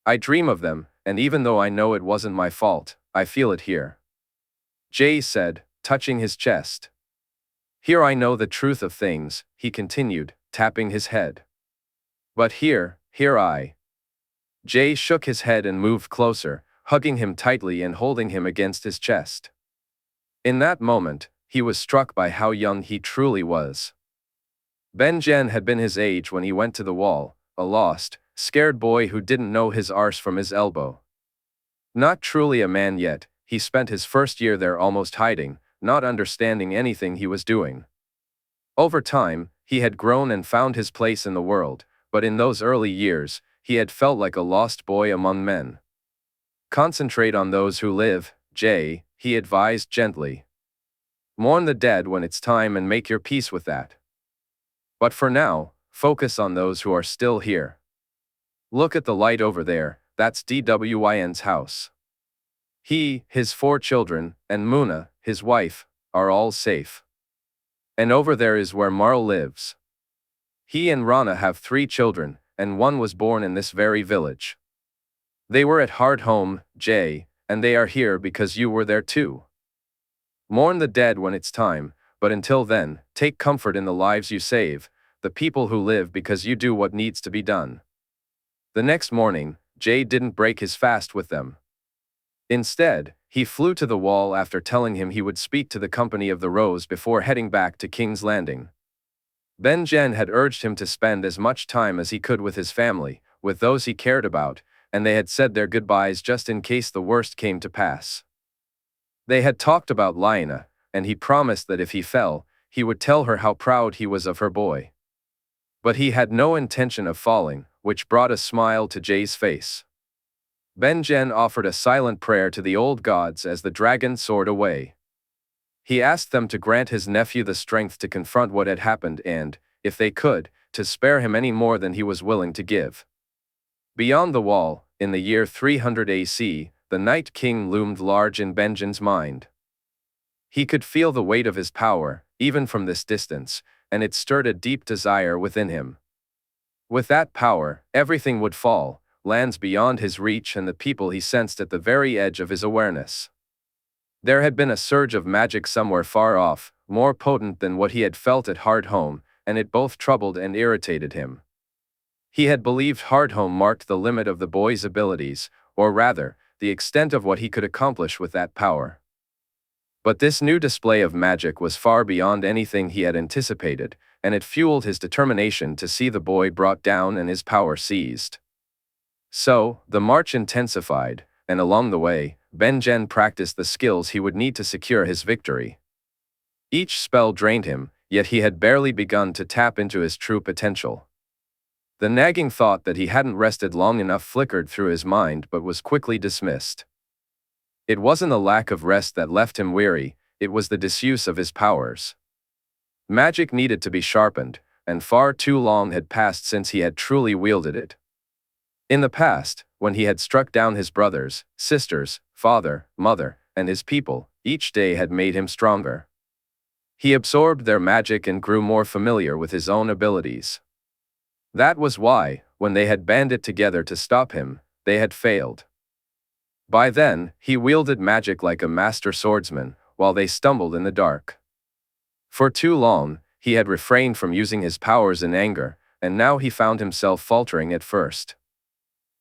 I dream of them, and even though I know it wasn't my fault, I feel it here. Jay said, touching his chest. Here I know the truth of things, he continued, tapping his head. But here I. Jay shook his head and moved closer, hugging him tightly and holding him against his chest. In that moment, he was struck by how young he truly was. Ben-Jen had been his age when he went to the wall, a lost, scared boy who didn't know his arse from his elbow. Not truly a man yet, he spent his first year there almost hiding, not understanding anything he was doing. Over time, he had grown and found his place in the world, but in those early years, he had felt like a lost boy among men. Concentrate on those who live, Jay, he advised gently. Mourn the dead when it's time and make your peace with that. But for now, focus on those who are still here. Look at the light over there, that's Dwyn's house. He, his 4 children, and Muna, his wife, are all safe. And over there is where Marl lives. He and Rana have 3 children, and one was born in this very village. They were at Hardhome, Jay, and they are here because you were there too. Mourn the dead when it's time, but until then, take comfort in the lives you save, the people who live because you do what needs to be done." The next morning, Jae didn't break his fast with them. Instead, he flew to the wall after telling him he would speak to the Company of the Rose before heading back to King's Landing. Ben-Jen had urged him to spend as much time as he could with his family, with those he cared about, and they had said their goodbyes just in case the worst came to pass. They had talked about Lyanna, and he promised that if he fell, he would tell her how proud he was of her boy. But he had no intention of falling, which brought a smile to Jae's face. Ben-Jen offered a silent prayer to the old gods as the dragon soared away. He asked them to grant his nephew the strength to confront what had happened and, if they could, to spare him any more than he was willing to give. Beyond the wall, in the year 300 AC, the Night King loomed large in Ben-Jen's mind. He could feel the weight of his power, even from this distance, and it stirred a deep desire within him. With that power, everything would fall, lands beyond his reach and the people he sensed at the very edge of his awareness. There had been a surge of magic somewhere far off, more potent than what he had felt at Hardhome, and it both troubled and irritated him. He had believed Hardhome marked the limit of the boy's abilities, or rather, the extent of what he could accomplish with that power. But this new display of magic was far beyond anything he had anticipated, and it fueled his determination to see the boy brought down and his power seized. So, the march intensified, and along the way, Ben-Jen practiced the skills he would need to secure his victory. Each spell drained him, yet he had barely begun to tap into his true potential. The nagging thought that he hadn't rested long enough flickered through his mind but was quickly dismissed. It wasn't a lack of rest that left him weary, it was the disuse of his powers. Magic needed to be sharpened, and far too long had passed since he had truly wielded it. In the past, when he had struck down his brothers, sisters, father, mother, and his people, each day had made him stronger. He absorbed their magic and grew more familiar with his own abilities. That was why, when they had banded together to stop him, they had failed. By then, he wielded magic like a master swordsman, while they stumbled in the dark. For too long, he had refrained from using his powers in anger, and now he found himself faltering at first.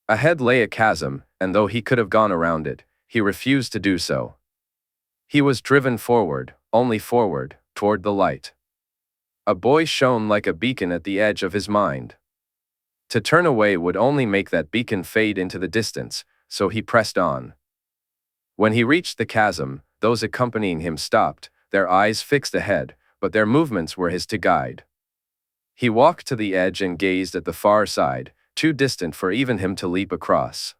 Ahead lay a chasm, and though he could have gone around it, he refused to do so. He was driven forward, only forward, toward the light. A boy shone like a beacon at the edge of his mind. To turn away would only make that beacon fade into the distance, so he pressed on. When he reached the chasm, those accompanying him stopped, their eyes fixed ahead, but their movements were his to guide. He walked to the edge and gazed at the far side, too distant for even him to leap across.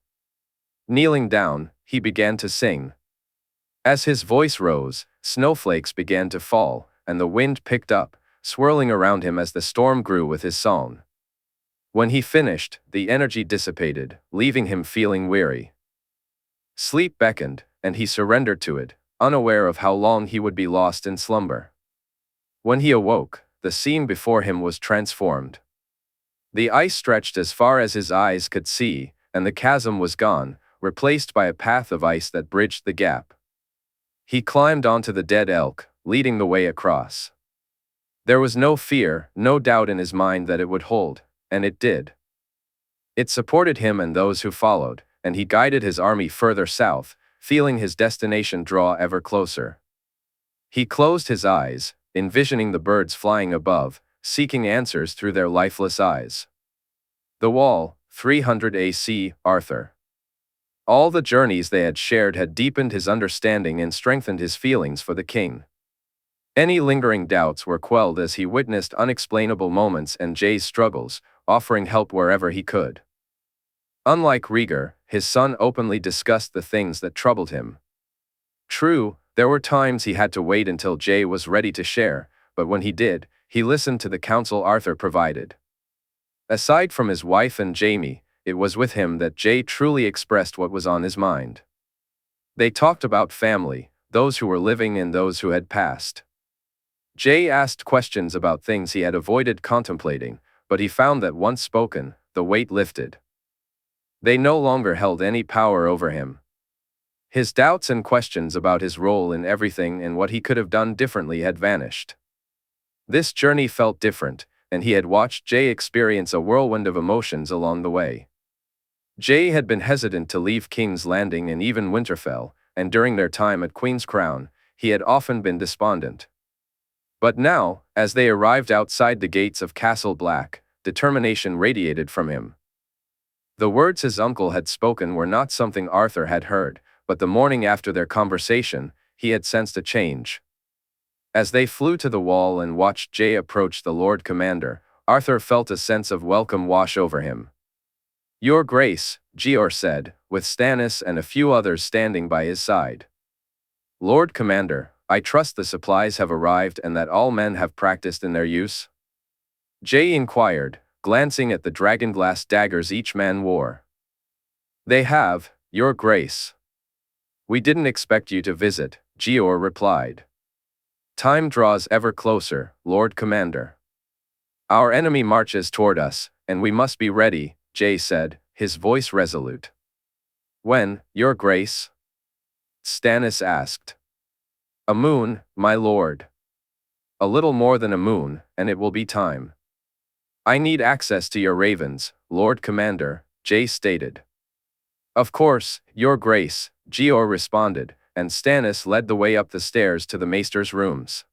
Kneeling down, he began to sing. As his voice rose, snowflakes began to fall, and the wind picked up, swirling around him as the storm grew with his song. When he finished, the energy dissipated, leaving him feeling weary. Sleep beckoned, and he surrendered to it, unaware of how long he would be lost in slumber. When he awoke, the scene before him was transformed. The ice stretched as far as his eyes could see, and the chasm was gone, replaced by a path of ice that bridged the gap. He climbed onto the dead elk, leading the way across. There was no fear, no doubt in his mind that it would hold, and it did. It supported him and those who followed, and he guided his army further south, feeling his destination draw ever closer. He closed his eyes, envisioning the birds flying above, seeking answers through their lifeless eyes. The Wall, 300 AC, Arthur. All the journeys they had shared had deepened his understanding and strengthened his feelings for the king. Any lingering doubts were quelled as he witnessed unexplainable moments and Jae's struggles, offering help wherever he could. Unlike Rhaegar, his son openly discussed the things that troubled him. True, there were times he had to wait until Jae was ready to share, but when he did, he listened to the counsel Arthur provided. Aside from his wife and Jaime, it was with him that Jae truly expressed what was on his mind. They talked about family, those who were living and those who had passed. Jae asked questions about things he had avoided contemplating, but he found that once spoken, the weight lifted. They no longer held any power over him. His doubts and questions about his role in everything and what he could have done differently had vanished. This journey felt different, and he had watched Jay experience a whirlwind of emotions along the way. Jay had been hesitant to leave King's Landing and even Winterfell, and during their time at Queen's Crown, he had often been despondent. But now, as they arrived outside the gates of Castle Black, determination radiated from him. The words his uncle had spoken were not something Arthur had heard, but the morning after their conversation, he had sensed a change. As they flew to the wall and watched Jay approach the Lord Commander, Arthur felt a sense of welcome wash over him. "Your Grace," Jaehaerys said, with Stannis and a few others standing by his side. "Lord Commander, I trust the supplies have arrived and that all men have practiced in their use?" Jay inquired, glancing at the dragonglass daggers each man wore. "They have, Your Grace." "We didn't expect you to visit," Jaehaerys replied. "Time draws ever closer, Lord Commander. Our enemy marches toward us, and we must be ready," Jay said, his voice resolute. "When, Your Grace?" Stannis asked. "A moon, my lord. A little more than a moon, and it will be time." "I need access to your ravens, Lord Commander," Jay stated. "Of course, Your Grace," Jaehaerys responded, and Stannis led the way up the stairs to the maester's rooms.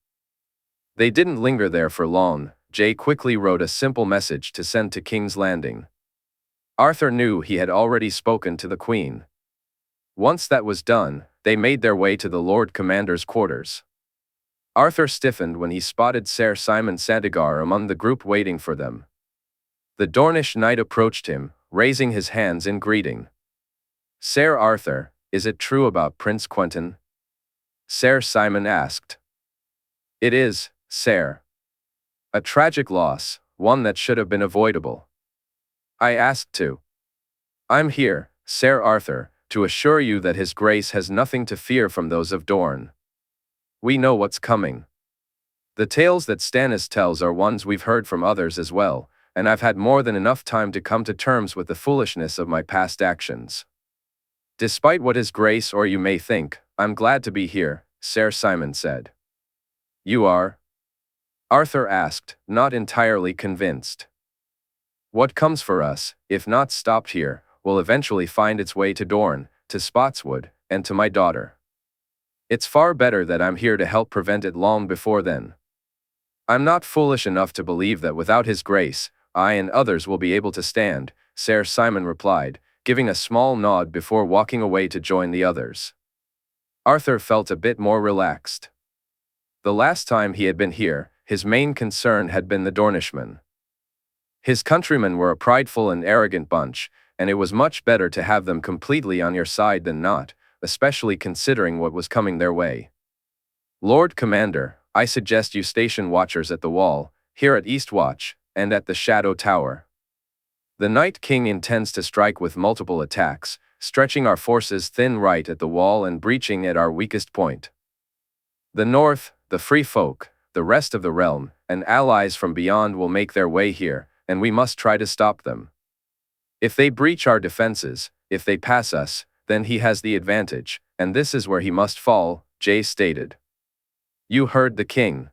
They didn't linger there for long. Jay quickly wrote a simple message to send to King's Landing. Arthur knew he had already spoken to the Queen. Once that was done, they made their way to the Lord Commander's quarters. Arthur stiffened when he spotted Ser Simon Santagar among the group waiting for them. The Dornish knight approached him, raising his hands in greeting. "Ser Arthur, is it true about Prince Quentyn?" Ser Simon asked. "It is, Ser. A tragic loss, one that should have been avoidable. I asked to. I'm here, Ser Arthur, to assure you that His Grace has nothing to fear from those of Dorne. We know what's coming. The tales that Stannis tells are ones we've heard from others as well, and I've had more than enough time to come to terms with the foolishness of my past actions. Despite what His Grace or you may think, I'm glad to be here," Ser Simon said. "You are?" Arthur asked, not entirely convinced. "What comes for us, if not stopped here, will eventually find its way to Dorne, to Spotswood, and to my daughter. It's far better that I'm here to help prevent it long before then. I'm not foolish enough to believe that without His Grace, I and others will be able to stand," Ser Simon replied, giving a small nod before walking away to join the others. Arthur felt a bit more relaxed. The last time he had been here, his main concern had been the Dornishmen. His countrymen were a prideful and arrogant bunch, and it was much better to have them completely on your side than not, especially considering what was coming their way. "Lord Commander, I suggest you station watchers at the wall, here at Eastwatch, and at the Shadow Tower. The Night King intends to strike with multiple attacks, stretching our forces thin right at the wall and breaching at our weakest point. The North, the Free Folk, the rest of the realm, and allies from beyond will make their way here, and we must try to stop them. If they breach our defenses, if they pass us, then he has the advantage, and this is where he must fall," Jay stated. "You heard the king.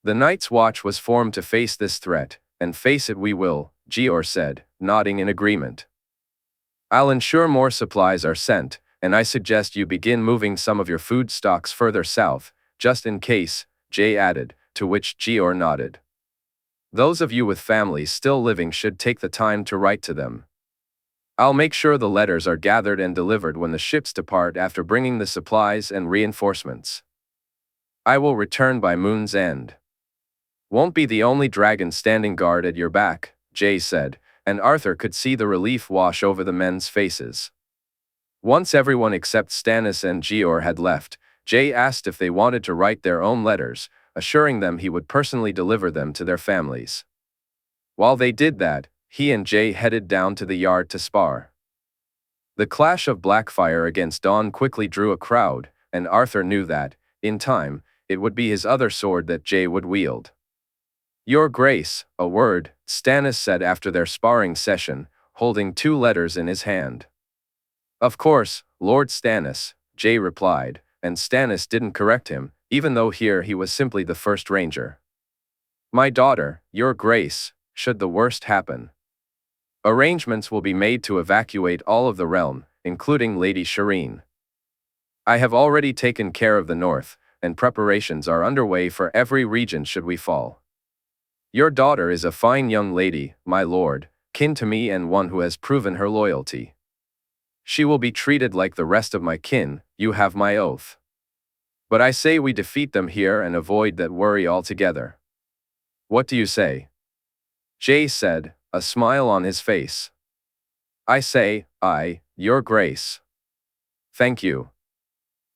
The Night's Watch was formed to face this threat, and face it we will," Jaehaerys said, nodding in agreement. "I'll ensure more supplies are sent, and I suggest you begin moving some of your food stocks further south, just in case," Jay added, to which Jaehaerys nodded. "Those of you with families still living should take the time to write to them. I'll make sure the letters are gathered and delivered when the ships depart after bringing the supplies and reinforcements. I will return by moon's end. Won't be the only dragon standing guard at your back," Jay said, and Arthur could see the relief wash over the men's faces. Once everyone except Stannis and Jaehaerys had left, Jay asked if they wanted to write their own letters, assuring them he would personally deliver them to their families. While they did that, he and Jay headed down to the yard to spar. The clash of Blackfire against Dawn quickly drew a crowd, and Arthur knew that, in time, it would be his other sword that Jay would wield. "Your Grace, a word," Stannis said after their sparring session, holding 2 letters in his hand. "Of course, Lord Stannis, Jae replied, and Stannis didn't correct him, even though here he was simply the first ranger. My daughter, your grace, should the worst happen. Arrangements will be made to evacuate all of the realm, including Lady Shireen. I have already taken care of the north, and preparations are underway for every region should we fall. Your daughter is a fine young lady, my lord, kin to me and one who has proven her loyalty. She will be treated like the rest of my kin, you have my oath. But I say we defeat them here and avoid that worry altogether. What do you say? Jae said, a smile on his face. I say, your grace. Thank you.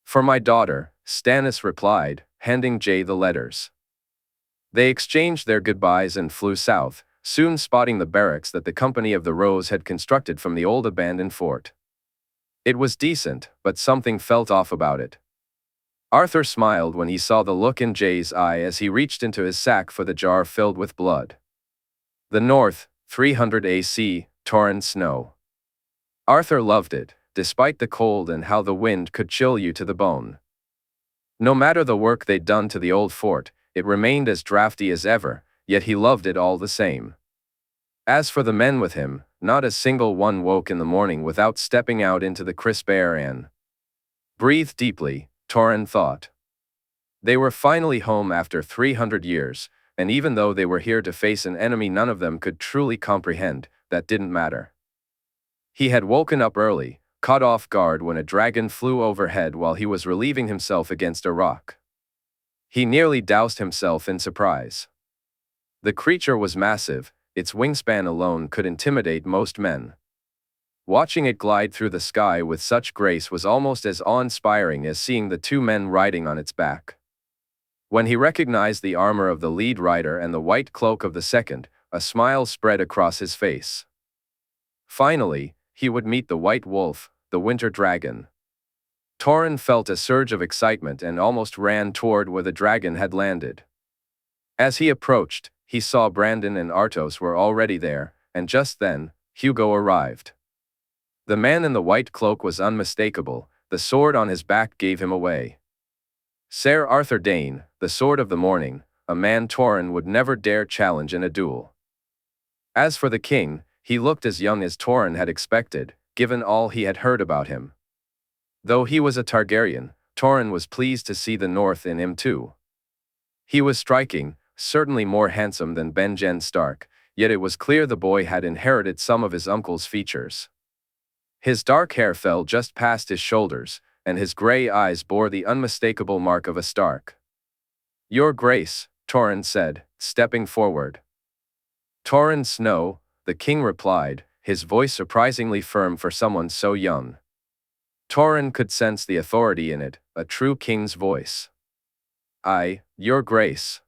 For my daughter, Stannis replied, handing Jae the letters. They exchanged their goodbyes and flew south, soon spotting the barracks that the Company of the Rose had constructed from the old abandoned fort. It was decent, but something felt off about it. Arthur smiled when he saw the look in Jae's eye as he reached into his sack for the jar filled with blood. The North, 300 AC, Torrent Snow. Arthur loved it, despite the cold and how the wind could chill you to the bone. No matter the work they'd done to the old fort, it remained as drafty as ever, yet he loved it all the same. As for the men with him, not a single one woke in the morning without stepping out into the crisp air and breathe deeply, Torrent thought. They were finally home after 300 years, and even though they were here to face an enemy none of them could truly comprehend, that didn't matter. He had woken up early, caught off guard when a dragon flew overhead while he was relieving himself against a rock. He nearly doused himself in surprise. The creature was massive, its wingspan alone could intimidate most men. Watching it glide through the sky with such grace was almost as awe-inspiring as seeing the two men riding on its back. When he recognized the armor of the lead rider and the white cloak of the second, a smile spread across his face. Finally, he would meet the White Wolf, the Winter Dragon. Torrent felt a surge of excitement and almost ran toward where the dragon had landed. As he approached, he saw Brandon and Artos were already there, and just then, Hugo arrived. The man in the white cloak was unmistakable, the sword on his back gave him away. Ser Arthur Dayne, the Sword of the Morning, a man Torrent would never dare challenge in a duel. As for the king, he looked as young as Torrent had expected, given all he had heard about him. Though he was a Targaryen, Torrent was pleased to see the North in him too. He was striking, certainly more handsome than Benjen Stark, yet it was clear the boy had inherited some of his uncle's features. His dark hair fell just past his shoulders, and his gray eyes bore the unmistakable mark of a Stark. Your Grace, Torrent said, stepping forward. Torrent Snow, the king replied, his voice surprisingly firm for someone so young. Torrent could sense the authority in it, a true king's voice. Your Grace.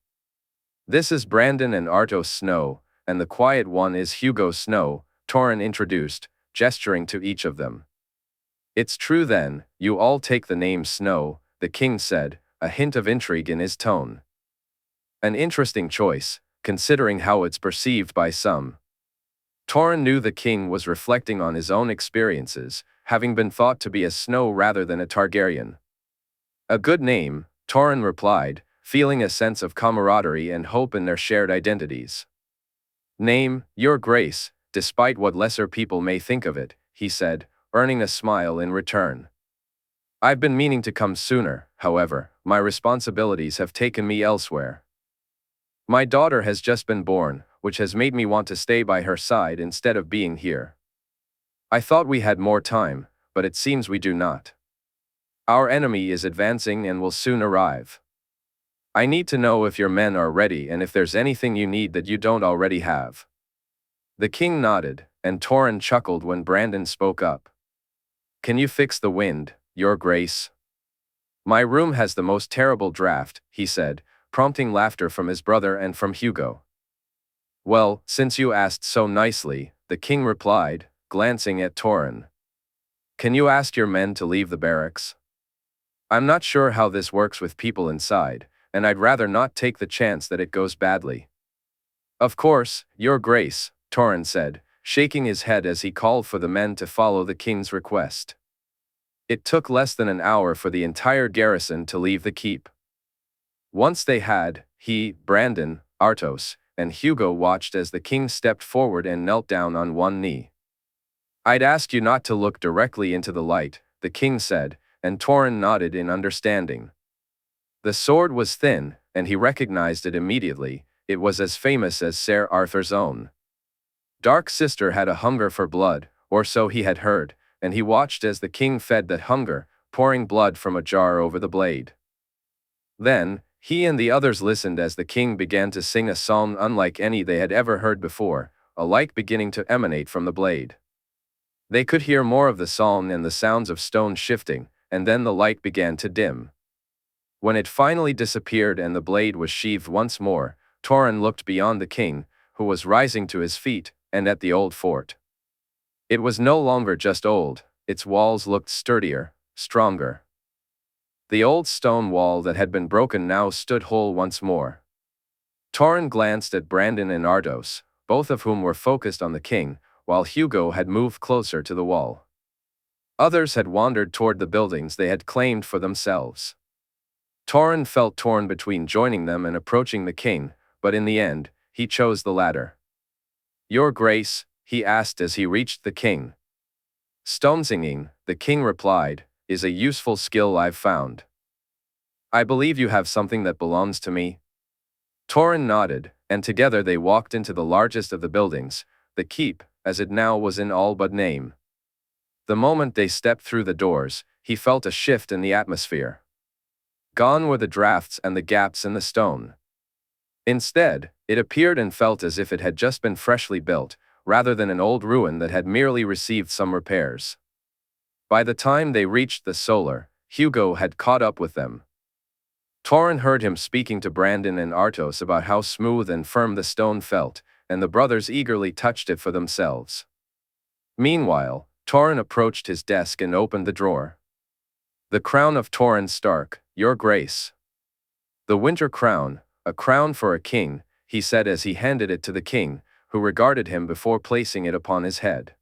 This is Brandon and Artos Snow, and the quiet one is Hugo Snow, Torrent introduced, gesturing to each of them. It's true then, you all take the name Snow, the king said, a hint of intrigue in his tone. An interesting choice, considering how it's perceived by some. Torrent knew the king was reflecting on his own experiences, having been thought to be a Snow rather than a Targaryen. A good name, Torrent replied, feeling a sense of camaraderie and hope in their shared identities. Name, Your Grace, despite what lesser people may think of it, he said, earning a smile in return. I've been meaning to come sooner, however, my responsibilities have taken me elsewhere. My daughter has just been born, which has made me want to stay by her side instead of being here. I thought we had more time, but it seems we do not. Our enemy is advancing and will soon arrive. I need to know if your men are ready and if there's anything you need that you don't already have. The king nodded, and Torrent chuckled when Brandon spoke up. Can you fix the wind, Your Grace? My room has the most terrible draft, he said, prompting laughter from his brother and from Hugo. Well, since you asked so nicely, the king replied, glancing at Torrent. Can you ask your men to leave the barracks? I'm not sure how this works with people inside, and I'd rather not take the chance that it goes badly. Of course, Your Grace, Torrent said, shaking his head as he called for the men to follow the king's request. It took less than an hour for the entire garrison to leave the keep. Once they had, he, Brandon, Artos, and Hugo watched as the king stepped forward and knelt down on one knee. "I'd ask you not to look directly into the light," the king said, and Torrhen nodded in understanding. The sword was thin, and he recognized it immediately. It was as famous as Ser Arthur's own. Dark Sister had a hunger for blood, or so he had heard, and he watched as the king fed that hunger, pouring blood from a jar over the blade. Then, he and the others listened as the king began to sing a song unlike any they had ever heard before, a light beginning to emanate from the blade. They could hear more of the song and the sounds of stone shifting, and then the light began to dim. When it finally disappeared and the blade was sheathed once more, Torrhen looked beyond the king, who was rising to his feet, and at the old fort. It was no longer just old, its walls looked sturdier, stronger. The old stone wall that had been broken now stood whole once more. Torrhen glanced at Brandon and Artos, both of whom were focused on the king, while Hugo had moved closer to the wall. Others had wandered toward the buildings they had claimed for themselves. Torrhen felt torn between joining them and approaching the king, but in the end, he chose the latter. "Your Grace," he asked as he reached the king. "Stone singing," the king replied, "is a useful skill I've found. I believe you have something that belongs to me." Torrhen nodded, and together they walked into the largest of the buildings, the keep, as it now was in all but name. The moment they stepped through the doors, he felt a shift in the atmosphere. Gone were the drafts and the gaps in the stone. Instead, it appeared and felt as if it had just been freshly built, rather than an old ruin that had merely received some repairs. By the time they reached the solar, Hugo had caught up with them. Torrhen heard him speaking to Brandon and Artos about how smooth and firm the stone felt, and the brothers eagerly touched it for themselves. Meanwhile, Torrhen approached his desk and opened the drawer. "The crown of Torrhen Stark, Your Grace." "The winter crown, a crown for a king," he said as he handed it to the king, who regarded him before placing it upon his head.